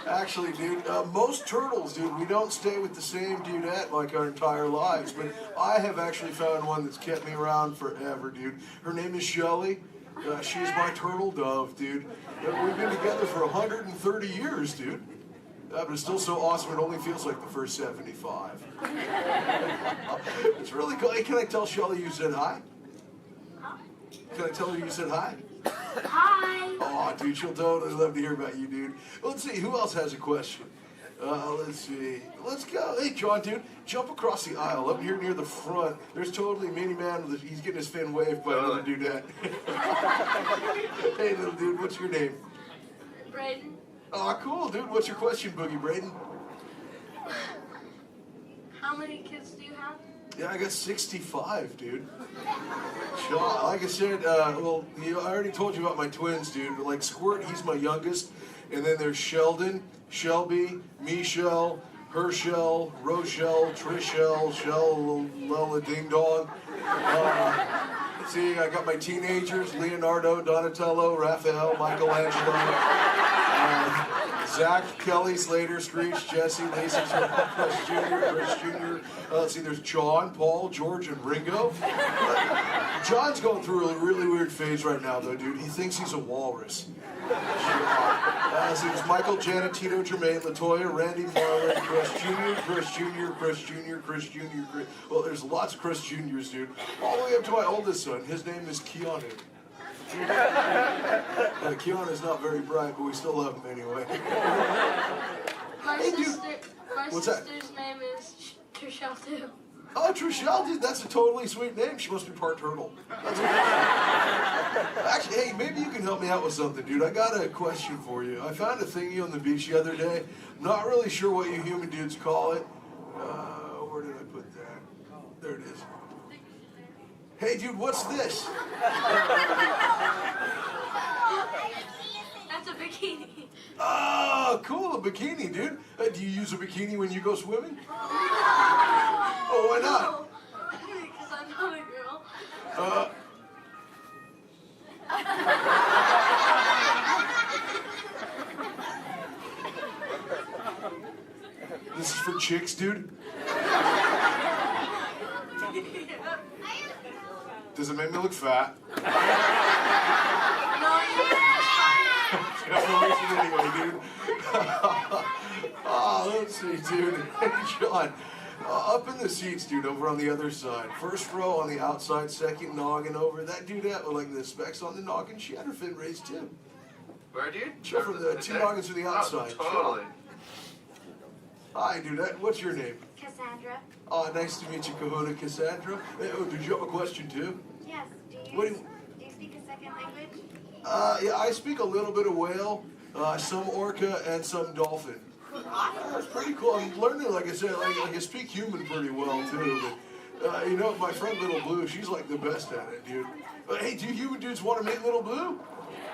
Actually, dude, most turtles, dude, we don't stay with the same dudette like our entire lives, but I have actually found one that's kept me around forever, dude. Her name is Shelly. She's my turtle dove, dude. We've been together for 130 years, dude. But it's still so awesome, it only feels like the first 75. It's really cool. Hey, can I tell Shelly you said hi? Can I tell her you said hi? Hi. Oh, dude, she'll totally love to hear about you, dude. Let's see, who else has a question? Let's see. Let's go. Hey, John, dude, jump across the aisle up here near the front. There's totally a mini man. He's getting his fin waved by another dudette. Hey, little dude, what's your name? Braden. Oh, cool, dude. What's your question, Boogie Braden? How many kids do you have? Yeah, I got 65, dude. Sure. Like I said, I already told you about my twins, dude. Like Squirt, he's my youngest. And then there's Sheldon, Shelby, Michelle, Herschel, Rochelle, Trishelle, Lella Ding Dong. See, I got my teenagers, Leonardo, Donatello, Raphael, Michelangelo. Zach, Kelly, Slater, Screech, Jesse, Lacey, Chris Jr., Chris Jr. Let's see, there's John, Paul, George, and Ringo. John's going through a really weird phase right now, though, dude. He thinks he's a walrus. So there's Michael, Janet, Tito, Jermaine, LaToya, Randy, Marlon, Chris Jr., Chris Jr., Chris Jr., Chris Jr., Chris... Well, there's lots of Chris Jr.'s, dude. All the way up to my oldest son. His name is Keanu. Keanu's not very bright, but we still love him anyway. My What's that? sister's name is Trishelle too. Oh, Trishelle, dude, that's a totally sweet name. She must be part turtle. Actually, hey, maybe you can help me out with something, dude. I got a question for you. I found a thingy on the beach the other day. I'm not really sure what you human dudes call it. Where did I put that? There it is. Hey, dude, what's this? That's a bikini. Oh, cool, a bikini, dude. Do you use a bikini when you go swimming? Oh, why not? Because I'm not a girl. This is for chicks, dude? Does it make me look fat? Anyway, dude. Oh, let's see, dude. Hey, John. Up in the seats, dude, over on the other side. First row on the outside, second noggin over. That dude with like the specs on the noggin, she had her fin raised too. Where, dude? Sure, from the two noggins to the outside. Oh, totally. Hi, dude. What's your name? Cassandra. Oh, nice to meet you, Kahuna Cassandra. Hey, oh, did you have a question too? Yes. Do What you, do do you speak a second language? Yeah, I speak a little bit of whale, some orca, and some dolphin. That's pretty cool. I'm learning, like I said, like I speak human pretty well too. But you know, my friend Little Blue, she's like the best at it, dude. Hey, do you human dudes want to meet Little Blue?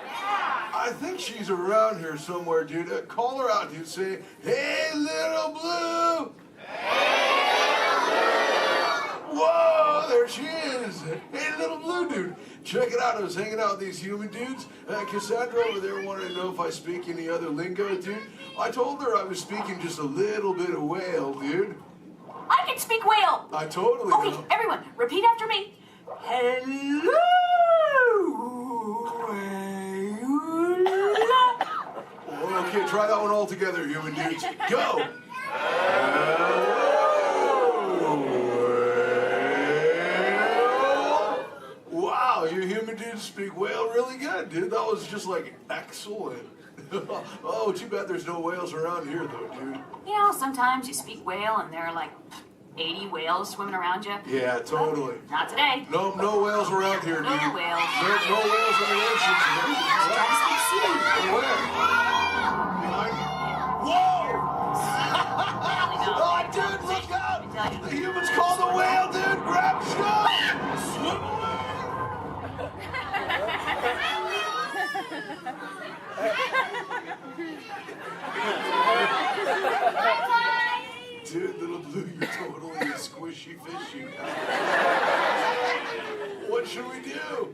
I think she's around here somewhere, dude. Call her out, dude. Say, "Hey, Little Blue." Whoa, there she is. Hey, Little Blue, dude. Check it out. I was hanging out with these human dudes. Cassandra over there wanted to know if I speak any other lingo, dude. I told her I was speaking just a little bit of whale, dude. I can speak whale. I totally Okay, know. everyone, repeat after me. Hello. Okay, try that one all together, human dudes. Go. Wow, you human dudes speak whale really good, dude. That was just like excellent. Oh, too bad there's no whales around here, though, dude. You know, sometimes you speak whale and there are like 80 whales swimming around you. Yeah, totally. Not today. No whales around here, dude. No whales. No whales in the ocean today. Try to speak sea. Where? Whoa! Oh, dude, look out! The humans call the whale, dude! Grab stuff! Swim away! Dude, Little Blue, you're totally a squishy fishy. What should we do?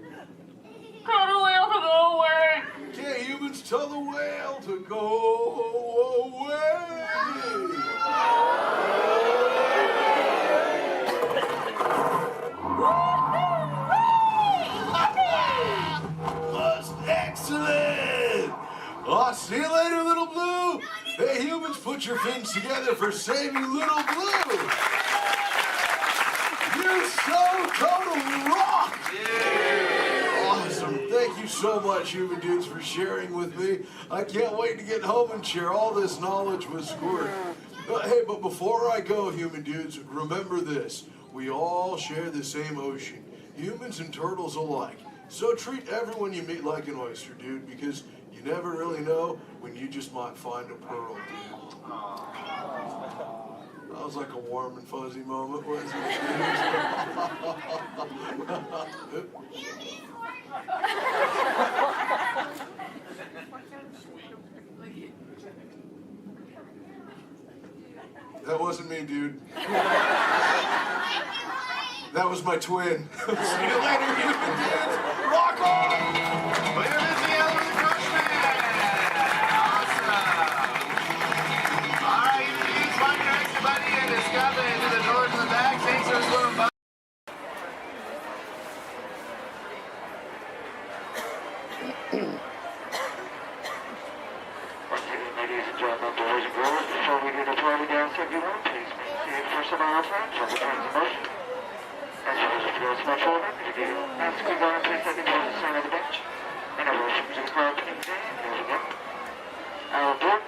Tell the whale to go away. Okay, humans, tell the whale to go away. That's excellent. I'll see you later, Little Blue. Hey, humans, put your fins together for saving Little Blue. You so totally rock. Awesome. Thank you so much, human dudes, for sharing with me. I can't wait to get home and share all this knowledge with Squirt. Hey, but before I go, human dudes, remember this. We all share the same ocean, humans and turtles alike. So treat everyone you meet like an oyster, dude, because you never really know when you just might find a pearl, dude. That was like a warm and fuzzy moment, wasn't it? That wasn't me, dude. That was my twin. See you later, human dudes. Rock on! Later, Missy Ellen, the Crush Man. Awesome. Ladies and gentlemen, boys and girls, before we do the party dance, everyone, please maintain personal friends on the turns of motion. As well as if you also much older, if you ask to go and please let me go to the side of the bench. And a welcome to the crowd today, and here we go. Our board.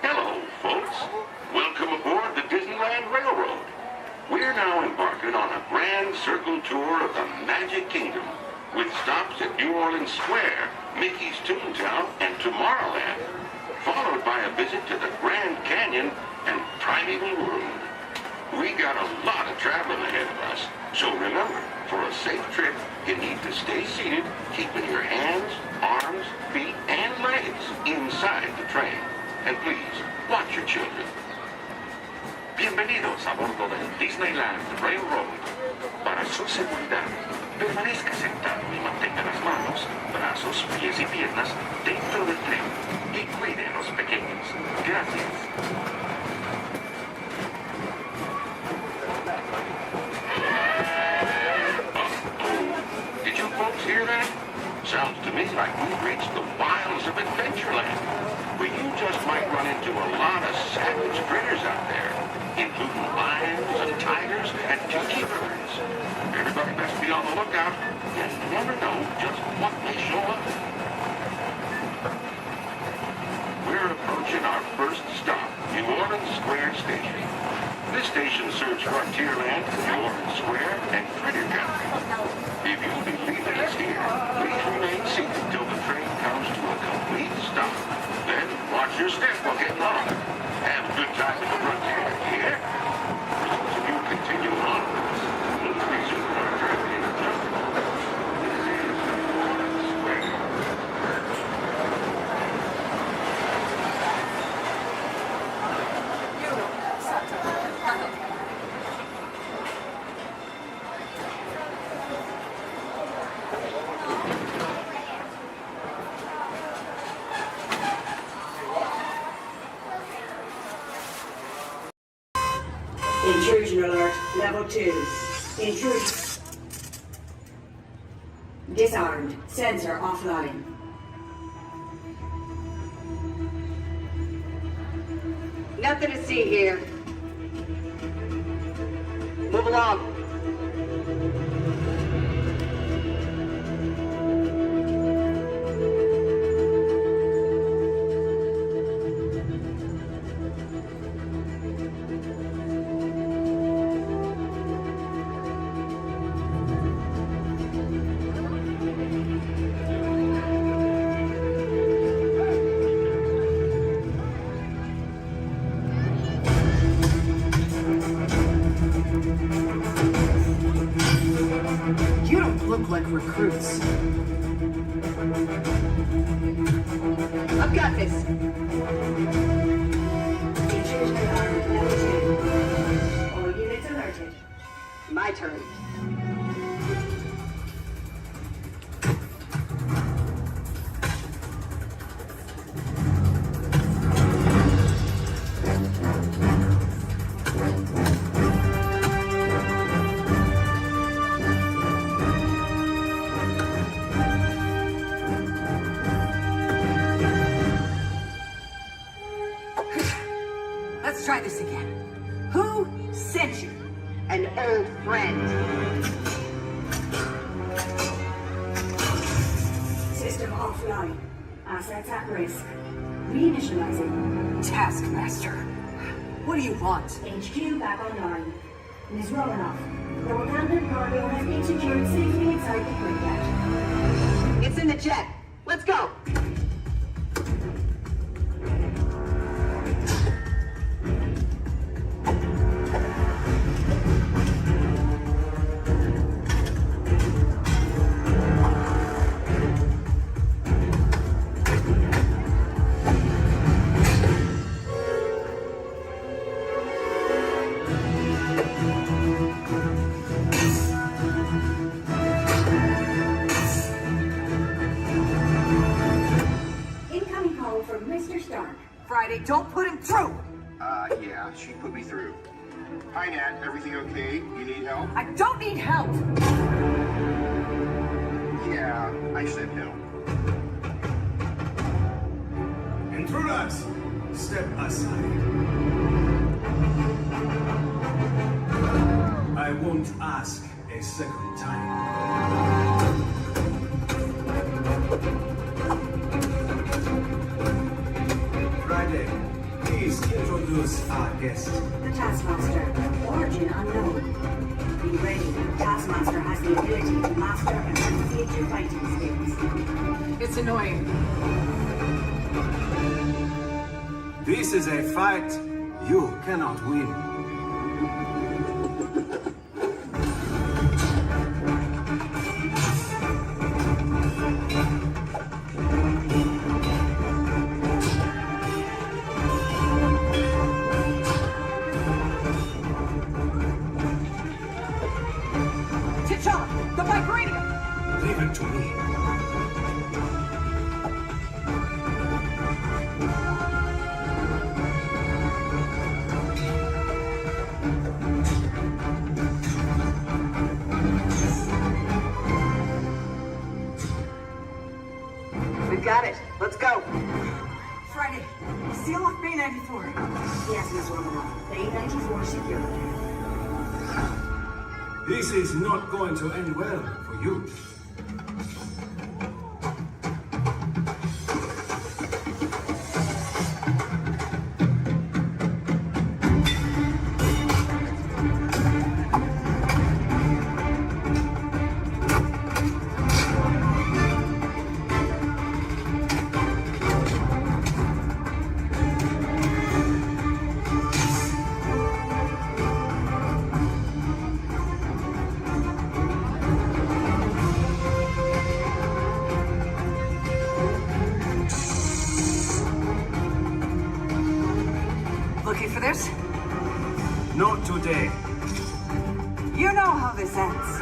Hello, folks. Welcome aboard the Disneyland Railroad. We're now embarking on a grand circle tour of the Magic Kingdom, with stops at New Orleans Square, Mickey's Toontown, and Tomorrowland, followed by a visit to the Grand Canyon and Primeval World. We got a lot of traveling ahead of us, so remember, for a safe trip, you need to stay seated, keeping your hands, arms, feet, and legs inside the train. And please, watch your children. Bienvenidos a bordo del Disneyland Railroad. Para su seguridad, permanezca sentado y mantenga las manos, brazos, pies y piernas dentro del tren y cuide a los pequeños. Gracias. Did you folks hear that? Sounds to me like we've reached the wilds of Adventureland, where you just might run into a lot of savage critters out there, including lions and tigers and tiki birds. Everybody best be on the lookout. You never know just what may show up. We're approaching our first stop, New Orleans Square Station. This station serves Frontierland, New Orleans Square, and Critter Country. If you'll be leaving us here, please remain seated till the train comes to a complete stop. Then watch your step while getting on. Have a good time at the Frontier here. For those of you continuing on with us, we'll resume our journey in just a moment. This is New Orleans Square. Intrusion alert, level 2. Intrusion. Disarmed. Sensor offline. Nothing to see here. Move along. You don't look like recruits. I've got this. Intrusion alarm level 2. All units alerted. My turn. Let's try this again. Who sent you? An old friend. System offline. Assets at risk. Reinitializing. Taskmaster. What do you want? HQ back online. Ms. Romanoff, the redundant cargo has been secured safely inside the crate jet. It's in the jet. Let's go. Friday. Don't put him through. Yeah, she put me through. Hi, Nat. Everything okay? You need help? I don't need help. Yeah, I said no. Intruders, step aside. I won't ask a second time. Friday, please introduce our guest. The Taskmaster. Origin unknown. Be ready. Taskmaster has the ability to master and recreate your fighting skills. It's annoying. This is a fight you cannot win. T'Challa, the vibranium! Leave it to me. We've got it. Let's go. Friday, seal off Bay 94. Yes, Miss Romanoff. Bay 94 secure. This is not going to end well for you. Looking for this? Not today. You know how this ends.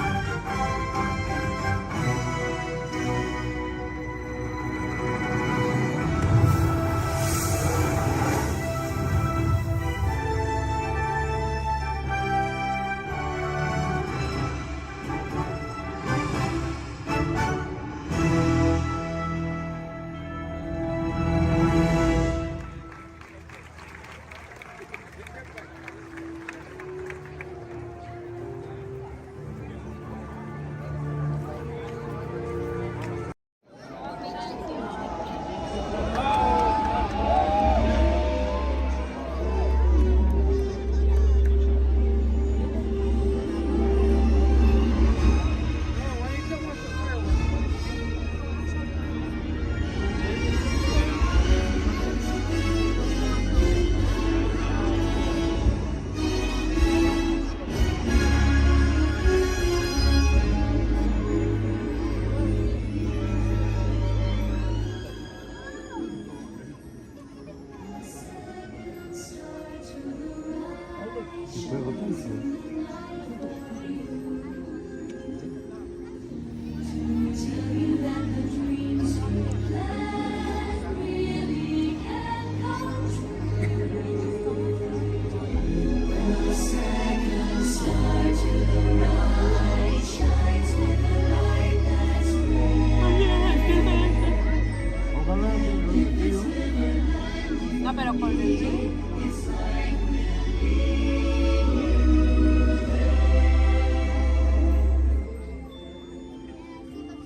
No, pero por dentro.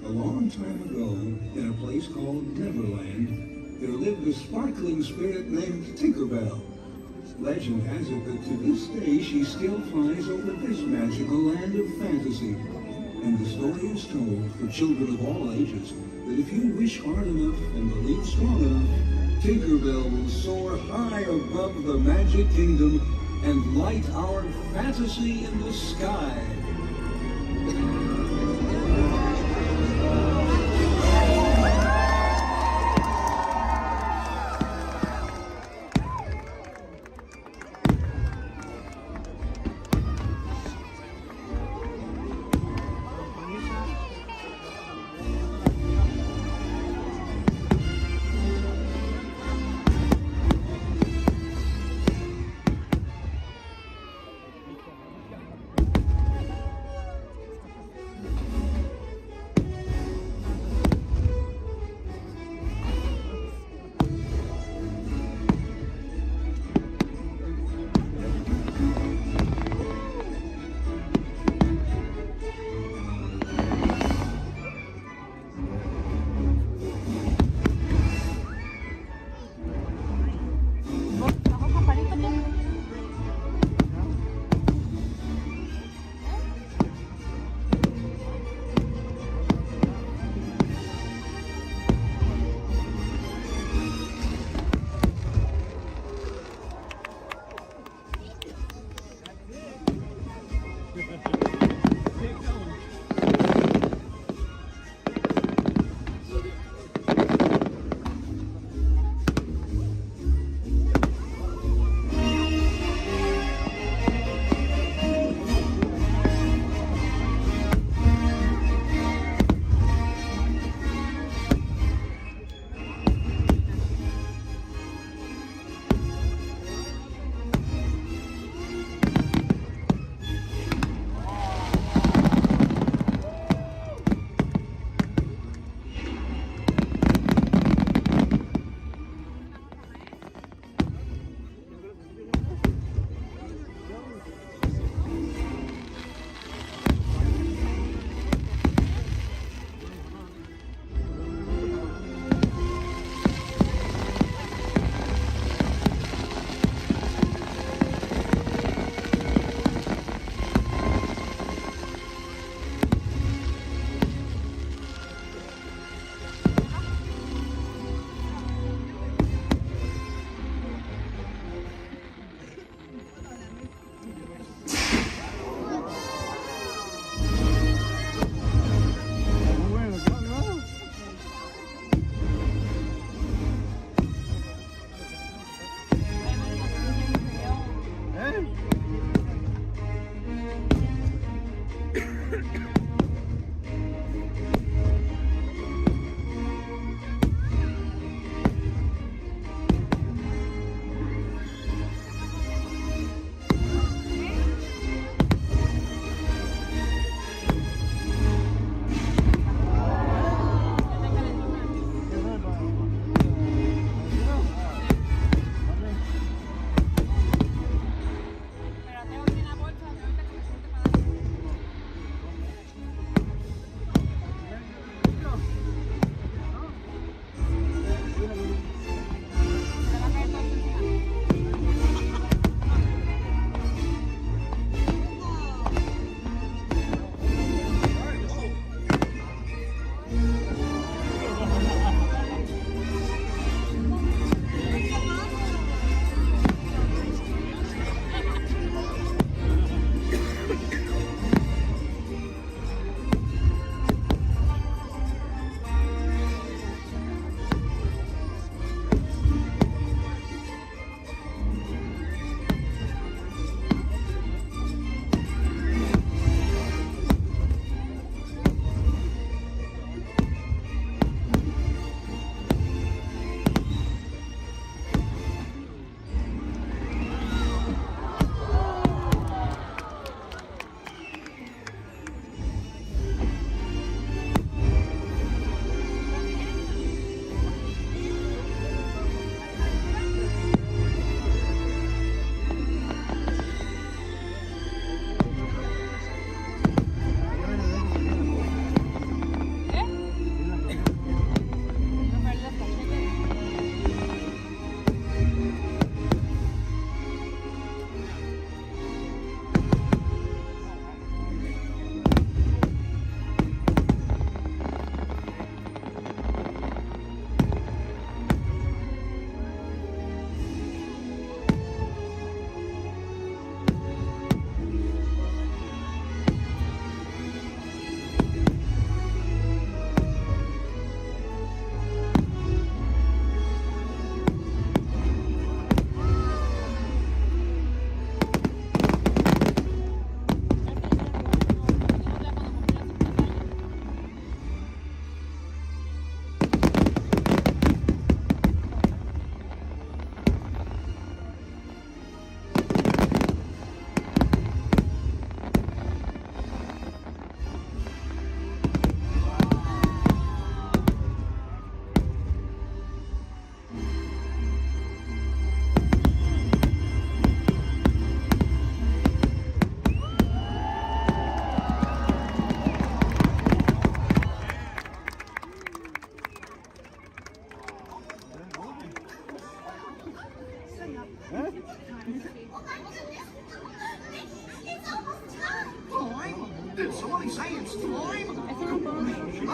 A long time ago, in a place called Neverland, there lived a sparkling spirit named Tinkerbell. Legend has it that to this day she still flies over this magical land of fantasy. And the story is told for children of all ages that if you wish hard enough and believe strong enough, Tinkerbell will soar high above the magic kingdom and light our fantasy in the sky.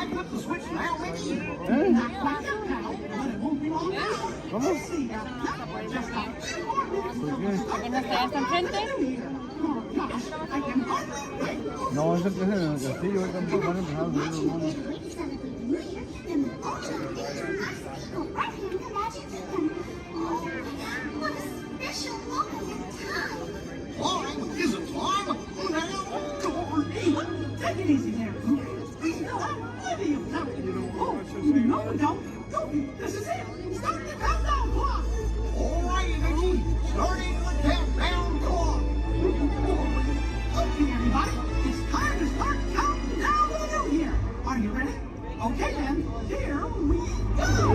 I flip the switch now, Mickey? Not quite sure how, but it won't be long now. ¿Cómo? See, just about 3 more minutes till the start ¿Que no está hasta enfrente? Oh gosh, I can hardly wait. No, eso que es en el castillo, ahorita van a empezar a subir los monos. Then the ultimate danger nice people right here in the Magic Kingdom. Oh, what a special moment in time. Time? Isn't time? Now, go over. Hey, take it easy there, Pooh. We still have plenty of time to go home. No, we don't. Go. This is it. Start the countdown clock. All right, Mickey. Starting the countdown clock. Okay, everybody. It's time to start counting down the new year. Are you ready? Okay, then. Here we go.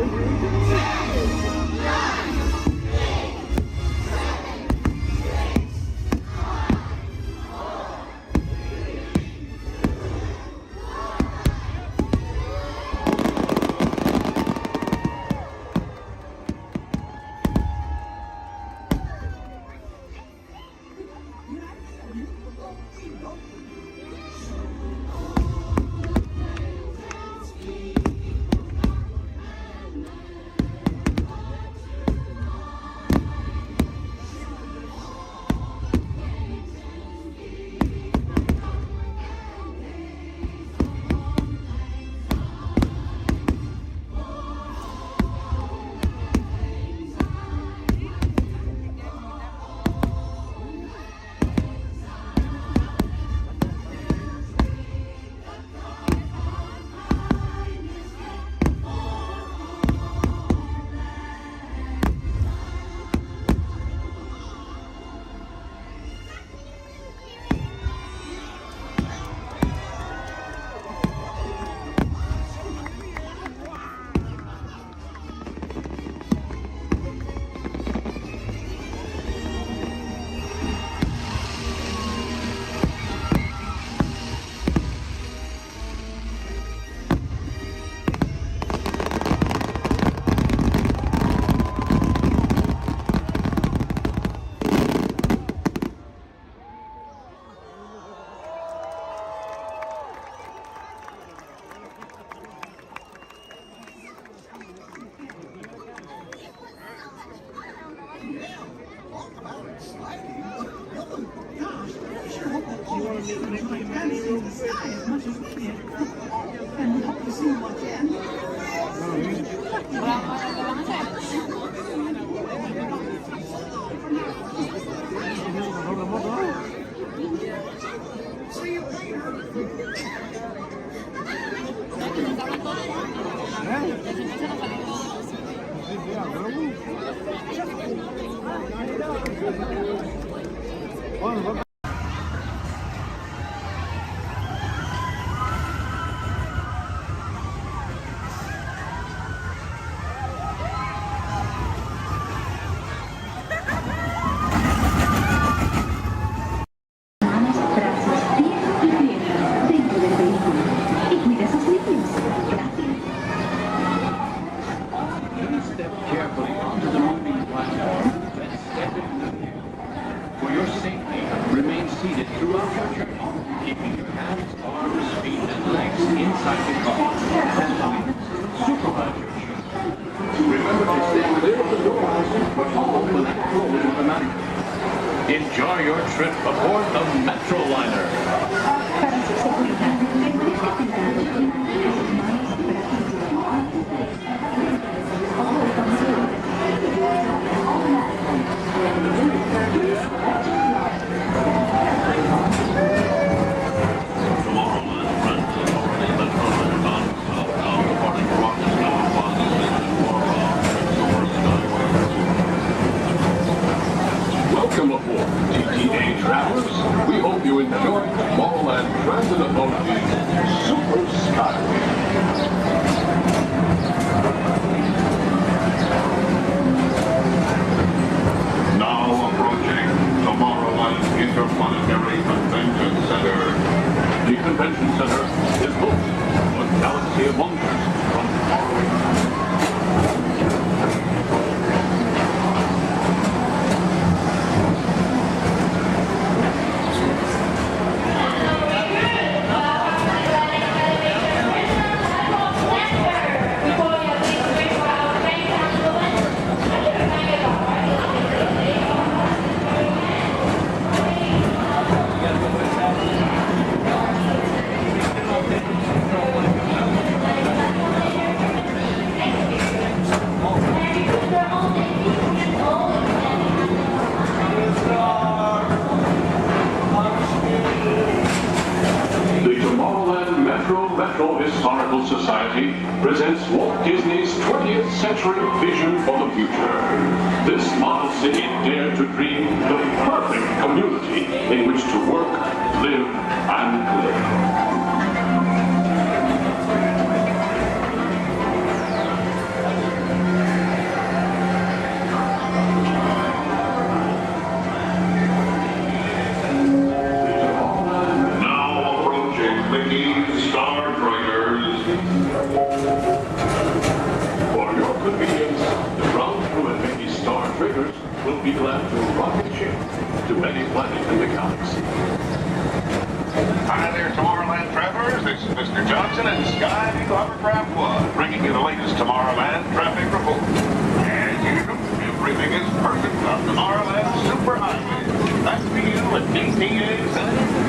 10, 9, Enjoy your trip aboard the Metroliner. Welcome aboard, TTA travelers. We hope you enjoyed Galaxy's 20th century vision for the future. This model city dared to dream the perfect community in which to work, live, and live. Will be glad to rocket ship to any planet in the galaxy. Hi there, Tomorrowland travelers. This is Mr. Johnson and Sky Eagle Hovercraft One, bringing you the latest Tomorrowland traffic report. As usual, everything is perfect on Tomorrowland Superhighway. Back to you at DTA Center.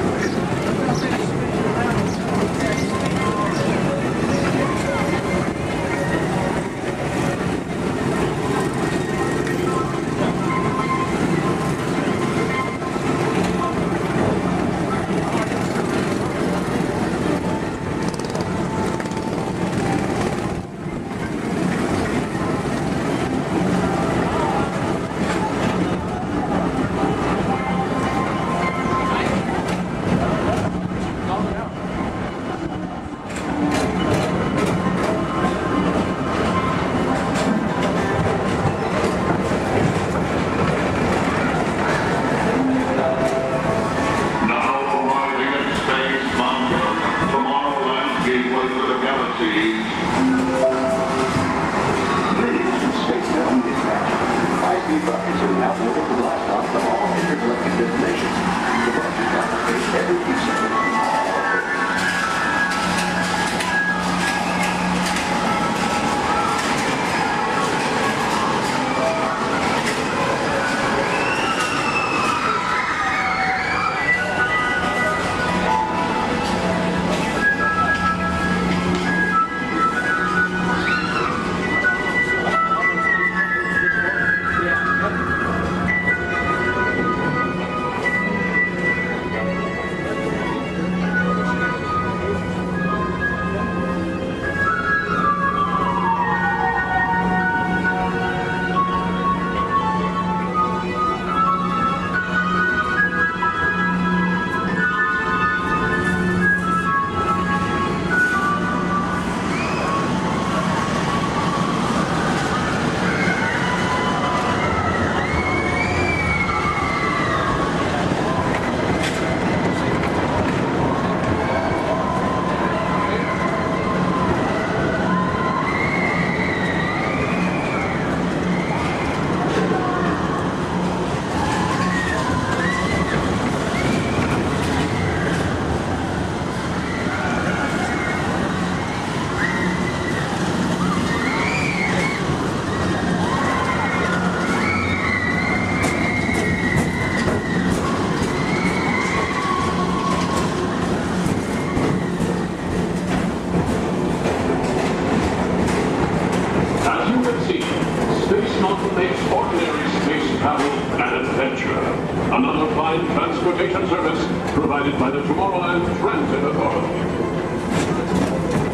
Another fine transportation service provided by the Tomorrowland Transit Authority.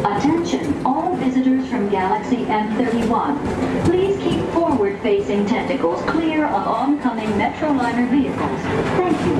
Attention, all visitors from Galaxy M31. Please keep forward-facing tentacles clear of oncoming Metroliner vehicles. Thank you.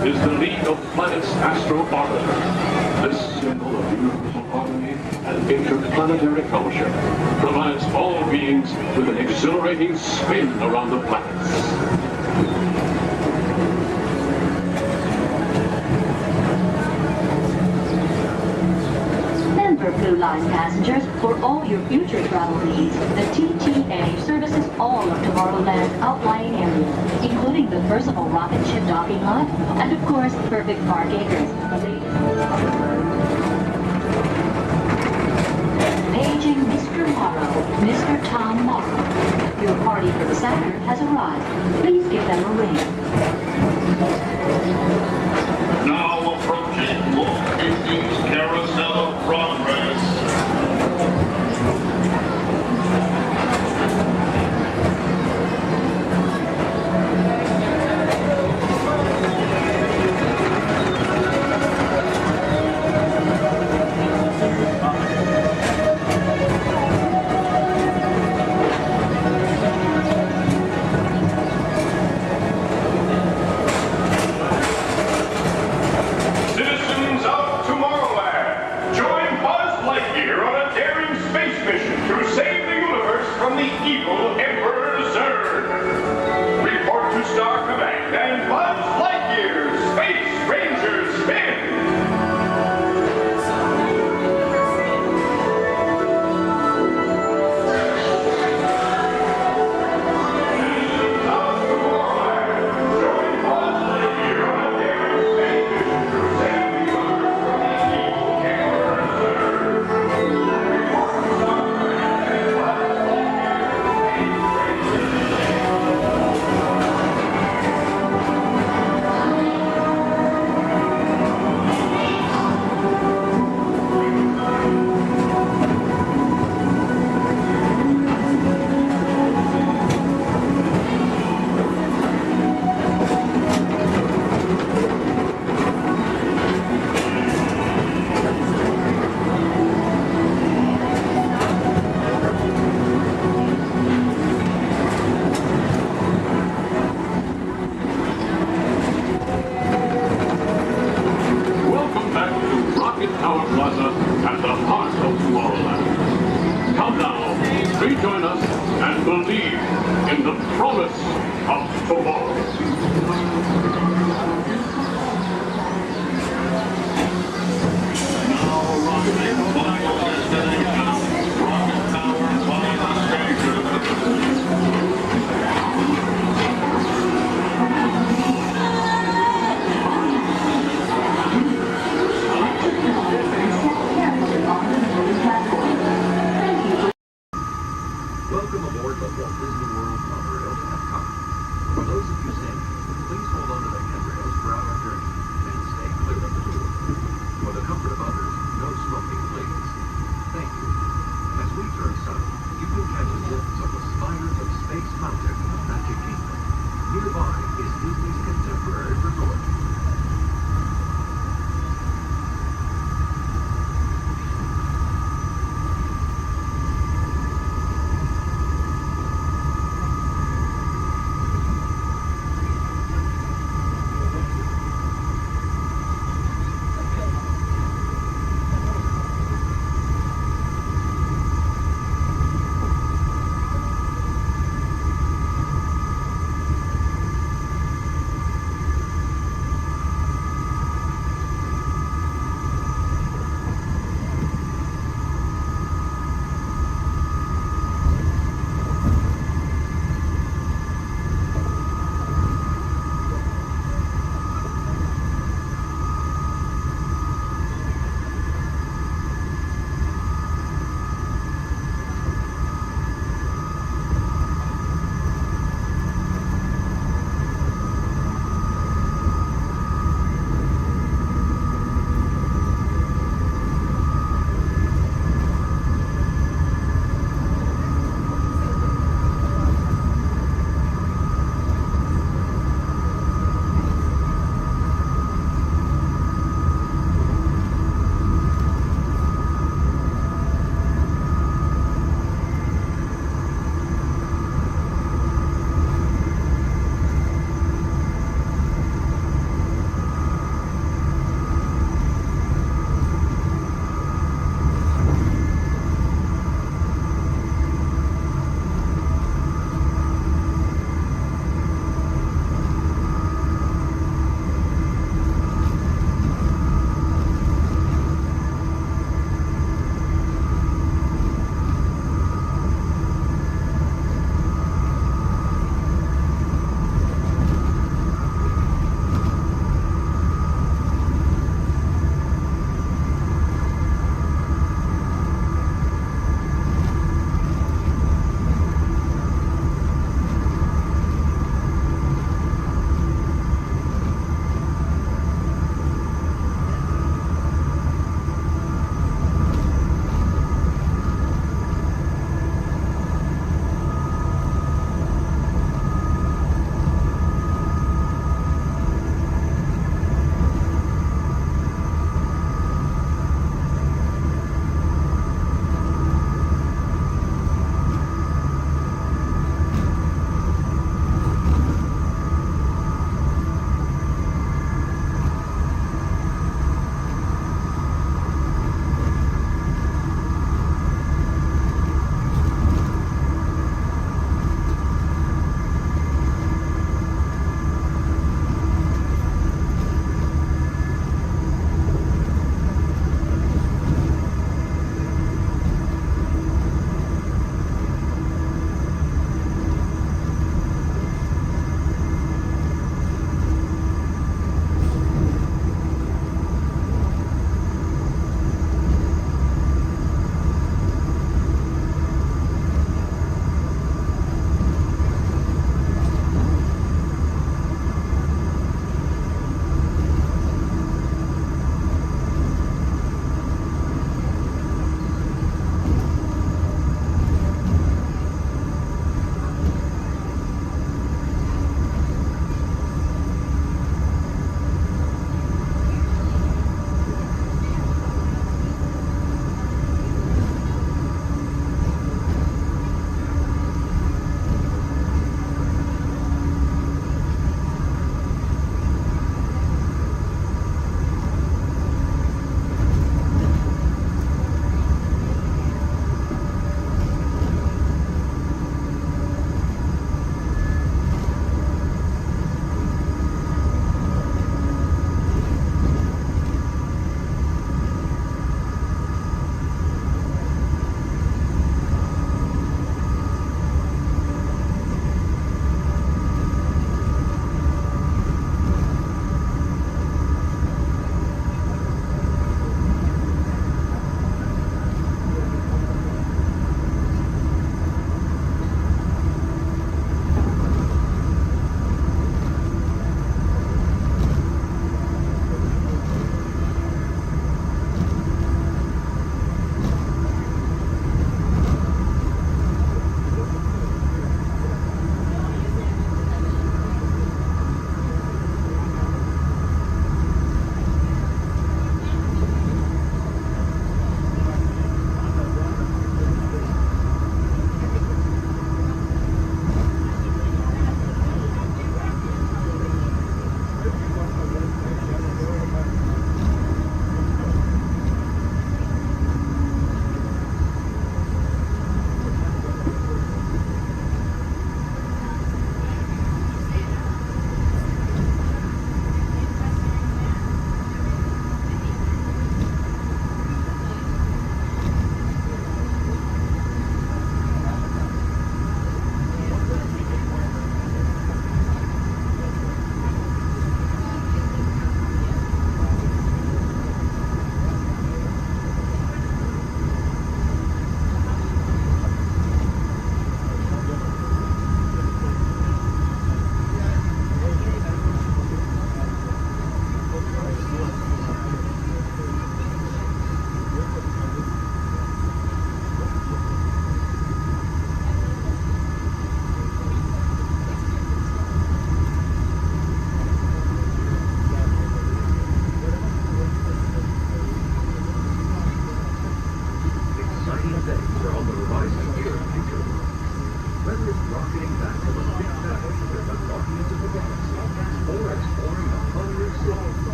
Is the League of Planets Astro Orbiter. This symbol of universal harmony and interplanetary fellowship provides all beings with an exhilarating spin around the planets. Remember, Blue Line passengers, for all your future travel needs, the TTA services all of Tomorrowland's outlying areas, the personal rocket ship docking lot, and of course, perfect park acres. Paging Mr. Morrow, Mr. Tom Morrow. Your party for the Saturn has arrived. Please give them a ring. Now approaching Walt Disney's Carousel of Progress. Citizens of Tomorrowland, join Buzz Lightyear on a daring space mission to save the universe from the evil Emperor Zurg. Report to Star Command and Buzz Lightyear, Space Ranger Spin! Welcome back to Rocket Tower Plaza at the heart of Tomorrowland. Come now, rejoin us and believe in the promise of tomorrow. Welcome aboard the Walt Disney World monorail to Epcot. For those of you standing, please hold on to the handrails throughout our journey and stay clear of the door. For the comfort of others, no smoking, please. Thank you. As we turn south, you can catch a glimpse of the spires of Space Mountain, Magic Kingdom. Nearby is Disney's contemporary resort.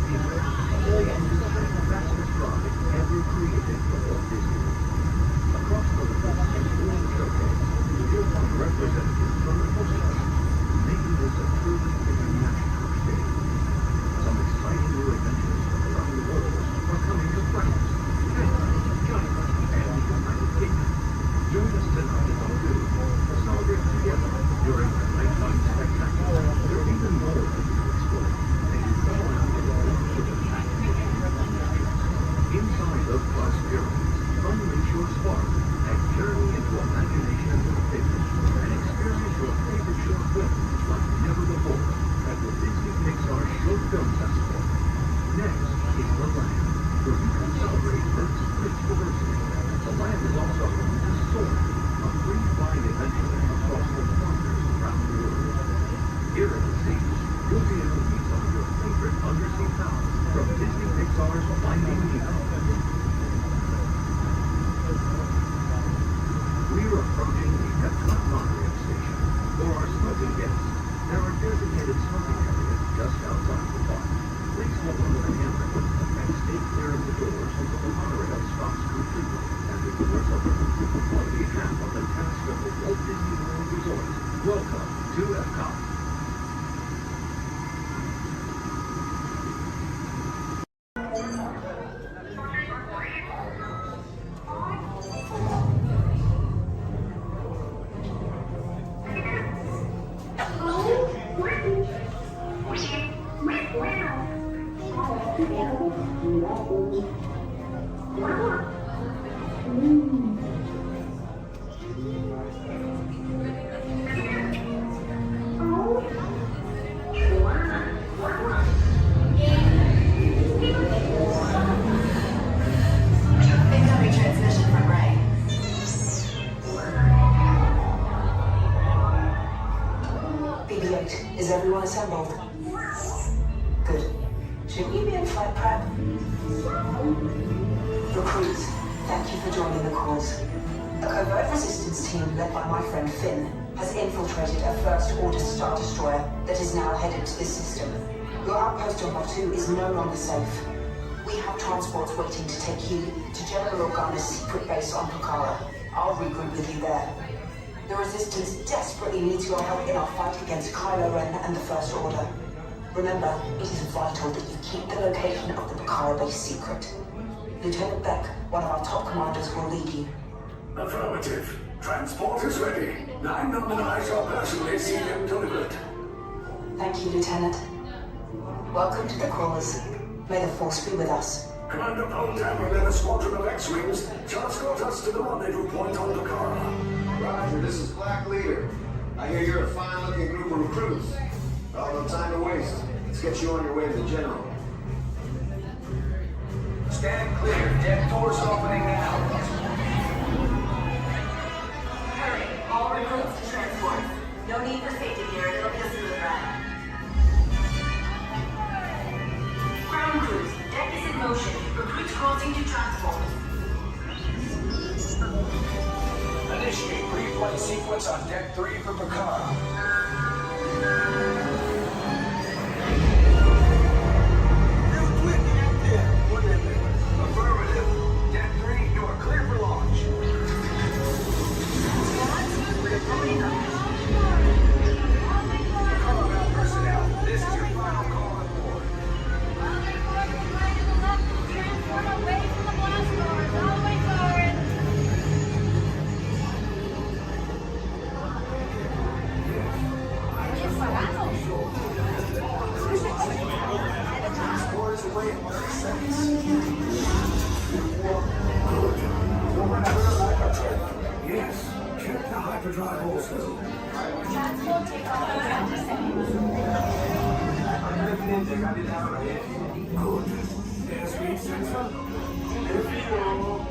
people. The fastest ride ever created for Walt Disney. Across the river and during the showcase, you'll find representatives from the coastline, making this a truly international experience. Some exciting new adventures from around the world are coming to France, Canada, China, and the United Kingdom. Join us tonight at the lagoon to celebrate together during the nighttime spectacular. There's even more for you to explore, and you come around in the wonders of the magnificent attractions. Inside those glass pyramids, unleash your spark and journey into imagination and pictures, and experience your favorite short films like never before at the Disney Pixar Short Film Festival. Next is the land, where you can celebrate Earth's rich diversity. The land is also home to Soar, a free flying adventure across the wonders around the world. Here at the sea, you'll be able to meet some of your favorite undersea pals from Disney Pixar's Finding Nemo. We're approaching the Epcot monorail station. For our smoking guests, there are designated smoking areas just outside the park. Please hold on to the handrail and stay clear of the doors until the monorail stops completely and the doors open. On behalf of the cast of the Walt Disney World Resort, welcome to Epcot. Incoming transmission from Ray. BB-8, is everyone assembled? Good. Shouldn't you be in flight prep? Recruits, thank you for joining the cause. A covert resistance team led by my friend Finn has infiltrated a First Order Star Destroyer that is now headed to this system. Your outpost on Batu is no longer safe. We have transports waiting to take you to General Organa's secret base on Pucara. I'll regroup with you there. The Resistance desperately needs your help in our fight against Kylo Ren and the First Order. Remember, it is vital that you keep the location of the Pucara base secret. Lieutenant Beck, one of our top commanders, will lead you. Affirmative. Transport is ready. 9 on the night shall personally see him delivered. Thank you, Lieutenant. Welcome to the Crawlers. May the Force be with us. Commander Poltam led a squadron of X-Wings to escort us to the rendezvous point on Pucara. Roger, this is Black Leader. I hear you're a fine-looking group of recruits. Well, no time to waste. Let's get you on your way to the General. Stand clear. Deck doors opening now. Hurry, all recruits to transport. No need for safety gear, it'll be a smooth ride. Ground crews, deck is in motion. Recruits crossing to transport. Initiate pre-flight sequence on Deck 3 for Pucara. Affirmative. Deck 3, you are clear for launch. Pucara personnel, this is your final call on board. Away from the blast doors, all the way forward. Transport is away in 30 seconds. Good. You'll run out of hyperdrive. Yes. Check the hyperdrive also. Transport takeoff in 20 seconds. Good. Airspeed sensor.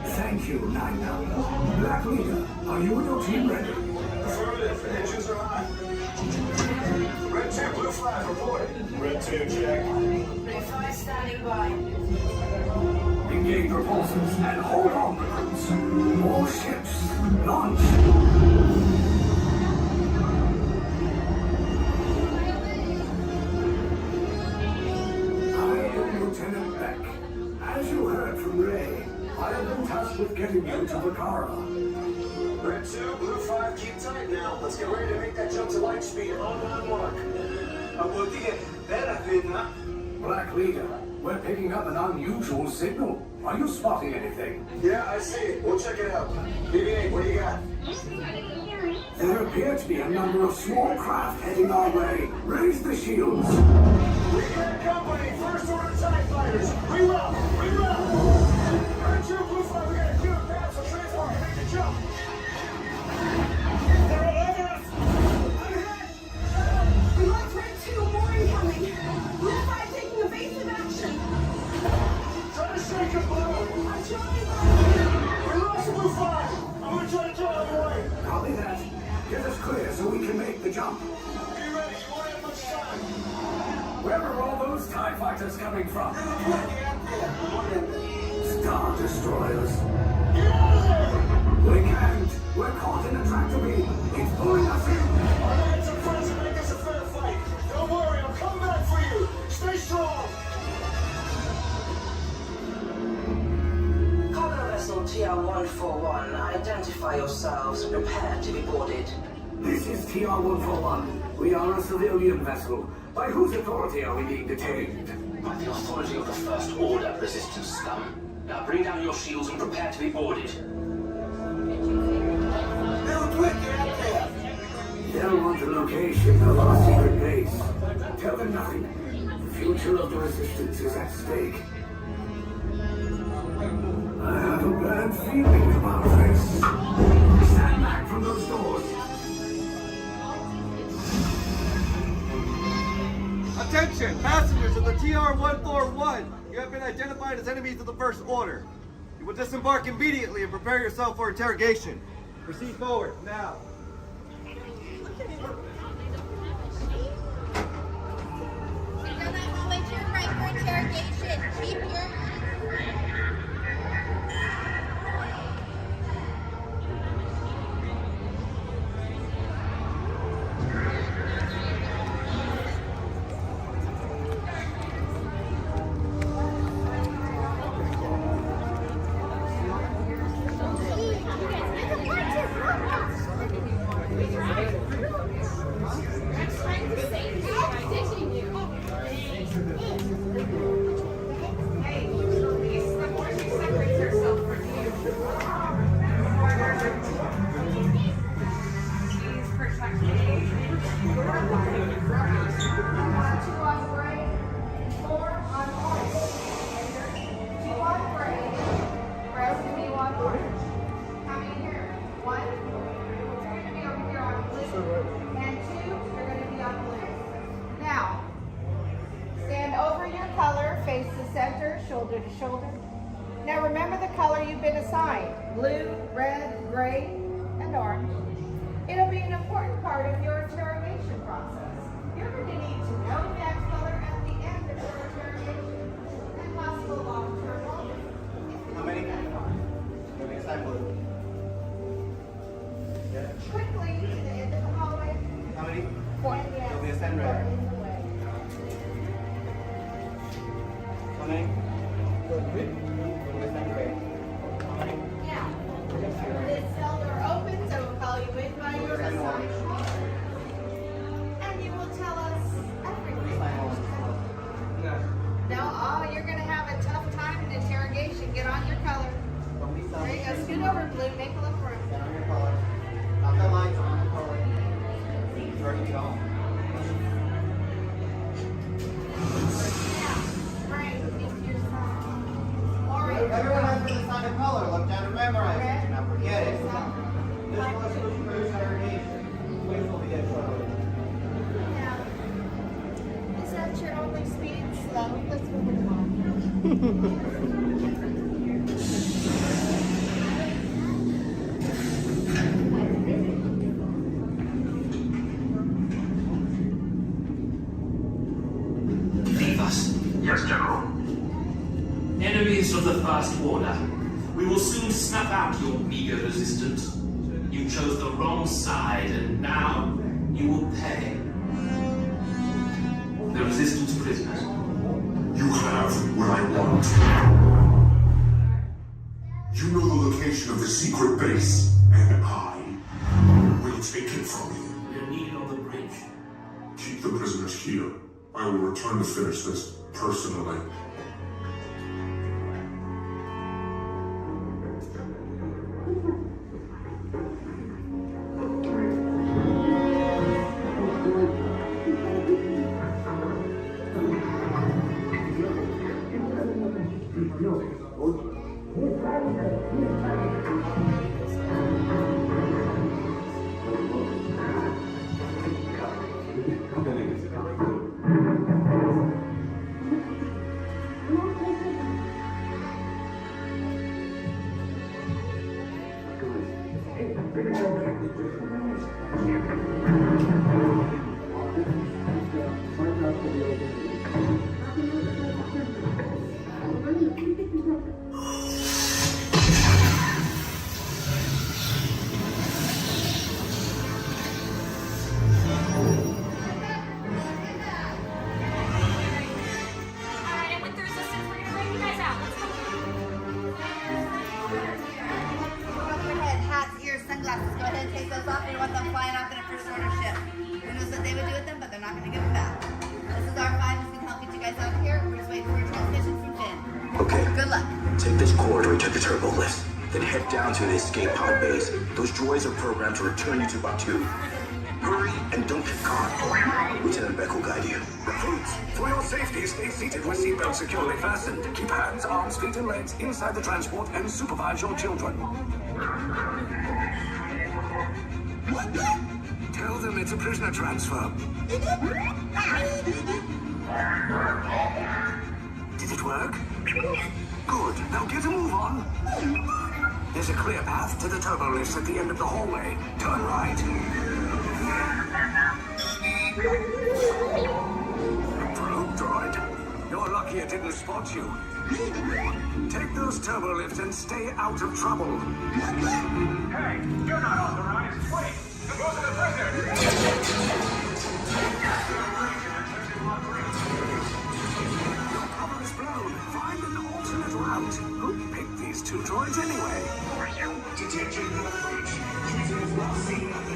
Thank you, 9 Black Leader, are you and your team ready? Affirmative. Engines are hot. Red 2, blue flag reporting. Red 2, check. Refly standing by. Engage repulsors and hold on, recruits. More ships. Launch. I am your I've been tasked with getting you to the car. Red 2, Blue 5, keep tight now. Let's get ready to make that jump to light speed. On my mark. Black Leader, we're picking up an unusual signal. Are you spotting anything? Yeah, I see it. We'll check it out. BB-8, what do you got? There appear to be a number of small craft heading our way. Raise the shields. We got company. First order TIE fighters. Reroute. Reroute. Red 2, Blue 5, we got a queue of paths for transport. Make the jump. They're all over us. I'm hit. We lost Red 2, more incoming. Blue 5 taking evasive action. Try to shake him, Blue. I'm trying. We lost Blue 5. I'm going to try to draw him away. Copy that. Get us clear so we can make the jump. Be ready. You won't have much time. Where are all those TIE fighters coming from? Star Destroyers. Get out of there. We can't. We're caught in a tractor beam. It's pulling us in. Our lads are friends and make this a fair fight. Don't worry. I'll come back for you. Stay strong. Cargo vessel TR-141, identify yourselves and prepare to be boarded. This is TR-141. We are a civilian vessel. By whose authority are we being detained? By the authority of the First Order, Resistance scum. Now bring down your shields and prepare to be boarded. They'll want the location of our secret base. Tell them nothing. The future of the Resistance is at stake. I have a bad feeling about this. Stand back from those doors. Attention, passengers of the TR-141. You have been identified as enemies of the First Order. You will disembark immediately and prepare yourself for interrogation. Proceed forward, now. Interrogation. Keep your shoulder to shoulder. Now remember the color you've been assigned: blue, red, gray, and orange. It'll be an important part of your interrogation process. You're going to need to know that color at the end of your interrogation and must belong to your role. How many? You'll be assigned blue. Quickly to the end of the hallway. How many? 4. You'll be assigned red. How many? Now, this cell door opens, I will call you in by your assigned color, and you will tell us everything. No, you're going to have a tough time in interrogation. Get on your color. There you go. Scoot over, Blue. Make a little room. Get on your color. Not that light, on your color. Turn it on. Everyone has been assigned a color. Look down and memorize it. Do not forget it. This was for interrogation. Please will be trouble. Is that your only speed? Slow. Let's move it along. Leave us. Yes, General. Enemies of the First Order, we will soon snuff out your meager resistance. You chose the wrong side, and now you will pay. The Resistance prisoners. You have what I want. location of the secret base, and I will take it from you. We're needed on the bridge. Keep the prisoners here. I will return to finish this personally. To the escape pod base. Those droids are programmed to return you to Batu. Hurry and don't get caught. Lieutenant Beck will guide you. Recruits, for your safety, stay seated with seatbelts securely fastened. Keep hands, arms, feet, and legs inside the transport and supervise your children. Tell them it's a prisoner transfer. Did it work? Good. Now get a move on. There's a clear path to the turbo lifts at the end of the hallway. Turn right. Probe droid. You're lucky it didn't spot you. Take those turbo lifts and stay out of trouble. Hey, you're not authorized. Wait, those are the prisoners. Your cover is blown. Find an alternate route. Who picked these two droids anyway? Detention approach. Prisoners not seen at the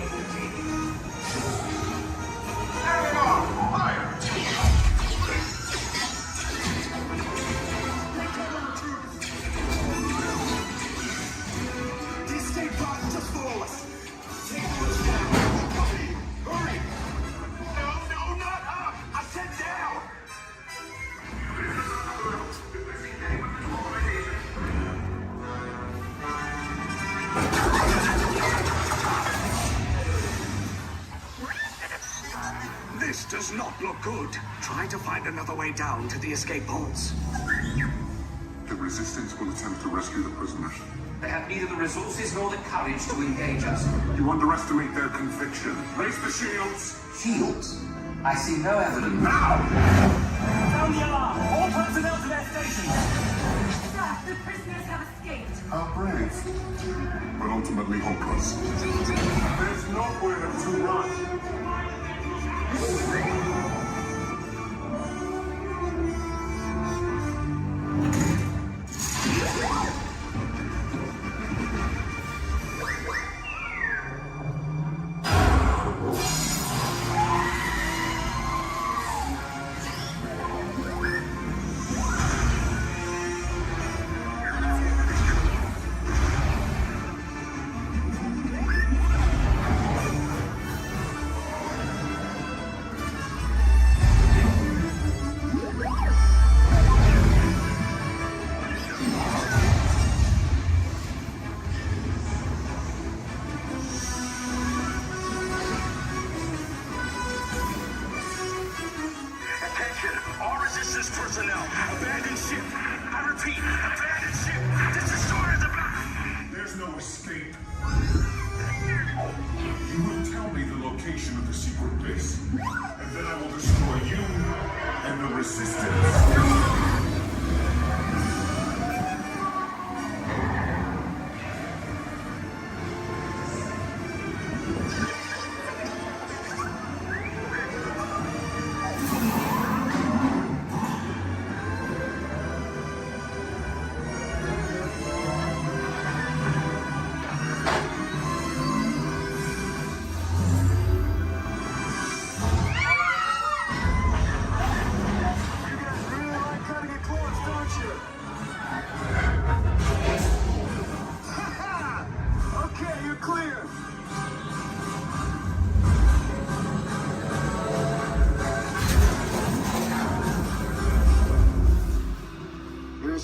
Carry on! Fire! The escape pod just below us. Take those down. Copy. Hurry! No, not up! I said down! This does not look good. Try to find another way down to the escape pods. The Resistance will attempt to rescue the prisoners. They have neither the resources nor the courage to engage us. You underestimate their conviction. Raise the shields! Shields? I see no evidence. Now! Sound the alarm! All personnel to their stations! Sir, the prisoners have escaped. How brave. But ultimately hopeless. There's nowhere to run.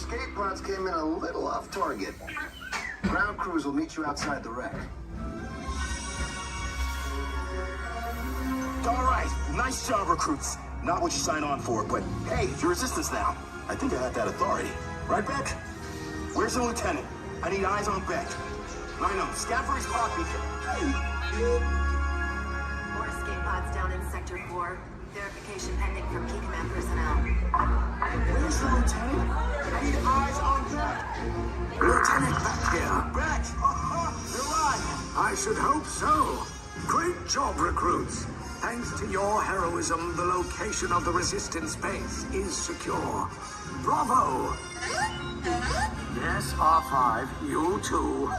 escape pods came in a little off target. Ground crews will meet you outside the wreck. All right, nice job, recruits. Not what you signed on for, but hey, you're resistance now. I think I have that authority. Right, Beck? Where's the lieutenant? I need eyes on Beck. Rhino, scout for his pod beacon. More escape pods down in Sector 4. Verification pending from Key Command personnel. Where's the lieutenant? I need eyes on Beck. Lieutenant back here. Beck! You're alive! I should hope so. Great job, recruits. Thanks to your heroism, the location of the resistance base is secure. Bravo! Yes, R5, you too.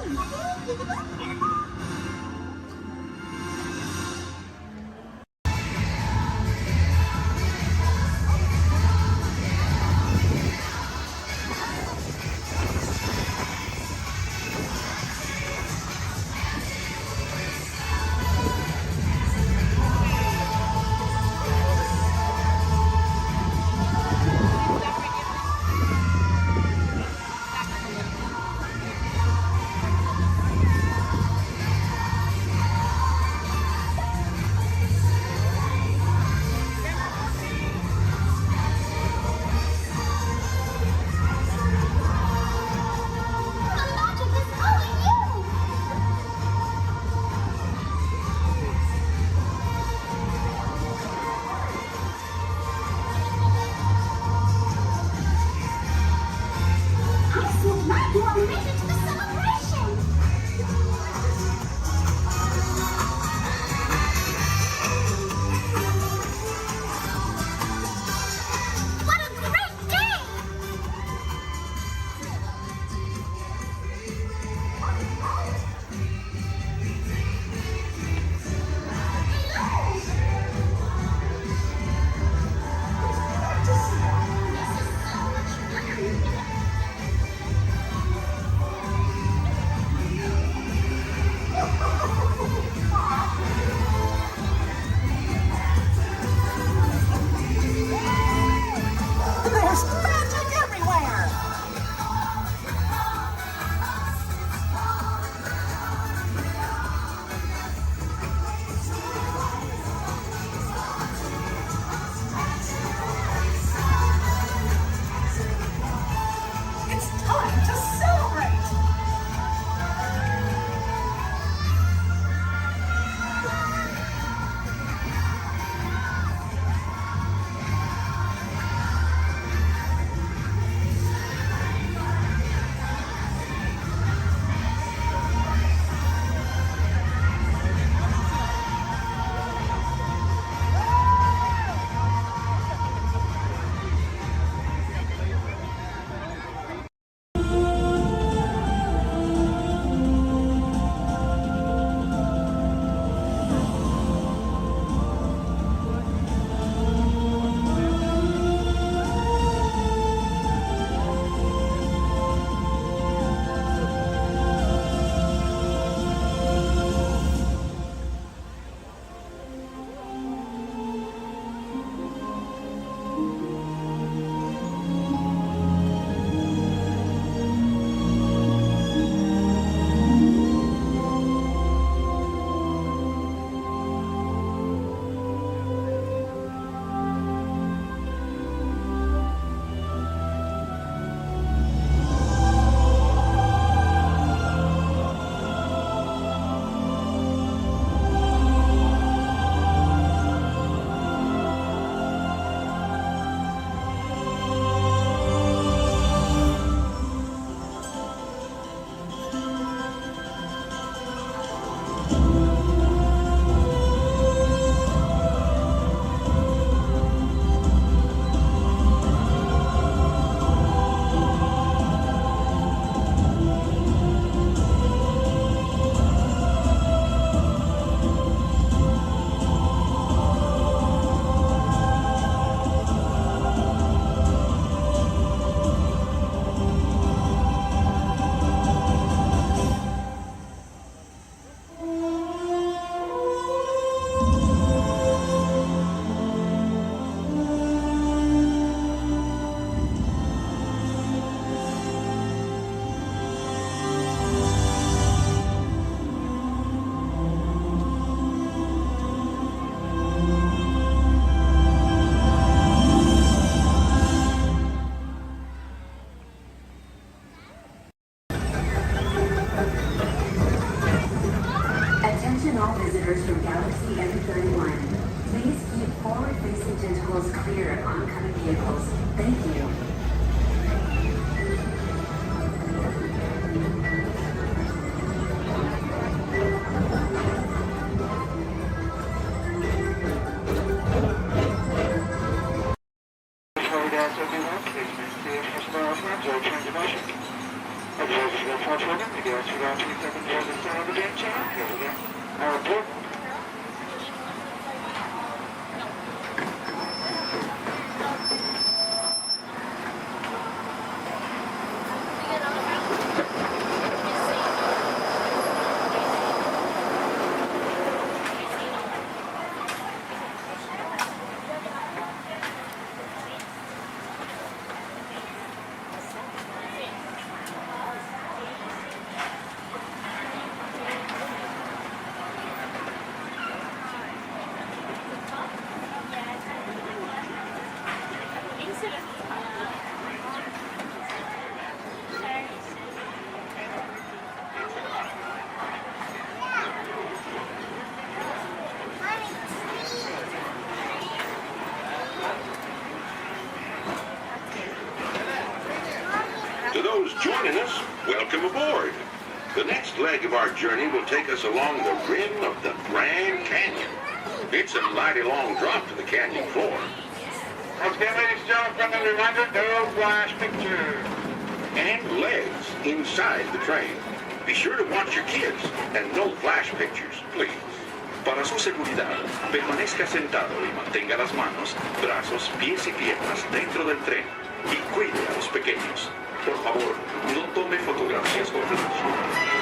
To those joining us, welcome aboard. The next leg of our journey will take us along the rim of the Grand Canyon. It's a mighty long drop to the canyon floor. Okay, ladies and gentlemen, friendly reminder, no flash pictures. And legs inside the train. Be sure to watch your kids and no flash pictures, please. Para su seguridad, permanezca sentado y mantenga las manos, brazos, pies y piernas dentro del tren. Y cuide a los pequeños. Por favor, no tome fotografías con flash.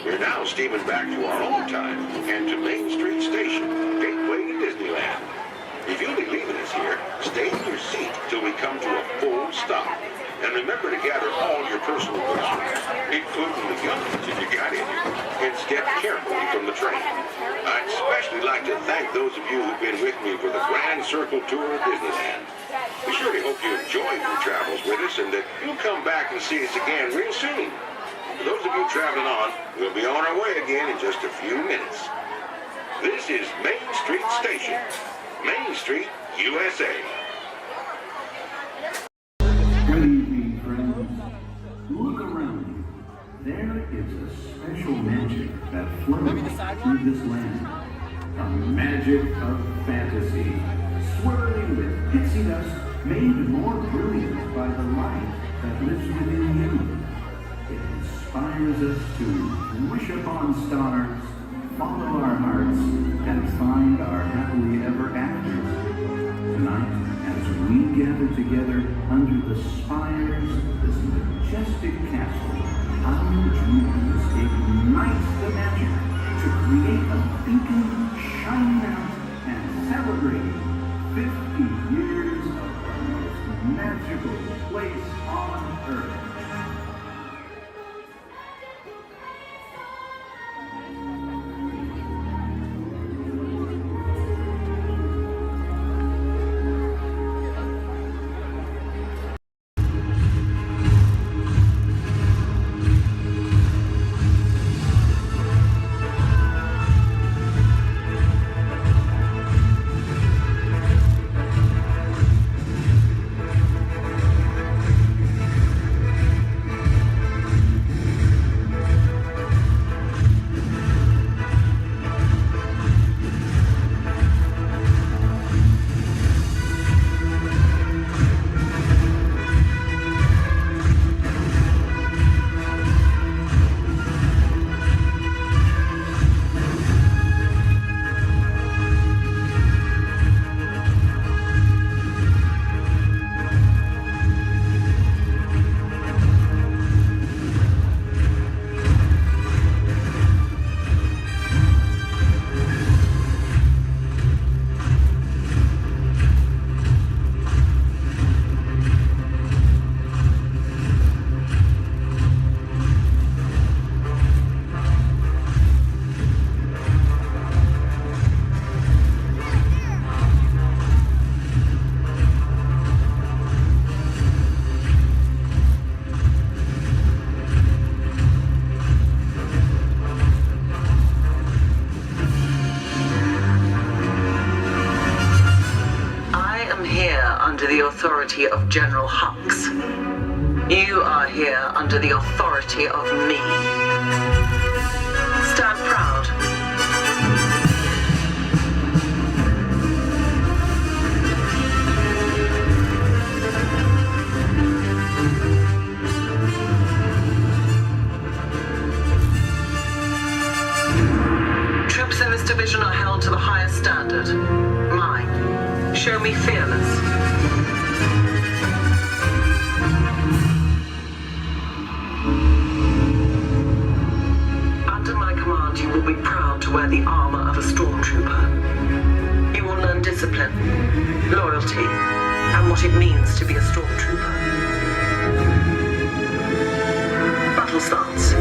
We're now steaming back to our own time and to Main Street Station, gateway to Disneyland. If you'll be leaving us here, stay in your seat till we come to a full stop. And remember to gather all your personal belongings, including the guns if you got any, and step carefully from the train. I'd especially like to thank those of you who've been with me for the Grand Circle Tour of Disneyland. We surely hope you enjoyed your travels with us and that you'll come back and see us again real soon. For those of you traveling on, we'll be on our way again in just a few minutes. This is Main Street Station, Main Street, USA. Good evening, friends. Look around you. There is a special magic that flows through this land. A magic of fantasy, swirling with pixie dust, made more brilliant by the light that lives within you. It inspires us to wish upon stars, follow our hearts, and find our happily ever afters. Tonight, as we gather together under the spires of this majestic castle, our dreams ignite the magic to create a beacon shining out and celebrating 50 years of the most magical place on earth. Authority of General Hux. You are here under the authority of me. Stand proud. Troops in this division are held to the highest standard. Mine. Show me fearless. You will be proud to wear the armor of a stormtrooper. You will learn discipline, loyalty, and what it means to be a stormtrooper. Battle stance.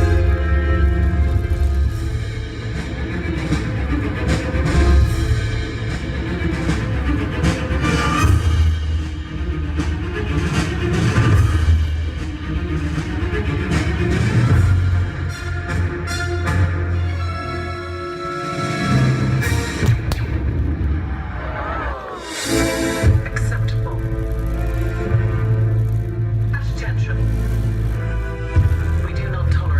We do not tolerate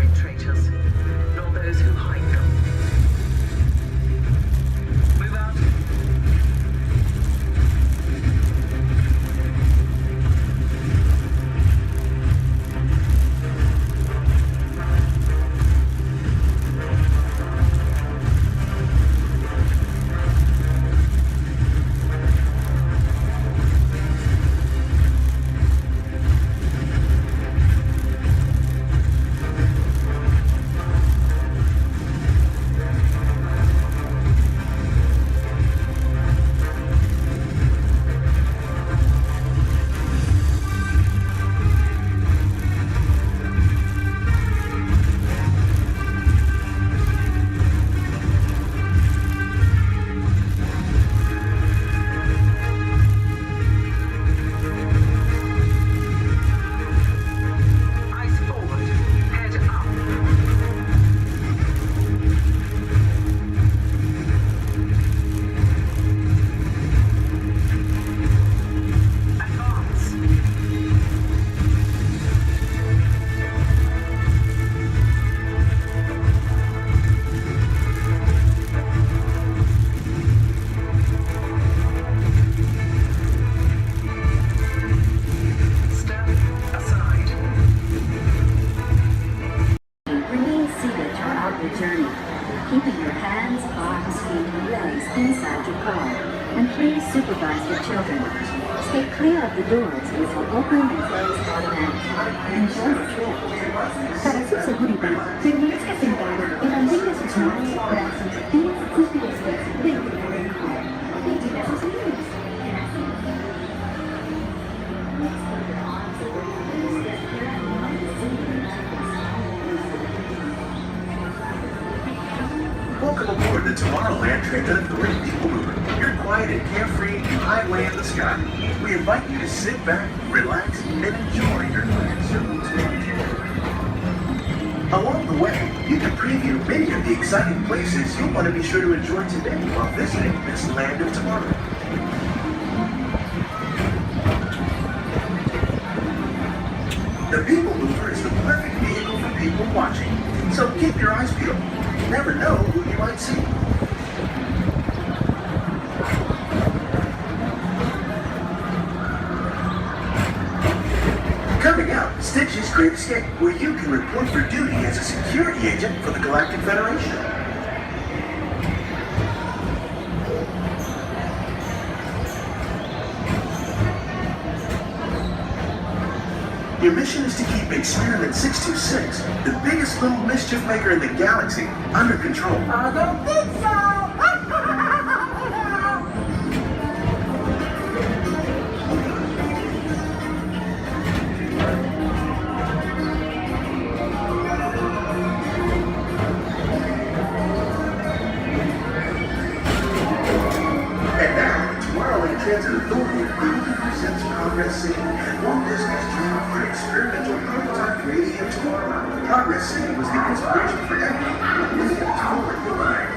inside your car, and please supervise the children. Stay clear of the doors, which will open and close automatically. Enjoy the trip. Para su seguridad, permanezca sentado y mantenga sus manos, brazos, pies y pies dentro del car. Vigila sus niños. Welcome aboard the Tomorrowland Transit Authority People Mover. Your quiet and carefree highway in the sky. We invite you to sit back, relax, and enjoy your planned circumstance. Along the way, you can preview many of the exciting places you'll want to be sure to enjoy today while visiting this land of tomorrow. The People Mover is the perfect vehicle for people watching, so keep your eyes peeled. You never know who you might see. Coming up, Stitch's Great Escape, where you can report for duty as a security agent for the Galactic Federation. Your mission is to keep Experiment 626, the biggest little mischief maker in the galaxy, under control. I don't think so! And now, the Tomorrowland Transit Authority proudly presents Progress City, Walt Disney's dream for an experimental prototype creating of tomorrow. Progress City was the inspiration for everything moving us forward the line.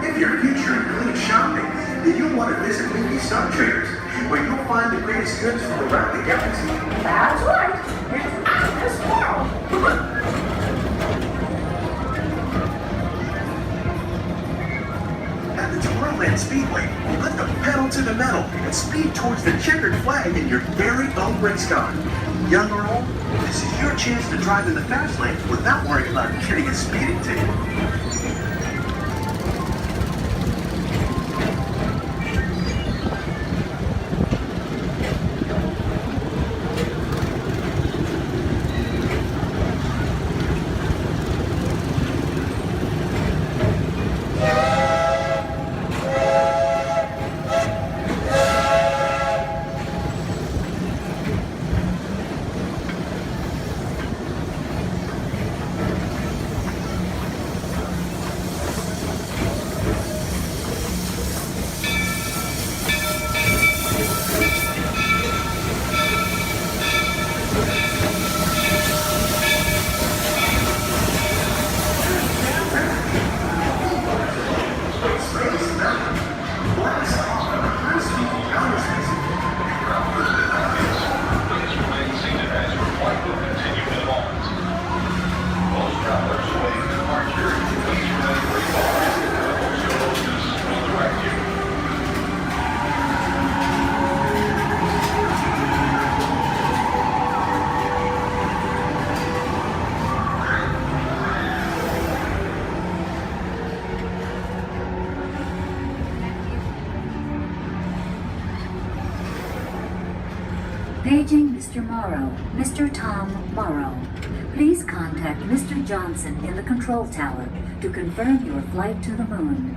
If your future includes shopping, then you'll want to visit Mickey Star Traders, where you'll find the greatest goods from around the galaxy. That's right! It's out of this world! At the Tomorrowland Speedway, put the pedal to the metal and speed towards the checkered flag in your very own race car. Young or old, this is your chance to drive in the fast lane without worrying about getting a speeding ticket. Paging Mr. Morrow, Mr. Tom Morrow. Please contact Mr. Johnson in the control tower to confirm your flight to the moon.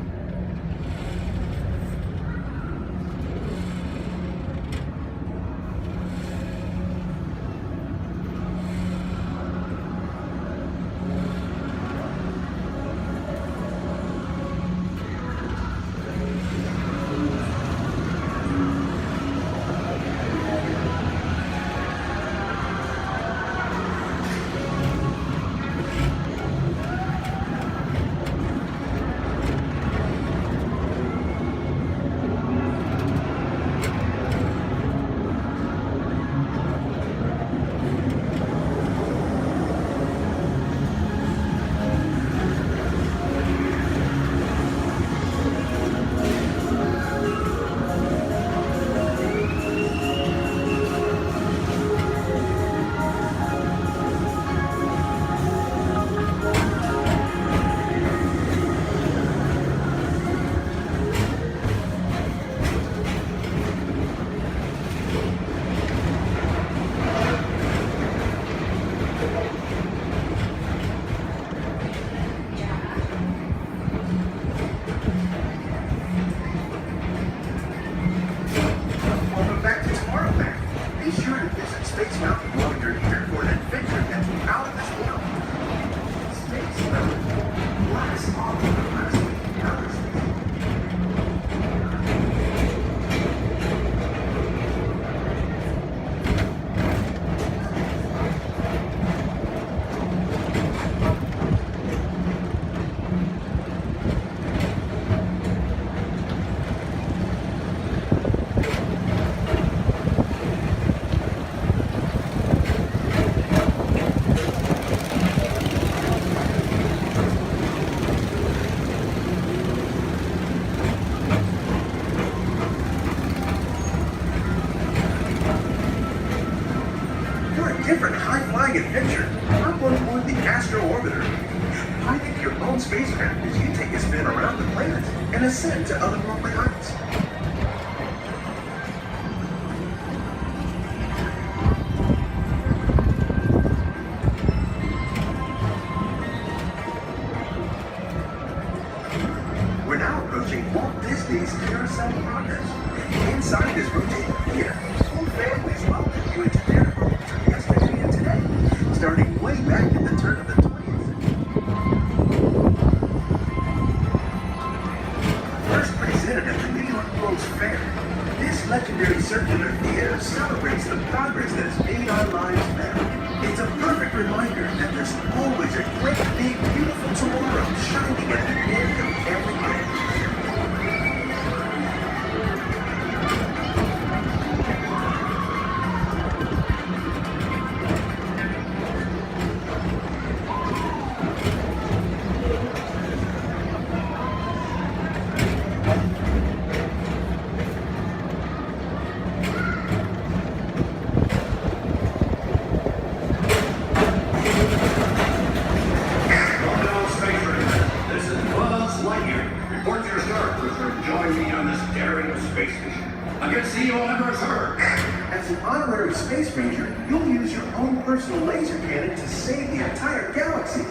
exciting adventure, hop on board the Astro Orbiter. Pilot your own spacecraft as you take a spin around the planet and ascend to otherworldly heights. We're now approaching Walt Disney's Carousel Progress. Inside this rotating theater, whole families welcome you into their homes of yesterday and today, starting way back at the turn of the 20th century. First presented at the New York World's Fair, this legendary circular theater celebrates the progress that has made our lives better. It's a perfect reminder that there's always a great, big, beautiful tomorrow shining at the end of every day. As an honorary space ranger, you'll use your own personal laser cannon to save the entire galaxy.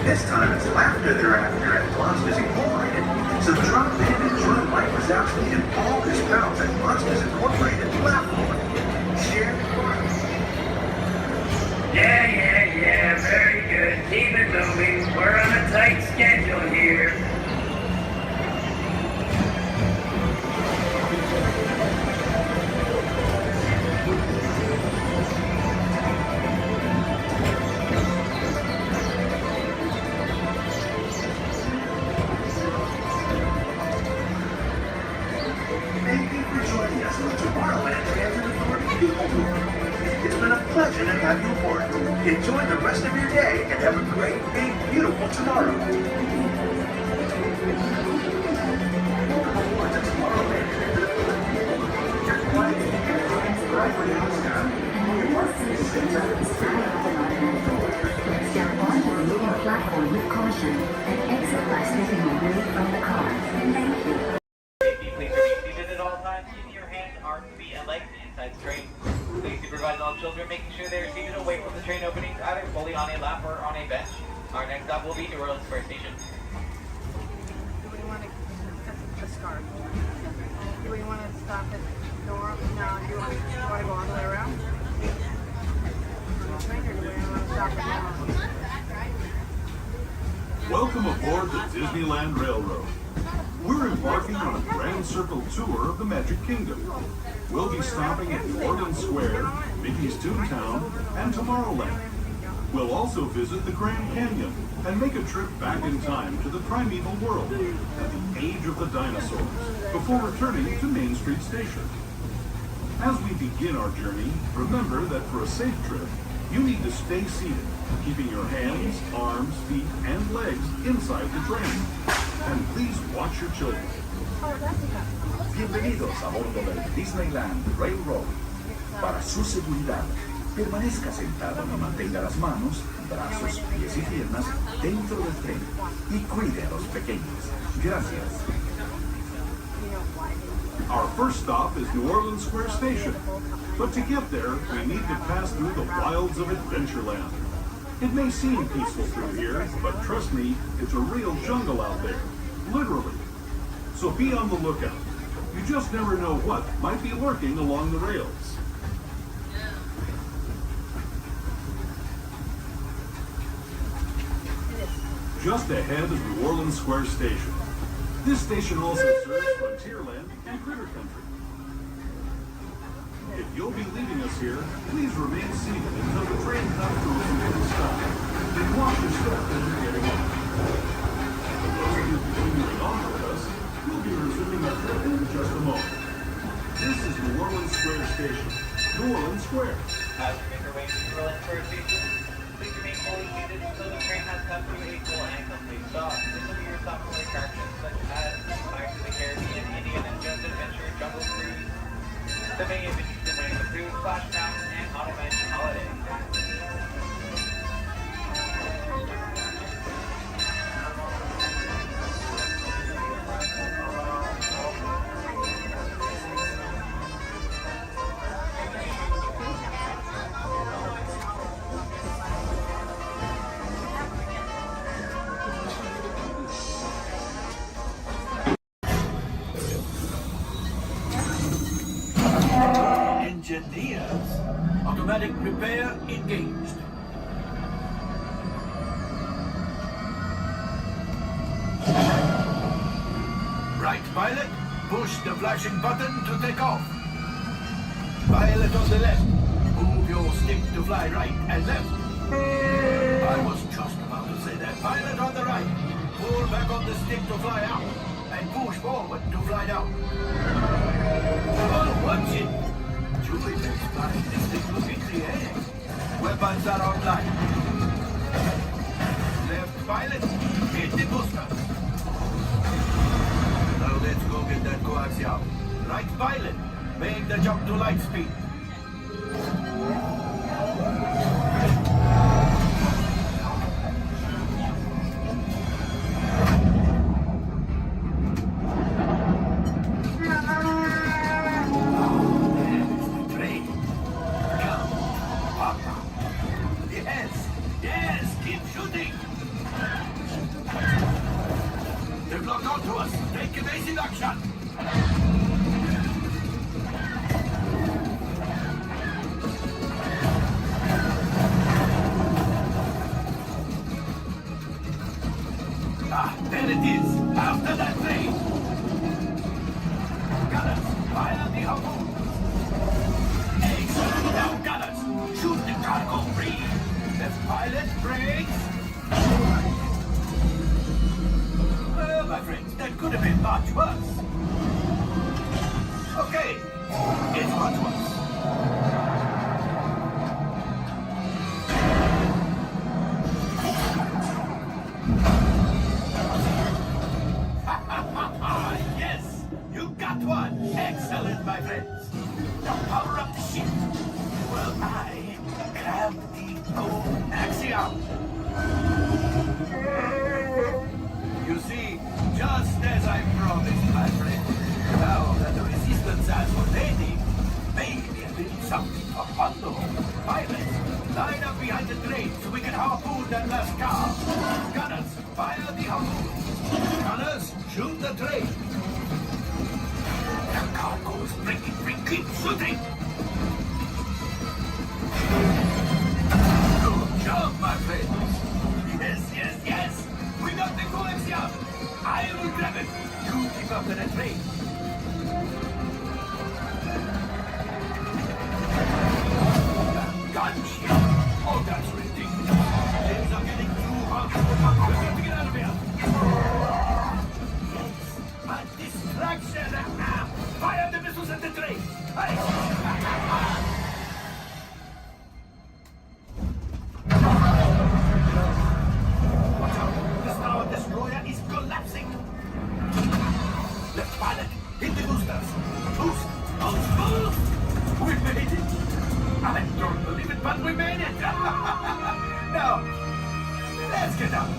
This time it's laughter they're after at Monsters Incorporated. So drop in and join Mike Wazowski and all his pals at Monsters Incorporated. Laugh more. Share fun. Yeah, very good. Keep it moving. We're on a tight schedule here. Thank you for joining us on Tomorrowland Transit Authority People Tour. It's been a pleasure to have you aboard. Enjoy the rest of your day and have a great, big, beautiful tomorrow. Welcome aboard to Tomorrowland Transit Authority People Tour. Your flight is right for the outside. Step onto the moving platform with caution and exit by stepping away from the car. Thank you. Please remain seated at all times, keeping your hands, arms, feet, and legs inside the train. Please supervise all children, making sure they are seated away from the train openings, either fully on a lap or on a bench. Our next stop will be New Orleans Square Station. Do we want to discard? Do we want to stop at the door? No, do you want to go all the way around? Or do we want to stop at now? Welcome aboard the Disneyland Railroad. We're embarking on a grand circle tour of the Magic Kingdom. We'll be stopping at New Orleans Square, Mickey's Toontown, and Tomorrowland. We'll also visit the Grand Canyon and make a trip back in time to the primeval world and the age of the dinosaurs before returning to Main Street Station. As we begin our journey, remember that for a safe trip, you need to stay seated, keeping your hands, arms, feet, and legs inside the train. And please watch your children. Bienvenidos a bordo del Disneyland Railroad. Para su seguridad, permanezca sentado y mantenga las manos, brazos, pies y piernas dentro del tren y cuide a los pequeños. Gracias. Our first stop is New Orleans Square Station. But to get there, we need to pass through the wilds of Adventureland. It may seem peaceful through here, but trust me, it's a real jungle out there. Literally. So be on the lookout. You just never know what might be lurking along the rails. Just ahead is New Orleans Square Station. This station also serves Frontierland and Critter Country. If you'll be leaving us here, please remain seated until the train comes to a suitable stop. Then watch your step as you're getting off. For those of you continuing on with us, we'll be resuming our trip in just a moment. This is New Orleans Square Station. New Orleans Square. As we make our way to New Orleans Square Station, please remain fully seated until the train has come to a full and complete stop. This will be your stop for attractions such as Pirates of the Caribbean, Indiana Jones Adventure, Jungle Cruise, the many adventures of Winnie the Pooh, Splash Mountain, and Haunted Mansion Holiday. Engineers. Automatic repair engaged. Right, pilot. Push the flashing button to take off. Pilot on the left. Move your stick to fly right and left. I was just about to say that. Pilot on the right. Pull back on the stick to fly out. And push forward to fly down. Oh, watch it. Julie is flying this thing look in the air. Weapons are online. Left pilot, hit the booster. Now let's go get that coaxial. Right pilot, make the jump to light speed. There it is, after that train. Gunners, fire the harpoon. Excellent, now gunners, shoot the cargo free. Left pilot, brakes. Well, my friends, that could have been much worse. Okay, it's much worse. Excellent, my friends. Now power up the ship. Well, I grabbed the gold axiom. You see, just as I promised, my friend, now that the resistance has what they need, maybe a little something for Hondo. Pilots, line up behind the train so we can harpoon that last car. Gunners, fire the harpoon. Gunners, shoot the train. The cargo's breaking free. Keep shooting! Good job, my friends! Yes, yes, yes! We got the coaxium! I will grab it! You keep up to the train! Gunship! Oh, that's ridiculous! Things are getting too hot! We've got to get out of here! Yes, a distraction! Fire the missiles at the train! Hey! Watch out! The Star Destroyer is collapsing! Left pilot, hit the boosters! Boost! Boost! Boost! We made it! I don't believe it, but we made it! Now, let's get out!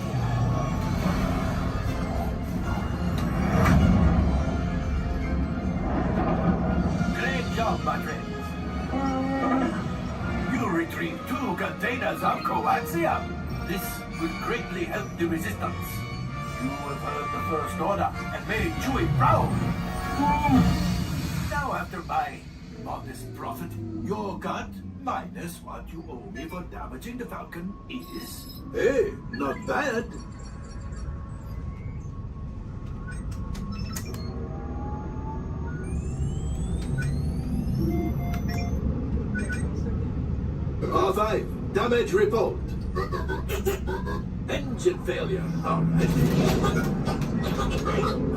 My friends. You retrieved 2 containers of coaxium. This will greatly help the resistance. You have heard the First Order and made Chewie proud. Now, after my modest profit, your cut minus what you owe me for damaging the Falcon is... Hey, not bad. POV, damage report. Engine failure. All right.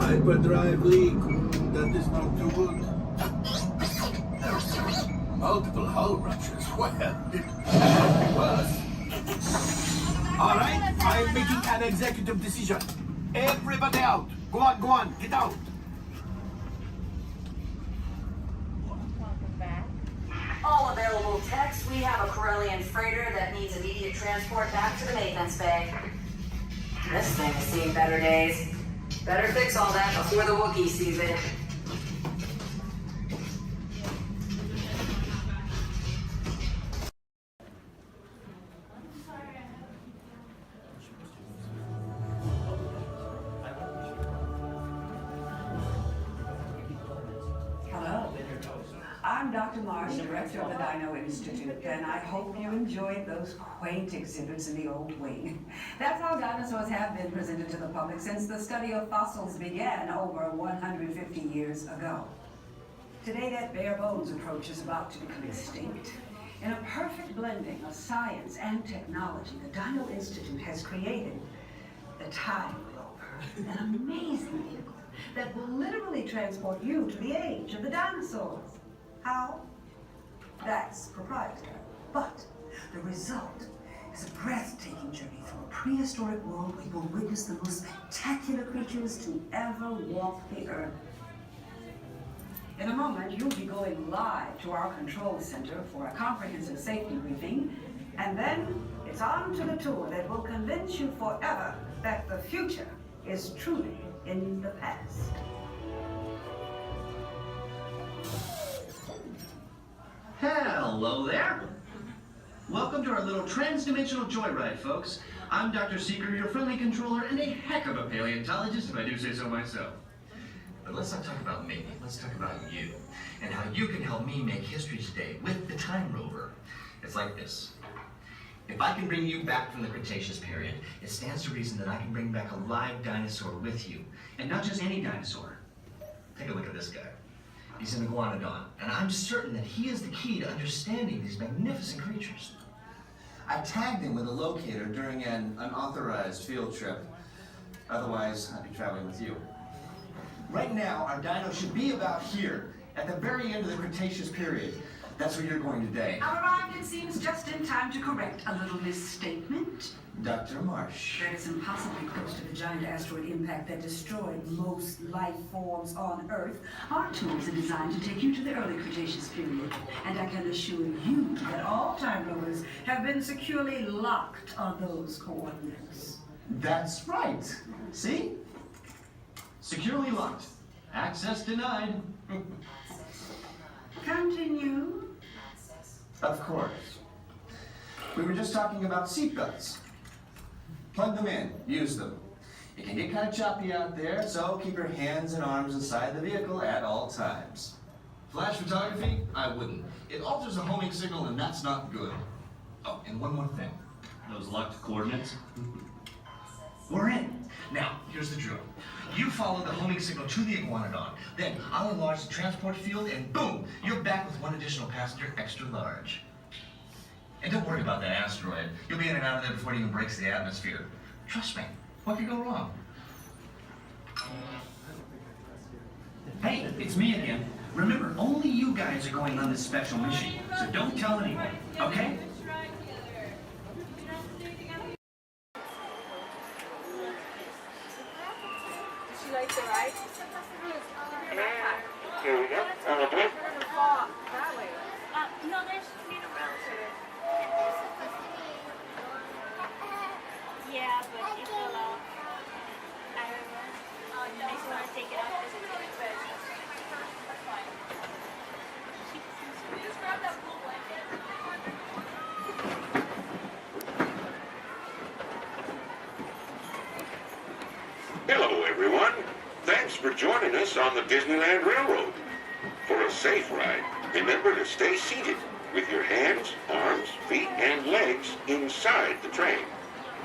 Hyperdrive leak. That is not too good. Multiple hull ruptures. Well, it could be worse. All right, I'm making an executive decision. Everybody out. Go on, get out. All available techs, we have a Corellian freighter that needs immediate transport back to the maintenance bay. This thing has seen better days. Better fix all that before the Wookiee sees it. Hello. I'm Dr. Marsh, director of the Dino Institute, and I hope you enjoyed those quaint exhibits in the old wing. That's how dinosaurs have been presented to the public since the study of fossils began over 150 years ago. Today, that bare bones approach is about to become extinct. In a perfect blending of science and technology, the Dino Institute has created the Time Rover, an amazing vehicle that will literally transport you to the age of the dinosaurs. How? That's proprietary. But the result is a breathtaking journey through a prehistoric world where you will witness the most spectacular creatures to ever walk the earth. In a moment, you'll be going live to our control center for a comprehensive safety briefing, and then it's on to the tour that will convince you forever that the future is truly in the past. Hello there. Welcome to our little trans-dimensional joyride, folks. I'm Dr. Seeker, your friendly controller, and a heck of a paleontologist, if I do say so myself. But let's not talk about me. Let's talk about you, and how you can help me make history today with the Time Rover. It's like this. If I can bring you back from the Cretaceous period, it stands to reason that I can bring back a live dinosaur with you. And not just any dinosaur. Take a look at this guy. He's an iguanodon, and I'm certain that he is the key to understanding these magnificent creatures. I tagged him with a locator during an unauthorized field trip. Otherwise, I'd be traveling with you. Right now, our dino should be about here, at the very end of the Cretaceous period. That's where you're going today. I've arrived, it seems, just in time to correct a little misstatement. Dr. Marsh. That is impossibly close to the giant asteroid impact that destroyed most life forms on Earth. Our tools are designed to take you to the early Cretaceous period. And I can assure you that all Time Rovers have been securely locked on those coordinates. That's right. See? Securely locked. Access denied. Continue. Of course. We were just talking about seatbelts. Plug them in, use them. It can get kind of choppy out there, so keep your hands and arms inside the vehicle at all times. Flash photography? I wouldn't. It alters the homing signal, and that's not good. Oh, and one more thing. Those locked coordinates? We're in. Now, here's the drill. You follow the homing signal to the iguanodon. Then I'll enlarge the transport field, and boom, you're back with one additional passenger extra large. And don't worry about that asteroid. You'll be in and out of there before it even breaks the atmosphere. Trust me, what could go wrong? Hey, it's me again. Remember, only you guys are going on this special mission, so don't tell anyone, okay? She likes it, right? Here we go. That way. No, there's need a relative. Yeah, but it fell off. I don't know. I just want to take it off this week, but that's fine. Just grab that blue blanket. Hello, everyone. Thanks for joining us on the Disneyland Railroad. For a safe ride, remember to stay seated with your hands, arms, feet, and legs inside the train.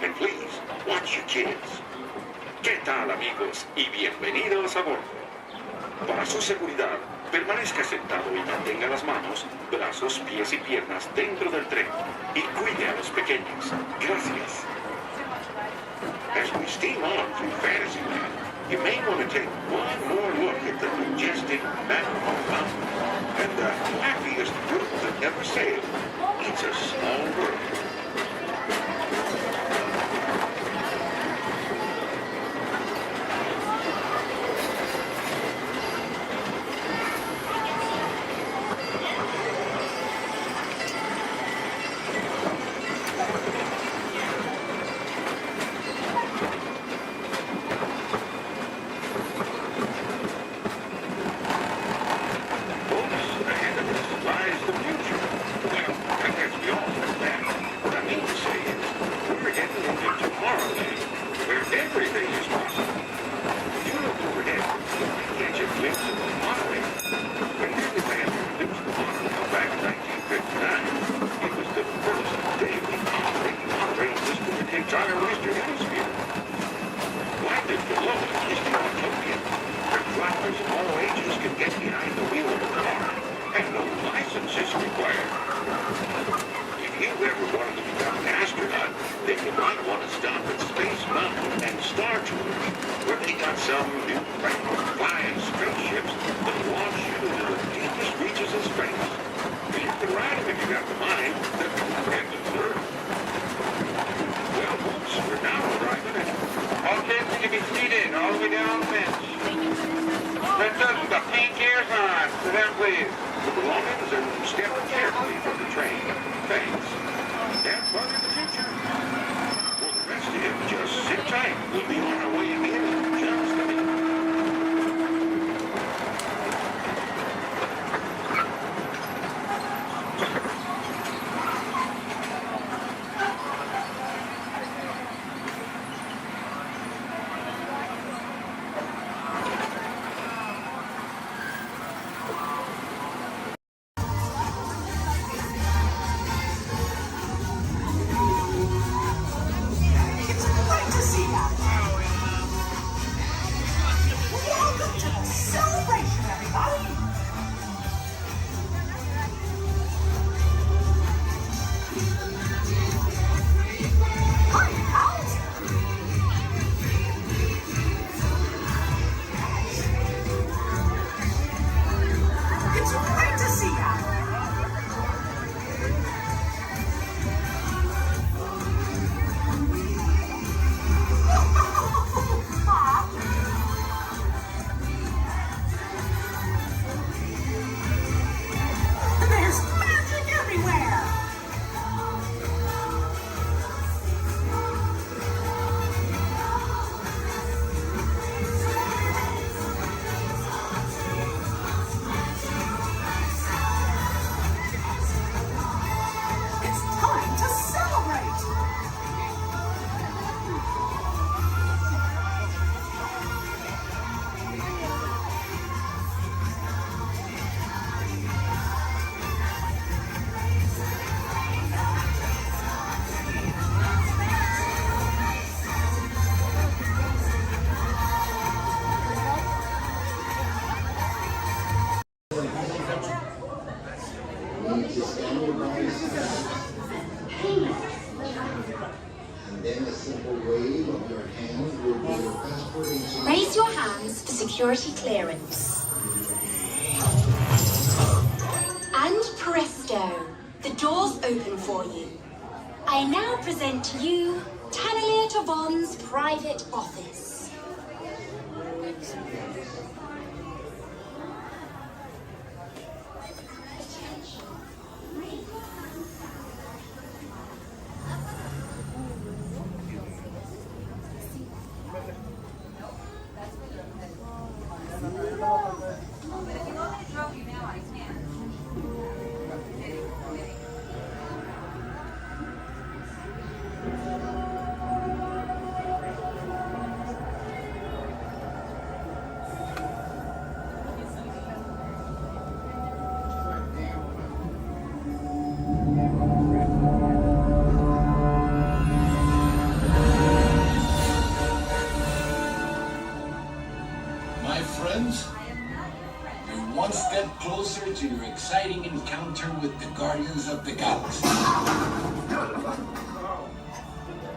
And please, watch your kids. ¿Qué tal, amigos? Y bienvenidos a bordo. Para su seguridad, Permanezca sentado y mantenga las manos, brazos, pies y piernas dentro del tren. Y cuide a los pequeños. Gracias. As we steam on through Fantasyland, you may want to take one more look at the majestic Matterhorn Mountain and the happiest group that ever sailed. It's a small world. Raise your hands for security clearance. And presto, the doors open for you. I now present to you Tannelia Tavon's private office. with the Guardians of the Galaxy.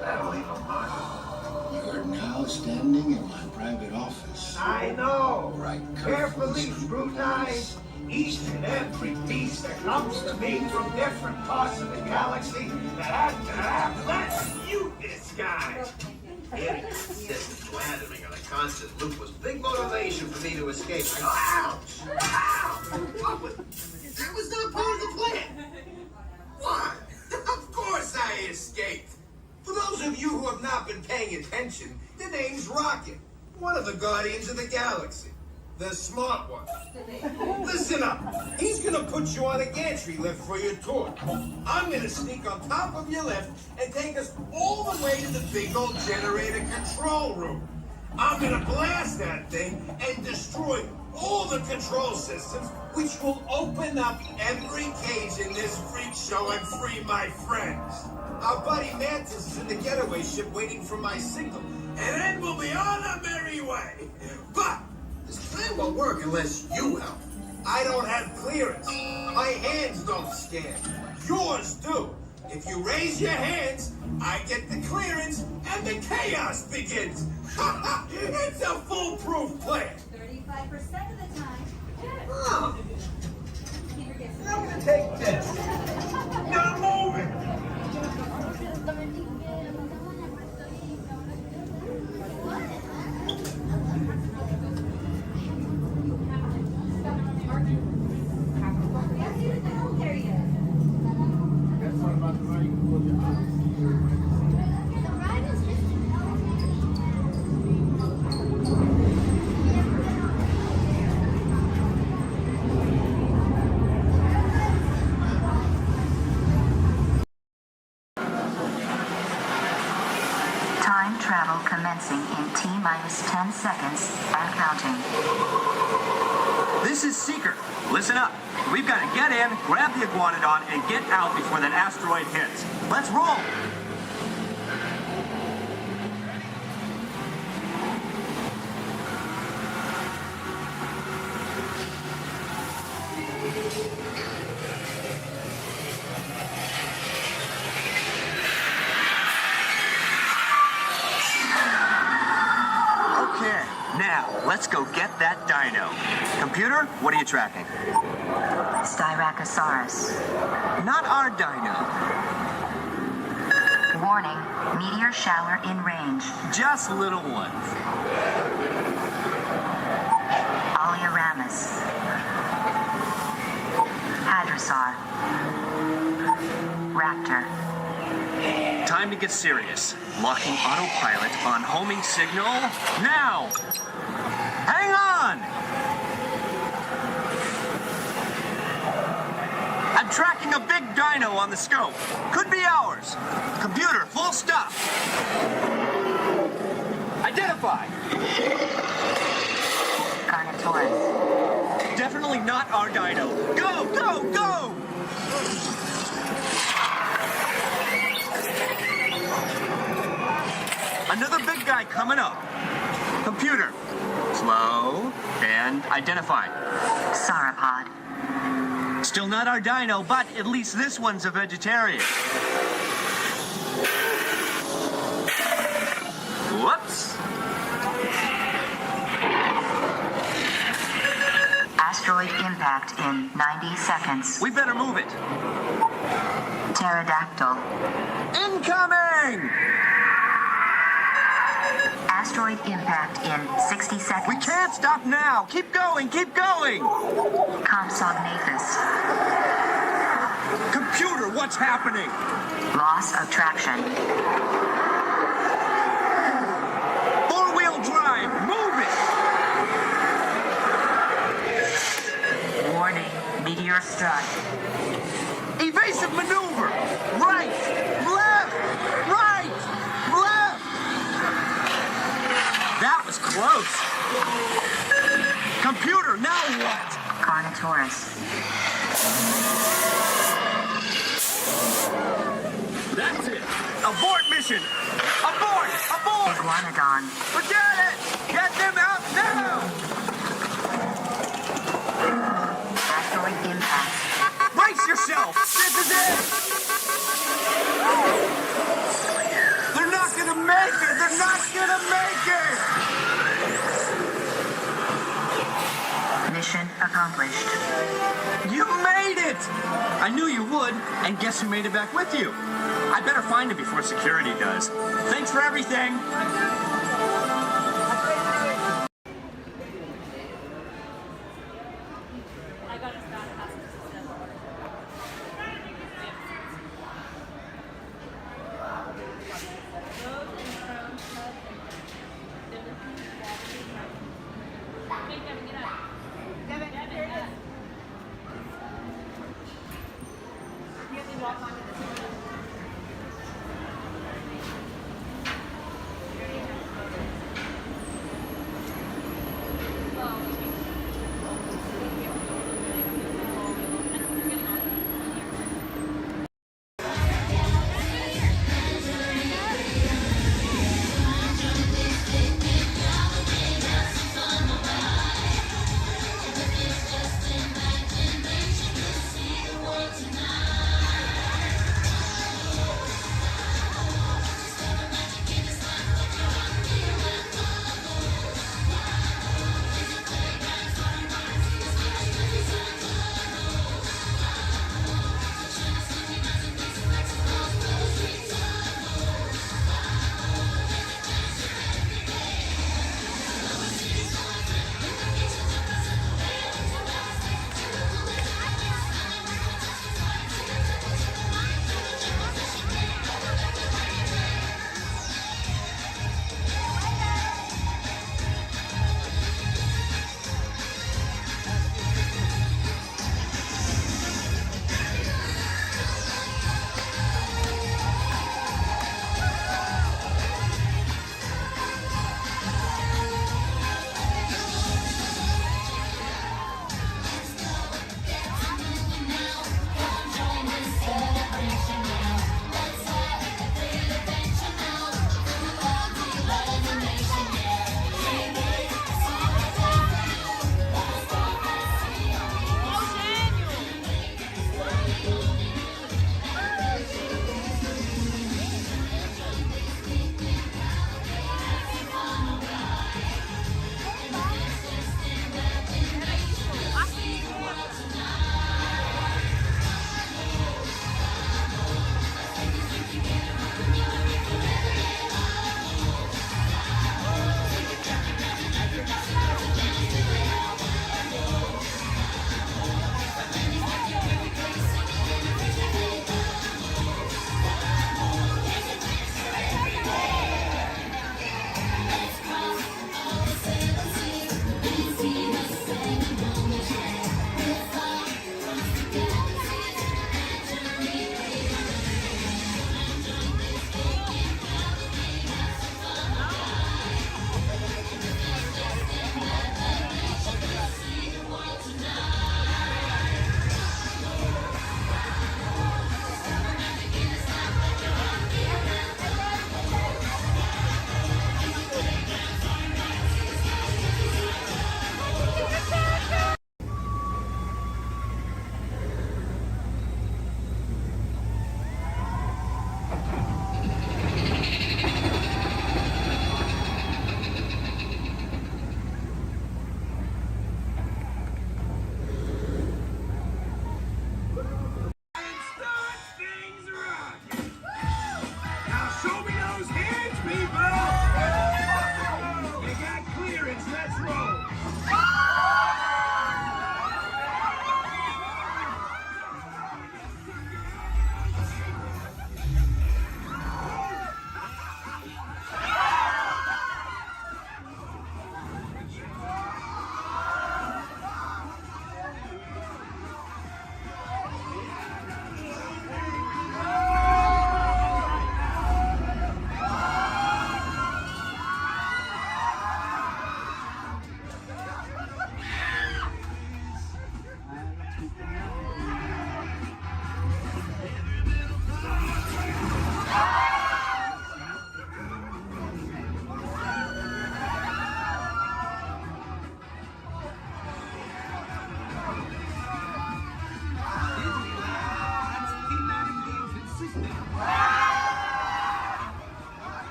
That'll leave a mark. You're now standing in my private office. I know. Right, Carefully scrutinize each and every piece that comes to me from different parts of the galaxy. Let's mute this guy. Getting consistent landing on a constant loop was big motivation for me to escape. I go, ouch! Ouch! That was not part of the plan. Why? Of course I escaped. For those of you who have not been paying attention, the name's Rocket, one of the Guardians of the Galaxy. The smart one. Listen up. He's gonna put you on a gantry lift for your tour. I'm gonna sneak on top of your lift and take us all the way to the big old generator control room. I'm gonna blast that thing and destroy all the control systems, which will open up every cage in this freak show and free my friends. Our buddy Mantis is in the getaway ship waiting for my signal, and then we'll be on our merry way. But this plan won't work unless you help. I don't have clearance. My hands don't scan. Yours do. If you raise your hands, I get the clearance and the chaos begins. It's a foolproof plan. 35% of the time. Oh. I'm gonna take this. Now move it. Time travel commencing in T-minus 10 seconds and counting. This is Seeker. Listen up. We've got to get in, grab the iguanodon, and get out before that asteroid hits. Let's roll! Okay, now let's go get that dino. Computer, what are you tracking? Styracosaurus. Not our dino. Warning, meteor shower in range. Just little ones. Oleoramus. Hadrosaur. Raptor. Time to get serious. Locking autopilot on homing signal now. Hang on! I'm tracking a big dino on the scope. Could be ours. Computer, full stop. Identify. Carnotaurus. Definitely not our dino. Go, go, go! Another big guy coming up. Computer, slow and identify. Sauropod. Still not our dino, but at least this one's a vegetarian. Whoops. Asteroid impact in 90 seconds. We better move it. Pterodactyl. Incoming! Asteroid impact in 60 seconds. We can't stop now. Keep going, keep going. Compsognathus. Computer, what's happening? Loss of traction. Four-wheel drive, move it. Warning, meteor strike. Evasive maneuver. Right, left, right, left. That was close. Computer, now what? Carnotaurus. That's it. Abort mission. Abort, abort. Iguanodon. Forget it. Get them out now. Asteroid impact. Brace yourself. go. This is it. They're not going to make it. They're not going to make it. Mission accomplished. You made it! I knew you would, and guess who made it back with you? I better find it before security does. Thanks for everything!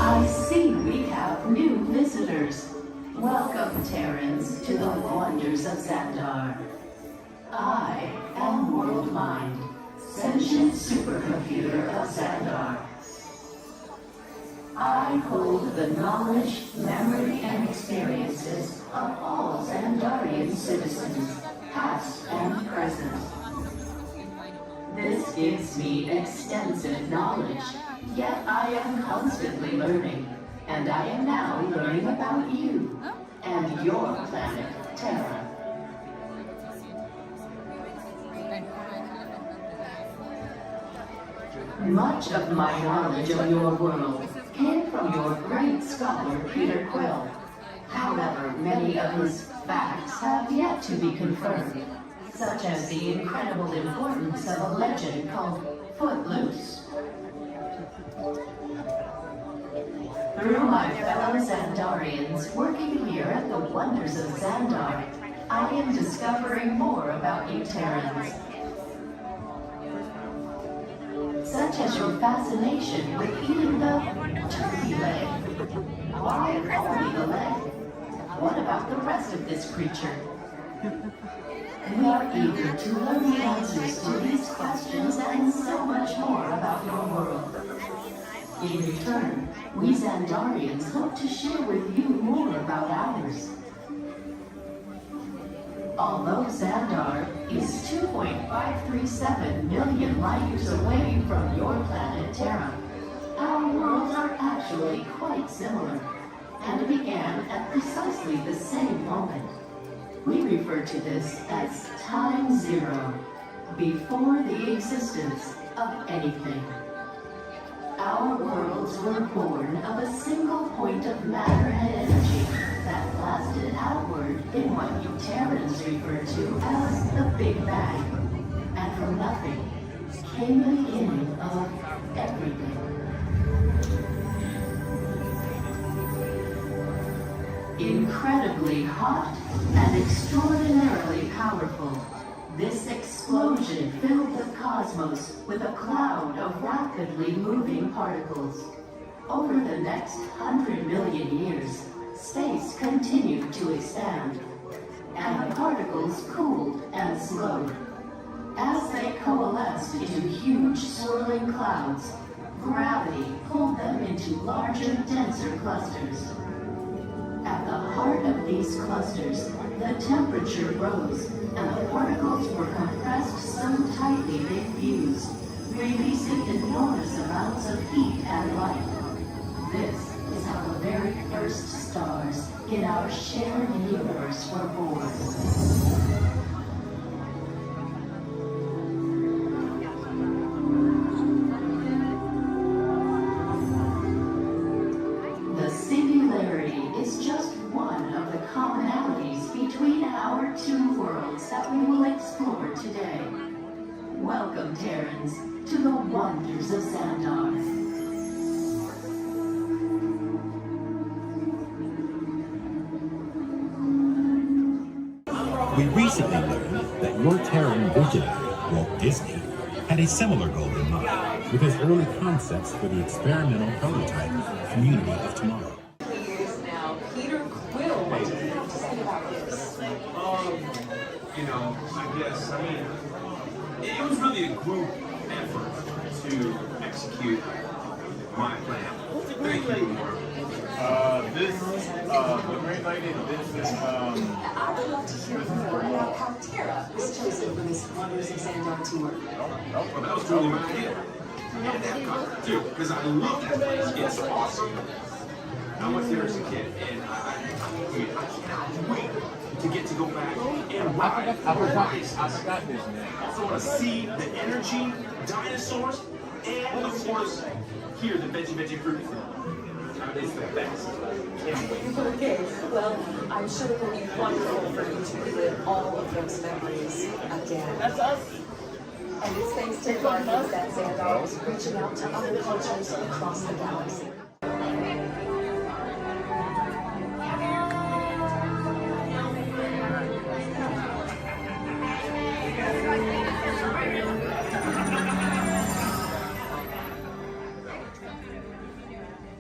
I see we have new visitors. Welcome, Terrans, to the wonders of Xandar. I am World Mind, sentient supercomputer of Xandar. I hold the knowledge, memory, and experiences of all Xandarian citizens, past and present. This gives me extensive knowledge, yet I am constantly learning, and I am now learning about you and your planet, Terra. Much of my knowledge of your world came from your great scholar, Peter Quill. However, many of his facts have yet to be confirmed, such as the incredible importance of a legend called Footloose. Through my fellow Xandarians working here at the wonders of Xandar, I am discovering more about you Terrans. Such as your fascination with eating the turkey leg. Why only the leg? What about the rest of this creature? We are eager to learn the answers to these questions and so much more about your world. In return, we Xandarians hope to share with you more about ours. Although Xandar is 2.537 million light years away from your planet Terra, our worlds are actually quite similar and began at precisely the same moment. We refer to this as time zero, before the existence of anything. Our worlds were born of a single point of matter and energy that blasted outward in what you Terrans refer to as the Big Bang. And from nothing came the beginning of everything. Incredibly hot and extraordinarily powerful, this explosion filled the cosmos with a cloud of rapidly moving particles. Over the next 100 million years, space continued to expand, and the particles cooled and slowed. As they coalesced into huge swirling clouds, gravity pulled them into larger, denser clusters. At the heart of these clusters, the temperature rose, and the particles were compressed so tightly they fused, releasing enormous amounts of heat and light. This is how the very first stars in our shared universe were born. The singularity is just one of the commonalities between our two worlds that we will explore today. Welcome, Terrans, to the wonders of Xandar. We recently learned that your Terran visionary, Walt Disney, had a similar goal in mind with his early concepts for the experimental prototype Community of Tomorrow. Years now, Peter Quill, what do you have to say about this? It was really a group effort to execute my plan. Thank you, Mark. The Great Lady, I would love to hear more about how Terra was chosen for this Wonders of Xandar tour. Well, that was really my idea. And that got too, because I love that place. It's awesome. I went there as a kid, and I cannot wait to get to go back and ride. I forgot his name. Also want to see the energy, dinosaurs, and of course, hear the veggie fruit. It's the best. Okay, well, I'm sure it will be wonderful for you to relive all of those memories again. That's us. And it's thanks to Dorothy that Xandar is reaching out to other cultures across the galaxy.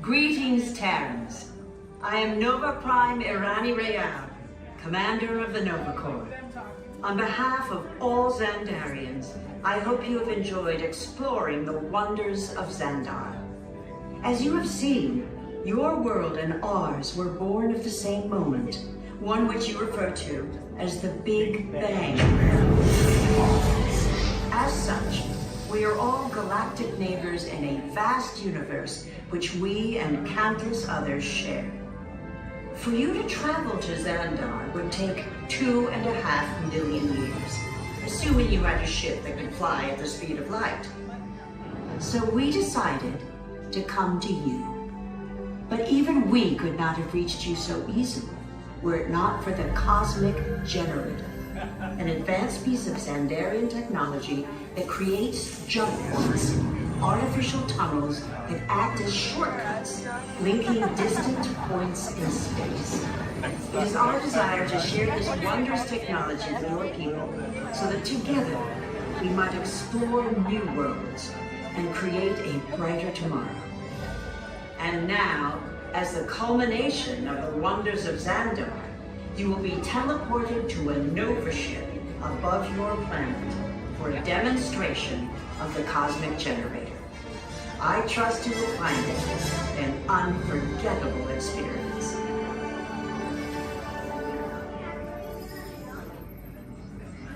Greetings, Terrans. I am Nova Prime Irani Rayal, Commander of the Nova Corps. On behalf of all Xandarians, I hope you have enjoyed exploring the wonders of Xandar. As you have seen, your world and ours were born of the same moment, one which you refer to as the Big Bang. As such, we are all galactic neighbors in a vast universe which we and countless others share. For you to travel to Xandar would take 2.5 million years, assuming you had a ship that could fly at the speed of light. So we decided to come to you. But even we could not have reached you so easily were it not for the Cosmic Generator, an advanced piece of Xandarian technology that creates jump points, artificial tunnels that act as shortcuts, linking distant points in space. It is our desire to share this wondrous technology with your people, so that together we might explore new worlds and create a brighter tomorrow. And now, as the culmination of the wonders of Xandar, you will be teleported to a Nova ship above your planet for a demonstration of the Cosmic Generator. I trust you will find it an unforgettable experience.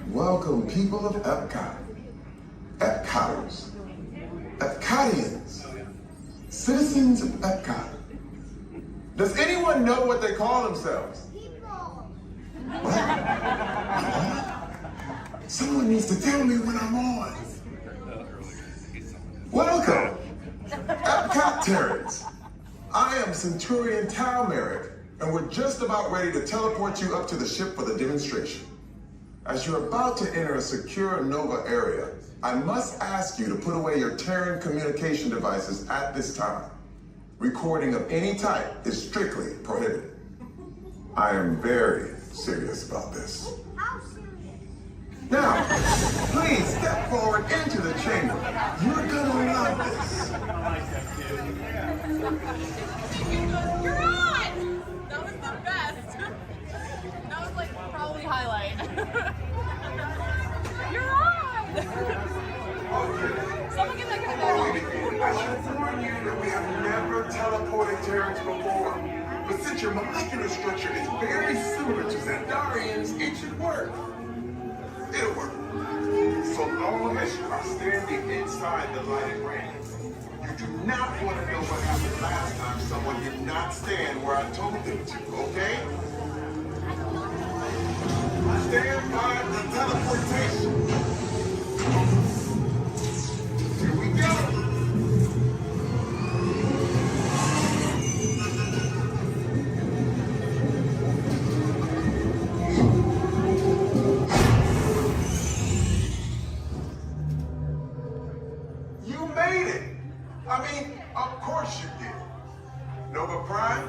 Welcome, people of Epcot, Epcoters, Epcotians, citizens of Epcot. Does anyone know what they call themselves? What? Someone needs to tell me when I'm on. Welcome, Epcot Terrans. I am Centurion Tal Merrick, and we're just about ready to teleport you up to the ship for the demonstration. As you're about to enter a secure Nova area, I must ask you to put away your Terran communication devices at this time. Recording of any type is strictly prohibited. I am very serious about this. Now, please step forward into the chamber. You're gonna love this. You're on! That was the best. That was like probably highlight. You're on! Someone get that guy. I should warn you that we have never teleported Terrans before. But since your molecular structure is very similar to Xandarians, it should work. It'll work. So long as you are standing inside the lighted ring. You do not want to know what happened last time someone did not stand where I told them to, okay? Stand by the teleportation. Here we go. You made it. I mean, of course you did. Nova Prime,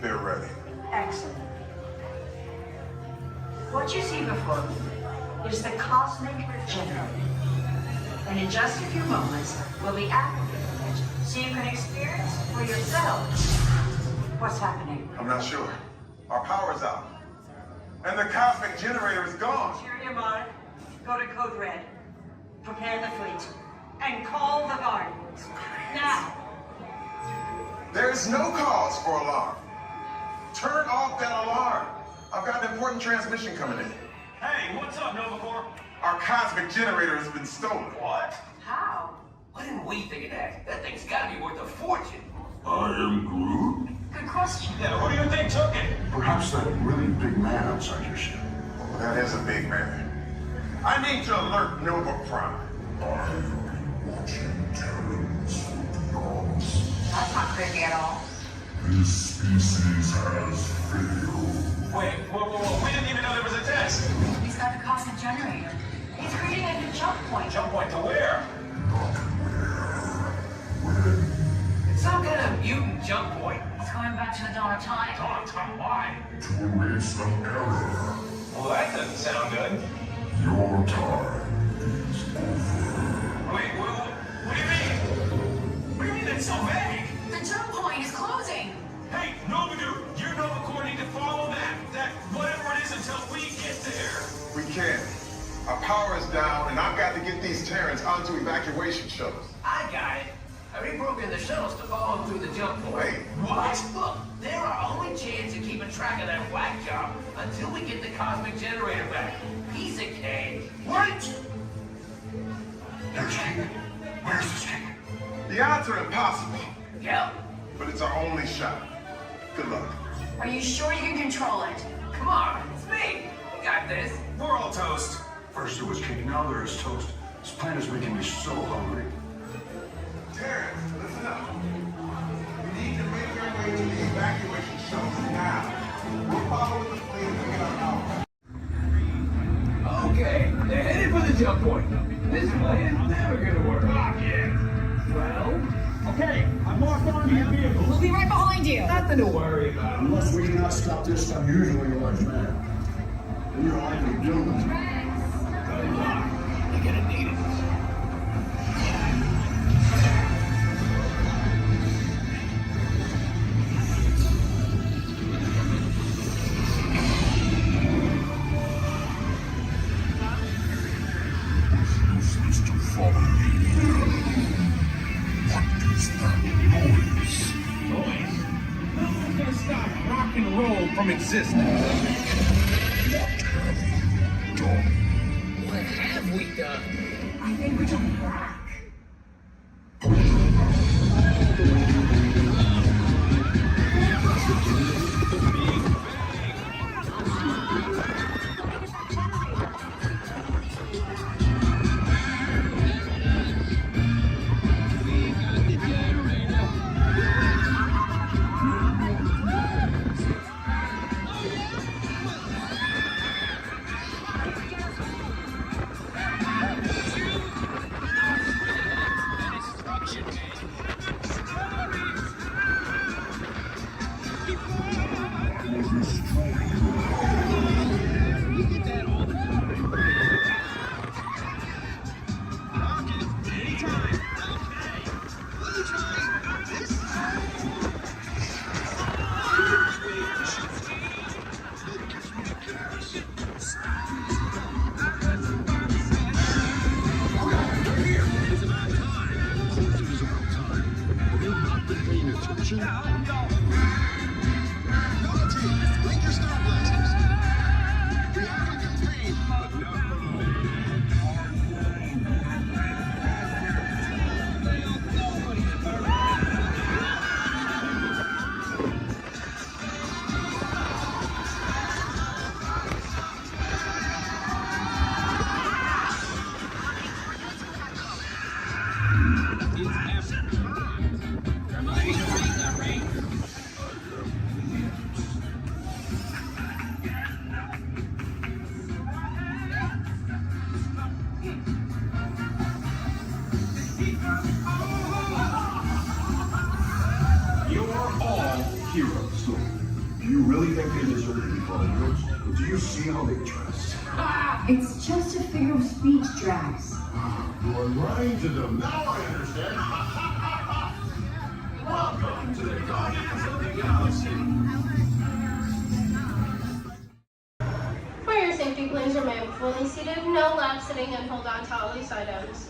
they're ready. Excellent. What you see before you is the Cosmic Generator. And in just a few moments, we'll be activating it so you can experience for yourself what's happening. I'm not sure. Our power's out. And the Cosmic Generator is gone. Interior Mark, go to Code Red. Prepare the fleet. And call the Guardians. Now. There's no cause for alarm. Turn off that alarm. I've got an important transmission coming in. Hey, what's up, Nova Corps? Our Cosmic Generator has been stolen. What? How? Why didn't we think of that? That thing's gotta be worth a fortune. I am Groot. Good question. Yeah, who do you think took it? Perhaps that really big man outside your ship. Oh, that is a big man. I need to alert Nova Prime. I'm watching Terrans from the gods. That's not creepy at all. This species has failed. Wait, whoa. We didn't even know there was a test. He's got the Cosmic Generator. He's creating a new jump point. Jump point to where? It's some kind of mutant jump point. He's going back to the dawn of time. Dawn of time, why? To erase the error. Well, that doesn't sound good. Your time is over. Wait, what do you mean? What do you mean that's so vague? The jump point is closing. Hey, Nobudu, you're Novacore need to follow that whatever it is until we get there. We can't. Our power is down, and I've got to get these Terrans onto evacuation shuttles. I got it. I reprogrammed the shuttles to follow them through the jump point. Wait, What? Look, they're our only chance of keeping track of that whack job until we get the cosmic generator back. Piece of cake. What? There's King. Where's this King? the odds are impossible. Yeah. But it's our only shot. Good luck. Are you sure you can control it? Come on, it's me. We got this. We're all toast. First there was King, now there is toast. This plan is making me so hungry. Terrence, listen up. We need to make our way to the evacuation shelters now. We'll follow with the plane to get our power. Okay, they're headed for the jump point. This plan never gonna work. Ah, yeah. Well, okay, I'm locked onto your vehicle. We'll be right behind you. Nothing to worry about. Unless we cannot stop this unusually large man. We are likely doomed. Good luck. You're gonna need it. Useless to follow me. What is that noise? Noise? Nothing's gonna stop rock and roll from existing. What have we done? What have we done? I think we jumped back. Heroes. So, do you really think they deserve to be called heroes? Or do you see how they dress? It's just a figure of speech, Drax. You are lying to them. Now I understand. Welcome to the Guardians of the Galaxy. Fire safety plans are made before they seated. No lap sitting and hold on to all loose items.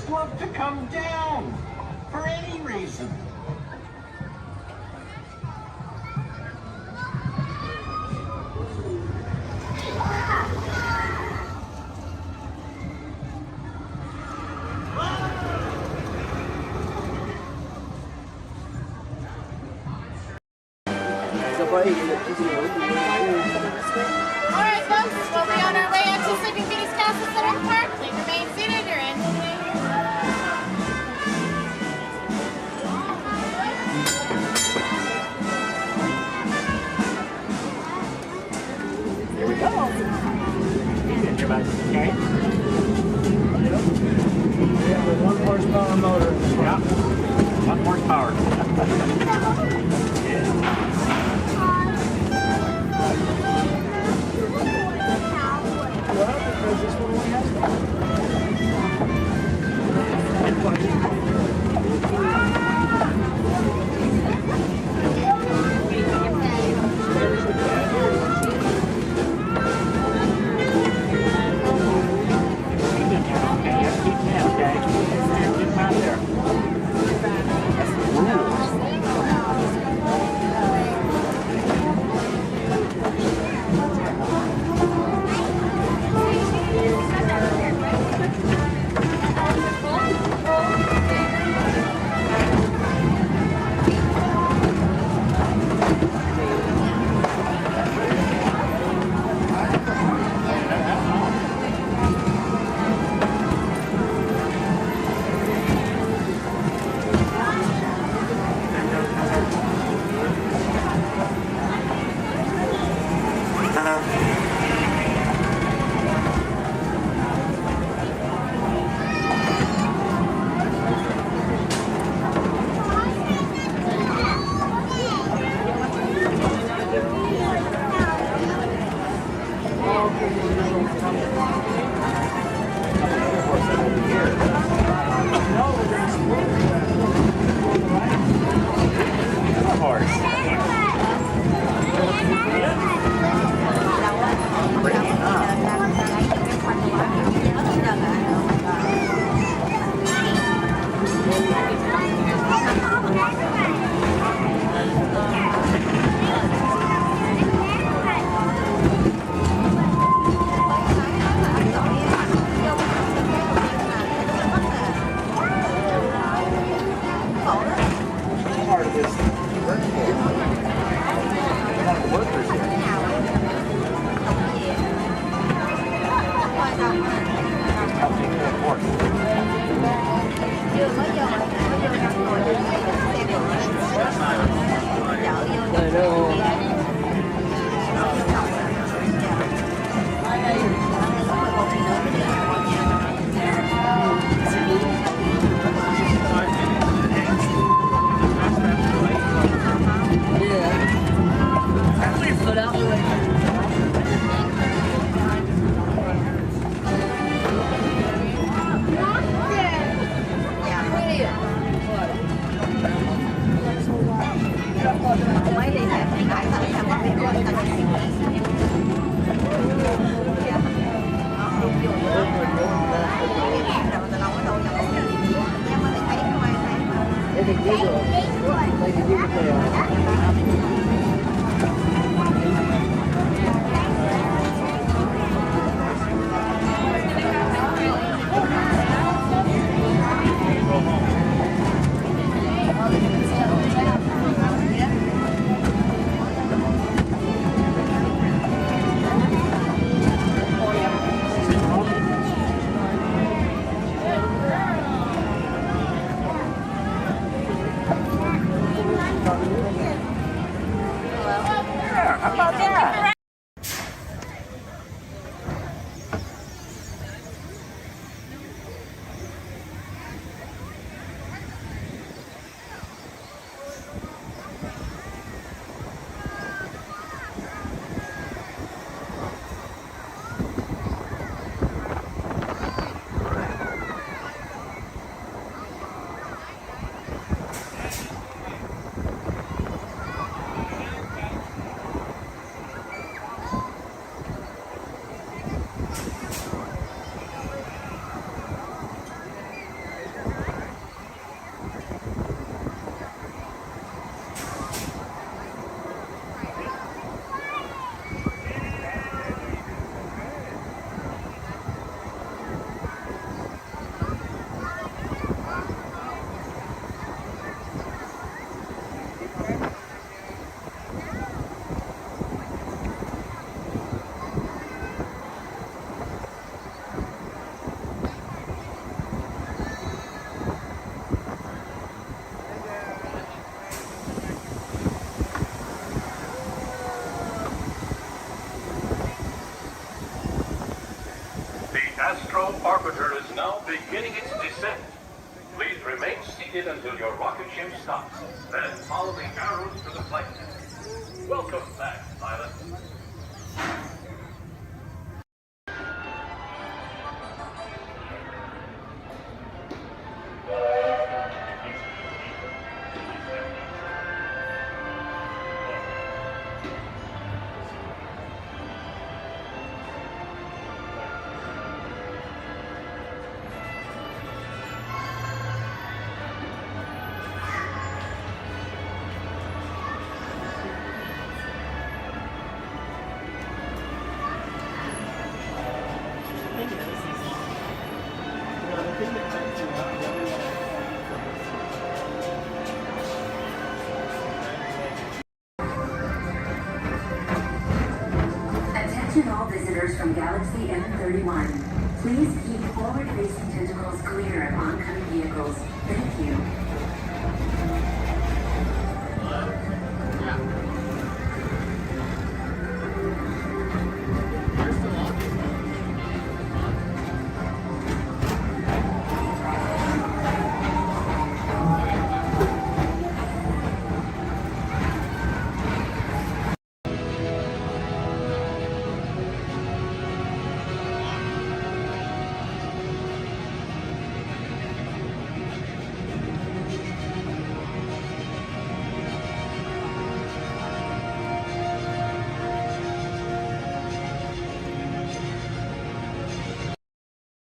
just love to come down for any reason. Alright folks, we'll be on our way up to Sleeping Beauty's Castle Center Park. Please remain seated, you're in. Here we go. Get your back, okay? Yeah, with 1 horsepower motor. Yeah, 1 horsepower. Yeah. Well, because this one only has Astro Orbiter is now beginning its descent. Please remain seated until your rocket ship stops. Then follow the arrows to the flight deck. Welcome back, pilot. Attention all visitors from Galaxy M31. Please keep forward-facing tentacles clear of oncoming vehicles. Thank you.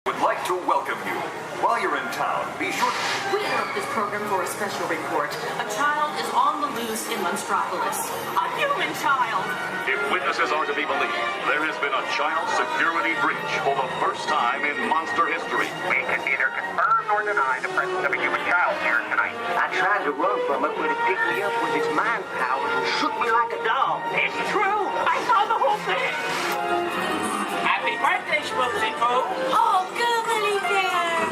Would like to welcome you. While you're in town, be sure to... We interrupt this program for a special report. A child is on the loose in Monstropolis. A human child! If witnesses are to be believed, there has been a child security breach for the first time in monster history. We can neither confirm nor deny the presence of a human child here tonight. I tried to run from it, but it picked me up with its mind powers and shook me like a dog. It's true! I saw the whole thing! Happy birthday, Schmoozy Poo! Oh, googly bear!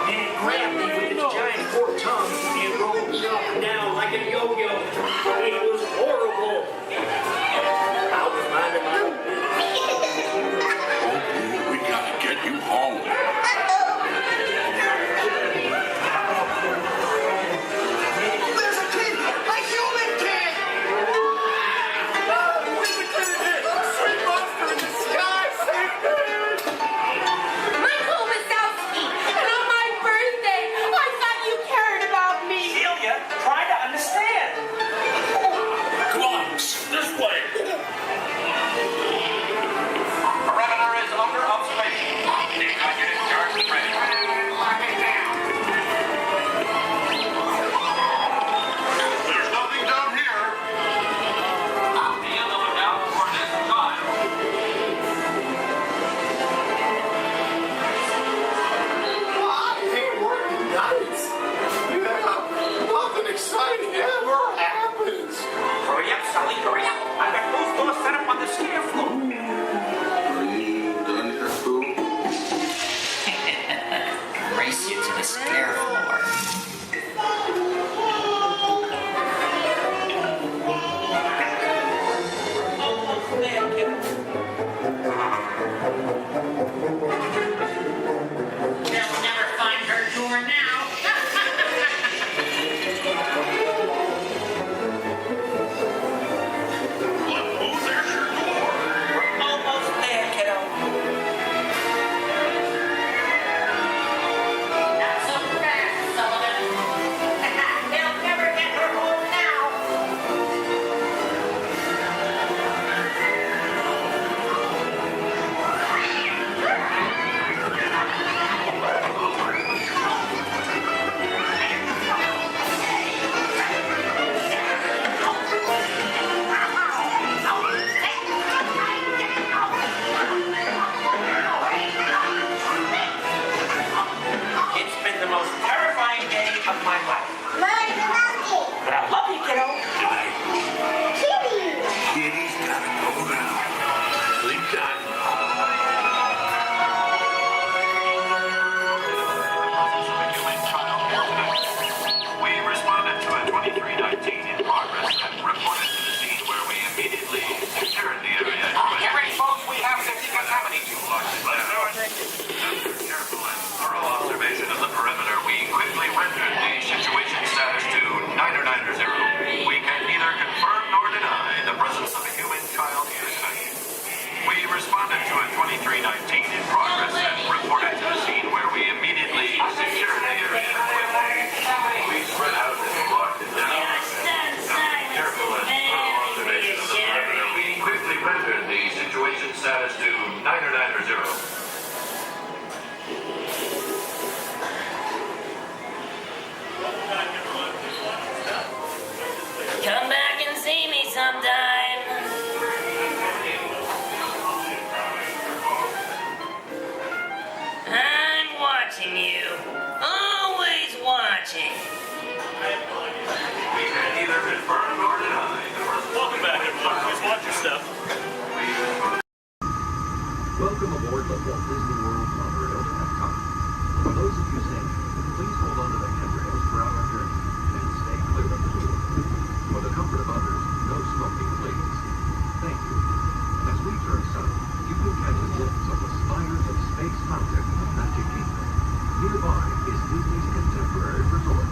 It grabbed me with its giant forked tongue and rolled me up and down like a yo-yo. It was horrible. I was minding my own business. We gotta get you home. There's a kid! A human kid! status to Niner 0. Come back and see me sometime. I'm watching you. Always watching. We can neither confirm nor deny. Welcome back, everyone. Please watch your step. Welcome aboard the Walt Disney World monorail to Epcot. For those of you staying, please hold on to the handrails throughout our journey and stay clear of the door. For the comfort of others, no smoking, please. Thank you. As we turn south, you can catch a glimpse of the spires of Space Mountain of Magic Kingdom. Nearby is Disney's contemporary resort.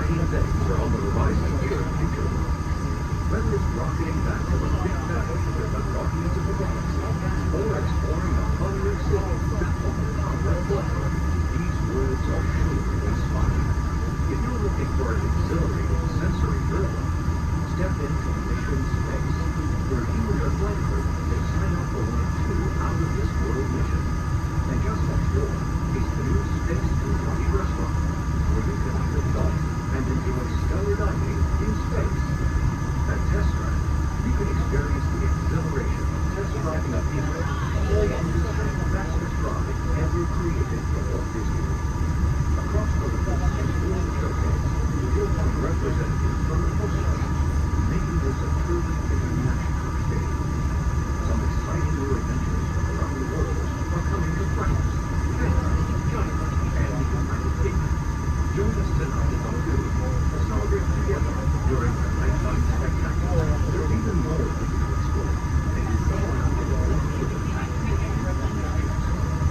exciting things are on the horizon here at Future. Whether it's rocketing back to the big battle with the Guardians of the Galaxy, or exploring a hungry city built on the power of blood, these worlds are sure to inspire. If you're looking for an exhilarating sensory thrill, step into Mission Space, where you and your flight crew can sign up for one of 2 out-of-this-world missions. And just next door is the new Space 220 restaurant, where you can live life and enjoy stellar dining in space. At Test Drive, you can experience the exhilaration of test driving a vehicle all on the fastest ride ever created for Walt Disney World. Across the river is World Showcase, you'll find representatives from the coastline, making this a truly international experience. Some exciting new adventures from around the world are coming to France, Canada, China, and the United Kingdom. Join us tonight at the Lagoon to celebrate together during the nighttime spectacular. There's even more for you to explore, and you come around in a wonderful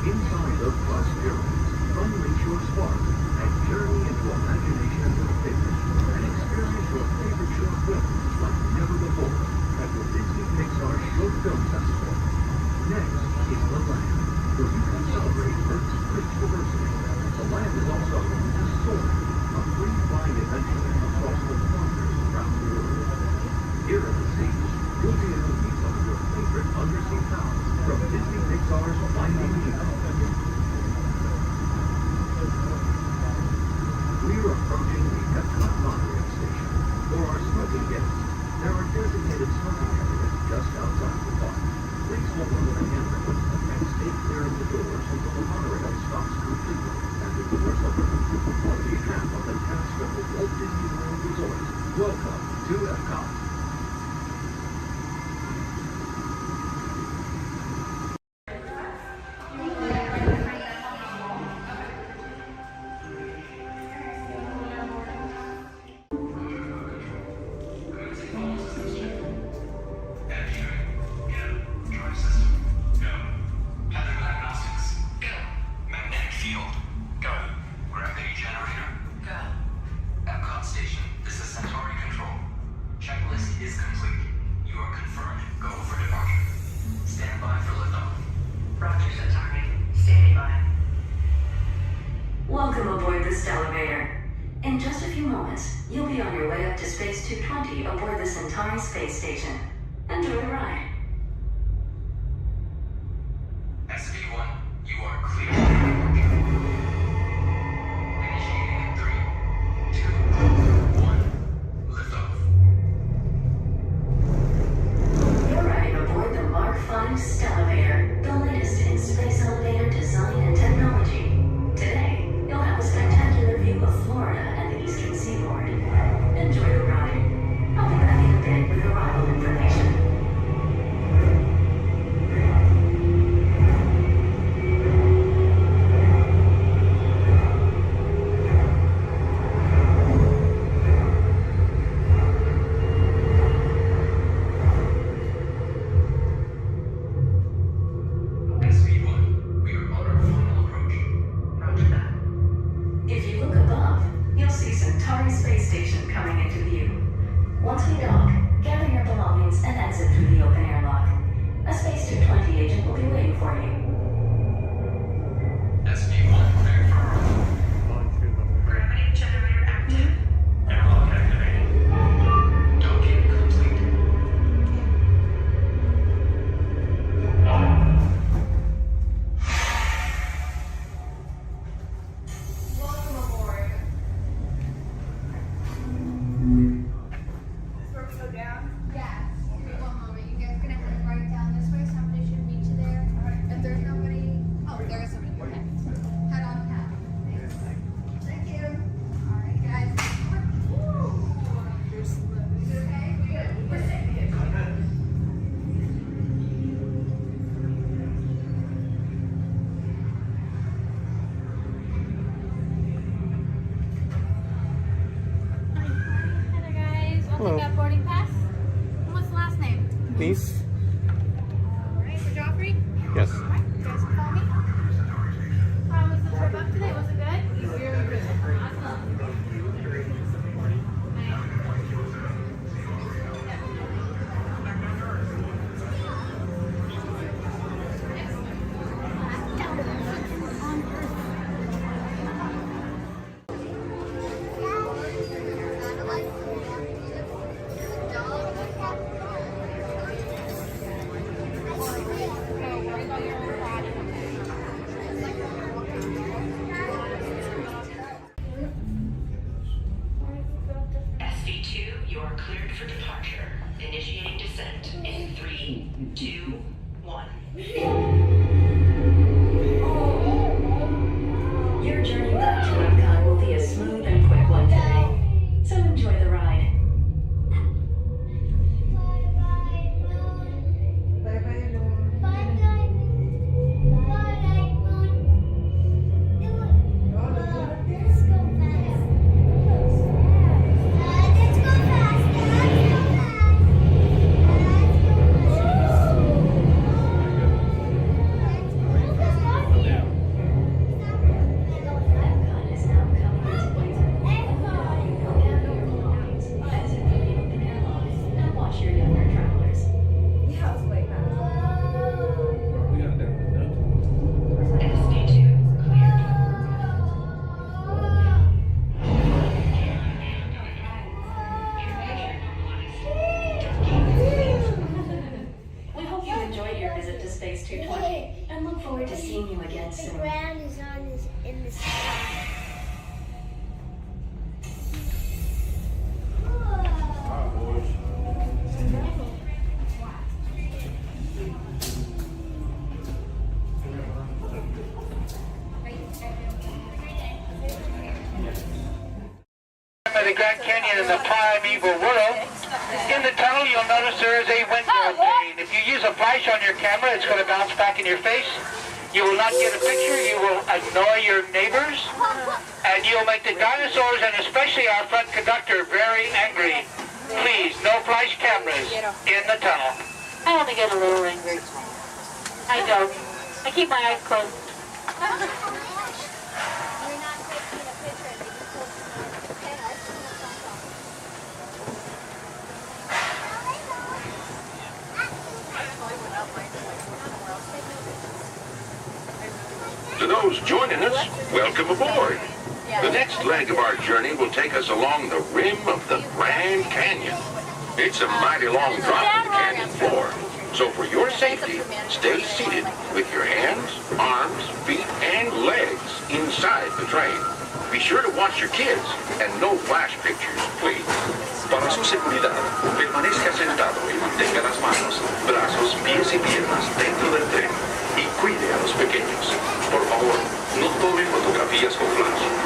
inside the Plus Pyramids, unleash your spark and journey into imagination with figures and experience your favorite short films like never before at the Disney Pixar Short Film Festival. Next is the Land, where you can celebrate Earth's rich diversity. The Land is also home to Soar, a free flying adventure across the wonders around the world. Here at the sea, you'll be able to meet some of your favorite undersea pals from Disney Pixar's Finding Nemo. We're approaching the Epcot monorail station. For our smoking guests, there are designated smoking areas just outside the park. Please hold on to the handrail and stay clear of the doors until the monorail stops completely and the doors open. On behalf of the cast of the Walt Disney World Resort, welcome to Epcot. Welcome aboard the Stellarator. In just a few moments, you'll be on your way up to Space 220 aboard the Centauri space station. Enjoy the ride. SV1, you are clear. Initiating in 3, 2, 1, liftoff. You're riding aboard the Mark V Stellarator, the latest in space elevator design and technology. Today, you'll have a spectacular view of Florida and the eastern seaboard. Enjoy the ride. I'll be back in a bit with arrival information. SV1, we are on our final approach. Roger that. If you look above, you'll see Centauri Space Station coming into view. Once we dock, gather your belongings and exit through the open airlock. A Space 220 agent will be waiting for you. SV1, cleared for approach. Gravity generator active. Airlock activated. Docking complete. Welcome aboard. Is this where we go down? Yeah. Give me one moment. You guys are gonna head right down this way. Somebody should meet you there. If there's nobody, oh, there is somebody. Okay. Head on down. Thank you. All right, guys. Is it okay? We're safe. Hi there, guys. I'll Hello. take that boarding pass. And what's the last name? Niece? Alright, for Joffrey? Yes. Alright, you guys can follow me. How was the trip up today? Was it good? Awesome. You're cleared for departure. Initiating descent in 3, 2, 1. Your journey back to Epcot will be a smooth and quick one today, so enjoy the ride. The Grand Canyon in the primeval world. In the tunnel, you'll notice there is a window pane. If you use a flash on your camera, it's going to bounce back in your face. You will not get a picture. You will annoy your neighbors. And you'll make the dinosaurs, and especially our front conductor, very angry. Please, no flash cameras in the tunnel. I only get a little angry. I don't. I keep my eyes closed. To those joining us, welcome aboard. The next leg of our journey will take us along the rim of the Grand Canyon. It's a mighty long drop to the canyon floor, so for your safety, stay seated with your hands, arms, feet, and legs inside the train. Be sure to watch your kids and no flash pictures, please. Para su seguridad, permanezca sentado y mantenga las manos, brazos, pies y piernas dentro del tren y cuide a los pequeños. Por favor, no tome fotografías con flash.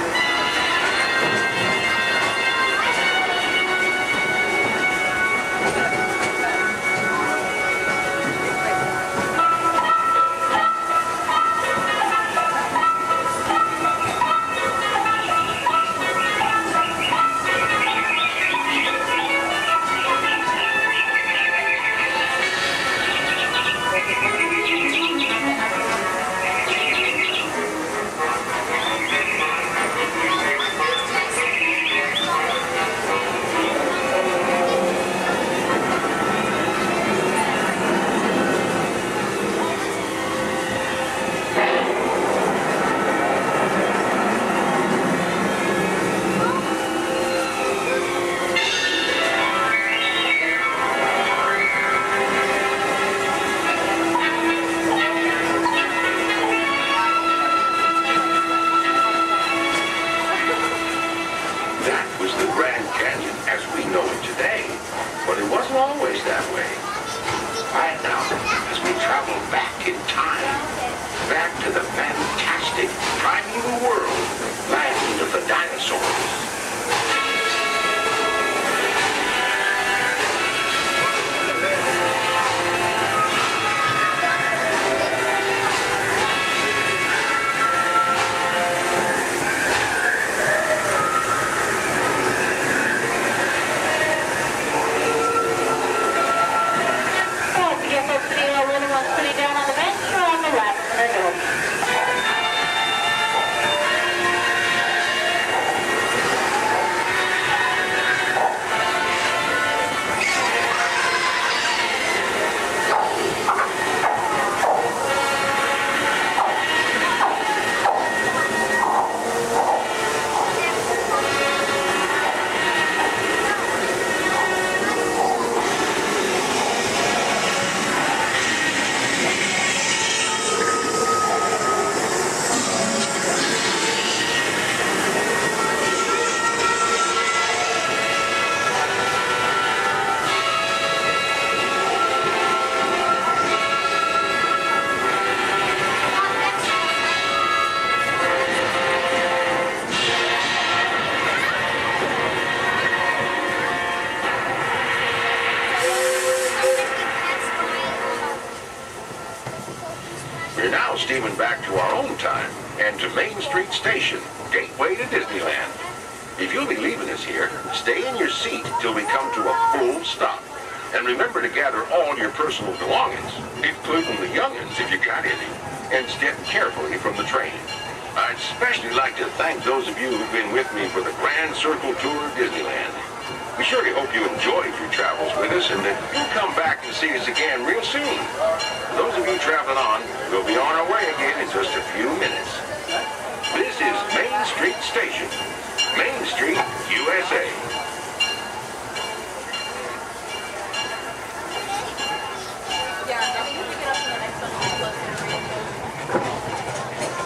dreaming back to our own time and to Main Street Station, gateway to Disneyland. If you'll be leaving us here, stay in your seat till we come to a full stop. And remember to gather all your personal belongings, including the young'uns if you got any, and step carefully from the train. I'd especially like to thank those of you who've been with me for the Grand Circle Tour of Disneyland. We surely hope you enjoyed your travels with us and that you'll come back and see us again real soon. For those of you traveling on, we'll be on our way again in just a few minutes. This is Main Street Station, Main Street, USA.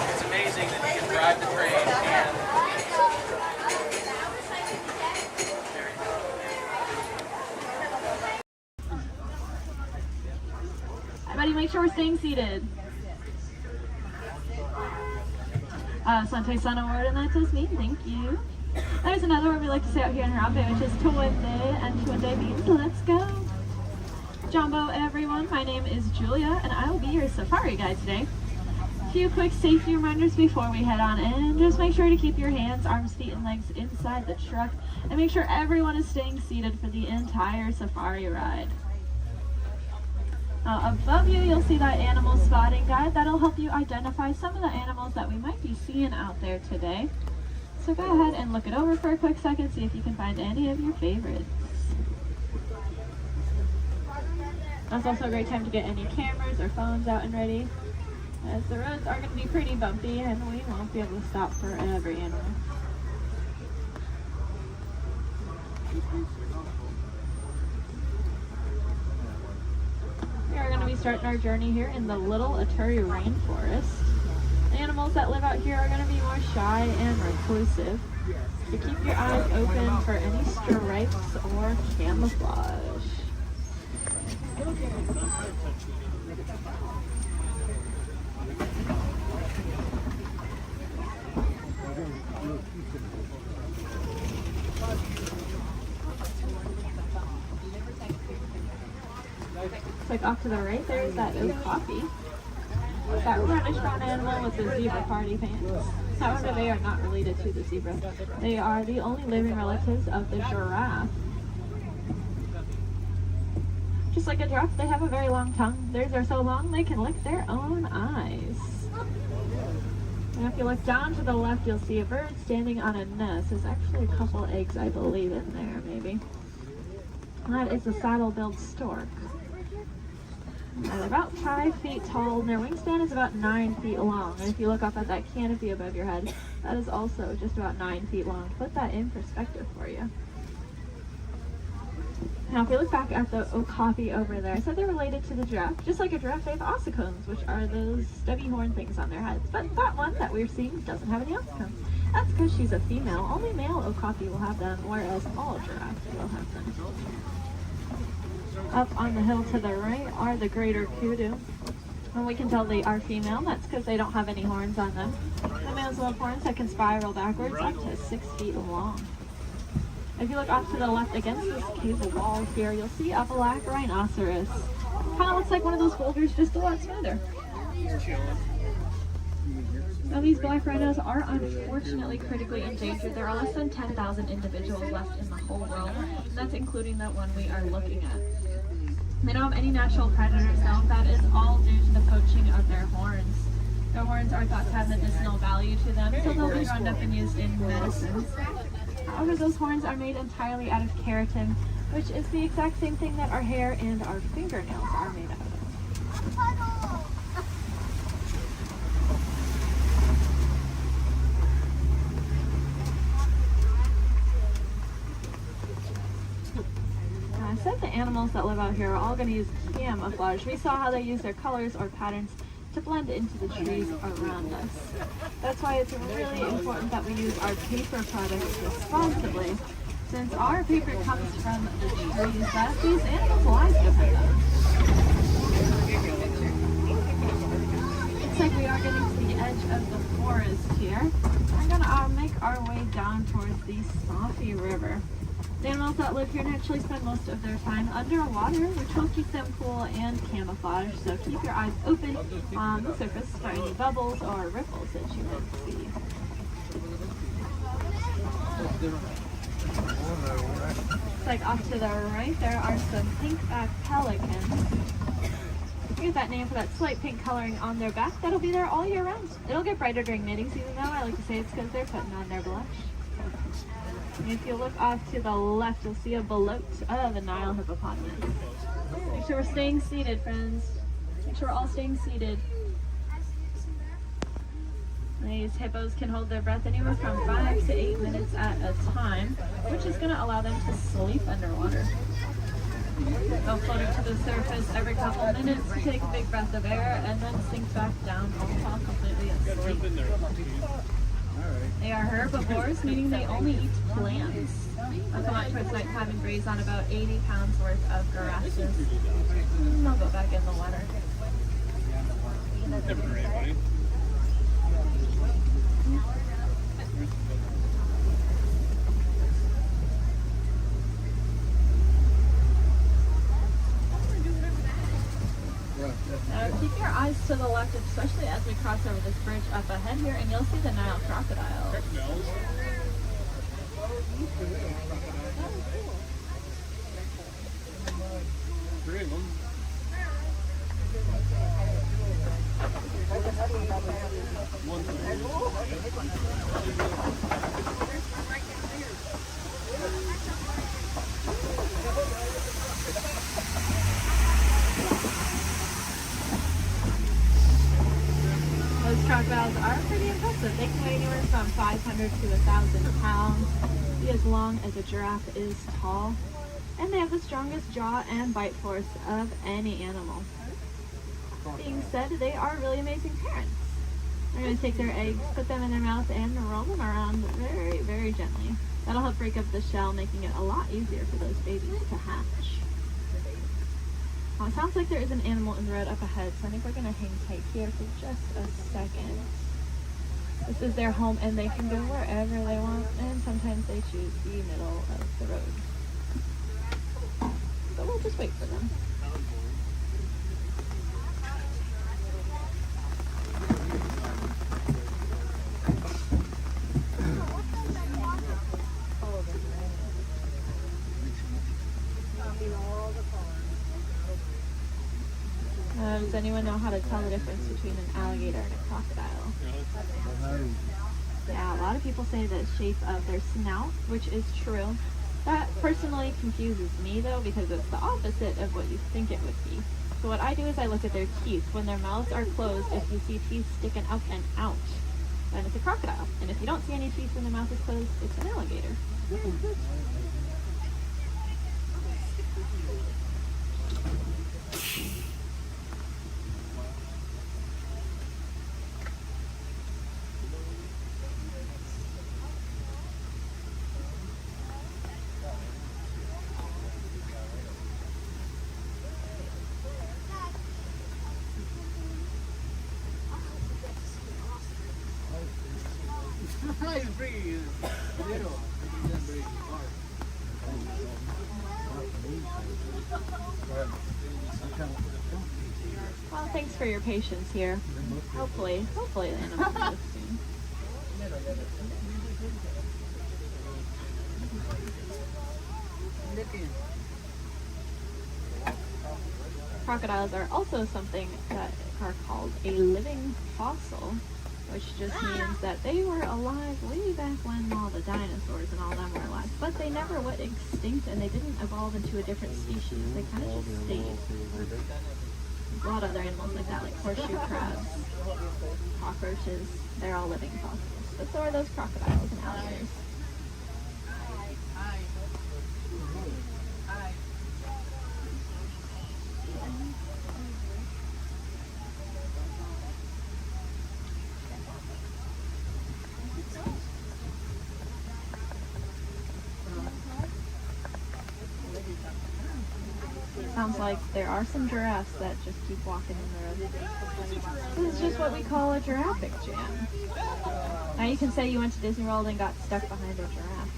It's amazing that you can drive the train and Everybody make sure we're staying seated. Sante Sun Award, and that says me. Thank you. There's another word we like to say out here in Harambe, which is Tuwende, and Tuwende means let's go. Jumbo, everyone. My name is Julia, and I will be your safari guide today. A few quick safety reminders before we head on in. Just make sure to keep your hands, arms, feet, and legs inside the truck, and make sure everyone is staying seated for the entire safari ride. Above you, you'll see that animal spotting guide. That'll help you identify some of the animals that we might be seeing out there today. So go ahead and look it over for a quick second, see if you can find any of your favorites. That's also a great time to get any cameras or phones out and ready, as the roads are going to be pretty bumpy and we won't be able to stop for every animal. We are going to be starting our journey here in the Little Aturi Rainforest. The animals that live out here are going to be more shy and reclusive, so keep your eyes open for any stripes or camouflage. It's like off to the right, there's that okapi. That reddish brown animal with the zebra party pants. However, they are not related to the zebra. They are the only living relatives of the giraffe. Just like a giraffe, they have a very long tongue. Theirs are so long they can lick their own eyes. And if you look down to the left, you'll see a bird standing on a nest. There's actually a couple eggs, I believe, in there, maybe. That is a saddle-billed stork. They're about 5 feet tall, and their wingspan is about 9 feet long. And if you look up at that canopy above your head, that is also just about 9 feet long. Put that in perspective for you. Now, if you look back at the okapi over there, I said they're related to the giraffe. Just like a giraffe, they have ossicones, which are those stubby horn things on their heads. But that one that we're seeing doesn't have any ossicones. That's because she's a female. Only male okapi will have them, whereas all giraffes will have them. Up on the hill to the right are the greater kudu. And we can tell they are female. That's because they don't have any horns on them. The males will have horns that can spiral backwards up to 6 feet long. If you look off to the left against this cable wall here, you'll see a black rhinoceros. Kind of looks like one of those boulders, just a lot smoother. Now, these black rhinos are unfortunately critically endangered. There are less than 10,000 individuals left in the whole world, and that's including the one we are looking at. They don't have any natural predators though. That is all due to the poaching of their horns. Their horns are thought to have medicinal value to them, so they'll be rounded up and used in medicine. However, those horns are made entirely out of keratin, which is the exact same thing that our hair and our fingernails are made out of. I said the animals that live out here are all going to use camouflage. We saw how they use their colors or patterns to blend into the trees around us. That's why it's really important that we use our paper products responsibly, since our paper comes from the trees that these animals' lives depend on. Looks like we are getting to the edge of the forest here. We're going to make our way down towards the Safi River. The animals that live here naturally spend most of their time underwater, which will keep them cool and camouflage, so keep your eyes open on the surface for any bubbles or ripples that you might see. Like off to the right, there are some pink-backed pelicans. I get that name for that slight pink coloring on their back. That'll be there all year round. It'll get brighter during mating season though. I like to say it's because they're putting on their blush. And if you look off to the left, you'll see a belote of the Nile hippopotamus. Make sure we're staying seated, friends. Make sure we're all staying seated. These hippos can hold their breath anywhere from 5 to 8 minutes at a time, which is going to allow them to sleep underwater. They'll float to the surface every couple minutes, take a big breath of air, and then sink back down all completely asleep. They are herbivores, meaning they only eat plants. They'll come out towards nighttime and graze on about 80 pounds worth of grasses. And they'll go back in the water. Keep your eyes to the left, especially as we cross over this bridge up ahead here, and you'll see the Nile crocodile. Three of them. Those crocodiles are pretty impressive. They can weigh anywhere from 500 to 1,000 pounds, be as long as a giraffe is tall, and they have the strongest jaw and bite force of any animal. Being said, they are really amazing parents. They're going to take their eggs, put them in their mouth, and roll them around very, very gently. That'll help break up the shell, making it a lot easier for those babies to hatch. It sounds like there is an animal in the road up ahead, so I think we're going to hang tight here for just a second. This is their home, and they can go wherever they want, and sometimes they choose the middle of the road. So we'll just wait for them. Does anyone know how to tell the difference between an alligator and a crocodile? Yeah, a lot of people say the shape of their snout, which is true. That personally confuses me though, because it's the opposite of what you think it would be. So what I do is I look at their teeth. When their mouths are closed, if you see teeth sticking up and out, then it's a crocodile. And if you don't see any teeth when their mouth is closed, it's an alligator. Well, thanks for your patience here. Hopefully the animal will live soon. Crocodiles are also something that are called a living fossil, which just means that they were alive way back when all the dinosaurs and all them were alive. But they never went extinct, and they didn't evolve into a different species. They kind of just stayed. There's a lot of other animals like that, like horseshoe crabs, cockroaches. They're all living fossils. But so are those crocodiles and alligators. Sounds like there are some giraffes that just keep walking in the road. This is just what we call a giraffic jam. Now you can say you went to Disney World and got stuck behind a giraffe.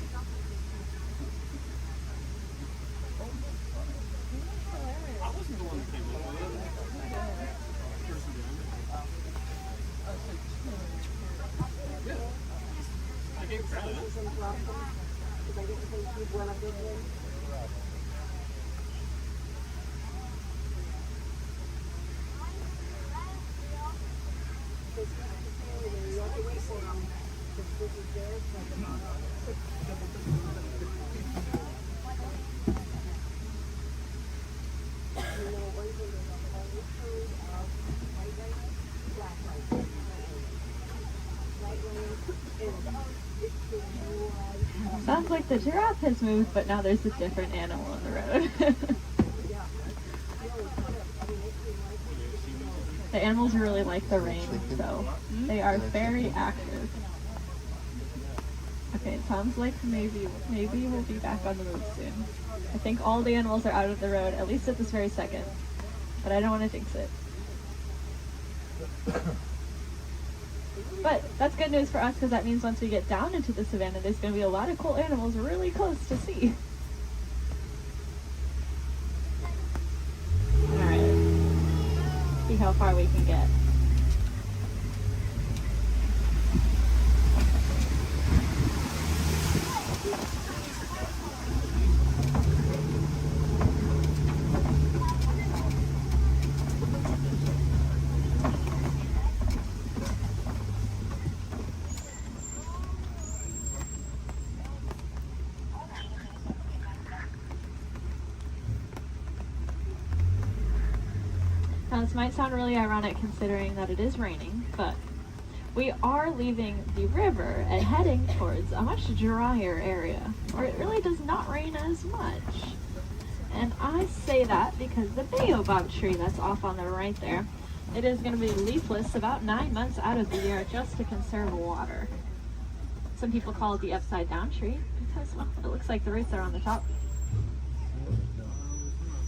Sounds like the giraffe has moved, but now there's a different animal on the road. The animals really like the rain, so they are very active. Okay, it sounds like maybe we'll be back on the road soon. I think all the animals are out of the road, at least at this very second. But I don't want to jinx it. But that's good news for us because that means once we get down into the savannah, there's going to be a lot of cool animals really close to see. Alright. See how far we can get. Now this might sound really ironic considering that it is raining, but we are leaving the river and heading towards a much drier area where it really does not rain as much. And I say that because the baobab tree that's off on the right there, it is going to be leafless about 9 months out of the year just to conserve water. Some people call it the upside down tree because, well, it looks like the roots are on the top.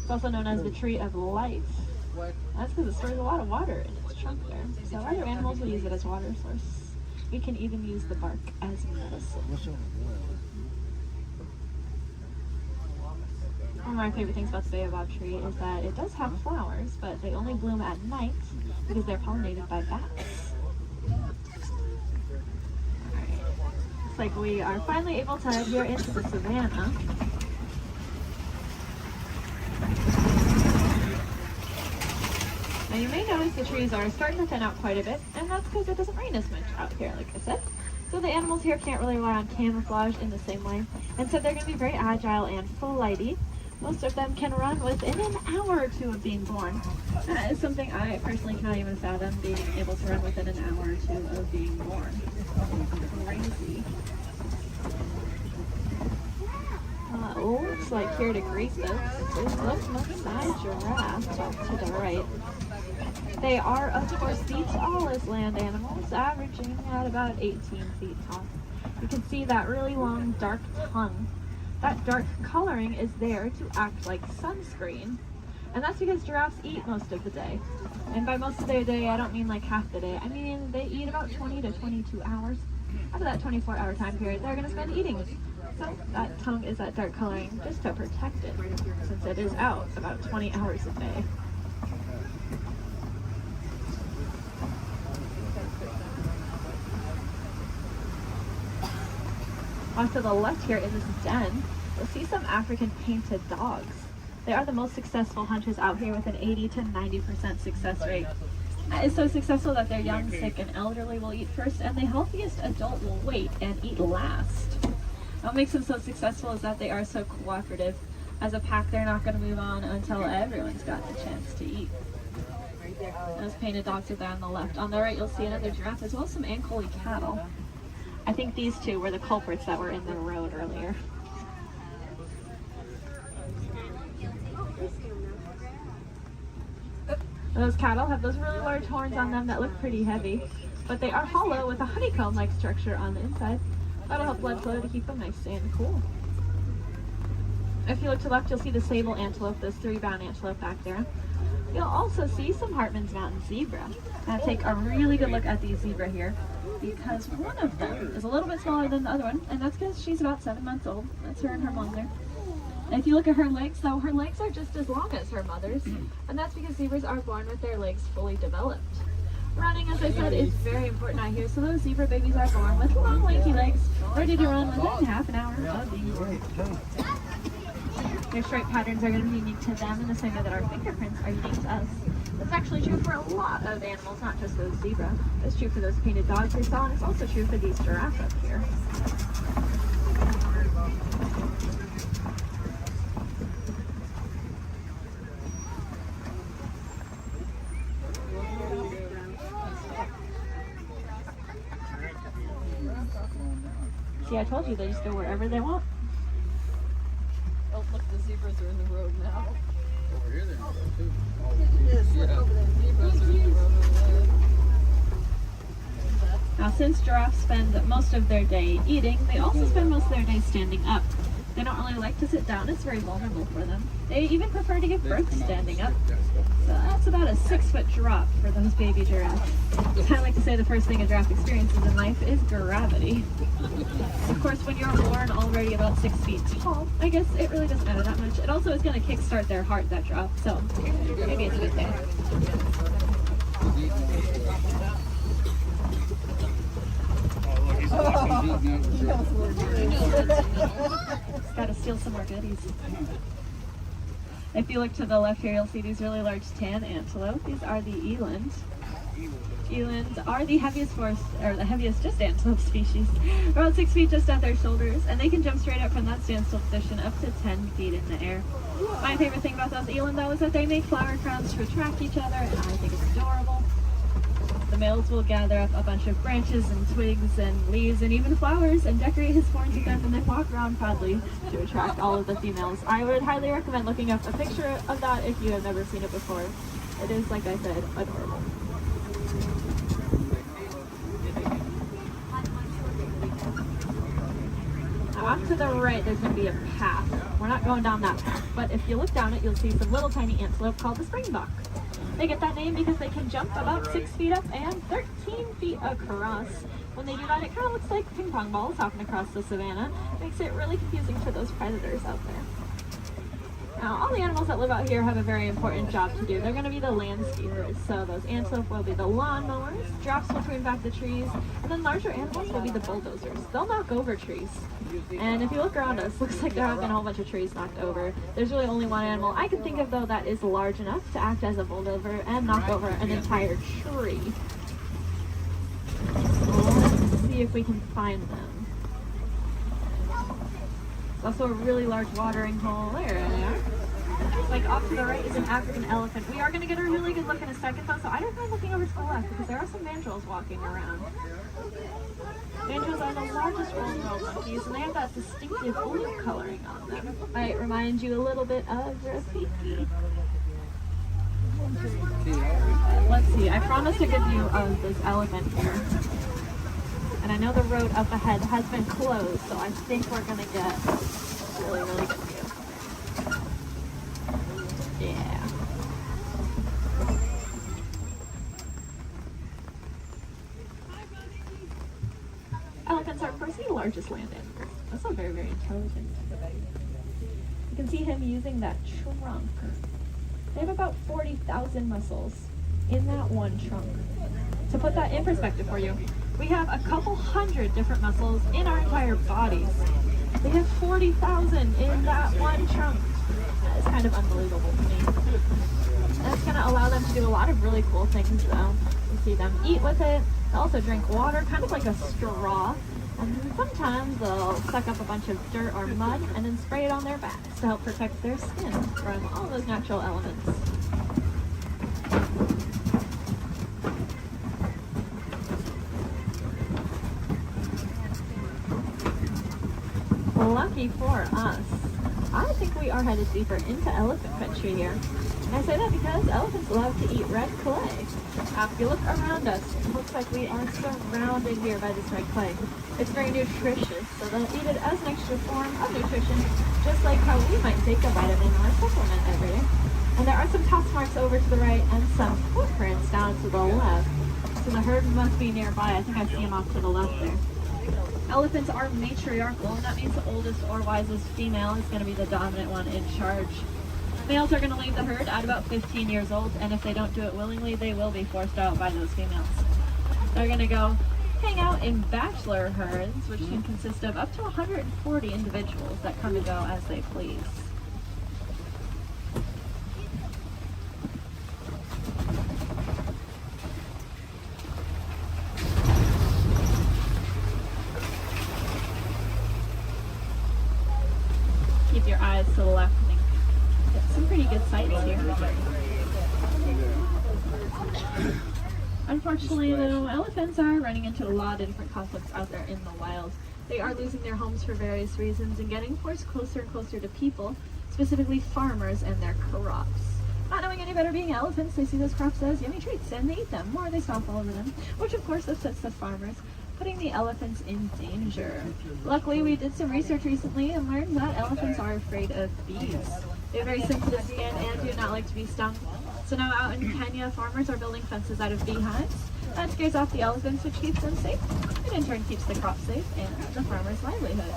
It's also known as the tree of life. That's because it stores a lot of water in its trunk there. So other animals will use it as water source. We can even use the bark as medicine. One of my favorite things about the baobab tree is that it does have flowers, but they only bloom at night because they're pollinated by bats. Alright, looks like we are finally able to head here into the savannah. Now you may notice the trees are starting to thin out quite a bit, and that's because it doesn't rain as much out here, like I said. So the animals here can't really rely on camouflage in the same way, and so they're going to be very agile and flighty. Most of them can run within an hour or two of being born. That is something I personally cannot even fathom, being able to run within an hour or two of being born. Crazy. Looks like here to greet this is the Maasai giraffe off to the right. They are, of course, the tallest land animals, averaging at about 18 feet tall. You can see that really long, dark tongue. That dark coloring is there to act like sunscreen. And that's because giraffes eat most of the day. And by most of their day, I don't mean like half the day. I mean, they eat about 20 to 22 hours. After that 24-hour time period, they're going to spend eating. So that tongue is that dark coloring just to protect it, since it is out about 20 hours a day. Off to the left here in this den, you'll see some African painted dogs. They are the most successful hunters out here with an 80 to 90% success rate. That is so successful that their young, sick, and elderly will eat first, and the healthiest adult will wait and eat last. What makes them so successful is that they are so cooperative. As a pack, they're not going to move on until everyone's got the chance to eat. Those painted dogs are there on the left. On the right, you'll see another giraffe, as well as some Ankole cattle. I think these two were the culprits that were in the road earlier. Those cattle have those really large horns on them that look pretty heavy, but they are hollow with a honeycomb-like structure on the inside. That'll help blood flow to keep them nice and cool. If you look to the left, you'll see the sable antelope, those 3 brown antelope back there. You'll also see some Hartman's Mountain zebra. Now take a really good look at the zebra here, because one of them is a little bit smaller than the other one, and that's because she's about 7 months old. That's her and her mom there. And if you look at her legs, though, her legs are just as long as her mother's, and that's because zebras are born with their legs fully developed. Running, as I said, is very important out here. So those zebra babies are born with long, lanky legs, ready to run within half an hour of being born. Their stripe patterns are going to be unique to them in the same way that our fingerprints are unique to us. That's actually true for a lot of animals, not just those zebra. It's true for those painted dogs we saw, and it's also true for these giraffes up here. See, I told you they just go wherever they want. Oh, look, the zebras are in the road now. Over here they're not too. Yes, look over there. Zebras are in the road over there. Now, since giraffes spend most of their day eating, they also spend most of their day standing up. They don't really like to sit down. It's very vulnerable for them. They even prefer to give birth standing up. So that's about a 6-foot drop for those baby giraffes. I like to say the first thing a giraffe experiences in life is gravity. Of course, when you're born already about 6 feet tall, I guess it really doesn't matter that much. It also is going to kickstart their heart, that drop. So maybe it's a good thing. Gotta steal some more goodies. If you look to the left here, you'll see these really large tan antelope. These are the eland. Elands are the heaviest just antelope species. About 6 feet just at their shoulders, and they can jump straight up from that standstill position up to 10 feet in the air. My favorite thing about those eland, though, is that they make flower crowns to attract each other, and I think it's adorable. The males will gather up a bunch of branches and twigs and leaves and even flowers and decorate his horns with them, and then walk around proudly to attract all of the females. I would highly recommend looking up a picture of that if you have never seen it before. It is, like I said, adorable. Now off to the right, there's going to be a path. We're not going down that path, but if you look down it, you'll see some little tiny antelope called the springbok. They get that name because they can jump about 6 feet up and 13 feet across. When they do that, it kind of looks like ping pong balls hopping across the savannah. It makes it really confusing for those predators out there. Now, all the animals that live out here have a very important job to do. They're going to be the landscapers. So those antelope will be the lawnmowers, giraffes will prune back the trees, and then larger animals will be the bulldozers. They'll knock over trees. And if you look around us, looks like there have been a whole bunch of trees knocked over. There's really only one animal I can think of, though, that is large enough to act as a bulldozer and knock over an entire tree. Let's see if we can find them. There's also a really large watering hole. There they are. Like off to the right is an African elephant. We are going to get a really good look in a second, though, so I don't mind looking over to the left because there are some mandrills walking around. Mandrills are the largest roll-world monkeys, and they have that distinctive blue coloring on them. Might remind you a little bit of Rafiki. Let's see, I promised a good view of this elephant here. And I know the road up ahead has been closed, so I think we're going to get a really, really good view. Yeah. Elephants are, of course, the largest land animals. Also very, very intelligent. You can see him using that trunk. They have about 40,000 muscles in that one trunk. To put that in perspective for you, we have a couple hundred different muscles in our entire bodies. They have 40,000 in that one trunk. That is kind of unbelievable to me. That's going to allow them to do a lot of really cool things, though. You see them eat with it. They also drink water, kind of like a straw. And then sometimes they'll suck up a bunch of dirt or mud and then spray it on their backs to help protect their skin from all those natural elements. Lucky for us, I think we are headed deeper into elephant country here. And I say that because elephants love to eat red clay. Now, if you look around us, it looks like we are surrounded here by this red clay. It's very nutritious, so they'll eat it as an extra form of nutrition, just like how we might take a vitamin or a supplement every day. And there are some tusk marks over to the right and some footprints down to the left. So the herd must be nearby. I think I see them off to the left there. Elephants are matriarchal, and that means the oldest or wisest female is going to be the dominant one in charge. Males are going to leave the herd at about 15 years old, and if they don't do it willingly, they will be forced out by those females. They're going to go hang out in bachelor herds, which can consist of up to 140 individuals that come and go as they please. Keep your eyes to the left and get some pretty good sights here. Unfortunately, though, elephants are running into a lot of different conflicts out there in the wild. They are losing their homes for various reasons and getting forced closer and closer to people, specifically farmers and their crops. Not knowing any better being elephants, they see those crops as yummy treats and they eat them, or they stomp all over them, which of course upsets the farmers, putting the elephants in danger. Luckily, we did some research recently and learned that elephants are afraid of bees. They have very sensitive skin and do not like to be stung. So now out in Kenya, farmers are building fences out of beehives. That scares off the elephants, which keeps them safe. It in turn keeps the crop safe and the farmer's livelihood.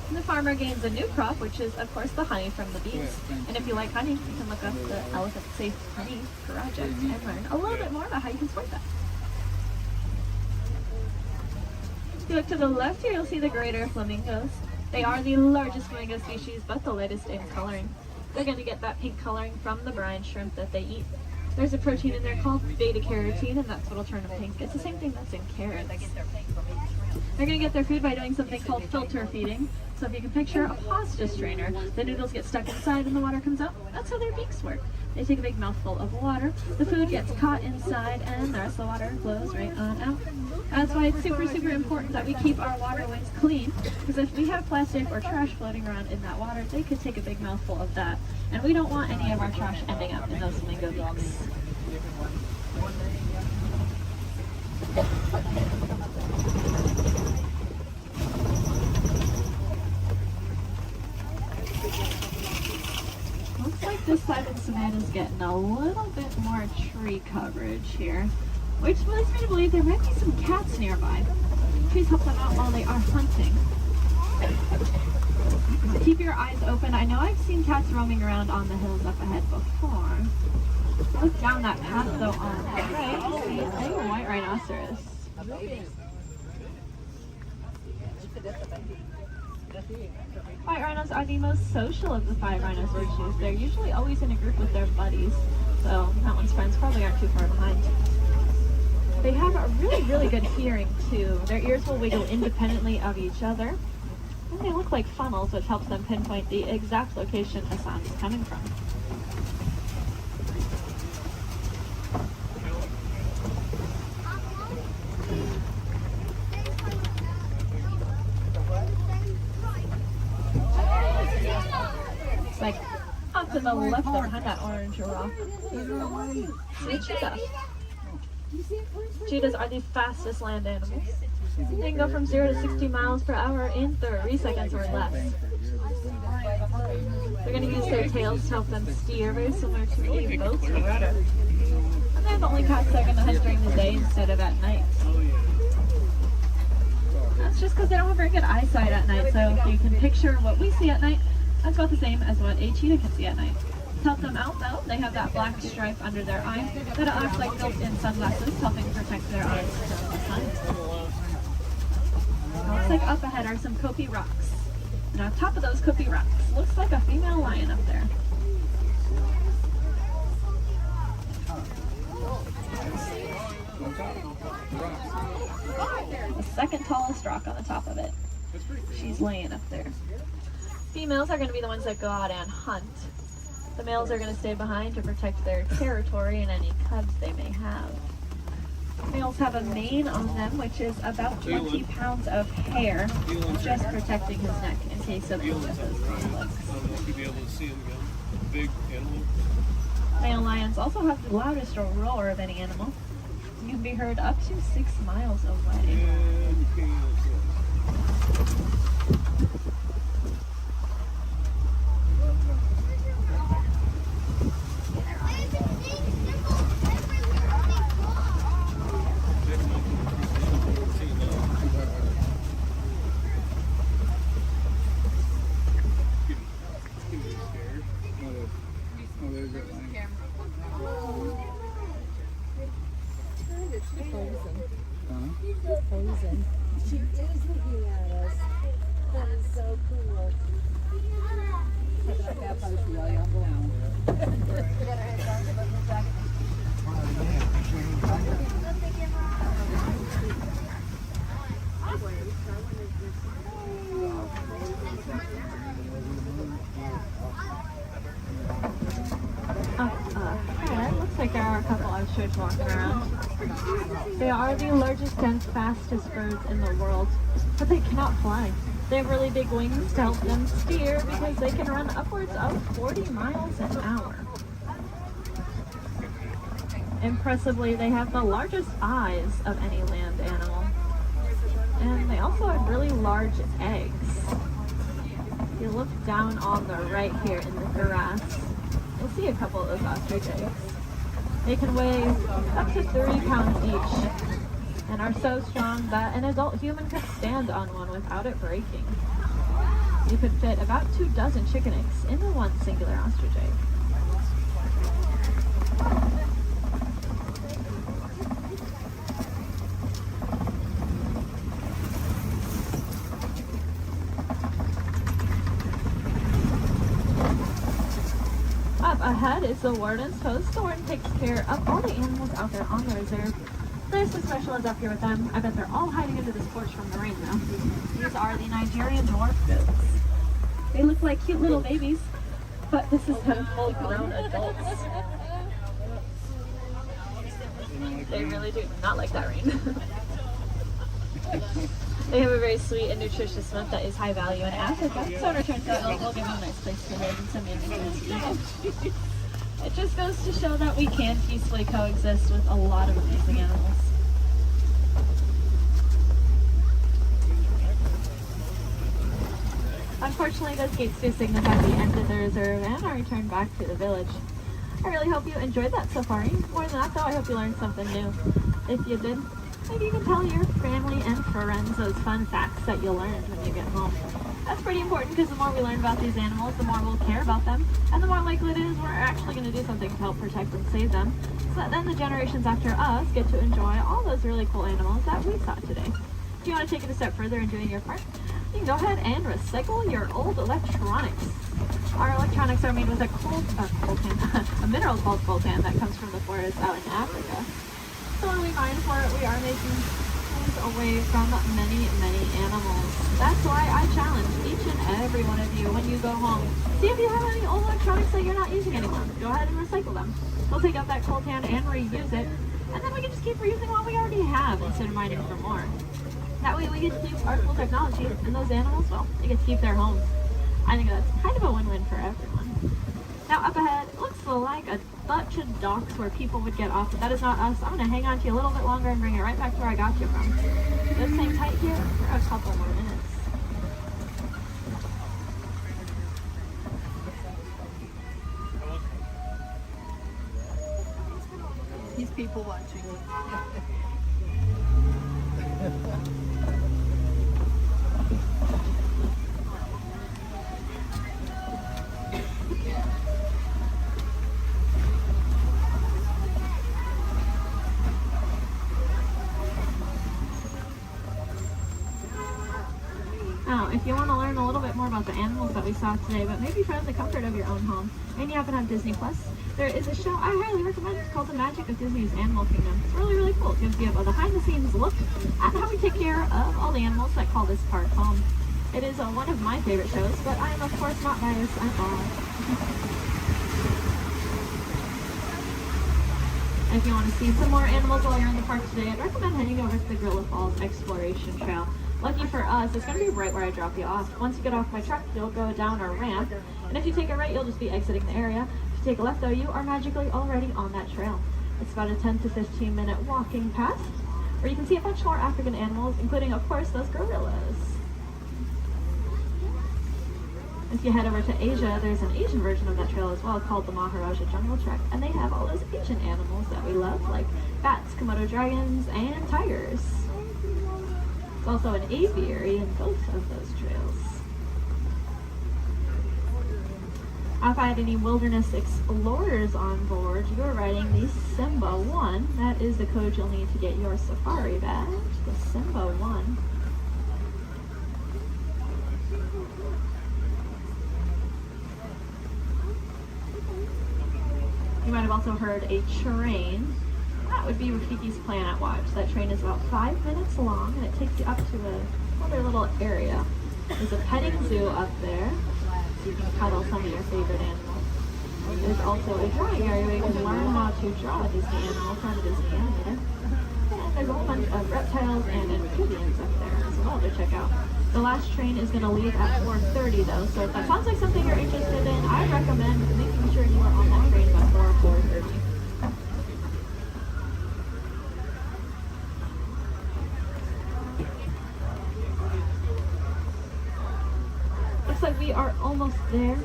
And the farmer gains a new crop, which is, of course, the honey from the bees. And if you like honey, you can look up the Elephant Safe Honey Project and learn a little bit more about how you can support that. If you look to the left here, you'll see the greater flamingos. They are the largest flamingo species, but the lightest in coloring. They're going to get that pink coloring from the brine shrimp that they eat. There's a protein in there called beta-carotene, and that's what will turn them pink. It's the same thing that's in carrots. They're going to get their food by doing something called filter feeding. So if you can picture a pasta strainer, the noodles get stuck inside and the water comes out. That's how their beaks work. They take a big mouthful of water, the food gets caught inside, and the rest of the water flows right on out. That's why it's super, super important that we keep our waterways clean, because if we have plastic or trash floating around in that water, they could take a big mouthful of that. And we don't want any of our trash ending up in those flamingo beaks. Looks like this side of the savanna's getting a little bit more tree coverage here, which leads me to believe there might be some cats nearby. Please help them out while they are hunting. Keep your eyes open. I know I've seen cats roaming around on the hills up ahead before. Look down that path though on the right. See a white rhinoceros. White rhinos are the most social of the 5 rhino species. They're usually always in a group with their buddies, so that one's friends probably aren't too far behind. They have a really, really good hearing too. Their ears will wiggle independently of each other, and they look like funnels, which helps them pinpoint the exact location a sound is coming from. Like off to the left there behind that orange rock. See a cheetah. Cheetahs are the fastest land animals. They can go from 0 to 60 miles per hour in 30 seconds or less. They're going to use their tails to help them steer, very similar to a boat's rudder. And they're the only cats that are going to hunt during the day instead of at night. That's just because they don't have very good eyesight at night, so if you can picture what we see at night, that's about the same as what a cheetah can see at night. To help them out though, they have that black stripe under their eye that acts like built-in sunglasses, helping protect their eyes from the sun. Looks like up ahead are some Kopi rocks. And on top of those Kopi rocks, looks like a female lion up there. The second tallest rock on the top of it. She's laying up there. Females are going to be the ones that go out and hunt. The males are going to stay behind to protect their territory and any cubs they may have. Males have a mane on them, which is about 20 pounds of hair, just protecting his neck in case of any of those conflicts. Male lions also have the loudest roar of any animal. You can be heard up to 6 miles away. It looks like there are a couple ostriches walking around. They are the largest and fastest birds in the world, but they cannot fly. They have really big wings to help them steer because they can run upwards of 40 miles an hour. Impressively, they have the largest eyes of any land animal. And they also have really large eggs. If you look down on the right here in the grass, you'll see a couple of those ostrich eggs. They can weigh up to 30 pounds each and are so strong that an adult human could stand on one without it breaking. You could fit about 2 dozen chicken eggs into one singular ostrich egg. Up ahead is the warden's post. The warden takes care of all the animals out there on the reserve. There's some specialists up here with them. I bet they're all hiding under this porch from the rain though. These are the Nigerian dwarf goats. They look like cute little babies, but this is them full grown adults. They really do not like that rain. They have a very sweet and nutritious milk that is high value in Africa, so in return for that milk, we'll give them a nice place to live and some amenities. It just goes to show that we can peacefully coexist with a lot of amazing animals. Unfortunately, those gates do signify the end of the reserve and our return back to the village. I really hope you enjoyed that safari. More than that though, I hope you learned something new. If you did, maybe you can tell your family and friends those fun facts that you learned when you get home. That's pretty important because the more we learn about these animals, the more we'll care about them, and the more likely it is we're actually going to do something to help protect and save them, so that then the generations after us get to enjoy all those really cool animals that we saw today. If you want to take it a step further in doing your part, you can go ahead and recycle your old electronics. Our electronics are made with a a mineral called coltan that comes from the forest out in Africa. So when we mine for it, we are making things away from many, many animals. That's why I challenge each and every one of you when you go home. See if you have any old electronics that you're not using anymore. Go ahead and recycle them. We'll take out that coltan and reuse it, and then we can just keep reusing what we already have instead of mining for more. That way we get to use artful technology, and those animals, well, they get to keep their homes. I think that's kind of a win-win for everyone. Now up ahead, it looks like a bunch of docks where people would get off, but that is not us. I'm going to hang on to you a little bit longer and bring it right back to where I got you from. Just hang tight here for a couple more minutes. He's people watching. Now, if you want to learn a little bit more about the animals that we saw today, but maybe from the comfort of your own home, and you happen to have Disney Plus, there is a show I highly recommend. It's called The Magic of Disney's Animal Kingdom. It's really, really cool. It gives you a behind-the-scenes look at how we take care of all the animals that call this park home. It is one of my favorite shows, but I am, of course, not biased at all. If you want to see some more animals while you're in the park today, I'd recommend heading over to the Gorilla Falls Exploration Trail. Lucky for us, it's going to be right where I drop you off. Once you get off my truck, you'll go down a ramp, and if you take a right, you'll just be exiting the area. If you take a left, though, you are magically already on that trail. It's about a 10 to 15 minute walking path, where you can see a bunch more African animals, including, of course, those gorillas. If you head over to Asia, there's an Asian version of that trail as well called the Maharaja Jungle Trek, and they have all those Asian animals that we love, like bats, Komodo dragons, and tigers. It's also an aviary in both of those trails. If I had any wilderness explorers on board, you're riding the Simba 1. That is the code you'll need to get your safari badge, the Simba 1. You might have also heard a train. That would be Rafiki's Planet Watch. That train is about 5 minutes long, and it takes you up to another little area. There's a petting zoo up there, so you can cuddle some of your favorite animals. There's also a drawing area where you can learn how to draw a Disney animal from a Disney animator. And there's a whole bunch of reptiles and amphibians up there as well to check out. The last train is going to leave at 4:30 though, so if that sounds like something you're interested in, I recommend making sure you are on that train before 4:30. Looks like we are almost there.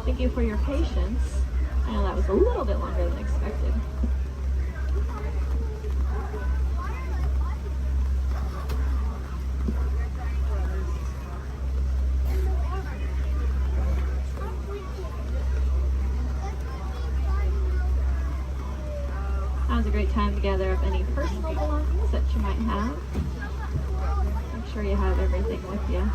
Thank you for your patience. I know that was a little bit longer than expected. Now's a great time to gather up any personal belongings that you might have. Make sure you have everything with you.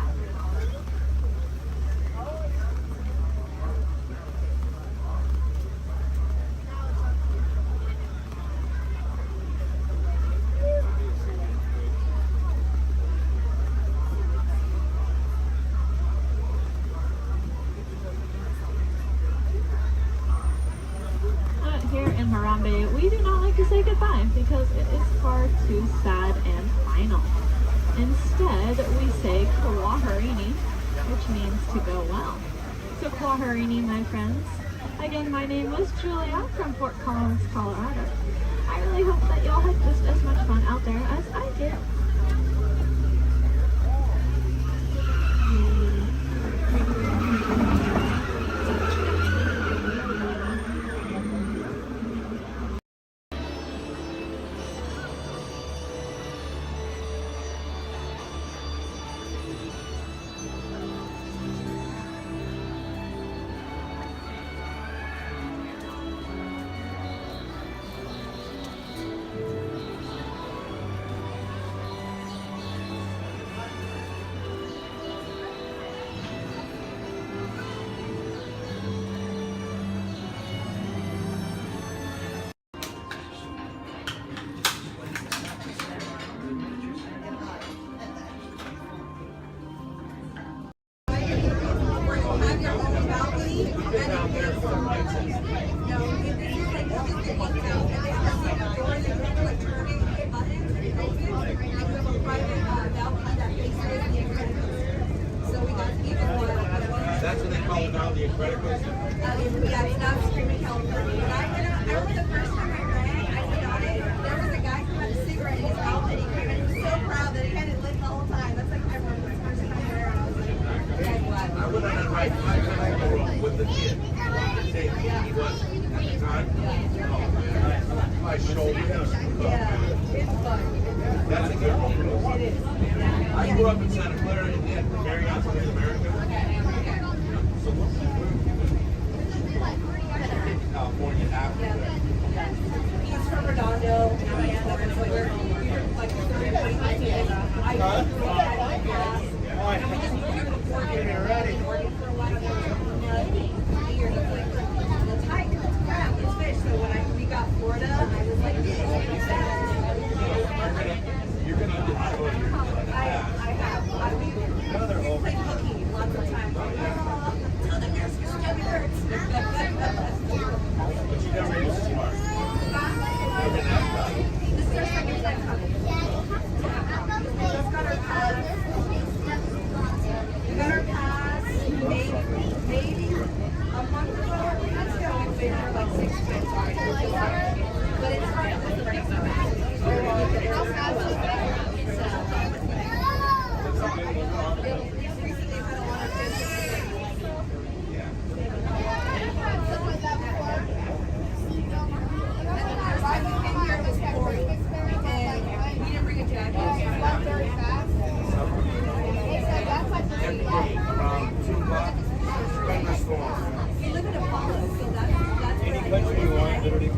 Here in Harambe, we do not like to say goodbye because it is far too sad and final. Instead, we say Kwaherini, which means to go well. So Kwaherini, my friends. Again, my name was Julia from Fort Collins, Colorado. I really hope that y'all had just as much fun out there as I did. That's what they call it now, the Incredibles. Yeah, it's not Screaming California. But I remember the first time I ran, I was on it, there was a guy who had a cigarette in his mouth and he was so proud that he had it lit the whole time. That's like, I remember the first time there and I was like, yeah, glad. I went on a ride 5 times with the kid. He was, at the time, my shoulders. Yeah, it's fun. That's a good one. It is. I grew up in Santa Clara and then Marriott's in America. California after that. He's from Redondo. Like 30 days. I it's high, it's crap, it's fish. So when we got Florida, I was like, You're gonna enjoy I have. We played hooky lots of times. Until the nurse gets stomach hurts. But you never used to smart. This is our second time coming. We just got our pass. We got our pass maybe a month ago. Let's go. We've been here like 6 months already. But it's hard to put the brakes on. Recently had a lot of good I've been here was pouring, and we didn't bring a jacket. It's not very fast. Every day around 2 o'clock, thunderstorm. We live in Apollo, so that's Any country you want, literally.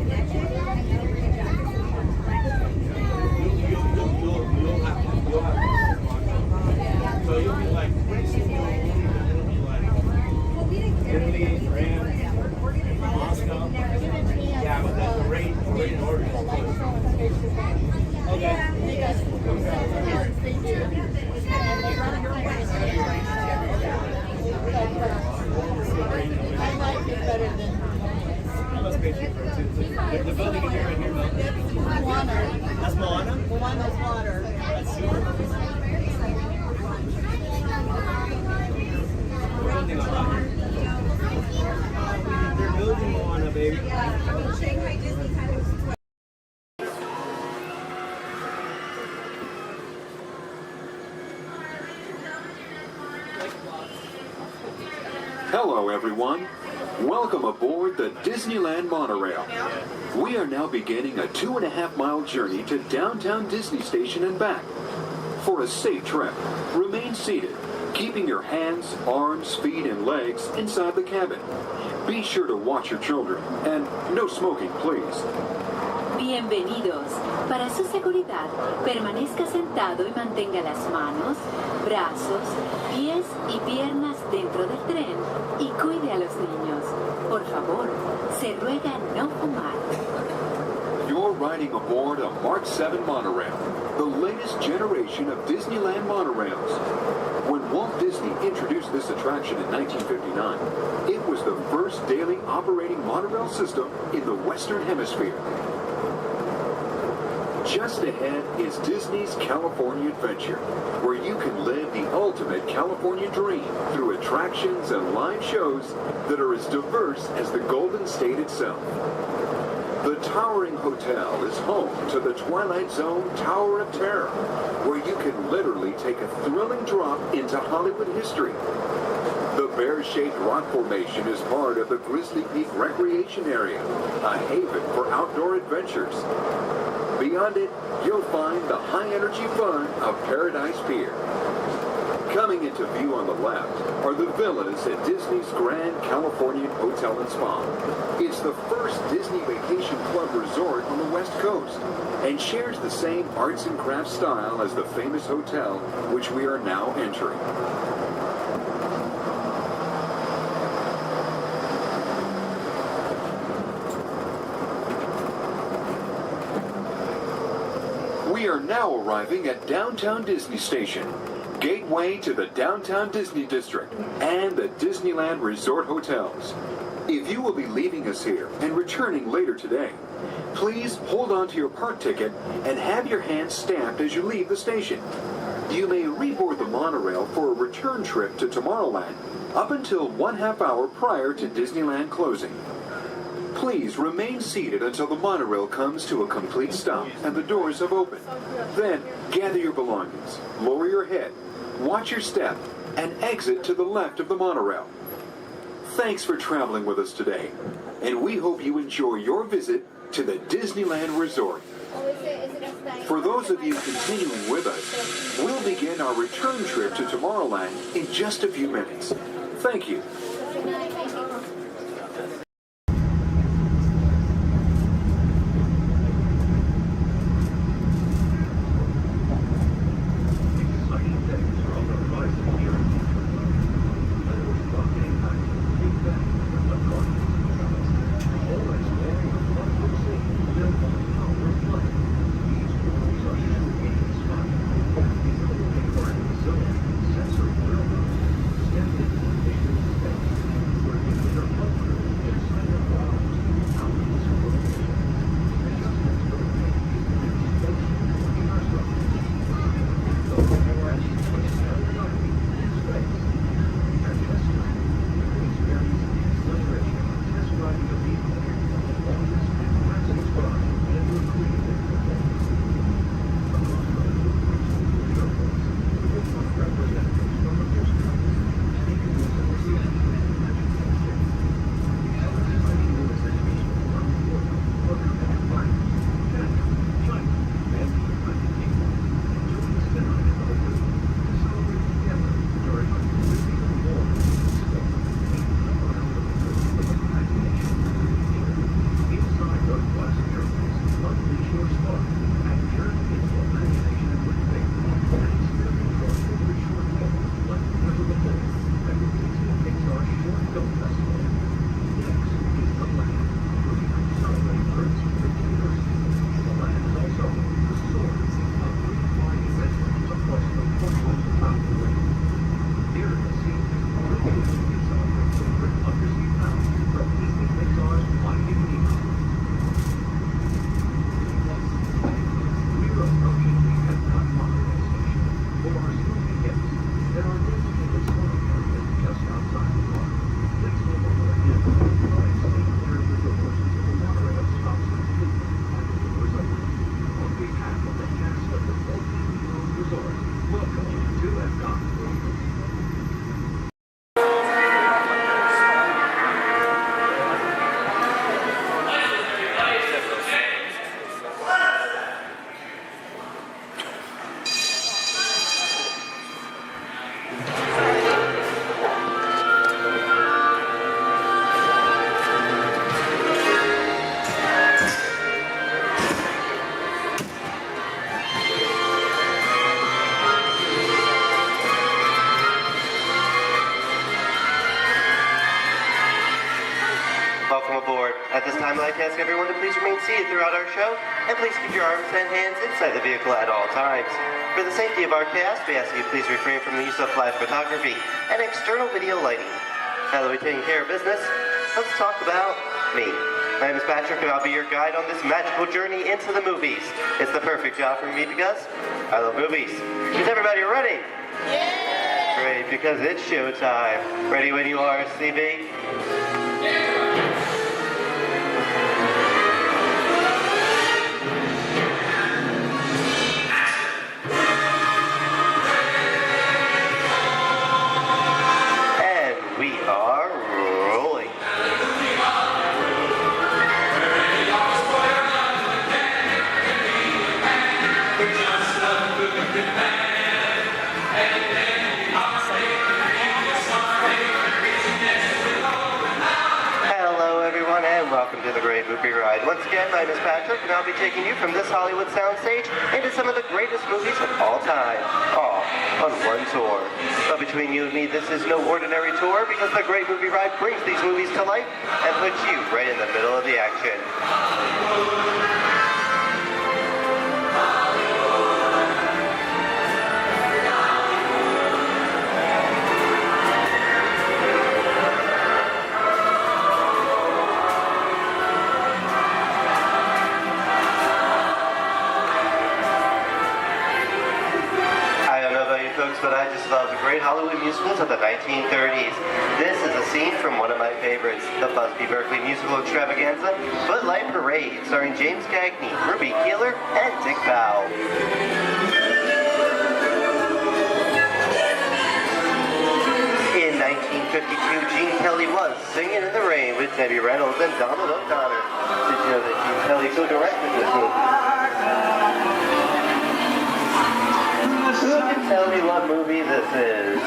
baby. Yeah, I mean, Shanghai Disney kind of. Hello, everyone. Welcome aboard the Disneyland monorail. We are now beginning a 2.5-mile journey to downtown Disney Station and back. For a safe trip, remain seated, keeping your hands, arms, feet, and legs inside the cabin. Be sure to watch your children, and no smoking, please. Bienvenidos. Para su seguridad, permanezca sentado y mantenga las manos, brazos, pies y piernas dentro del tren y cuide a los niños. Por favor, se ruega no fumar. You're riding aboard a Mark 7 monorail, the latest generation of Disneyland monorails. When Walt Disney introduced this attraction in 1959, it was the first daily operating monorail system in the Western Hemisphere. Just ahead is Disney's California Adventure, where you can live the ultimate California dream through attractions and live shows that are as diverse as the Golden State itself. The towering hotel is home to the Twilight Zone Tower of Terror, where you can literally take a thrilling drop into Hollywood history. The bear-shaped rock formation is part of the Grizzly Peak Recreation Area, a haven for outdoor adventures. Beyond it, you'll find the high-energy fun of Paradise Pier. Coming into view on the left are the villas at Disney's Grand Californian Hotel and Spa. It's the first Disney Vacation Club resort on the West Coast and shares the same arts and crafts style as the famous hotel which we are now entering. We are now arriving at Downtown Disney Station, gateway to the Downtown Disney District and the Disneyland Resort Hotels. If you will be leaving us here and returning later today, please hold on to your park ticket and have your hands stamped as you leave the station. You may reboard the monorail for a return trip to Tomorrowland up until 1/2 hour prior to Disneyland closing. Please remain seated until the monorail comes to a complete stop and the doors have opened. Then, gather your belongings, lower your head, watch your step, and exit to the left of the monorail. Thanks for traveling with us today, and we hope you enjoy your visit to the Disneyland Resort. For those of you continuing with us, we'll begin our return trip to Tomorrowland in just a few minutes. Thank you. Welcome aboard. At this time, I'd like to ask everyone to please remain seated throughout our show, and please keep your arms and hands inside the vehicle at all times. For the safety of our cast, we ask you to please refrain from the use of flash photography and external video lighting. Now that we've taken care of business, let's talk about me. My name is Patrick, and I'll be your guide on this magical journey into the movies. It's the perfect job for me because I love movies. Is everybody ready? Yeah! Great, because it's showtime. Ready when you are, CB? Welcome to the Great Movie Ride. Once again, my name is Patrick, and I'll be taking you from this Hollywood soundstage into some of the greatest movies of all time, all on one tour. But between you and me, this is no ordinary tour, because the Great Movie Ride brings these movies to life and puts you right in the middle of the action. But I just love the great Hollywood musicals of the 1930s. This is a scene from one of my favorites, the Busby Berkeley musical extravaganza, Footlight Parade, starring James Cagney, Ruby Keeler, and Dick Bow. In 1952, Gene Kelly was Singing in the Rain with Debbie Reynolds and Donald O'Connor. Did you know that Gene Kelly co-directed this movie? Who can tell me what movie this is?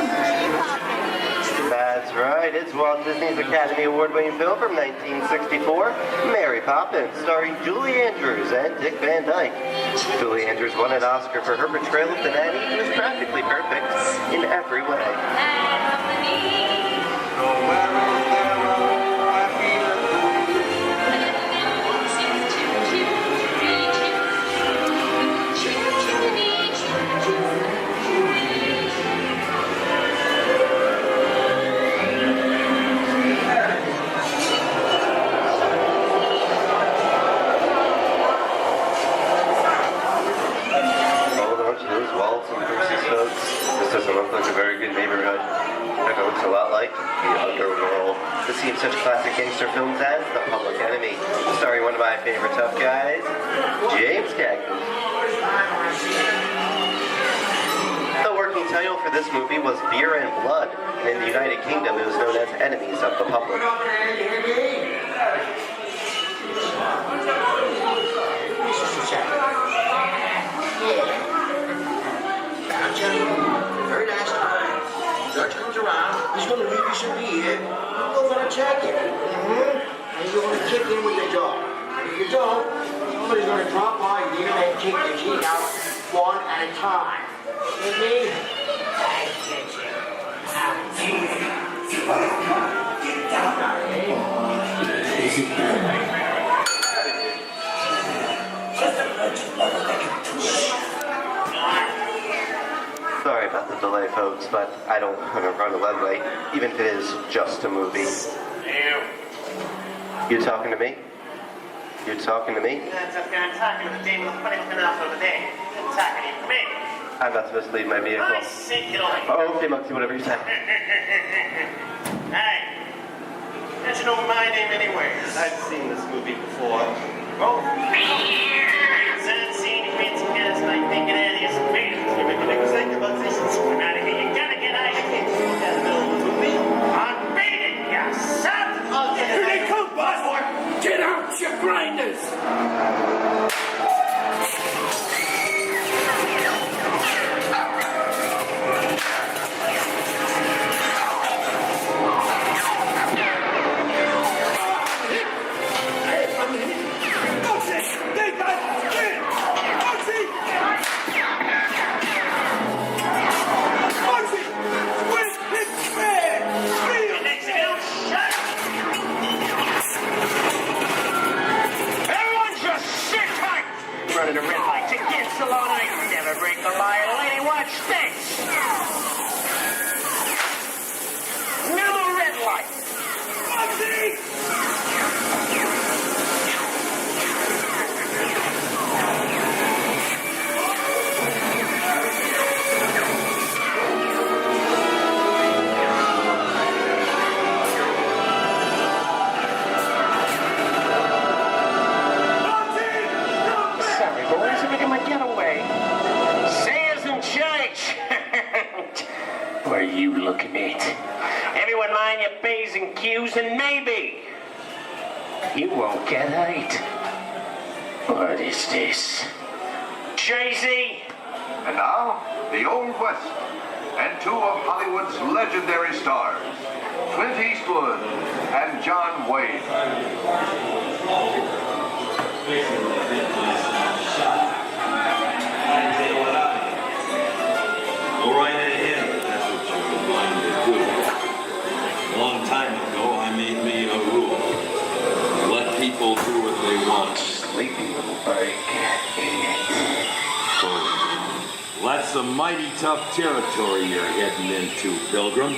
That's right, it's Walt Disney's Academy Award-winning film from 1964, Mary Poppins, starring Julie Andrews and Dick Van Dyke. Julie Andrews won an Oscar for her portrayal of the nanny, who is practically perfect in every way. To see such classic gangster films as The Public Enemy, starring one of my favorite tough guys, James Cagney. The working title for this movie was Beer and Blood, and in the United Kingdom it was known as Enemies of the Public. Very nice time. Judge comes around, he's gonna leave you should be here. You're gonna check it. And you're gonna kick in with the dog. If you don't, somebody's gonna drop by you and kick the key out one at a time. With me? I get you. Get down Sorry about the delay, folks, but I don't want to run a red light, even if it is just a movie. You talking to me? You talking to me? That's okay, I'm talking to the demon who's putting it off over there. I'm talking to me. I'm not supposed to leave my vehicle. I say get away. Oh, okay, Moxie, whatever you say. Hey, how'd you know my name anyway? I've seen this movie before. Oh. I've seen fancy guys like thinking out of these meetings. You make me think about this. I'm out of here. You gotta get out of here. Down the middle of the movie. I'm beating you, son. Here they come, boss. Get out, you grinders. using maybe. You won't get hurt. What is this? Jay-Z? And now, the Old West, and two of Hollywood's legendary stars, Clint Eastwood and John Wayne. Go right ahead if that's what you're going to do. A long time ago, I made me a rule. Let people do what they want. Sleepy little bird. So, that's some mighty tough territory you're heading into, Pilgrim.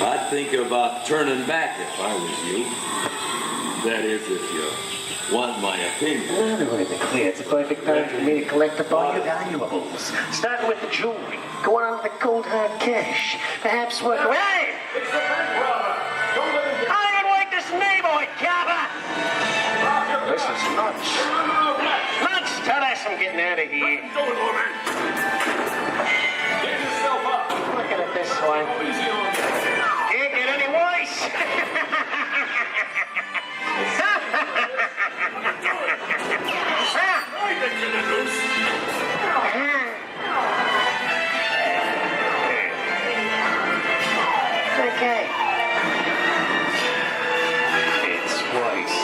I'd think about turning back if I was you. That is, if you want my opinion. Now to make it clear, it's a perfect time for me to collect up all your valuables. Starting with the jewelry, going on to the cold hard cash. Perhaps work away. Hey! It's the bank robber. Don't let him get... I ain't like this neighborhood, Kappa! This is nuts. Nuts! Tell us I'm getting out of here. Don't go, man. Get yourself up. Look at it this way. Easy on me. Can't get any worse. I bet you're not loose. Okay. It's worse.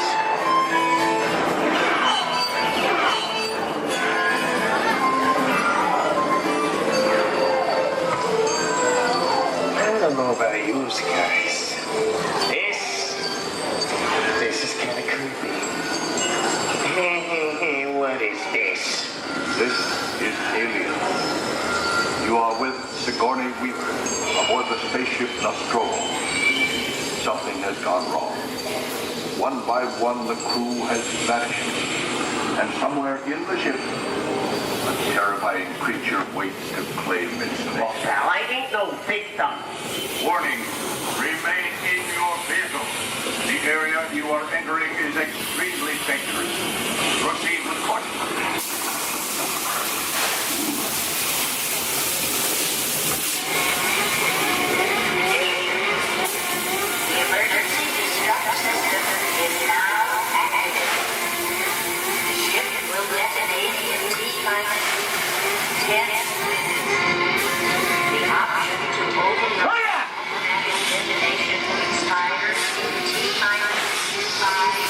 I don't know about you guys. This is kind of creepy. What is this? This is Alien. You are with Sigourney Weaver aboard the spaceship Nostromo. Something has gone wrong. One by one, the crew has vanished. And somewhere in the ship, a terrifying creature waits to claim its name. Well, pal, I ain't no victim. Warning, remain in your vehicle. The area you are entering is extremely dangerous. Proceed with caution. The emergency destruct system is now activated. The ship will detonate in T-minus 10. The option to override automatic detonation expires in T-minus 5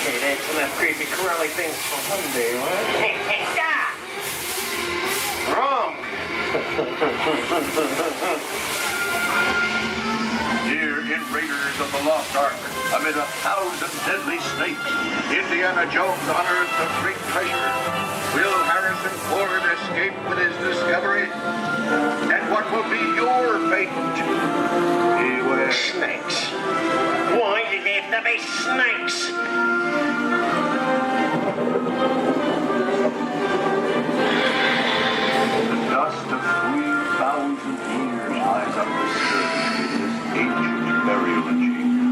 Okay, that's enough creepy crawly things for one day, right? Wrong. Here in Raiders of the Lost Ark, amid 1,000 deadly snakes, Indiana Jones unearthed a great treasure. Will Harrison Ford escape with his discovery? And what will be your fate? Beware. Snakes. Why did there have to be snakes? The dust of 3,000 years lies undisturbed in this ancient burial chamber.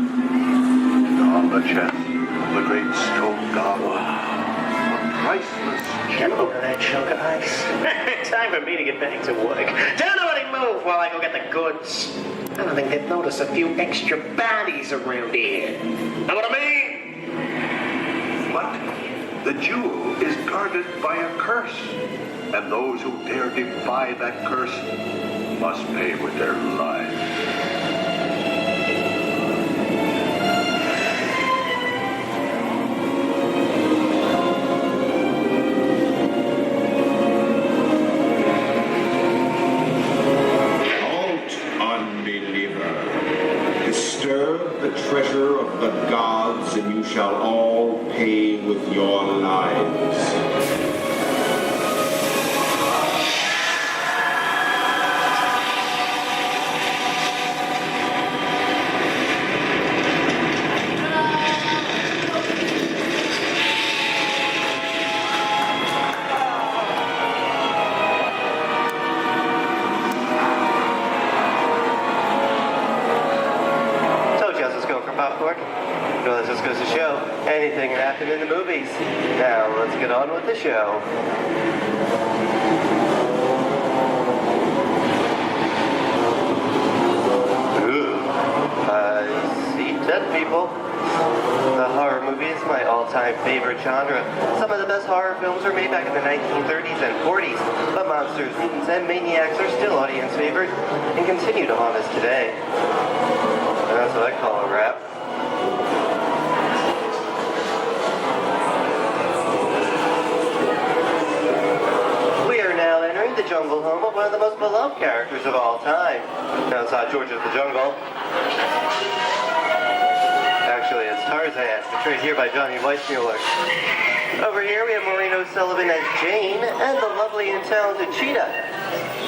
And on the chest of the great stone goblet, a priceless Get a load of that chunk of ice. Time for me to get back to work. Don't nobody move while I go get the goods. I don't think they'd notice a few extra bodies around here. Know what I mean? But the jewel is guarded by a curse, and those who dare defy that curse must pay with their lives. Disturb the treasure of the gods, and you shall all pay with your lives. on with the show. See dead people. The horror movie is my all-time favorite genre. Some of the best horror films were made back in the 1930s and 40s, but monsters, mutants, and maniacs are still audience favorite and continue to haunt us today. And that's what I call a wrap. We are now entering the jungle home of one of the most beloved characters of all time. Now it's not George of the Jungle. Actually, it's Tarzan, portrayed here by Johnny Weissmuller. Over here, we have Maureen O'Sullivan as Jane, and the lovely and talented Cheetah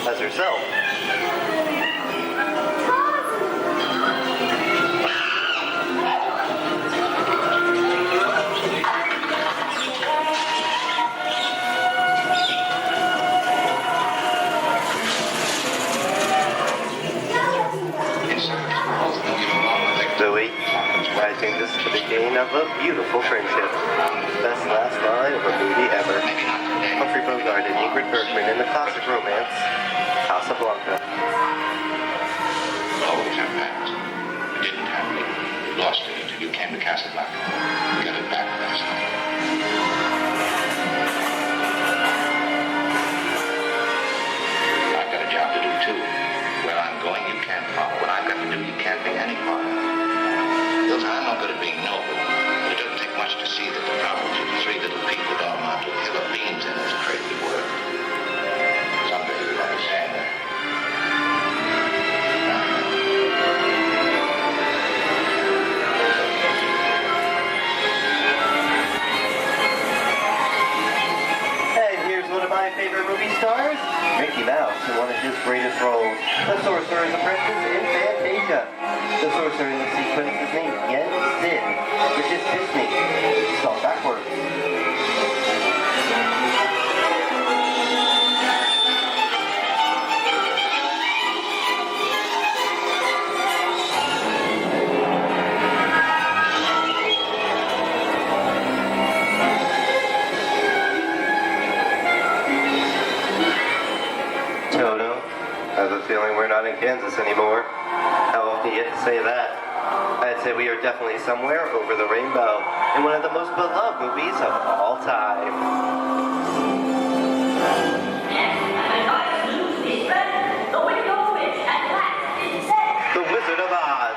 as herself. Zoe, I think this is the beginning of a beautiful friendship. Best last line of a movie ever. Humphrey Bogart and Ingrid Bergman in the classic romance, Casablanca. Always have passed. You didn't have it. You lost it until you came to Casablanca. You got it back last night. I've got a job to do too. Where I'm going, you can't follow. What I've got to do, you can't be any part of. Listen, I'm not good at being noble, but it doesn't take much to see that the problems of three little people don't amount to a hill of beans in this crazy world. Someday you'll understand that. And here's one of my favorite movie stars, Mickey Mouse, in one of his greatest roles, the Sorcerer's Apprentice in Fantasia. The sorcerer in the sequence is named Yen Sid, which is Disney, spelled backwards. Toto, I have a feeling we're not in Kansas anymore. How often do you get to say that? I'd say we are definitely somewhere over the rainbow in one of the most beloved movies of all time. The Wizard of Oz.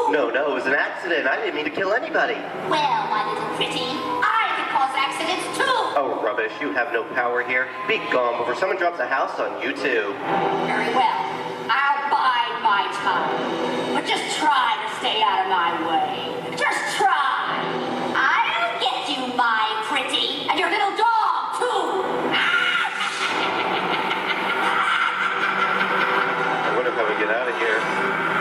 No, it was an accident. I didn't mean to kill anybody. Well, my little pretty, I can cause accidents too. Oh, rubbish. You have no power here. Be gone before someone drops a house on you, too. Very well. I'll bide my time. But just try to stay out of my way. Just try. I'll get you, my pretty. And your little dog, too. I wonder how we get out of here.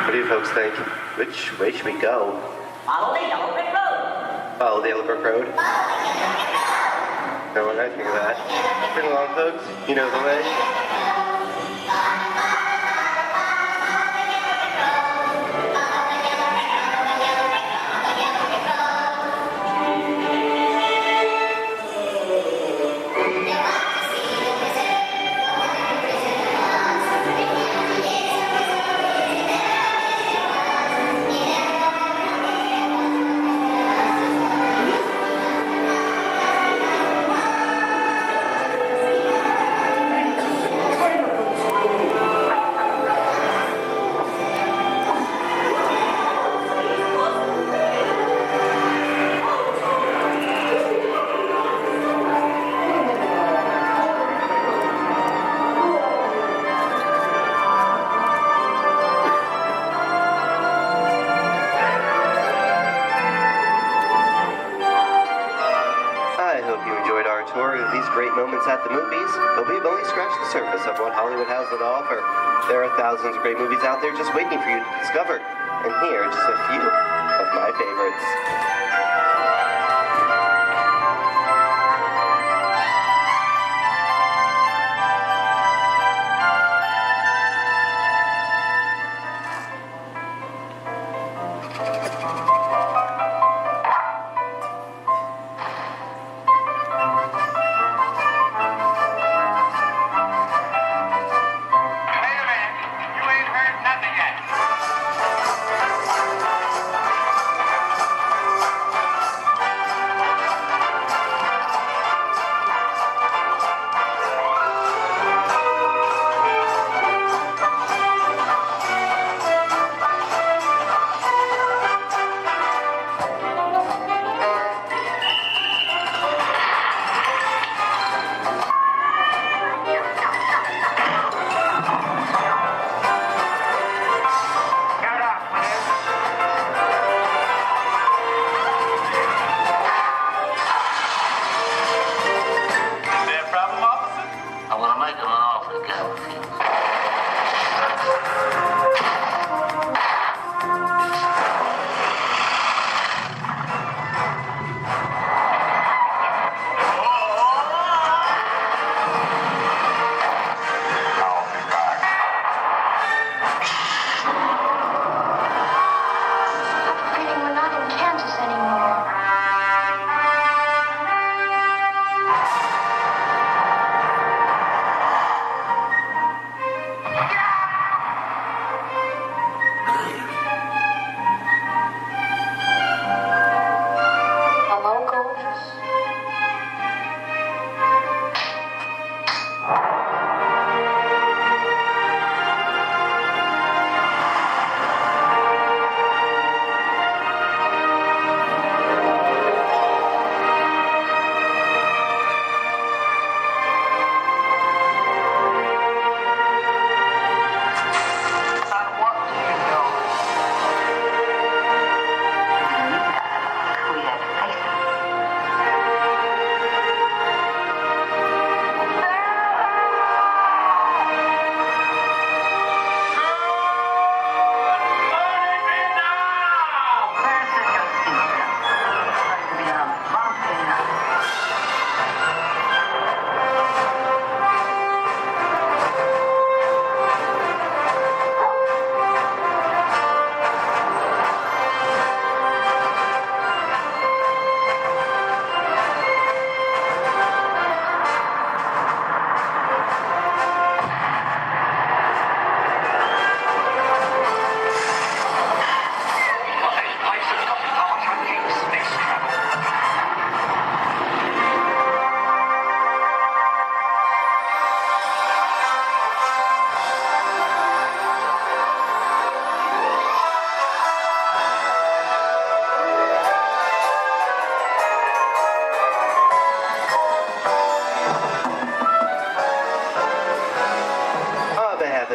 What do you folks think? Which way should we go? Follow the yellow brick road. Follow the yellow brick road? No one, I think of that. Bring along, folks. You know the way. what's at the movies, but we've only scratched the surface of what Hollywood has to offer. There are thousands of great movies out there just waiting for you to discover. And here are just a few of my favorites.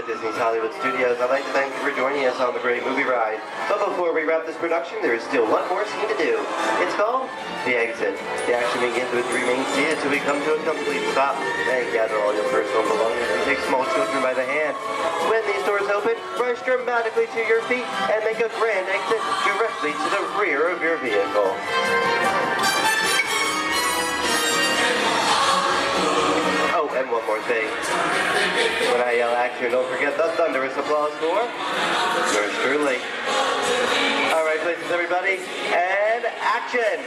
Disney's Hollywood Studios, I'd like to thank you for joining us on the Great Movie Ride. But before we wrap this production, there is still one more scene to do. It's called The Exit. The action begins with three main scenes until we come to a complete stop. Then gather all your personal belongings and take small children by the hand. When these doors open, rush dramatically to your feet and make a grand exit directly to the rear of your vehicle. Oh, and one more thing. When I yell action, don't forget the thunderous applause for yours truly. All right, places, everybody, and action!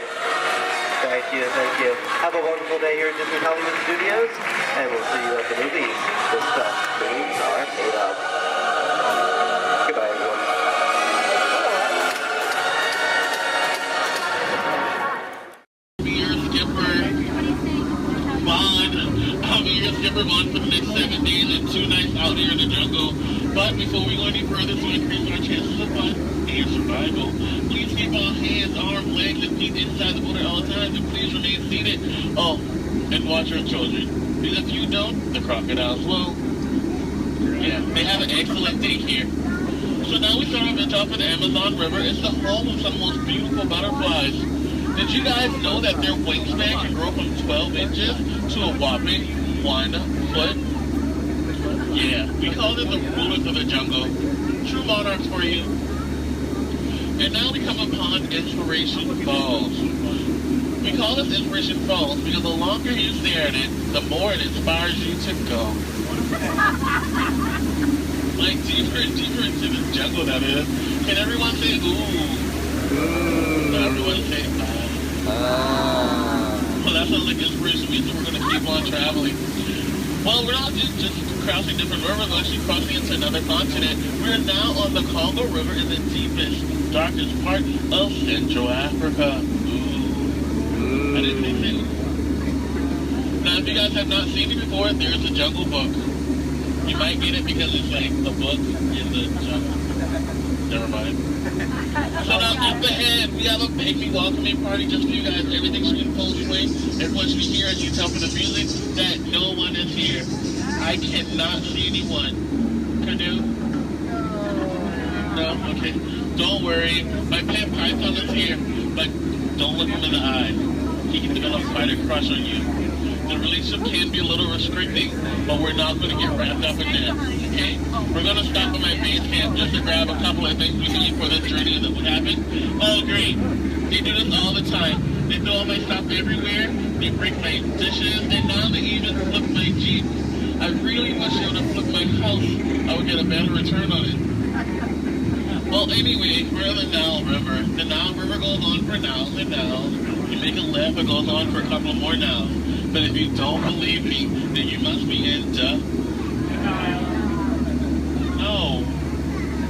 Thank you, thank you. Have a wonderful day here at Disney Hollywood Studios, and we'll see you at the movies. The stuff movies are made of. Goodbye, everyone. Skipper Bond for the next 7 days and 2 nights out here in the jungle. But before we go any further to increase our chances of fun and survival, please keep all hands, arms, legs, and feet inside the boat at all times, and please remain seated. Oh, and watch your children. Because if you don't, the crocodiles will. Yeah, they have an excellent thing here. So now we start off on top of the Amazon River. It's the home of some of the most beautiful butterflies. Did you guys know that their wingspan can grow from 12 inches to a whopping 1 foot? Yeah, we call them the rulers of the jungle. True monarchs for you. And now we come upon Inspiration Falls. We call this Inspiration Falls because the longer you stare at it, the more it inspires you to go. Like deeper and deeper into the jungle that is. Can everyone say ooh? No, everyone say well, that sounds like inspiration means that we're going to keep on traveling. Well, we're not just crossing different rivers, we're actually crossing into another continent. We're now on the Congo River in the deepest, darkest part of Central Africa. Ooh. I didn't say so. Now, if you guys have not seen it before, there's a Jungle Book. You might get it because it's like the book in the jungle. Never mind. So now up ahead, we have a baby welcoming party just for you guys. Everything should be in full swing. Everyone should be here, as you can tell from the music, that no one is here. I cannot see anyone. Canoe? No? Okay. Don't worry. My pet python is here, but don't look him in the eye. He can develop quite a crush on you. The relationship can be a little restricting, but we're not going to get wrapped up in that, okay? We're going to stop at my base camp just to grab a couple of things we need for this journey that would happen. Oh, great. They do this all the time. They throw all my stuff everywhere. They break my dishes, and now they even flip my Jeep. I really wish they would have flipped my house. I would get a better return on it. Well, anyway, we're the Nile River. The Nile River goes on for now and now. You make a left, it goes on for a couple more now. But if you don't believe me, then you must be in no.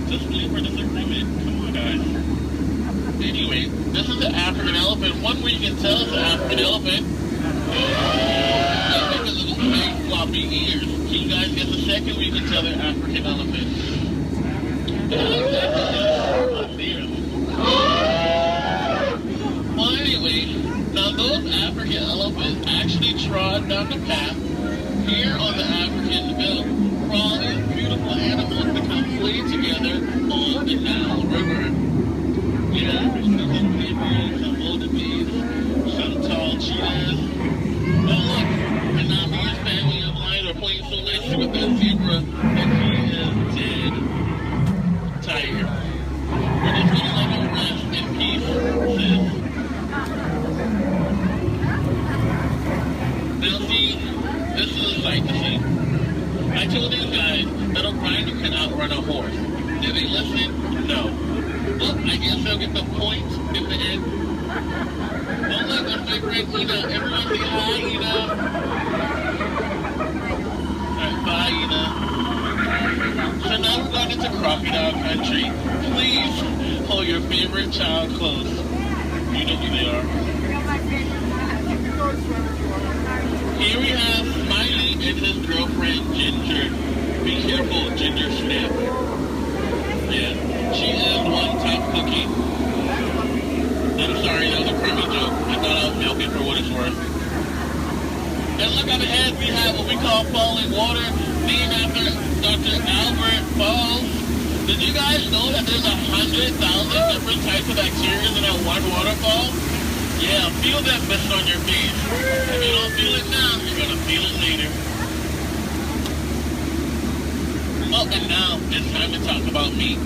Just believe we're disagreement. Come on, guys. Anyway, this is the African elephant. One way you can tell it's an African elephant because of the big floppy ears. Can you guys get the second way you can tell they're African elephants? Well, anyway, now those African elephants actually trod down the path here on the African Bill for all these beautiful animals to come play together on the Nile River. Yeah, there's some zebras, some wildebeest, some tall cheetahs. Oh look, and now me and his family of lion are playing so nicely with that zebra that he is dead. Tiger. We're just gonna let him rest in peace, sis. Now see, this is a sight to see. I told these guys that a rider can outrun a horse. Did they listen? No. Well, I guess they'll get the point in the end. Well look, that's my friend Ina. Everyone say hi, Ina. Alright, bye, Ina. So now we're going into crocodile country. Please hold your favorite child close. You know who they are. Here we have Smiley and his girlfriend Ginger. Be careful, Ginger Snap. Yeah, she is one tough cookie. I'm sorry, that was a crummy joke. I thought I was milking for what it's worth. And look up ahead, we have what we call falling water, named after Dr. Albert Falls. Did you guys know that there's 100,000 different types of bacteria in that one waterfall? Yeah, feel that mist on your face. If you don't feel it now, you're gonna feel it later. Oh, and now it's time to talk about me.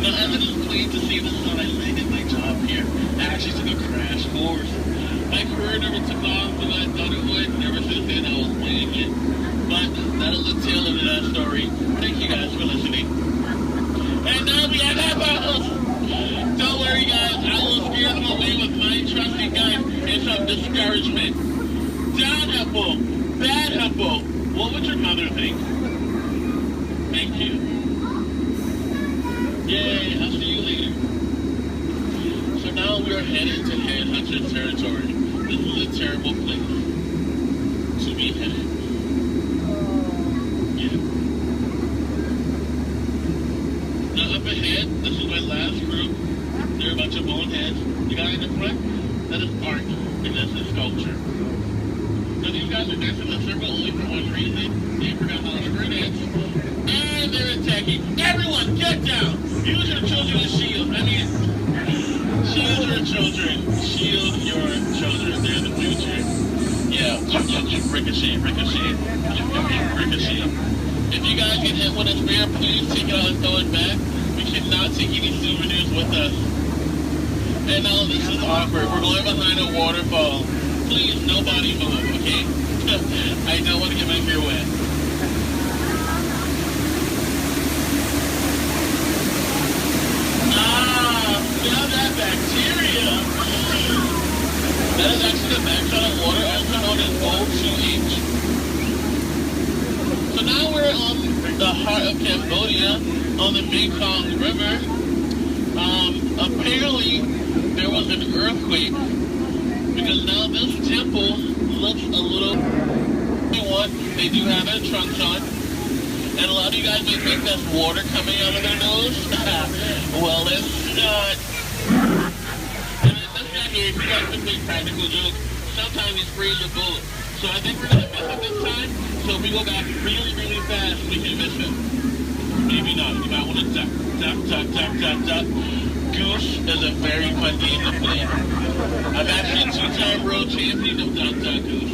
Now, as it is pleased to see the sun, I landed my job here. I actually took a crash course. My career never took off the way I thought it would. Never since then I was playing it. But that'll the tail end of that story. Thank you guys for listening. And now we have apples. Don't worry, guys. I will scare them away with my trusty gun and some discouragement. Down apple, bad apple. What would your mother think? Thank you. Yay, I'll see you later. So now we are headed to Headhunter territory. This is a terrible place to be headed. Yeah. Now up ahead, this is my last group. They're a bunch of boneheads. The guy in the front, that is art, and that's a sculpture. Now these guys are dancing in a circle only for one reason. They forgot how to dance. And they're attacking. Everyone, get down! Use your children as shields. I mean, Shield your children. Shield your children. They're the future. Yeah. Ricochet. Ricochet. If you guys get hit with a spear, please take it out and throw it back. We cannot take any souvenirs with us. And now this is awkward. We're going behind a waterfall. Please, nobody move, okay? I don't want to get my hair wet. Now that bacteria. That is actually the backside of water, also known as O2H. So now we're on the heart of Cambodia, on the Mekong River. Apparently, there was an earthquake, because now this temple looks a little... They do have their trunks on. And a lot of you guys may think that's water coming out of their nose. Well, it's not. And let's not hear if you guys can make practical jokes. Sometimes you freeze your boat. So I think we're going to miss it this time. So if we go back really, really fast, we can miss it. Maybe not. You might want to duck. Goose is a very fun game to play. I'm actually a two-time world champion of Duck Goose.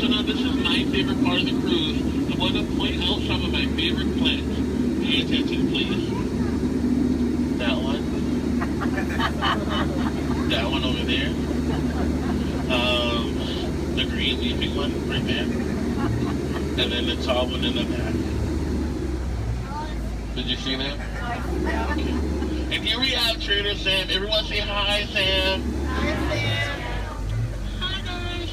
So now this is my favorite part of the cruise. I want to point out some of my favorite plants. Pay attention, please. That one. That one over there. The green leafy one right there. And then the tall one in the back. Did you see that? And here we have Trader Sam. Everyone say hi, Sam. Hi, guys.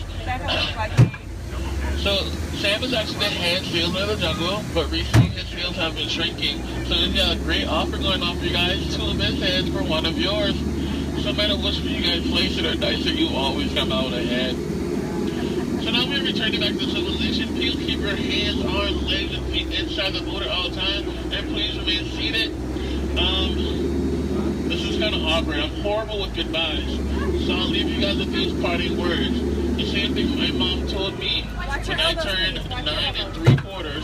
So, Sam is actually the head salesman of the jungle, but recently his sales have been shrinking. So he's got a great offer going on for you guys, 2 of his heads for 1 of yours. So no matter which one you guys place it or dice it, you always come out ahead. So now we're returning back to civilization. Please keep your hands, arms, legs, and feet inside the motor all the time, and please remain seated. This is kind of awkward. I'm horrible with goodbyes. So I'll leave you guys with these parting words. The same thing my mom told me when I turned 9 3/4.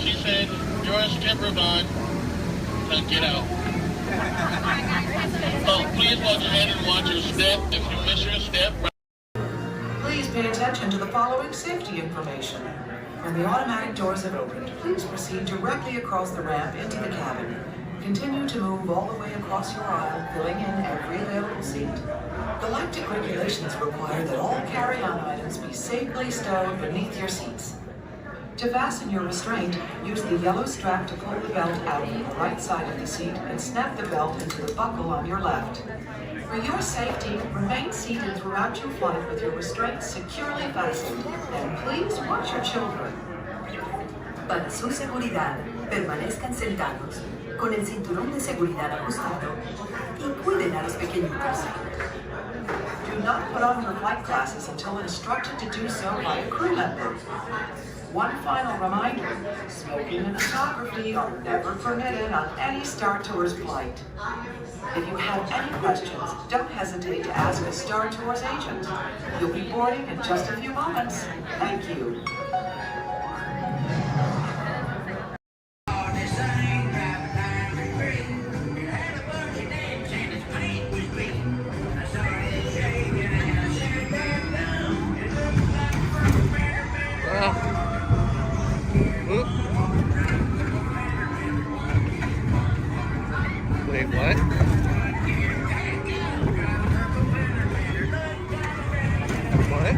She said, "You're a skipper, Bond. Now get out." Oh, please watch your hand and watch your step. If you miss your step... Please pay attention to the following safety information. When the automatic doors have opened, please proceed directly across the ramp into the cabin. Continue to move all the way across your aisle, filling in every available seat. Galactic regulations require that all carry-on items be safely stowed beneath your seats. To fasten your restraint, use the yellow strap to pull the belt out from the right side of the seat and snap the belt into the buckle on your left. For your safety, remain seated throughout your flight with your restraints securely fastened, and please watch your children. Para su seguridad, permanezcan sentados, con el cinturón de seguridad ajustado, y cuiden a los pequeñitos. Do not put on your flight glasses until instructed to do so by a crew member. One final reminder, smoking and photography are never permitted on any Star Tours flight. If you have any questions, don't hesitate to ask a Star Tours agent. You'll be boarding in just a few moments. Thank you. Wait, what? What?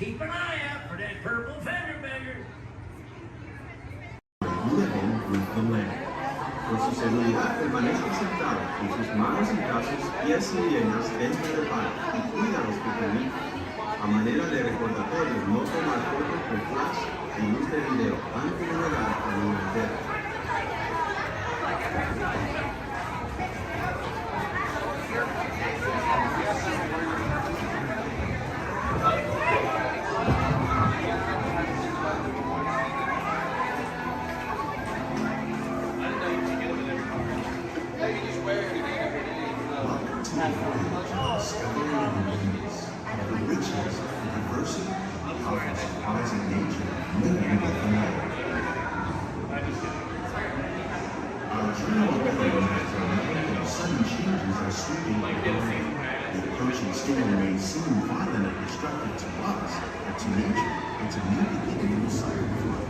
Keep an eye out for that purple feather beggar. Living with the land. Por su seguridad, permanezca sentado con sus manos y brazos, pies y piernas dentro del parque y cuida a los pequeñitos. A manera de recordatorio, no tomar fotos con flash y luz de video antes de llegar a la entera. Storm may seem violent and destructive to us, but to nature, it's a new beginning in the cycle of life.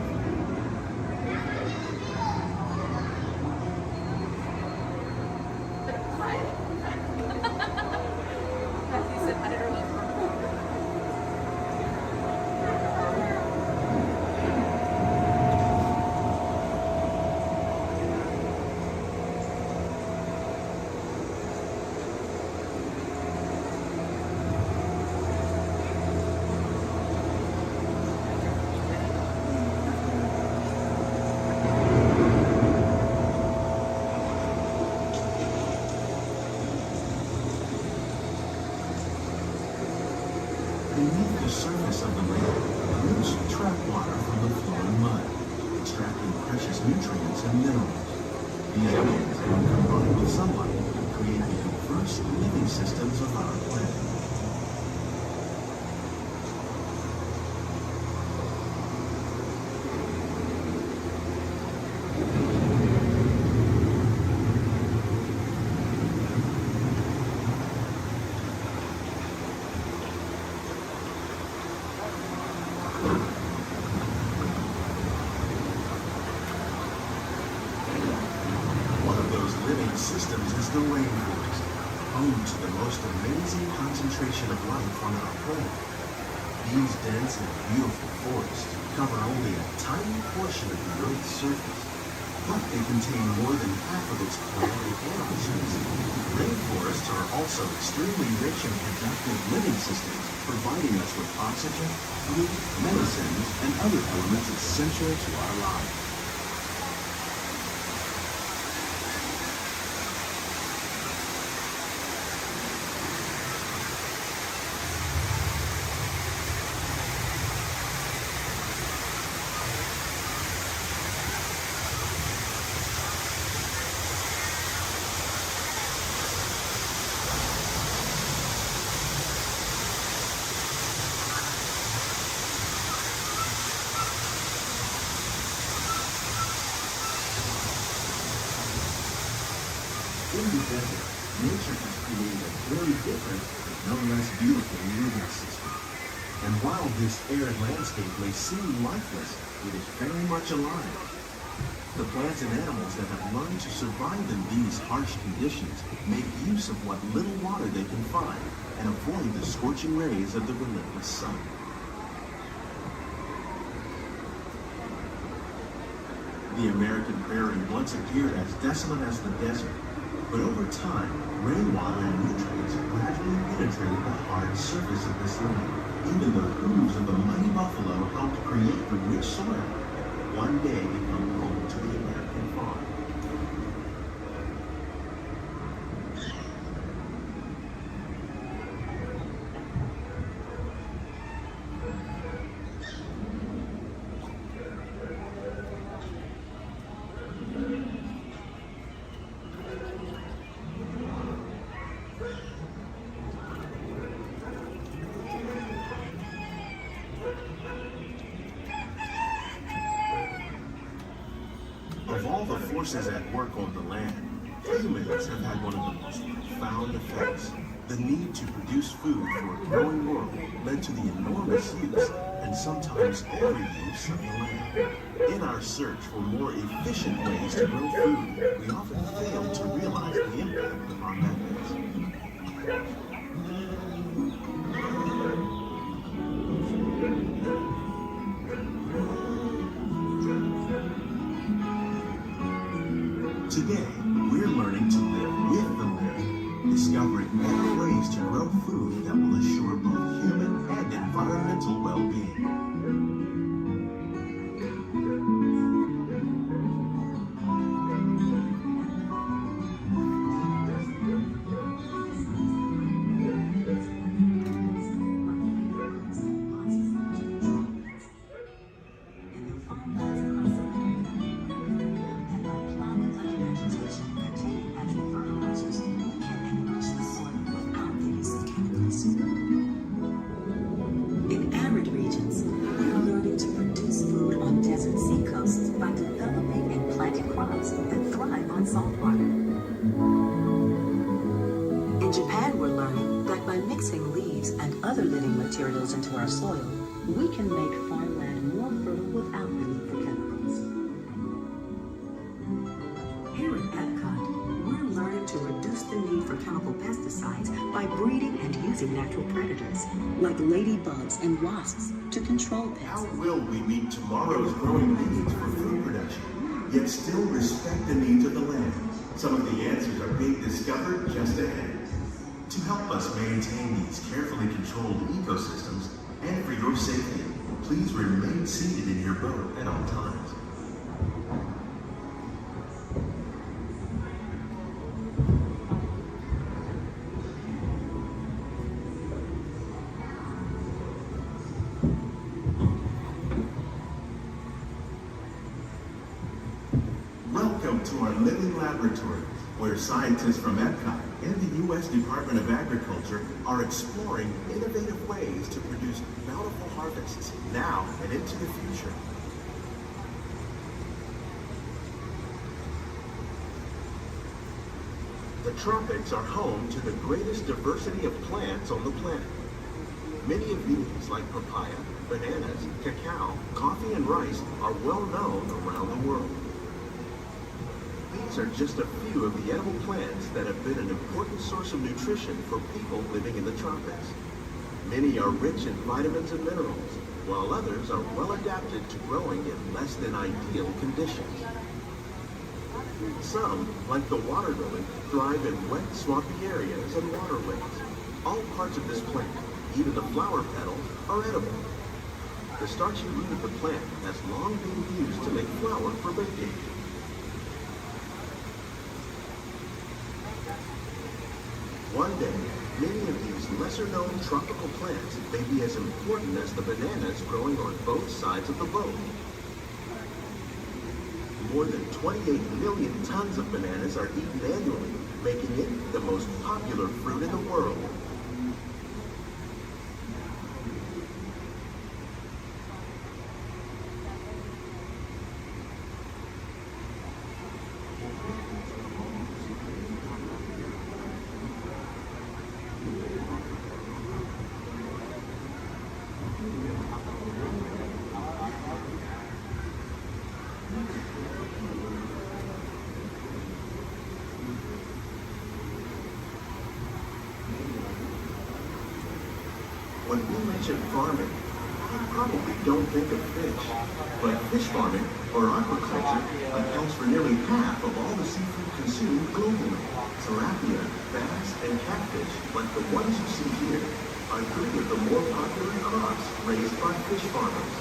Beneath the surface of the lake, roots trap water from the flowing mud, extracting precious nutrients and minerals. These elements, when combined with sunlight, create the diverse living systems of our planet. Systems is the rainforest, home to the most amazing concentration of life on our planet. These dense and beautiful forests cover only a tiny portion of the Earth's surface, but they contain more than half of its plant and animal species. Rainforests are also extremely rich in productive living systems, providing us with oxygen, food, medicines, and other elements essential to our lives. In the desert, nature has created a very different, but no less beautiful living system. And while this arid landscape may seem lifeless, it is very much alive. The plants and animals that have learned to survive in these harsh conditions make use of what little water they can find and avoid the scorching rays of the relentless sun. The American prairie once appeared as desolate as the desert. But over time, rainwater and nutrients gradually penetrated the hard surface of this land. Even the hooves of the mighty buffalo helped create the rich soil that one day become home to the American farm. Of all the forces at work on the land, humans have had one of the most profound effects. The need to produce food for a growing world led to the enormous use and sometimes overuse of the land. In our search for more efficient ways to grow food, we often fail to realize the impact of our methods. we're learning to live with the living, discovering better ways to grow food that will assure both human and environmental well-being. In arid regions, we are learning to produce food on desert seacoasts by developing and planting crops that thrive on salt water. In Japan, we're learning that by mixing leaves and other living materials into our soil, we can make farmland more fertile without the need for chemicals. Here at Epcot, we're learning to reduce the need for chemical pesticides by breeding and using natural predators, like ladybugs and wasps, to control pests. How will we meet tomorrow's growing needs for food production, yet still respect the needs of the land? Some of the answers are being discovered just ahead. To help us maintain these carefully controlled ecosystems, and for your safety, please remain seated in your boat at all times. Welcome to our living laboratory, where scientists from Epcot and the U.S. Department of Agriculture are exploring innovative ways to produce bountiful harvests now and into the future. The tropics are home to the greatest diversity of plants on the planet. Many of these, like papaya, bananas, cacao, coffee, and rice, are well known around the world. These are just a few of the edible plants that have been an important source of nutrition for people living in the tropics. Many are rich in vitamins and minerals, while others are well adapted to growing in less than ideal conditions. Some, like the water lily, thrive in wet, swampy areas and waterways. All parts of this plant, even the flower petals, are edible. The starchy root of the plant has long been used to make flour for baking. One day, many of these lesser-known tropical plants may be as important as the bananas growing on both sides of the boat. More than 28 million tons of bananas are eaten annually, making it the most popular fruit in the world. When we mention farming, you probably don't think of fish. But fish farming, or aquaculture, accounts for nearly half of all the seafood consumed globally. Tilapia, bass, and catfish, like the ones you see here, are three of the more popular crops raised by fish farmers.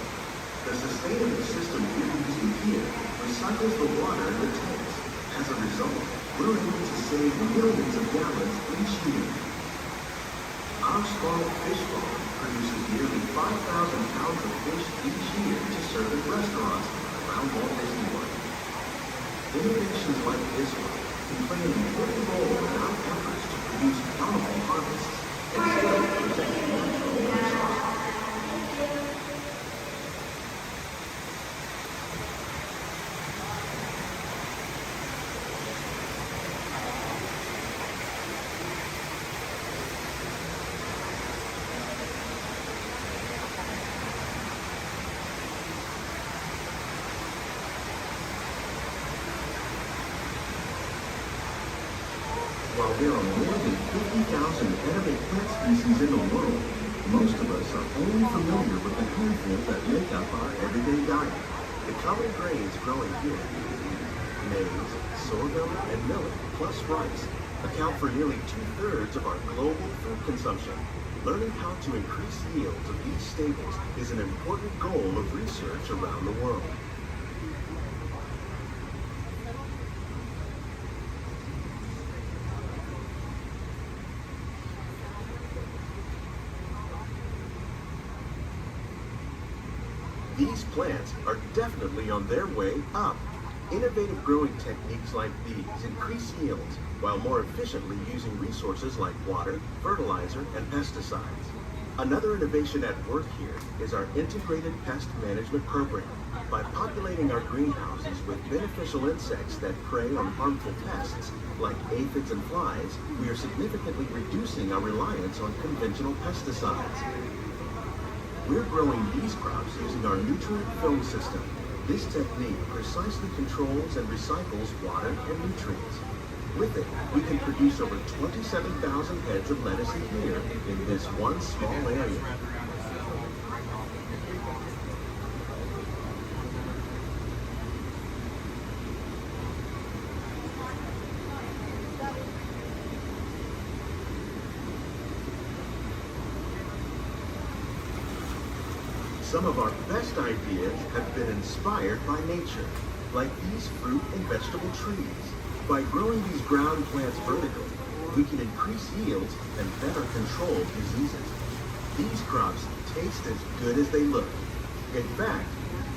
The sustainable system we're using here recycles the water in the tanks. As a result, we're able to save millions of gallons each year. Our small fish farm produces nearly 5,000 pounds of fish each year to serve in restaurants around Walt Disney World. Innovations like this one can play an important role in our efforts to produce bountiful harvests and still protect natural resources. While there are more than 50,000 edible plant species in the world, most of us are only familiar with the handful that make up our everyday diet. The common grains growing here: maize, sorghum, and millet, plus rice, account for nearly 2/3 of our global food consumption. Learning how to increase yields of these staples is an important goal of research around the world. These plants are definitely on their way up. Innovative growing techniques like these increase yields while more efficiently using resources like water, fertilizer, and pesticides. Another innovation at work here is our integrated pest management program. By populating our greenhouses with beneficial insects that prey on harmful pests like aphids and flies, we are significantly reducing our reliance on conventional pesticides. We're growing these crops using our nutrient film system. This technique precisely controls and recycles water and nutrients. With it, we can produce over 27,000 heads of lettuce a year in this one small area. Some of our best ideas have been inspired by nature, like these fruit and vegetable trees. By growing these ground plants vertically, we can increase yields and better control diseases. These crops taste as good as they look. In fact,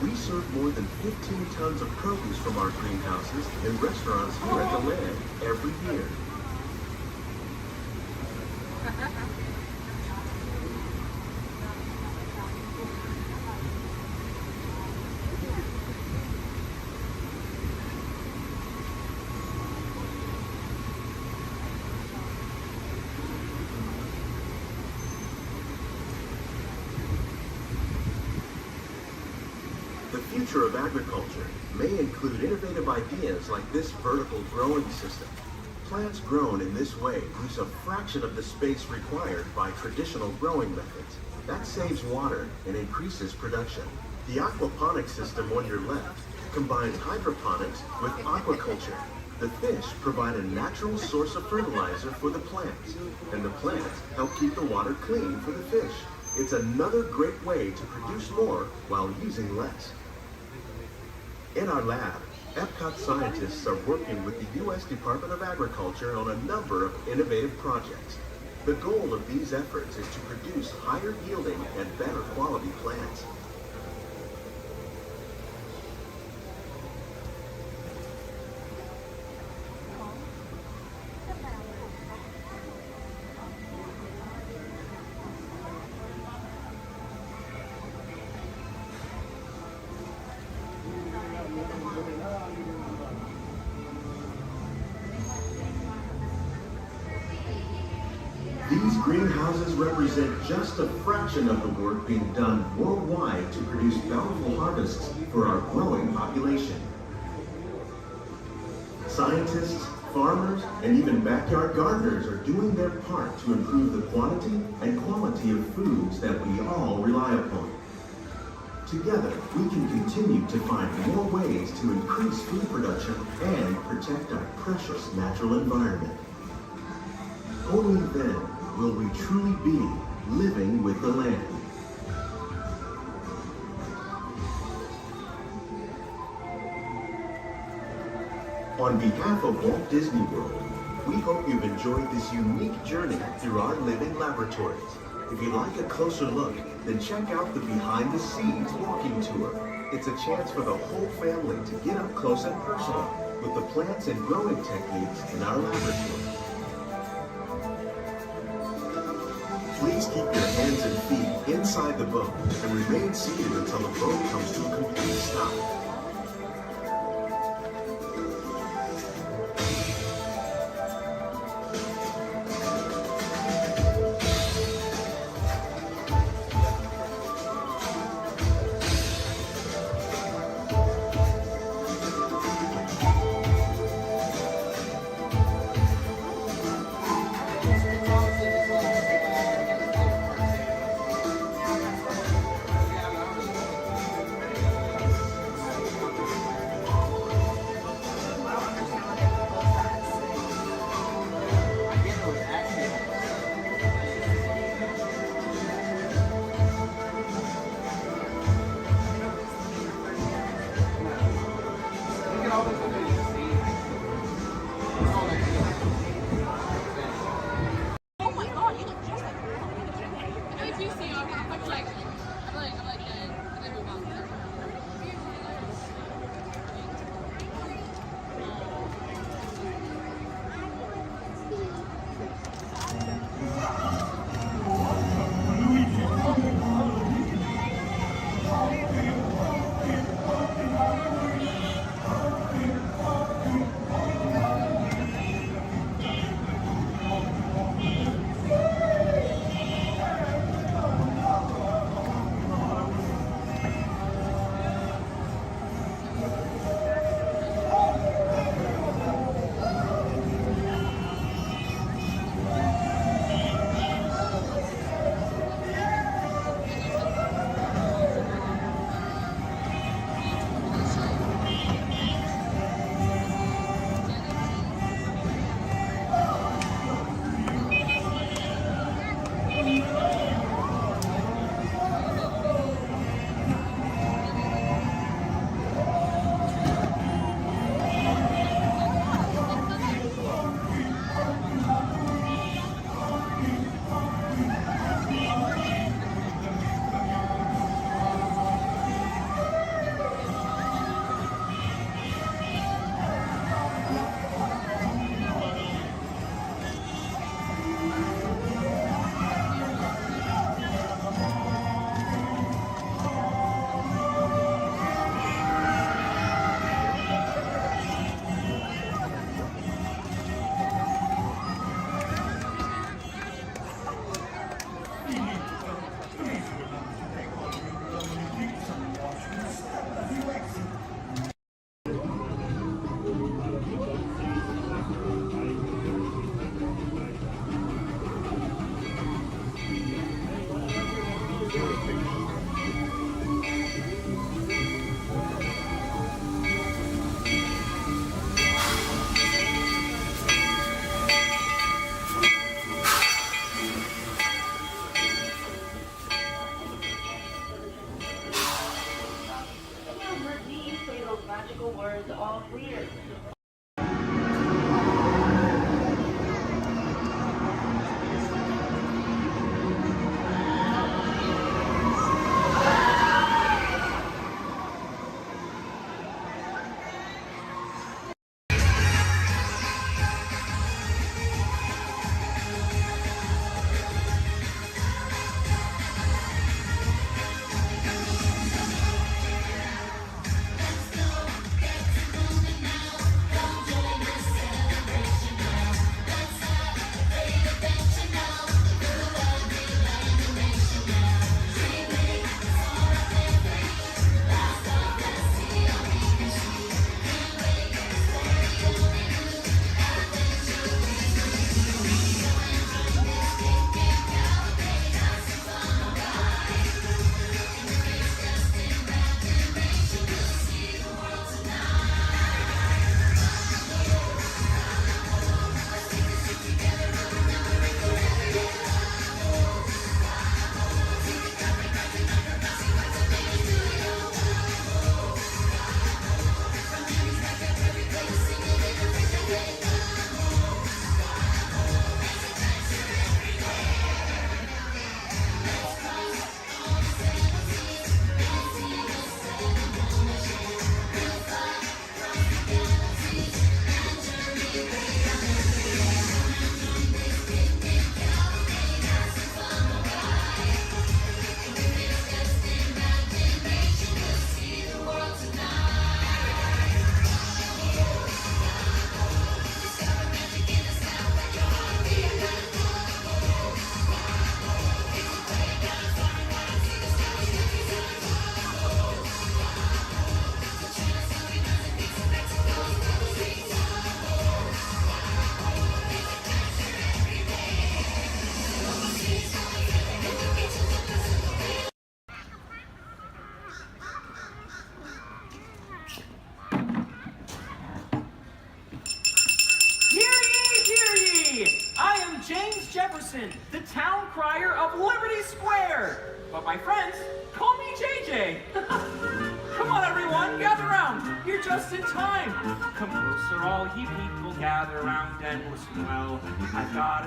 we serve more than 15 tons of produce from our greenhouses in restaurants here at the Land every year. The future of agriculture may include innovative ideas like this vertical growing system. Plants grown in this way use a fraction of the space required by traditional growing methods. That saves water and increases production. The aquaponics system on your left combines hydroponics with aquaculture. The fish provide a natural source of fertilizer for the plants, and the plants help keep the water clean for the fish. It's another great way to produce more while using less. In our lab, Epcot scientists are working with the U.S. Department of Agriculture on a number of innovative projects. The goal of these efforts is to produce higher yielding and better quality plants. These greenhouses represent just a fraction of the work being done worldwide to produce bountiful harvests for our growing population. Scientists, farmers, and even backyard gardeners are doing their part to improve the quantity and quality of foods that we all rely upon. Together, we can continue to find more ways to increase food production and protect our precious natural environment. Only then will we truly be living with the land. On behalf of Walt Disney World, we hope you've enjoyed this unique journey through our living laboratories. If you'd like a closer look, then check out the Behind the Scenes walking tour. It's a chance for the whole family to get up close and personal with the plants and growing techniques in our laboratory. Please keep your hands and feet inside the boat and remain seated until the boat comes to a complete stop. Jefferson, the town crier of Liberty Square. But my friends, call me JJ. Come on, everyone, gather round. You're just in time. Come closer, all ye people, gather round and listen well. I've got a